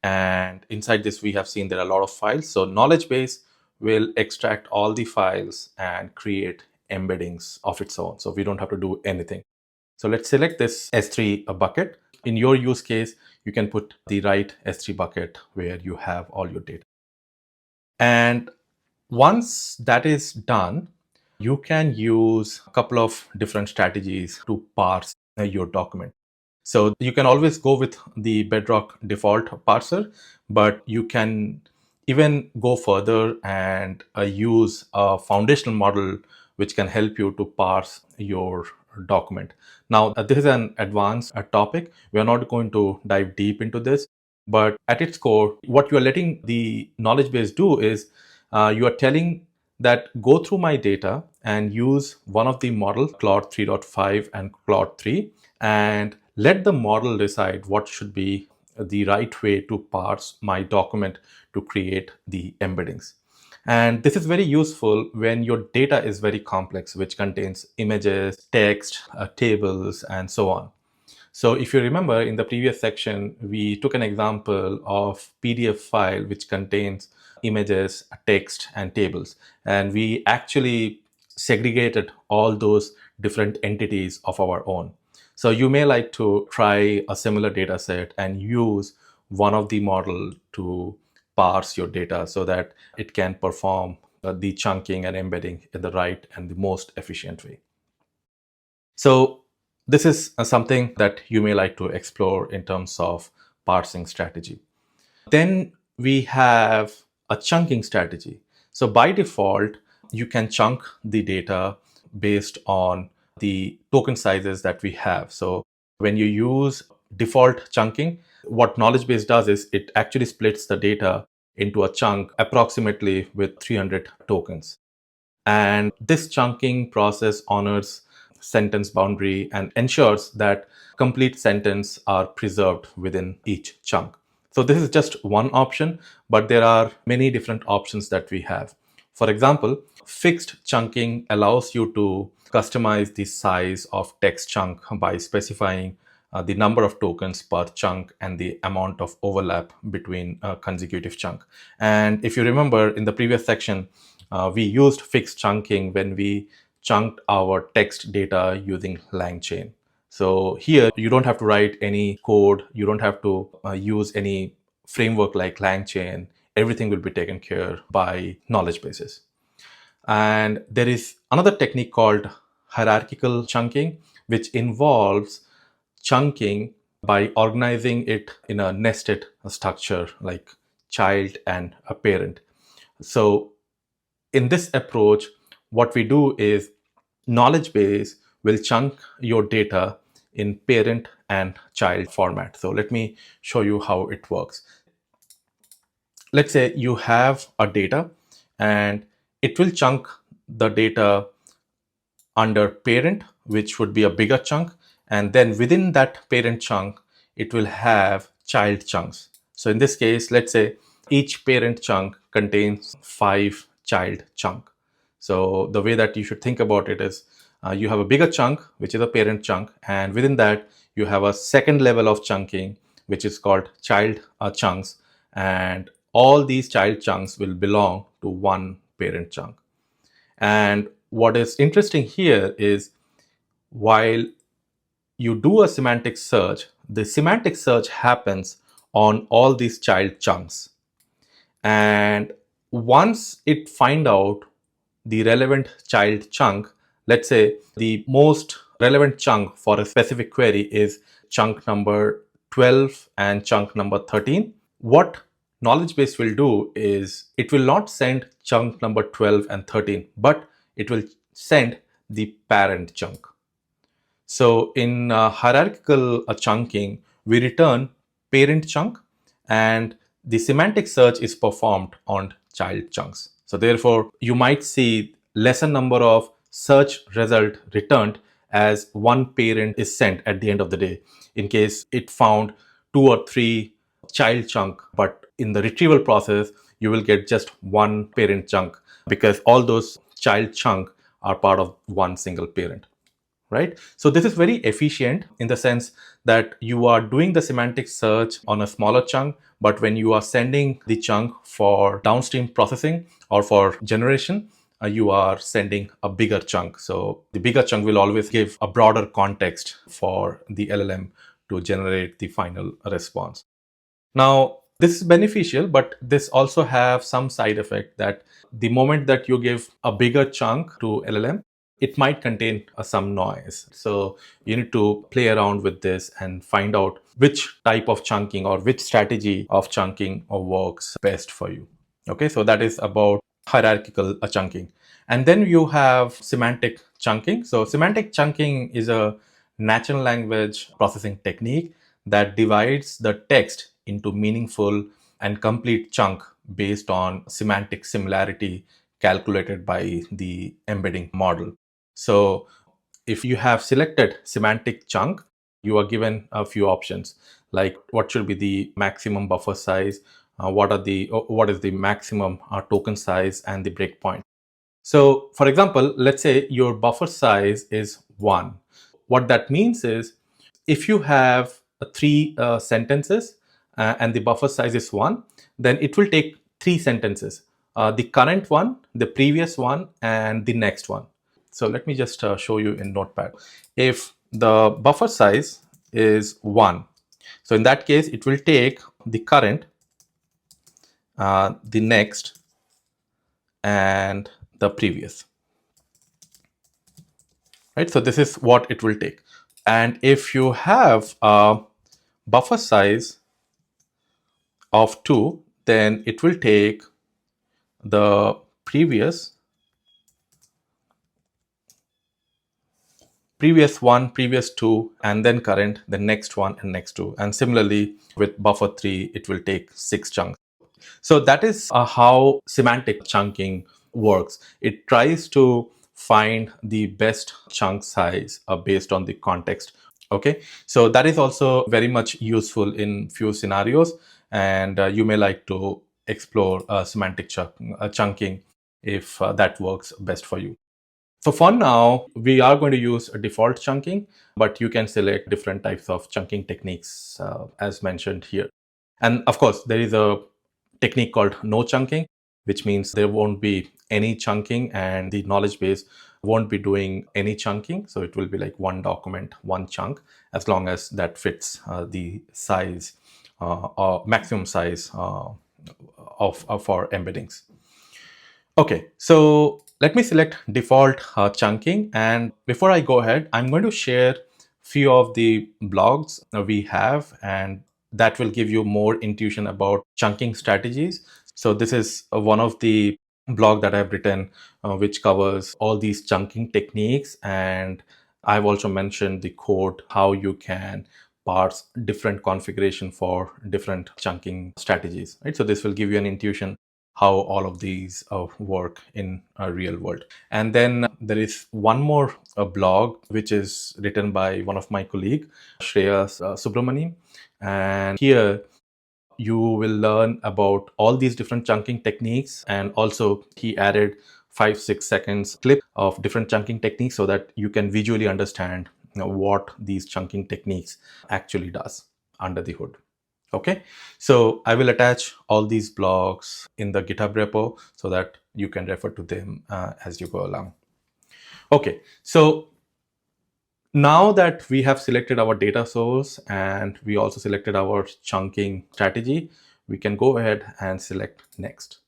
And inside this, we have seen there are a lot of files. So knowledge base will extract all the files and create embeddings of its own. So we don't have to do anything. So let's select this S3 bucket. In your use case, you can put the right S3 bucket where you have all your data. And once that is done, you can use a couple of different strategies to parse your document. So you can always go with the Bedrock default parser, but you can even go further and use a foundational model which can help you to parse your document. Now, this is an advanced topic. We are not going to dive deep into this, but at its core, what you are letting the knowledge base do is you are telling that go through my data and use one of the model, Claude 3.5 and Claude 3, and let the model decide what should be the right way to parse my document to create the embeddings. And this is very useful when your data is very complex, which contains images, text, tables, and so on. So if you remember in the previous section, we took an example of PDF file which contains images, text, and tables. And we actually segregated all those different entities of our own. So you may like to try a similar data set and use one of the model to parse your data so that it can perform the chunking and embedding in the right and the most efficient way. So this is something that you may like to explore in terms of parsing strategy. Then we have a chunking strategy. So by default, you can chunk the data based on the token sizes that we have. So when you use default chunking, what knowledge base does is it actually splits the data into a chunk approximately with 300 tokens. And this chunking process honors sentence boundary and ensures that complete sentence are preserved within each chunk. So this is just one option, but there are many different options that we have. For example, fixed chunking allows you to customize the size of text chunk by specifying the number of tokens per chunk and the amount of overlap between consecutive chunk. And if you remember in the previous section, we used fixed chunking when we chunked our text data using LangChain. So here you don't have to write any code. You don't have to use any framework like LangChain. Everything will be taken care by knowledge bases. And there is another technique called hierarchical chunking, which involves chunking by organizing it in a nested structure like child and a parent. So in this approach, what we do is knowledge base will chunk your data in parent and child format. So let me show you how it works. Let's say you have a data and it will chunk the data under parent, which would be a bigger chunk. And then within that parent chunk, it will have child chunks. So in this case, let's say each parent chunk contains 5 child chunk. So the way that you should think about it is you have a bigger chunk, which is a parent chunk. And within that, you have a second level of chunking, which is called child chunks. And all these child chunks will belong to one parent chunk. And what is interesting here is while you do a semantic search, the semantic search happens on all these child chunks. And once it find out the relevant child chunk, let's say the most relevant chunk for a specific query is chunk number 12 and chunk number 13. What knowledge base will do is it will not send chunk number 12 and 13, but it will send the parent chunk. So in hierarchical chunking, we return parent chunk and the semantic search is performed on child chunks. So therefore, you might see lesser number of search result returned as one parent is sent at the end of the day in case it found 2 or 3 child chunk, but in the retrieval process, you will get just one parent chunk because all those child chunk are part of one single parent, right? So this is very efficient in the sense that you are doing the semantic search on a smaller chunk, but when you are sending the chunk for downstream processing or for generation, you are sending a bigger chunk. So the bigger chunk will always give a broader context for the LLM to generate the final response. Now, this is beneficial, but this also have some side effect that the moment that you give a bigger chunk to LLM, it might contain some noise. So you need to play around with this and find out which type of chunking or which strategy of chunking works best for you. Okay, so that is about hierarchical chunking. And then you have semantic chunking. So semantic chunking is a natural language processing technique that divides the text into meaningful and complete chunk based on semantic similarity calculated by the embedding model. So if you have selected semantic chunk, you are given a few options like what should be the maximum buffer size, what is the maximum token size and the breakpoint. So for example, let's say your buffer size is 1. What that means is if you have three sentences and the buffer size is 1, then it will take 3 sentences, the current one, the previous one, and the next one. So let me just show you in Notepad. If the buffer size is 1, so in that case, it will take the current, the next, and the previous. Right? So this is what it will take. And if you have a buffer size of 2, then it will take the previous one, previous 2, and then current, the next one, and next 2. And similarly, with buffer 3, it will take 6 chunks. So that is how semantic chunking works. It tries to find the best chunk size based on the context. Okay, so that is also very much useful in few scenarios, and you may like to explore semantic chunking if that works best for you. So for now, we are going to use a default chunking, but you can select different types of chunking techniques as mentioned here. And of course, there is a technique called no chunking, which means there won't be any chunking and the knowledge base won't be doing any chunking. So it will be like one document, one chunk, as long as that fits the size or maximum size of our embeddings. Okay, so let me select default chunking. And before I go ahead, I'm going to share few of the blogs we have, and that will give you more intuition about chunking strategies. So this is one of the blog that I've written, which covers all these chunking techniques. And I've also mentioned the code, how you can parse different configuration for different chunking strategies, right? So this will give you an intuition how all of these work in a real world. And then there is one more blog which is written by one of my colleague, Shreyas Subramaniam. And here you will learn about all these different chunking techniques. And also he added 5-6 seconds clip of different chunking techniques so that you can visually understand what these chunking techniques actually does under the hood. Okay, so I will attach all these blogs in the GitHub repo so that you can refer to them as you go along. Okay, so now that we have selected our data source and we also selected our chunking strategy, we can go ahead and select next.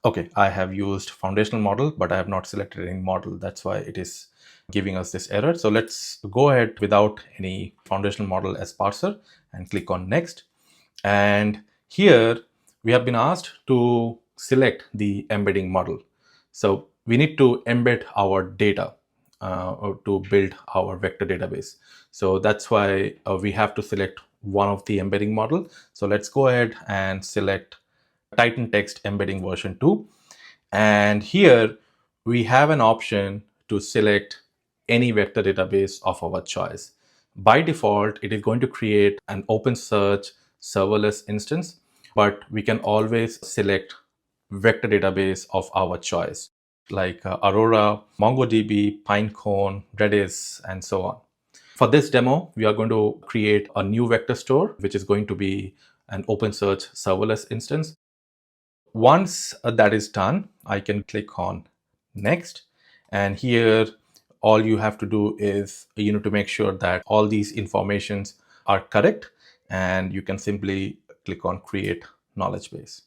Okay, I have used foundational model, but I have not selected any model. That's why it is giving us this error. So let's go ahead without any foundational model as parser and click on next. And here we have been asked to select the embedding model. So we need to embed our data or to build our vector database. So that's why we have to select one of the embedding model. So let's go ahead and select Titan Text Embedding version 2. And here we have an option to select any vector database of our choice. By default, it is going to create an OpenSearch serverless instance, but we can always select vector database of our choice. like Aurora, MongoDB, Pinecone, Redis, and so on. For this demo, we are going to create a new vector store, which is going to be an OpenSearch serverless instance. Once that is done, I can click on next. And here, all you have to do is you need to make sure that all these informations are correct. And you can simply click on create knowledge base.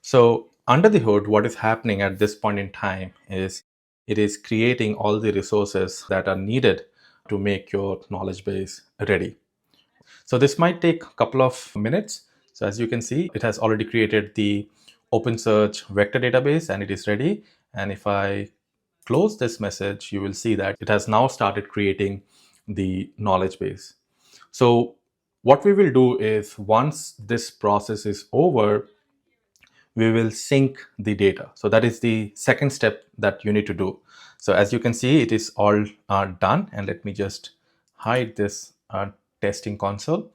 So under the hood, what is happening at this point in time is it is creating all the resources that are needed to make your knowledge base ready. So this might take a couple of minutes. So as you can see, it has already created the OpenSearch vector database and it is ready. And if I close this message, you will see that it has now started creating the knowledge base. So what we will do is once this process is over, we will sync the data. So that is the second step that you need to do. So as you can see, it is all done. And let me just hide this testing console.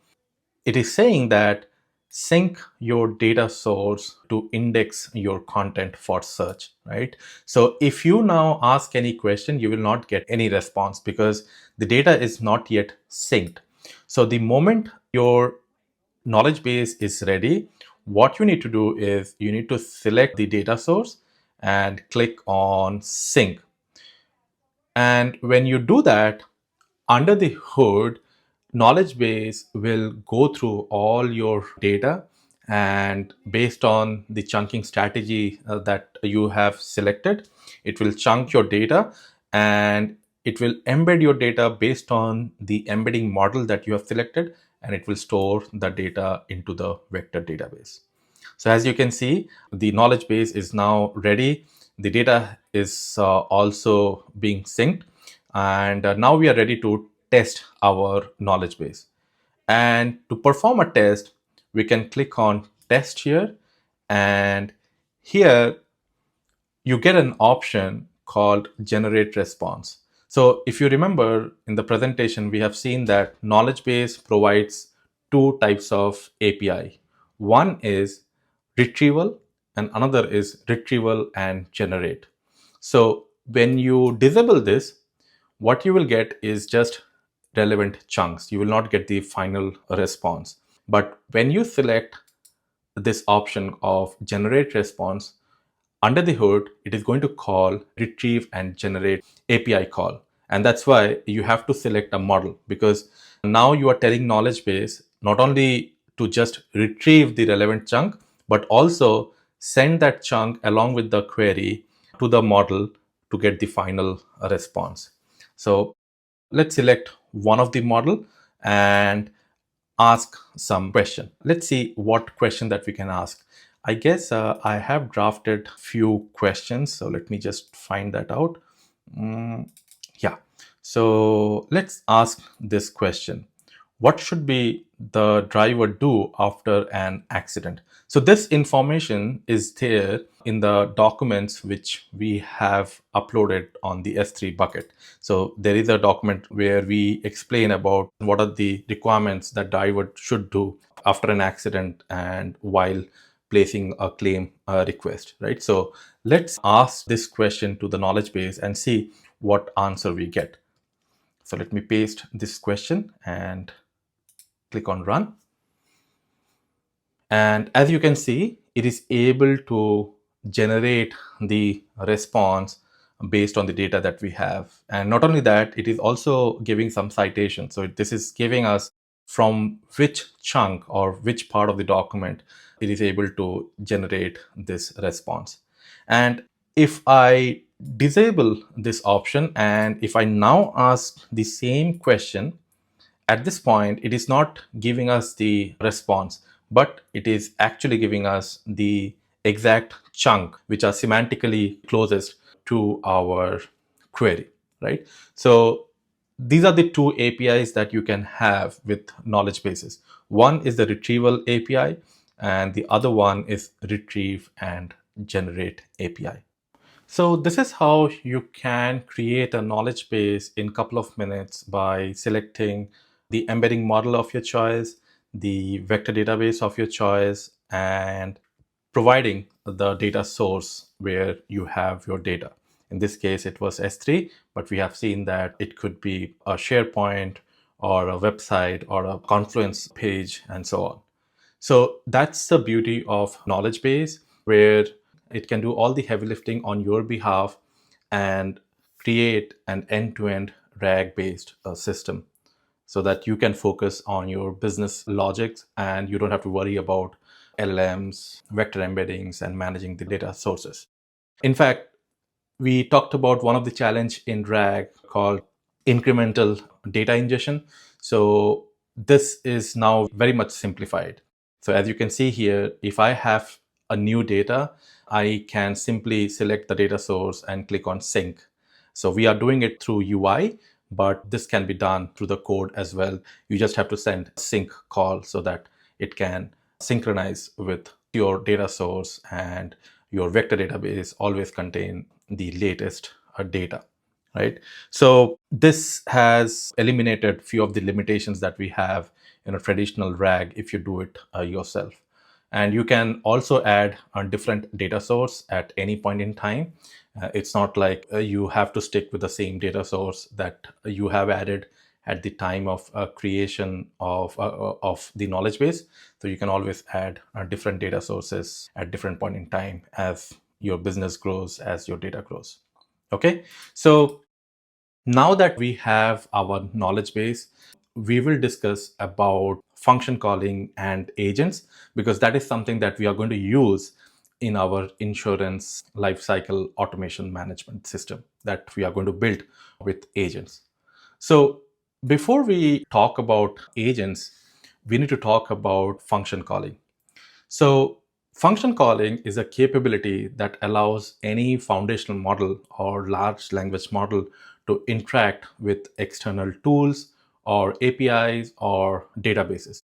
It is saying that sync your data source to index your content for search, right? So if you now ask any question, you will not get any response because the data is not yet synced. So the moment your knowledge base is ready, what you need to do is you need to select the data source and click on sync. And when you do that, under the hood, knowledge base will go through all your data, and based on the chunking strategy that you have selected, it will chunk your data and it will embed your data based on the embedding model that you have selected, and it will store the data into the vector database. So as you can see, the knowledge base is now ready. The data is also being synced. And now we are ready to test our knowledge base. And to perform a test, we can click on test here. And here you get an option called generate response. So if you remember in the presentation, we have seen that knowledge base provides two types of API. One is retrieval and another is retrieval and generate. So when you disable this, what you will get is just relevant chunks. You will not get the final response. But when you select this option of generate response, under the hood, it is going to call retrieve and generate API call. And that's why you have to select a model, because now you are telling knowledge base not only to just retrieve the relevant chunk, but also send that chunk along with the query to the model to get the final response. So let's select one of the model and ask some question. Let's see what question that we can ask. I guess I have drafted few questions, so let me just find that out. Yeah, so let's ask this question. What should be the driver do after an accident? So this information is there in the documents which we have uploaded on the S3 bucket. So there is a document where we explain about what are the requirements that driver should do after an accident and while placing a claim request, right? So let's ask this question to the knowledge base and see what answer we get. So let me paste this question and click on run. And as you can see, it is able to generate the response based on the data that we have. And not only that, it is also giving some citation. So this is giving us from which chunk or which part of the document it is able to generate this response. And if I disable this option and if I now ask the same question, at this point, it is not giving us the response, but it is actually giving us the exact chunk which are semantically closest to our query, right? So these are the two APIs that you can have with knowledge bases. One is the retrieval API, and the other one is retrieve and generate API. So this is how you can create a knowledge base in a couple of minutes by selecting the embedding model of your choice, the vector database of your choice, and providing the data source where you have your data. In this case, it was S3, but we have seen that it could be a SharePoint or a website or a Confluence page and so on. So that's the beauty of knowledge base, where it can do all the heavy lifting on your behalf and create an end-to-end RAG based system so that you can focus on your business logics and you don't have to worry about LLMs, vector embeddings, and managing the data sources. In fact, we talked about one of the challenge in RAG called incremental data ingestion. So this is now very much simplified. So as you can see here, if I have a new data, I can simply select the data source and click on sync. So we are doing it through UI, but this can be done through the code as well. You just have to send sync call so that it can synchronize with your data source, and your vector database always contain the latest data, right? So this has eliminated few of the limitations that we have in a traditional RAG if you do it yourself. And you can also add a different data source at any point in time. It's not like you have to stick with the same data source that you have added at the time of creation of the knowledge base. So you can always add different data sources at different point in time as your business grows, as your data grows. Okay, so now that we have our knowledge base, we will discuss about function calling and agents, because that is something that we are going to use in our insurance lifecycle automation management system that we are going to build with agents. So before we talk about agents, we need to talk about function calling. So function calling is a capability that allows any foundational model or large language model to interact with external tools or APIs or databases.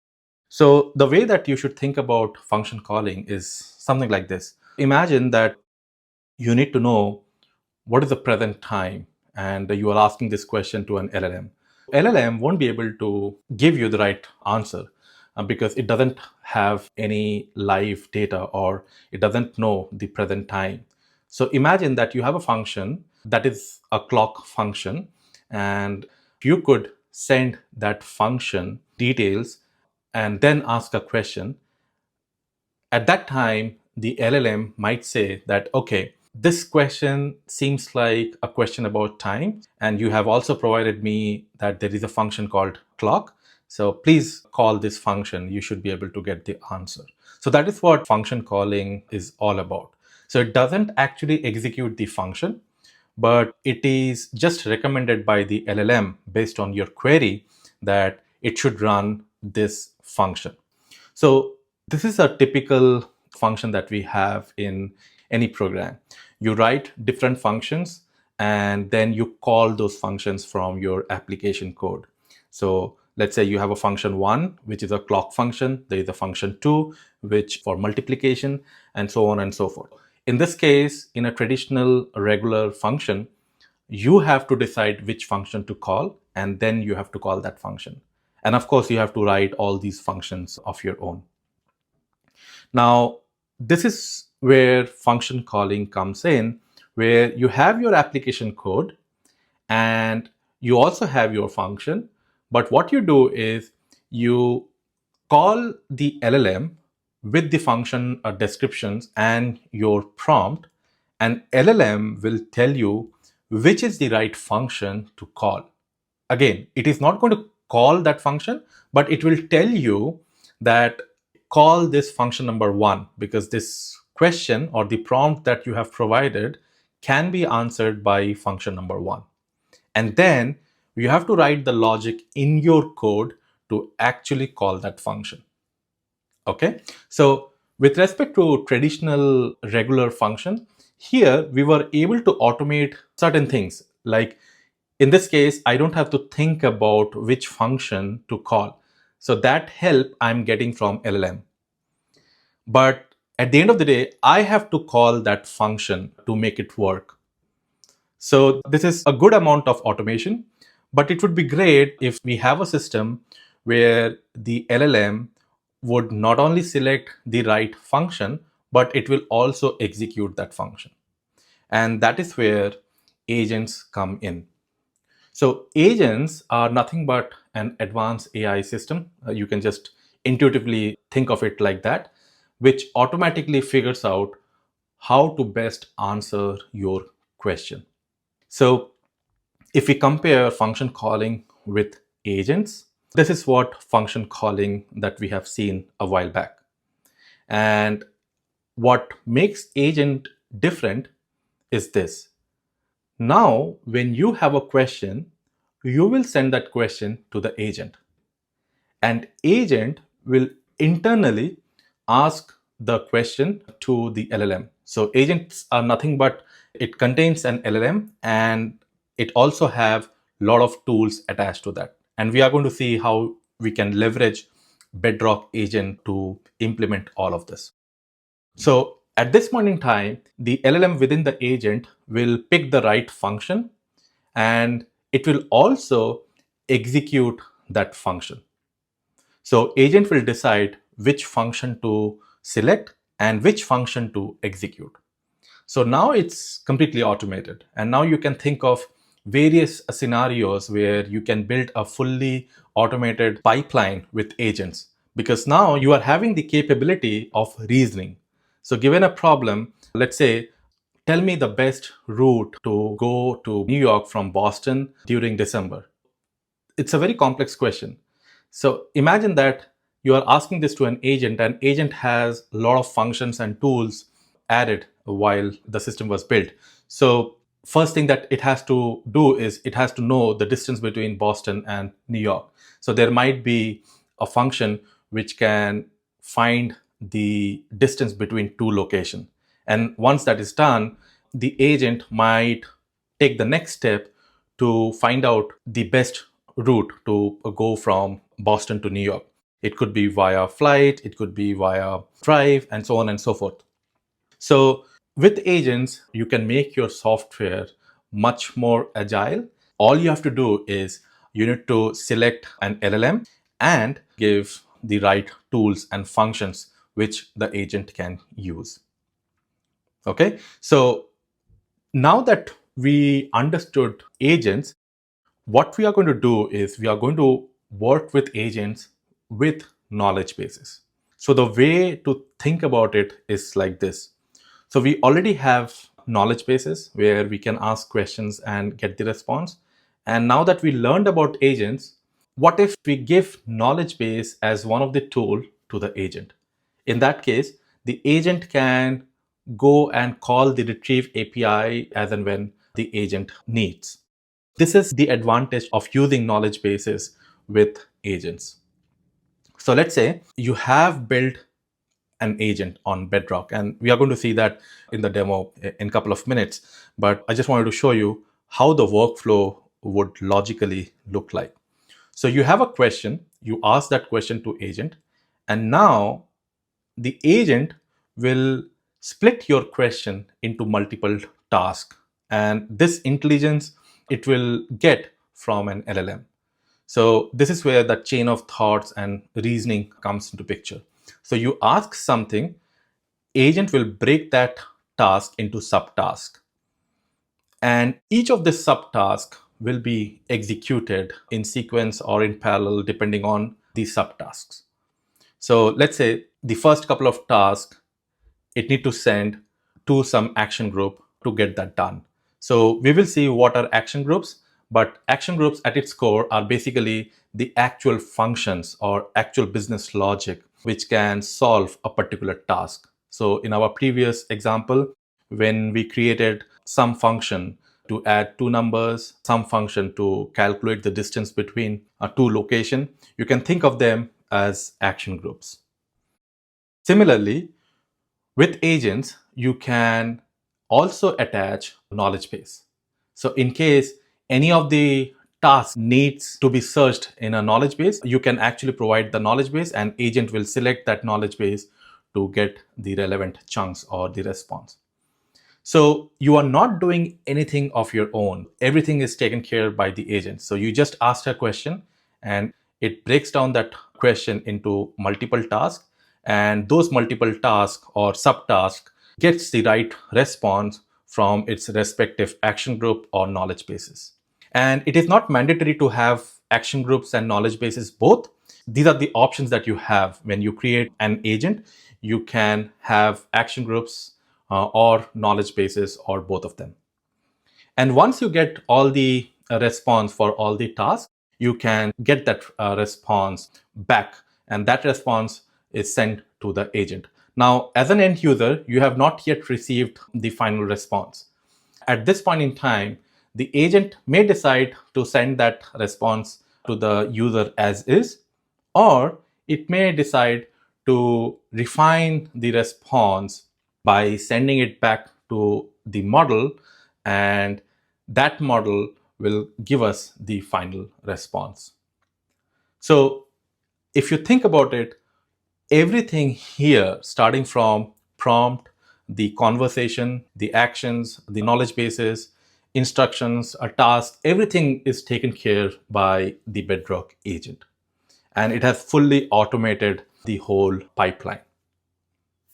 So the way that you should think about function calling is something like this. Imagine that you need to know what is the present time, and you are asking this question to an LLM. LLM won't be able to give you the right answer because it doesn't have any live data, or it doesn't know the present time. So imagine that you have a function that is a clock function, and you could send that function details and then ask a question. At that time, the LLM might say that, okay, this question seems like a question about time, and you have also provided me that there is a function called clock. So please call this function. You should be able to get the answer. So that is what function calling is all about. So it doesn't actually execute the function, but it is just recommended by the LLM based on your query that it should run this function. So this is a typical function that we have in any program. You write different functions and then you call those functions from your application code. So let's say you have a function 1, which is a clock function. There is a function 2, which for multiplication, and so on and so forth. In this case, in a traditional regular function, you have to decide which function to call, and then you have to call that function. And of course, you have to write all these functions of your own. Now, this is where function calling comes in, where you have your application code and you also have your function. But what you do is you call the LLM with the function descriptions and your prompt, and LLM will tell you which is the right function to call. Again, it is not going to call that function, but it will tell you that call this function number 1, because this question or the prompt that you have provided can be answered by function number 1. And then you have to write the logic in your code to actually call that function. Okay, so with respect to traditional regular function, here we were able to automate certain things. Like in this case, I don't have to think about which function to call. So that help I'm getting from LLM. But at the end of the day, I have to call that function to make it work. So this is a good amount of automation, but it would be great if we have a system where the LLM would not only select the right function, but it will also execute that function. And that is where agents come in. So agents are nothing but an advanced AI system. You can just intuitively think of it like that, which automatically figures out how to best answer your question. So if we compare function calling with agents, this is what function calling that we have seen a while back. And what makes agent different is this. Now, when you have a question, you will send that question to the agent. And agent will internally ask the question to the LLM. So agents are nothing but it contains an LLM, and it also have a lot of tools attached to that. And we are going to see how we can leverage Bedrock agent to implement all of this. So at this point in time, the LLM within the agent will pick the right function, and it will also execute that function. So agent will decide which function to select and which function to execute. So now it's completely automated. And now you can think of various scenarios where you can build a fully automated pipeline with agents, because now you are having the capability of reasoning. So given a problem, let's say, tell me the best route to go to New York from Boston during December. It's a very complex question. So imagine that you are asking this to an agent, and agent has a lot of functions and tools added while the system was built. So first thing that it has to do is it has to know the distance between Boston and New York. So there might be a function which can find the distance between two locations. And once that is done, the agent might take the next step to find out the best route to go from Boston to New York. It could be via flight, it could be via drive, and so on and so forth. So with agents, you can make your software much more agile. All you have to do is you need to select an LLM and give the right tools and functions which the agent can use. Okay, so now that we understood agents, what we are going to do is we are going to work with agents with knowledge bases. So the way to think about it is like this. So we already have knowledge bases where we can ask questions and get the response. And now that we learned about agents, what if we give knowledge base as one of the tool to the agent? In that case, the agent can go and call the retrieve API as and when the agent needs. This is the advantage of using knowledge bases with agents. So let's say you have built an agent on Bedrock, and we are going to see that in the demo in a couple of minutes. But I just wanted to show you how the workflow would logically look like. So you have a question, you ask that question to agent, and now the agent will split your question into multiple tasks. And this intelligence it will get from an LLM. So this is where the chain of thoughts and reasoning comes into picture. So you ask something, agent will break that task into subtasks. And each of the subtasks will be executed in sequence or in parallel depending on the subtasks. So let's say the first couple of tasks, it need to send to some action group to get that done. So we will see what are action groups, but action groups at its core are basically the actual functions or actual business logic which can solve a particular task. So in our previous example, when we created some function to add two numbers, some function to calculate the distance between two locations, you can think of them as action groups. Similarly, with agents, you can also attach knowledge base. So in case any of the tasks needs to be searched in a knowledge base, you can actually provide the knowledge base and agent will select that knowledge base to get the relevant chunks or the response. So you are not doing anything of your own. Everything is taken care of by the agent. So you just asked a question and it breaks down that question into multiple tasks, and those multiple tasks or subtasks gets the right response from its respective action group or knowledge bases. And it is not mandatory to have action groups and knowledge bases both. These are the options that you have when you create an agent. You can have action groups or knowledge bases or both of them. And once you get all the response for all the tasks, you can get that response back, and that response is sent to the agent. Now, as an end user, you have not yet received the final response. At this point in time, the agent may decide to send that response to the user as is, or it may decide to refine the response by sending it back to the model, and that model will give us the final response. So if you think about it, everything here, starting from prompt, the conversation, the actions, the knowledge bases, instructions, a task, everything is taken care by the Bedrock agent. And it has fully automated the whole pipeline.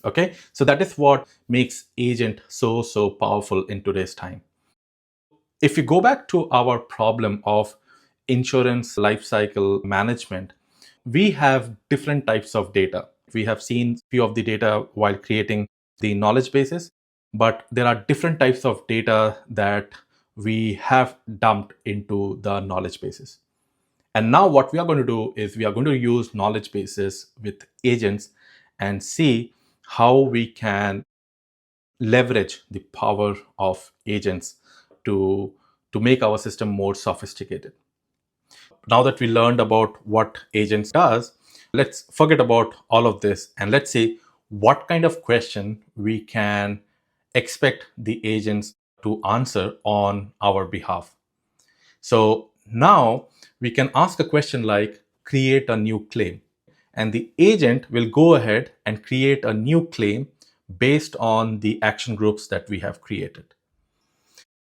Okay, so that is what makes agent so powerful in today's time. If you go back to our problem of insurance lifecycle management, we have different types of data. We have seen few of the data while creating the knowledge bases, but there are different types of data that we have dumped into the knowledge bases. And now what we are going to do is we are going to use knowledge bases with agents and see how we can leverage the power of agents to, to make our system more sophisticated. Now that we learned about what agents does, let's forget about all of this and let's see what kind of question we can expect the agents to answer on our behalf. So now we can ask a question like create a new claim, and the agent will go ahead and create a new claim based on the action groups that we have created.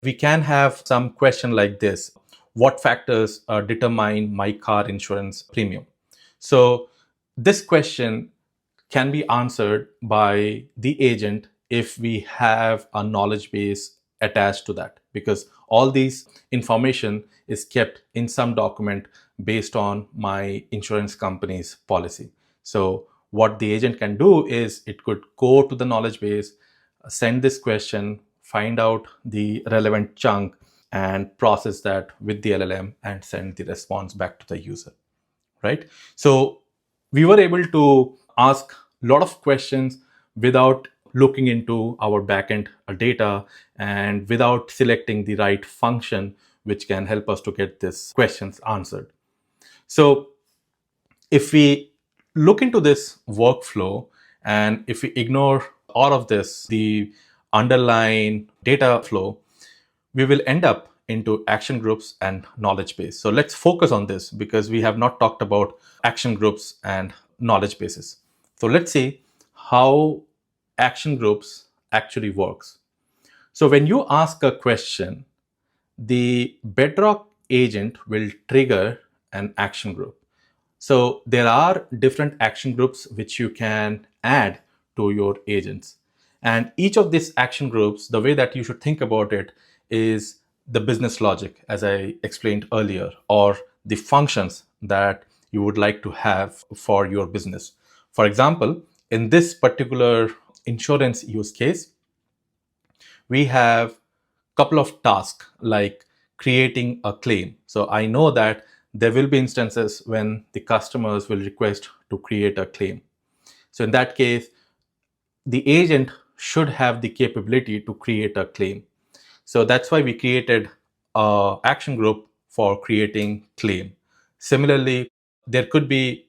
We can have some question like this: what factors determine my car insurance premium? So this question can be answered by the agent if we have a knowledge base attached to that, because all these information is kept in some document based on my insurance company's policy. So what the agent can do is it could go to the knowledge base, send this question, find out the relevant chunk, and process that with the LLM and send the response back to the user, right? So we were able to ask a lot of questions without looking into our backend data and without selecting the right function which can help us to get these questions answered. So if we look into this workflow and if we ignore all of this, the underlying data flow, we will end up into action groups and knowledge base. So let's focus on this because we have not talked about action groups and knowledge bases. So let's see how action groups actually works. So when you ask a question, the Bedrock agent will trigger an action group. So there are different action groups which you can add to your agents. And each of these action groups, the way that you should think about it is the business logic, as I explained earlier, or the functions that you would like to have for your business. For example, in this particular insurance use case, we have couple of tasks like creating a claim. So I know that there will be instances when the customers will request to create a claim. So in that case, the agent should have the capability to create a claim. So that's why we created an action group for creating claim. Similarly, there could be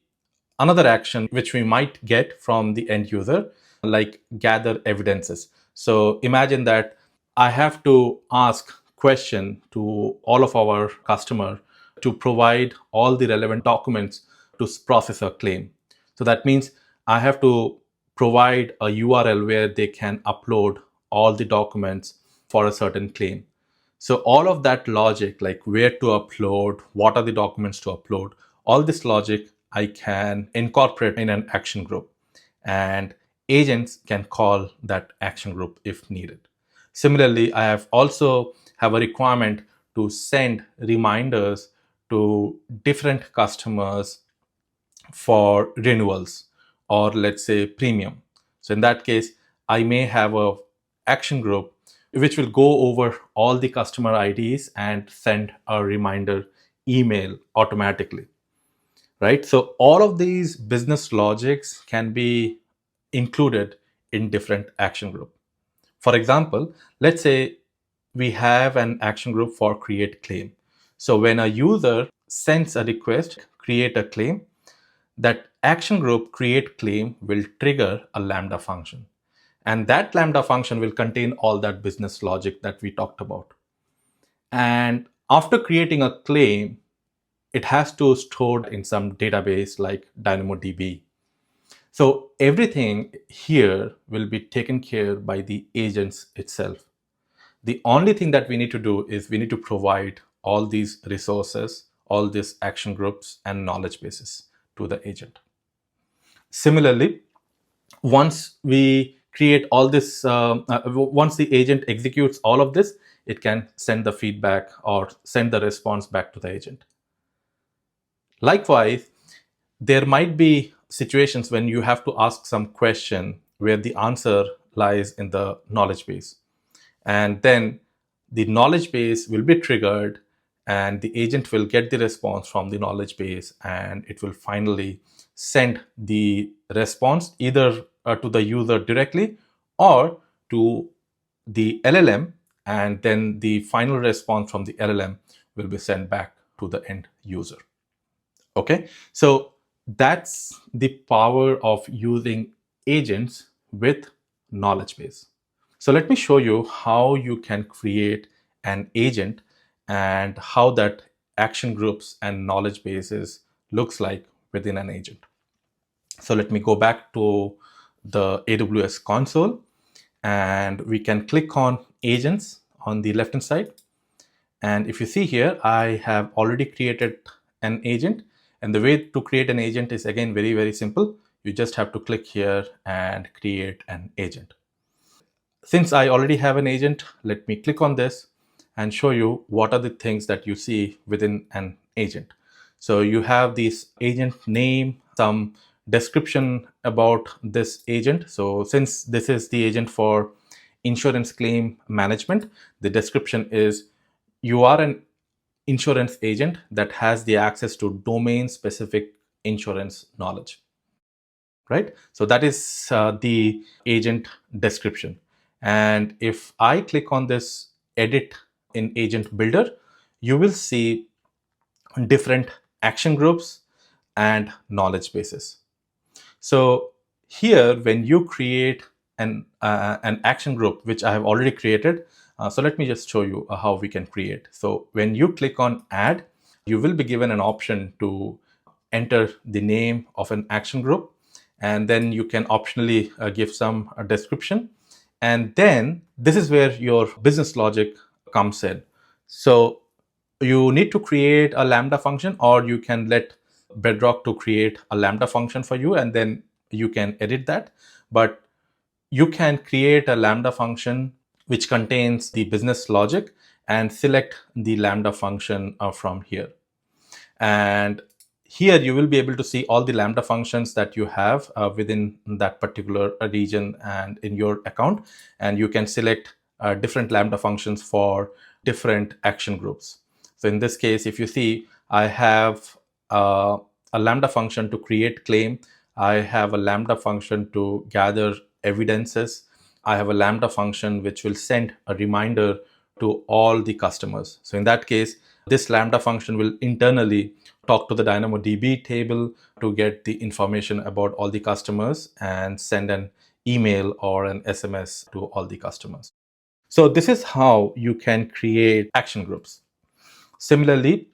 another action which we might get from the end user, like gather evidences. So imagine that I have to ask question to all of our customer to provide all the relevant documents to process a claim. So that means I have to provide a URL where they can upload all the documents for a certain claim. So all of that logic, like where to upload, what are the documents to upload, all this logic I can incorporate in an action group, and agents can call that action group if needed. Similarly, I have also have a requirement to send reminders to different customers for renewals, or let's say premium. So in that case, I may have a action group which will go over all the customer IDs and send a reminder email automatically, right? So all of these business logics can be included in different action group. For example, let's say we have an action group for create claim. So when a user sends a request, create a claim, that action group create claim will trigger a Lambda function. And that Lambda function will contain all that business logic that we talked about. And after creating a claim, it has to store in some database like DynamoDB. So everything here will be taken care by the agents itself. The only thing that we need to do is we need to provide all these resources, all these action groups and knowledge bases to the agent. Similarly, once we create all this, once the agent executes all of this, it can send the feedback or send the response back to the agent. Likewise, there might be situations when you have to ask some question where the answer lies in the knowledge base. And then the knowledge base will be triggered and the agent will get the response from the knowledge base, and it will finally send the response either to the user directly or to the LLM, and then the final response from the LLM will be sent back to the end user. Okay, so that's the power of using agents with knowledge base. So let me show you how you can create an agent and how that action groups and knowledge bases looks like within an agent. So let me go back to the AWS console, and we can click on agents on the left hand side. And if you see here, I have already created an agent. And the way to create an agent is again very, very simple. You just have to click here and create an agent. Since I already have an agent, let me click on this and show you what are the things that you see within an agent. So you have this agent name, some description about this agent. So since this is the agent for insurance claim management, the description is you are an insurance agent that has the access to domain specific insurance knowledge, right? So that is the agent description. And if I click on this edit in agent builder, you will see different action groups and knowledge bases. So here, when you create an action group, which I have already created, so let me just show you how we can create. So when you click on add, you will be given an option to enter the name of an action group, and then you can optionally give some description. And then this is where your business logic comes in. So you need to create a Lambda function, or you can let Bedrock to create a Lambda function for you, and then you can edit that. But you can create a Lambda function which contains the business logic and select the Lambda function from here. And here you will be able to see all the Lambda functions that you have within that particular region and in your account. And you can select different Lambda functions for different action groups. So in this case, if you see, I have a Lambda function to create claim. I have a Lambda function to gather evidences. I have a Lambda function which will send a reminder to all the customers. So in that case, this Lambda function will internally talk to the DynamoDB table to get the information about all the customers and send an email or an SMS to all the customers. So this is how you can create action groups. Similarly,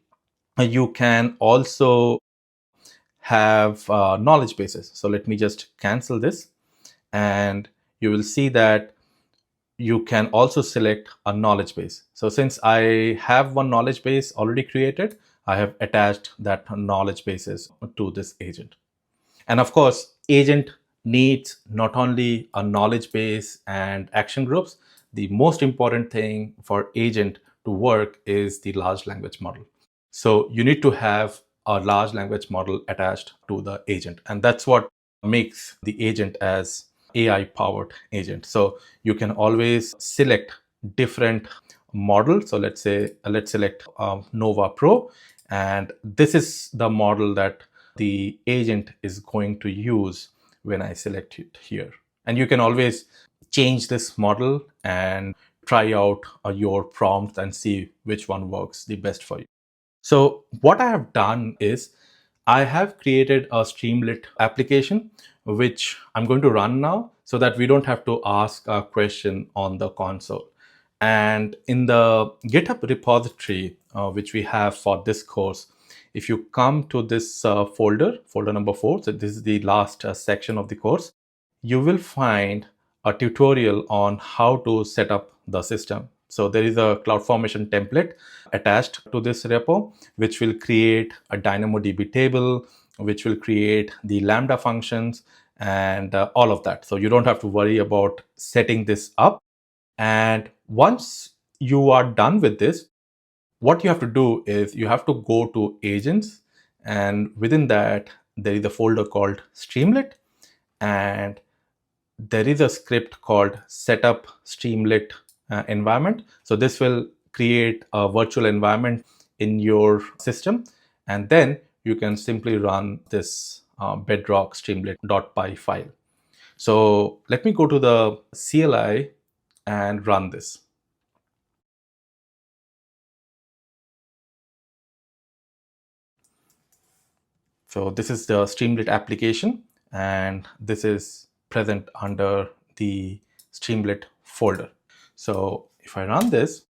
you can also have knowledge bases. So let me just cancel this, and you will see that you can also select a knowledge base. So since I have one knowledge base already created, I have attached that knowledge bases to this agent. And of course, agent needs not only a knowledge base and action groups, the most important thing for agent to work is the large language model. So you need to have a large language model attached to the agent. And that's what makes the agent as AI powered agent. So you can always select different models. So let's select Nova Pro. And this is the model that the agent is going to use when I select it here. And you can always change this model and try out your prompts and see which one works the best for you. So what I have done is I have created a Streamlit application, which I'm going to run now so that we don't have to ask a question on the console. And in the GitHub repository, which we have for this course, if you come to this folder number 4, so this is the last section of the course, you will find a tutorial on how to set up the system. So there is a CloudFormation template attached to this repo, which will create a DynamoDB table, which will create the Lambda functions and all of that. So you don't have to worry about setting this up. And once you are done with this, what you have to do is you have to go to agents, and within that, there is a folder called Streamlit, and there is a script called setup Streamlit environment. So this will create a virtual environment in your system, and then you can simply run this Bedrock Streamlit.py file. So let me go to the CLI and run this. So this is the Streamlit application, and this is present under the Streamlit folder. So if I run this,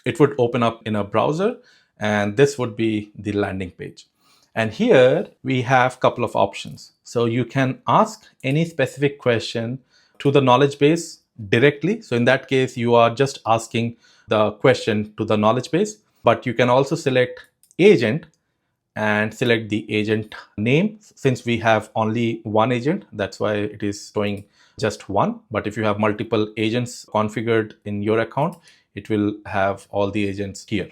it would open up in a browser, and this would be the landing page. And here we have a couple of options. So you can ask any specific question to the knowledge base directly. So in that case, you are just asking the question to the knowledge base, but you can also select agent and select the agent name. Since we have only one agent, that's why it is showing just one. But if you have multiple agents configured in your account, it will have all the agents here.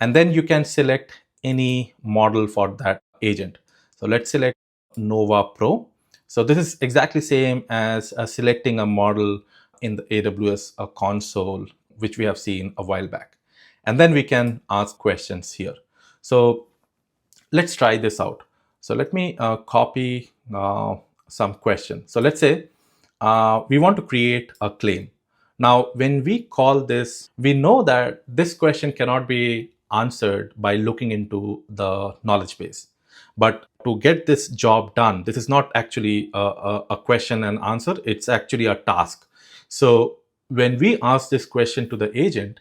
And then you can select any model for that agent. So let's select Nova Pro. So this is exactly same as selecting a model in the AWS console, which we have seen a while back. And then we can ask questions here. So let's try this out. So let me copy some questions. So let's say we want to create a claim. Now, when we call this, we know that this question cannot be answered by looking into the knowledge base. But to get this job done, this is not actually a question and answer, it's actually a task. So when we ask this question to the agent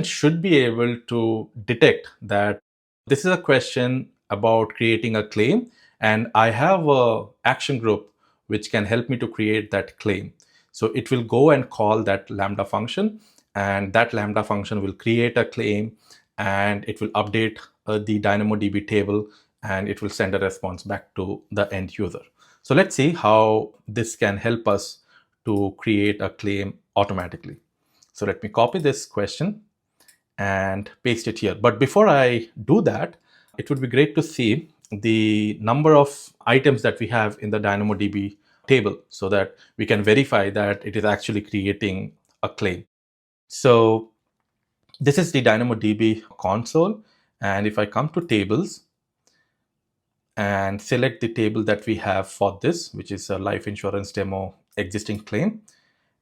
should be able to detect that this is a question about creating a claim, and I have a action group which can help me to create that claim. So it will go and call that Lambda function, and that Lambda function will create a claim, and it will update the DynamoDB table, and it will send a response back to the end user. So let's see how this can help us to create a claim automatically. So let me copy this question and paste it here. But before I do that, it would be great to see the number of items that we have in the DynamoDB table so that we can verify that it is actually creating a claim. So this is the DynamoDB console. And if I come to tables and select the table that we have for this, which is a life insurance demo existing claim,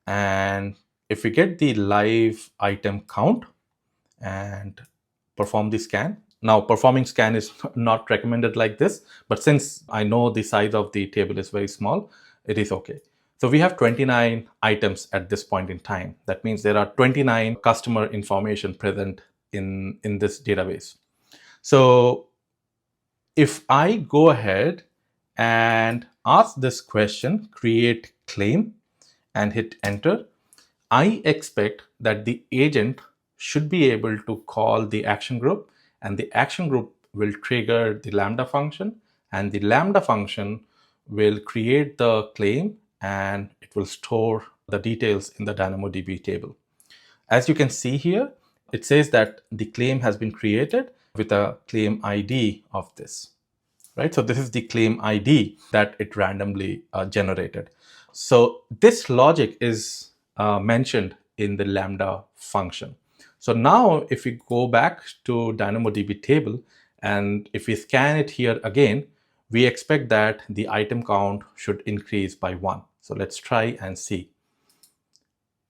and if we get the live item count and perform the scan. Now, performing scan is not recommended like this, but since I know the size of the table is very small, it is okay. So we have 29 items at this point in time. That means there are 29 customer information present in this database. So if I go ahead and ask this question, create claim, and hit enter, I expect that the agent should be able to call the action group, and the action group will trigger the Lambda function, and the Lambda function will create the claim and it will store the details in the DynamoDB table. As you can see here, it says that the claim has been created with a claim ID of this, right? So this is the claim ID that it randomly generated. So this logic is mentioned in the Lambda function. So now if we go back to DynamoDB table and if we scan it here again, we expect that the item count should increase by 1. So let's try and see.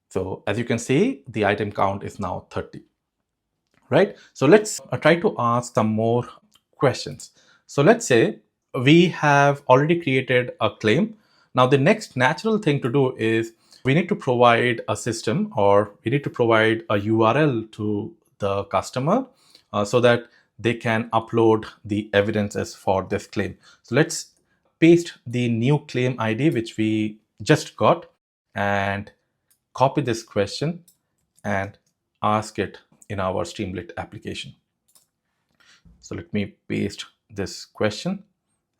So as you can see, the item count is now 30, right? So let's try to ask some more questions. So let's say we have already created a claim. Now the next natural thing to do is we need to provide a system, or we need to provide a URL to the customer so that they can upload the evidences for this claim. So let's paste the new claim ID which we just got and copy this question and ask it in our Streamlit application. So let me paste this question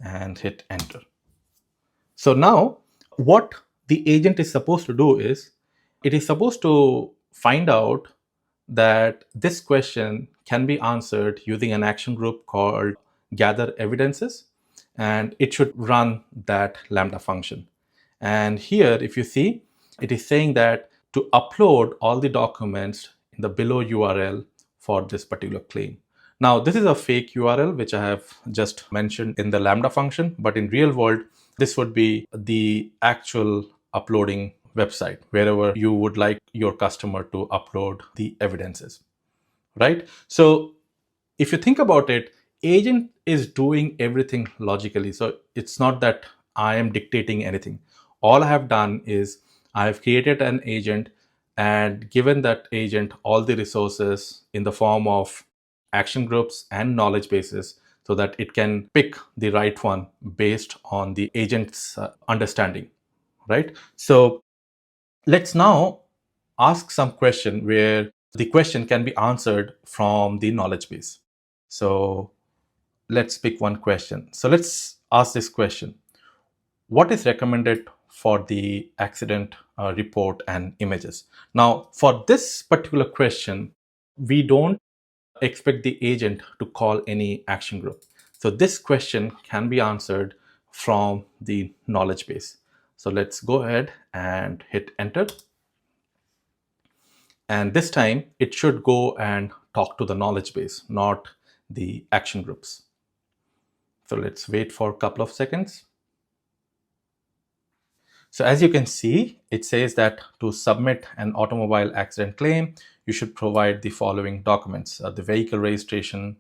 and hit enter. So now what the agent is supposed to do is it is supposed to find out that this question can be answered using an action group called gather evidences, and it should run that Lambda function. And here, if you see, it is saying that to upload all the documents in the below URL for this particular claim. Now, this is a fake URL, which I have just mentioned in the Lambda function, but in real world, this would be the actual uploading website, wherever you would like your customer to upload the evidences, right? So if you think about it, agent is doing everything logically. So it's not that I am dictating anything. All I have done is I have created an agent and given that agent all the resources in the form of action groups and knowledge bases so that it can pick the right one based on the agent's understanding, right? So let's now ask some question where the question can be answered from the knowledge base. So let's pick one question. So let's ask this question. What is recommended for the accident report and images? Now, for this particular question, we don't expect the agent to call any action group. So this question can be answered from the knowledge base. So let's go ahead and hit enter. And this time it should go and talk to the knowledge base, not the action groups. So let's wait for a couple of seconds. So as you can see, it says that to submit an automobile accident claim, you should provide the following documents: the vehicle registration,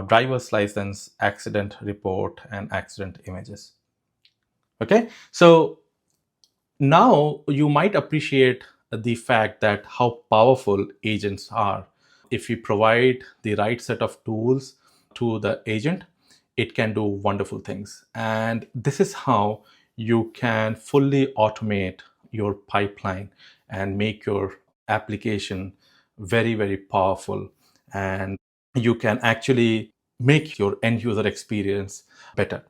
driver's license, accident report, and accident images. Okay, so now you might appreciate the fact that how powerful agents are. If you provide the right set of tools to the agent, it can do wonderful things. And this is how you can fully automate your pipeline and make your application very, very powerful. And you can actually make your end user experience better,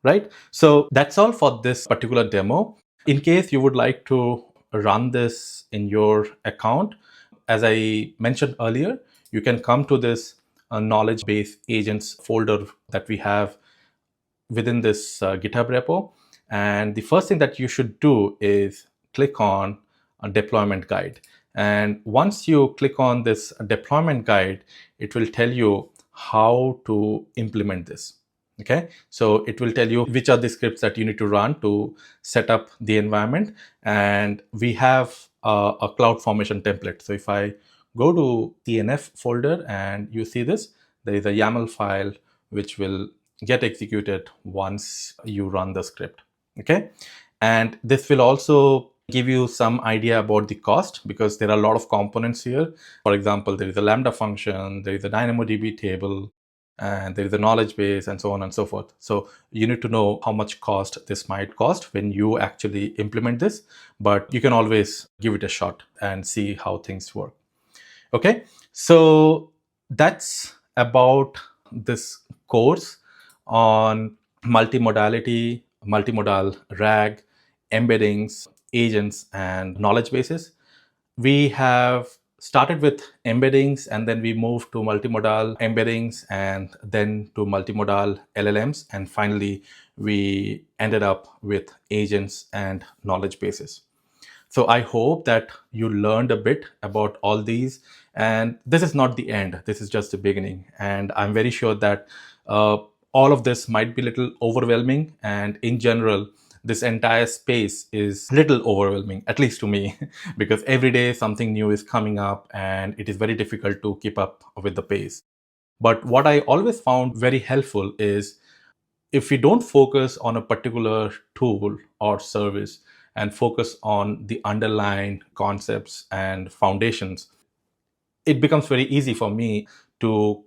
right? So that's all for this particular demo. In case you would like to run this in your account, as I mentioned earlier, you can come to this knowledge base agents folder that we have within this GitHub repo. And the first thing that you should do is click on a deployment guide. And once you click on this deployment guide, it will tell you how to implement this. Okay, so it will tell you which are the scripts that you need to run to set up the environment. And we have a CloudFormation template. So if I go to TNF folder and you see this, there is a YAML file which will get executed once you run the script. Okay, and this will also give you some idea about the cost, because there are a lot of components here. For example, there is a Lambda function, there is a DynamoDB table, and there is a knowledge base, and so on and so forth. So you need to know how much cost this might cost when you actually implement this, but you can always give it a shot and see how things work. Okay, so that's about this course on multimodality multimodal RAG, embeddings, agents, and knowledge bases. We have started with embeddings, and then we moved to multimodal embeddings, and then to multimodal LLMs, and finally we ended up with agents and knowledge bases. So I hope that you learned a bit about all these. And this is not the end, this is just the beginning. And I'm very sure that uh, all of this might be a little overwhelming. And in general, this entire space is a little overwhelming, at least to me, because every day something new is coming up and it is very difficult to keep up with the pace. But what I always found very helpful is if we don't focus on a particular tool or service and focus on the underlying concepts and foundations, it becomes very easy for me to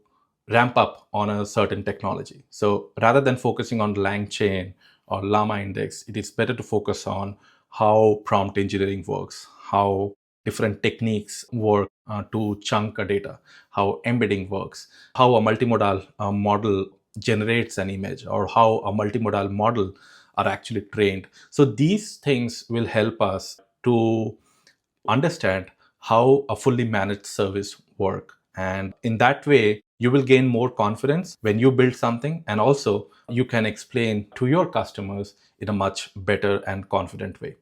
ramp up on a certain technology. So rather than focusing on LangChain or Llama Index, it is better to focus on how prompt engineering works, how different techniques work to chunk a data, how embedding works, how a multimodal model generates an image, or how a multimodal model are actually trained. So these things will help us to understand how a fully managed service work, and in that way you will gain more confidence when you build something, and also you can explain to your customers in a much better and confident way.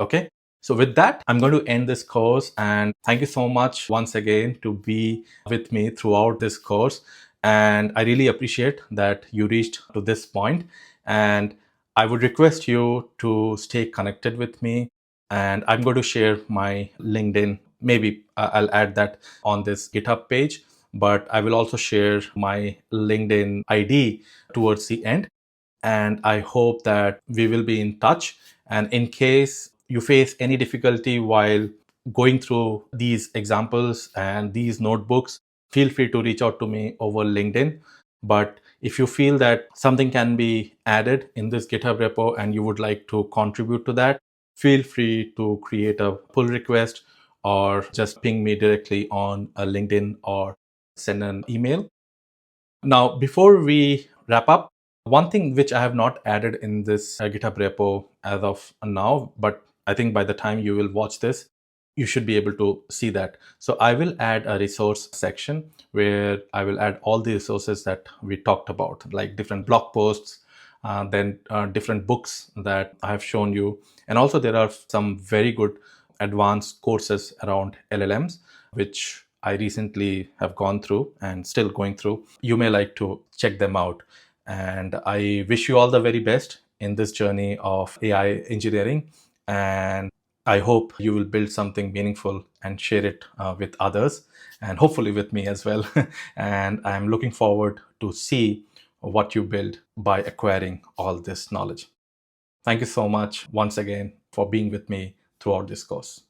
Okay, so with that, I'm going to end this course, and thank you so much once again to be with me throughout this course. And I really appreciate that you reached to this point. And I would request you to stay connected with me. And I'm going to share my LinkedIn. Maybe I'll add that on this GitHub page, but I will also share my LinkedIn ID towards the end. And I hope that we will be in touch. And in case you face any difficulty while going through these examples and these notebooks, feel free to reach out to me over LinkedIn. But if you feel that something can be added in this GitHub repo and you would like to contribute to that, feel free to create a pull request or just ping me directly on a LinkedIn or send an email. Now, before we wrap up, one thing which I have not added in this GitHub repo as of now, but I think by the time you will watch this, you should be able to see that. So I will add a resource section where I will add all the resources that we talked about, like different blog posts, then different books that I have shown you. And also there are some very good advanced courses around LLMs, which I recently have gone through and still going through. You may like to check them out. And I wish you all the very best in this journey of AI engineering. And I hope you will build something meaningful and share it with others, and hopefully with me as well. And I'm looking forward to see what you build by acquiring all this knowledge. Thank you so much once again for being with me throughout this course.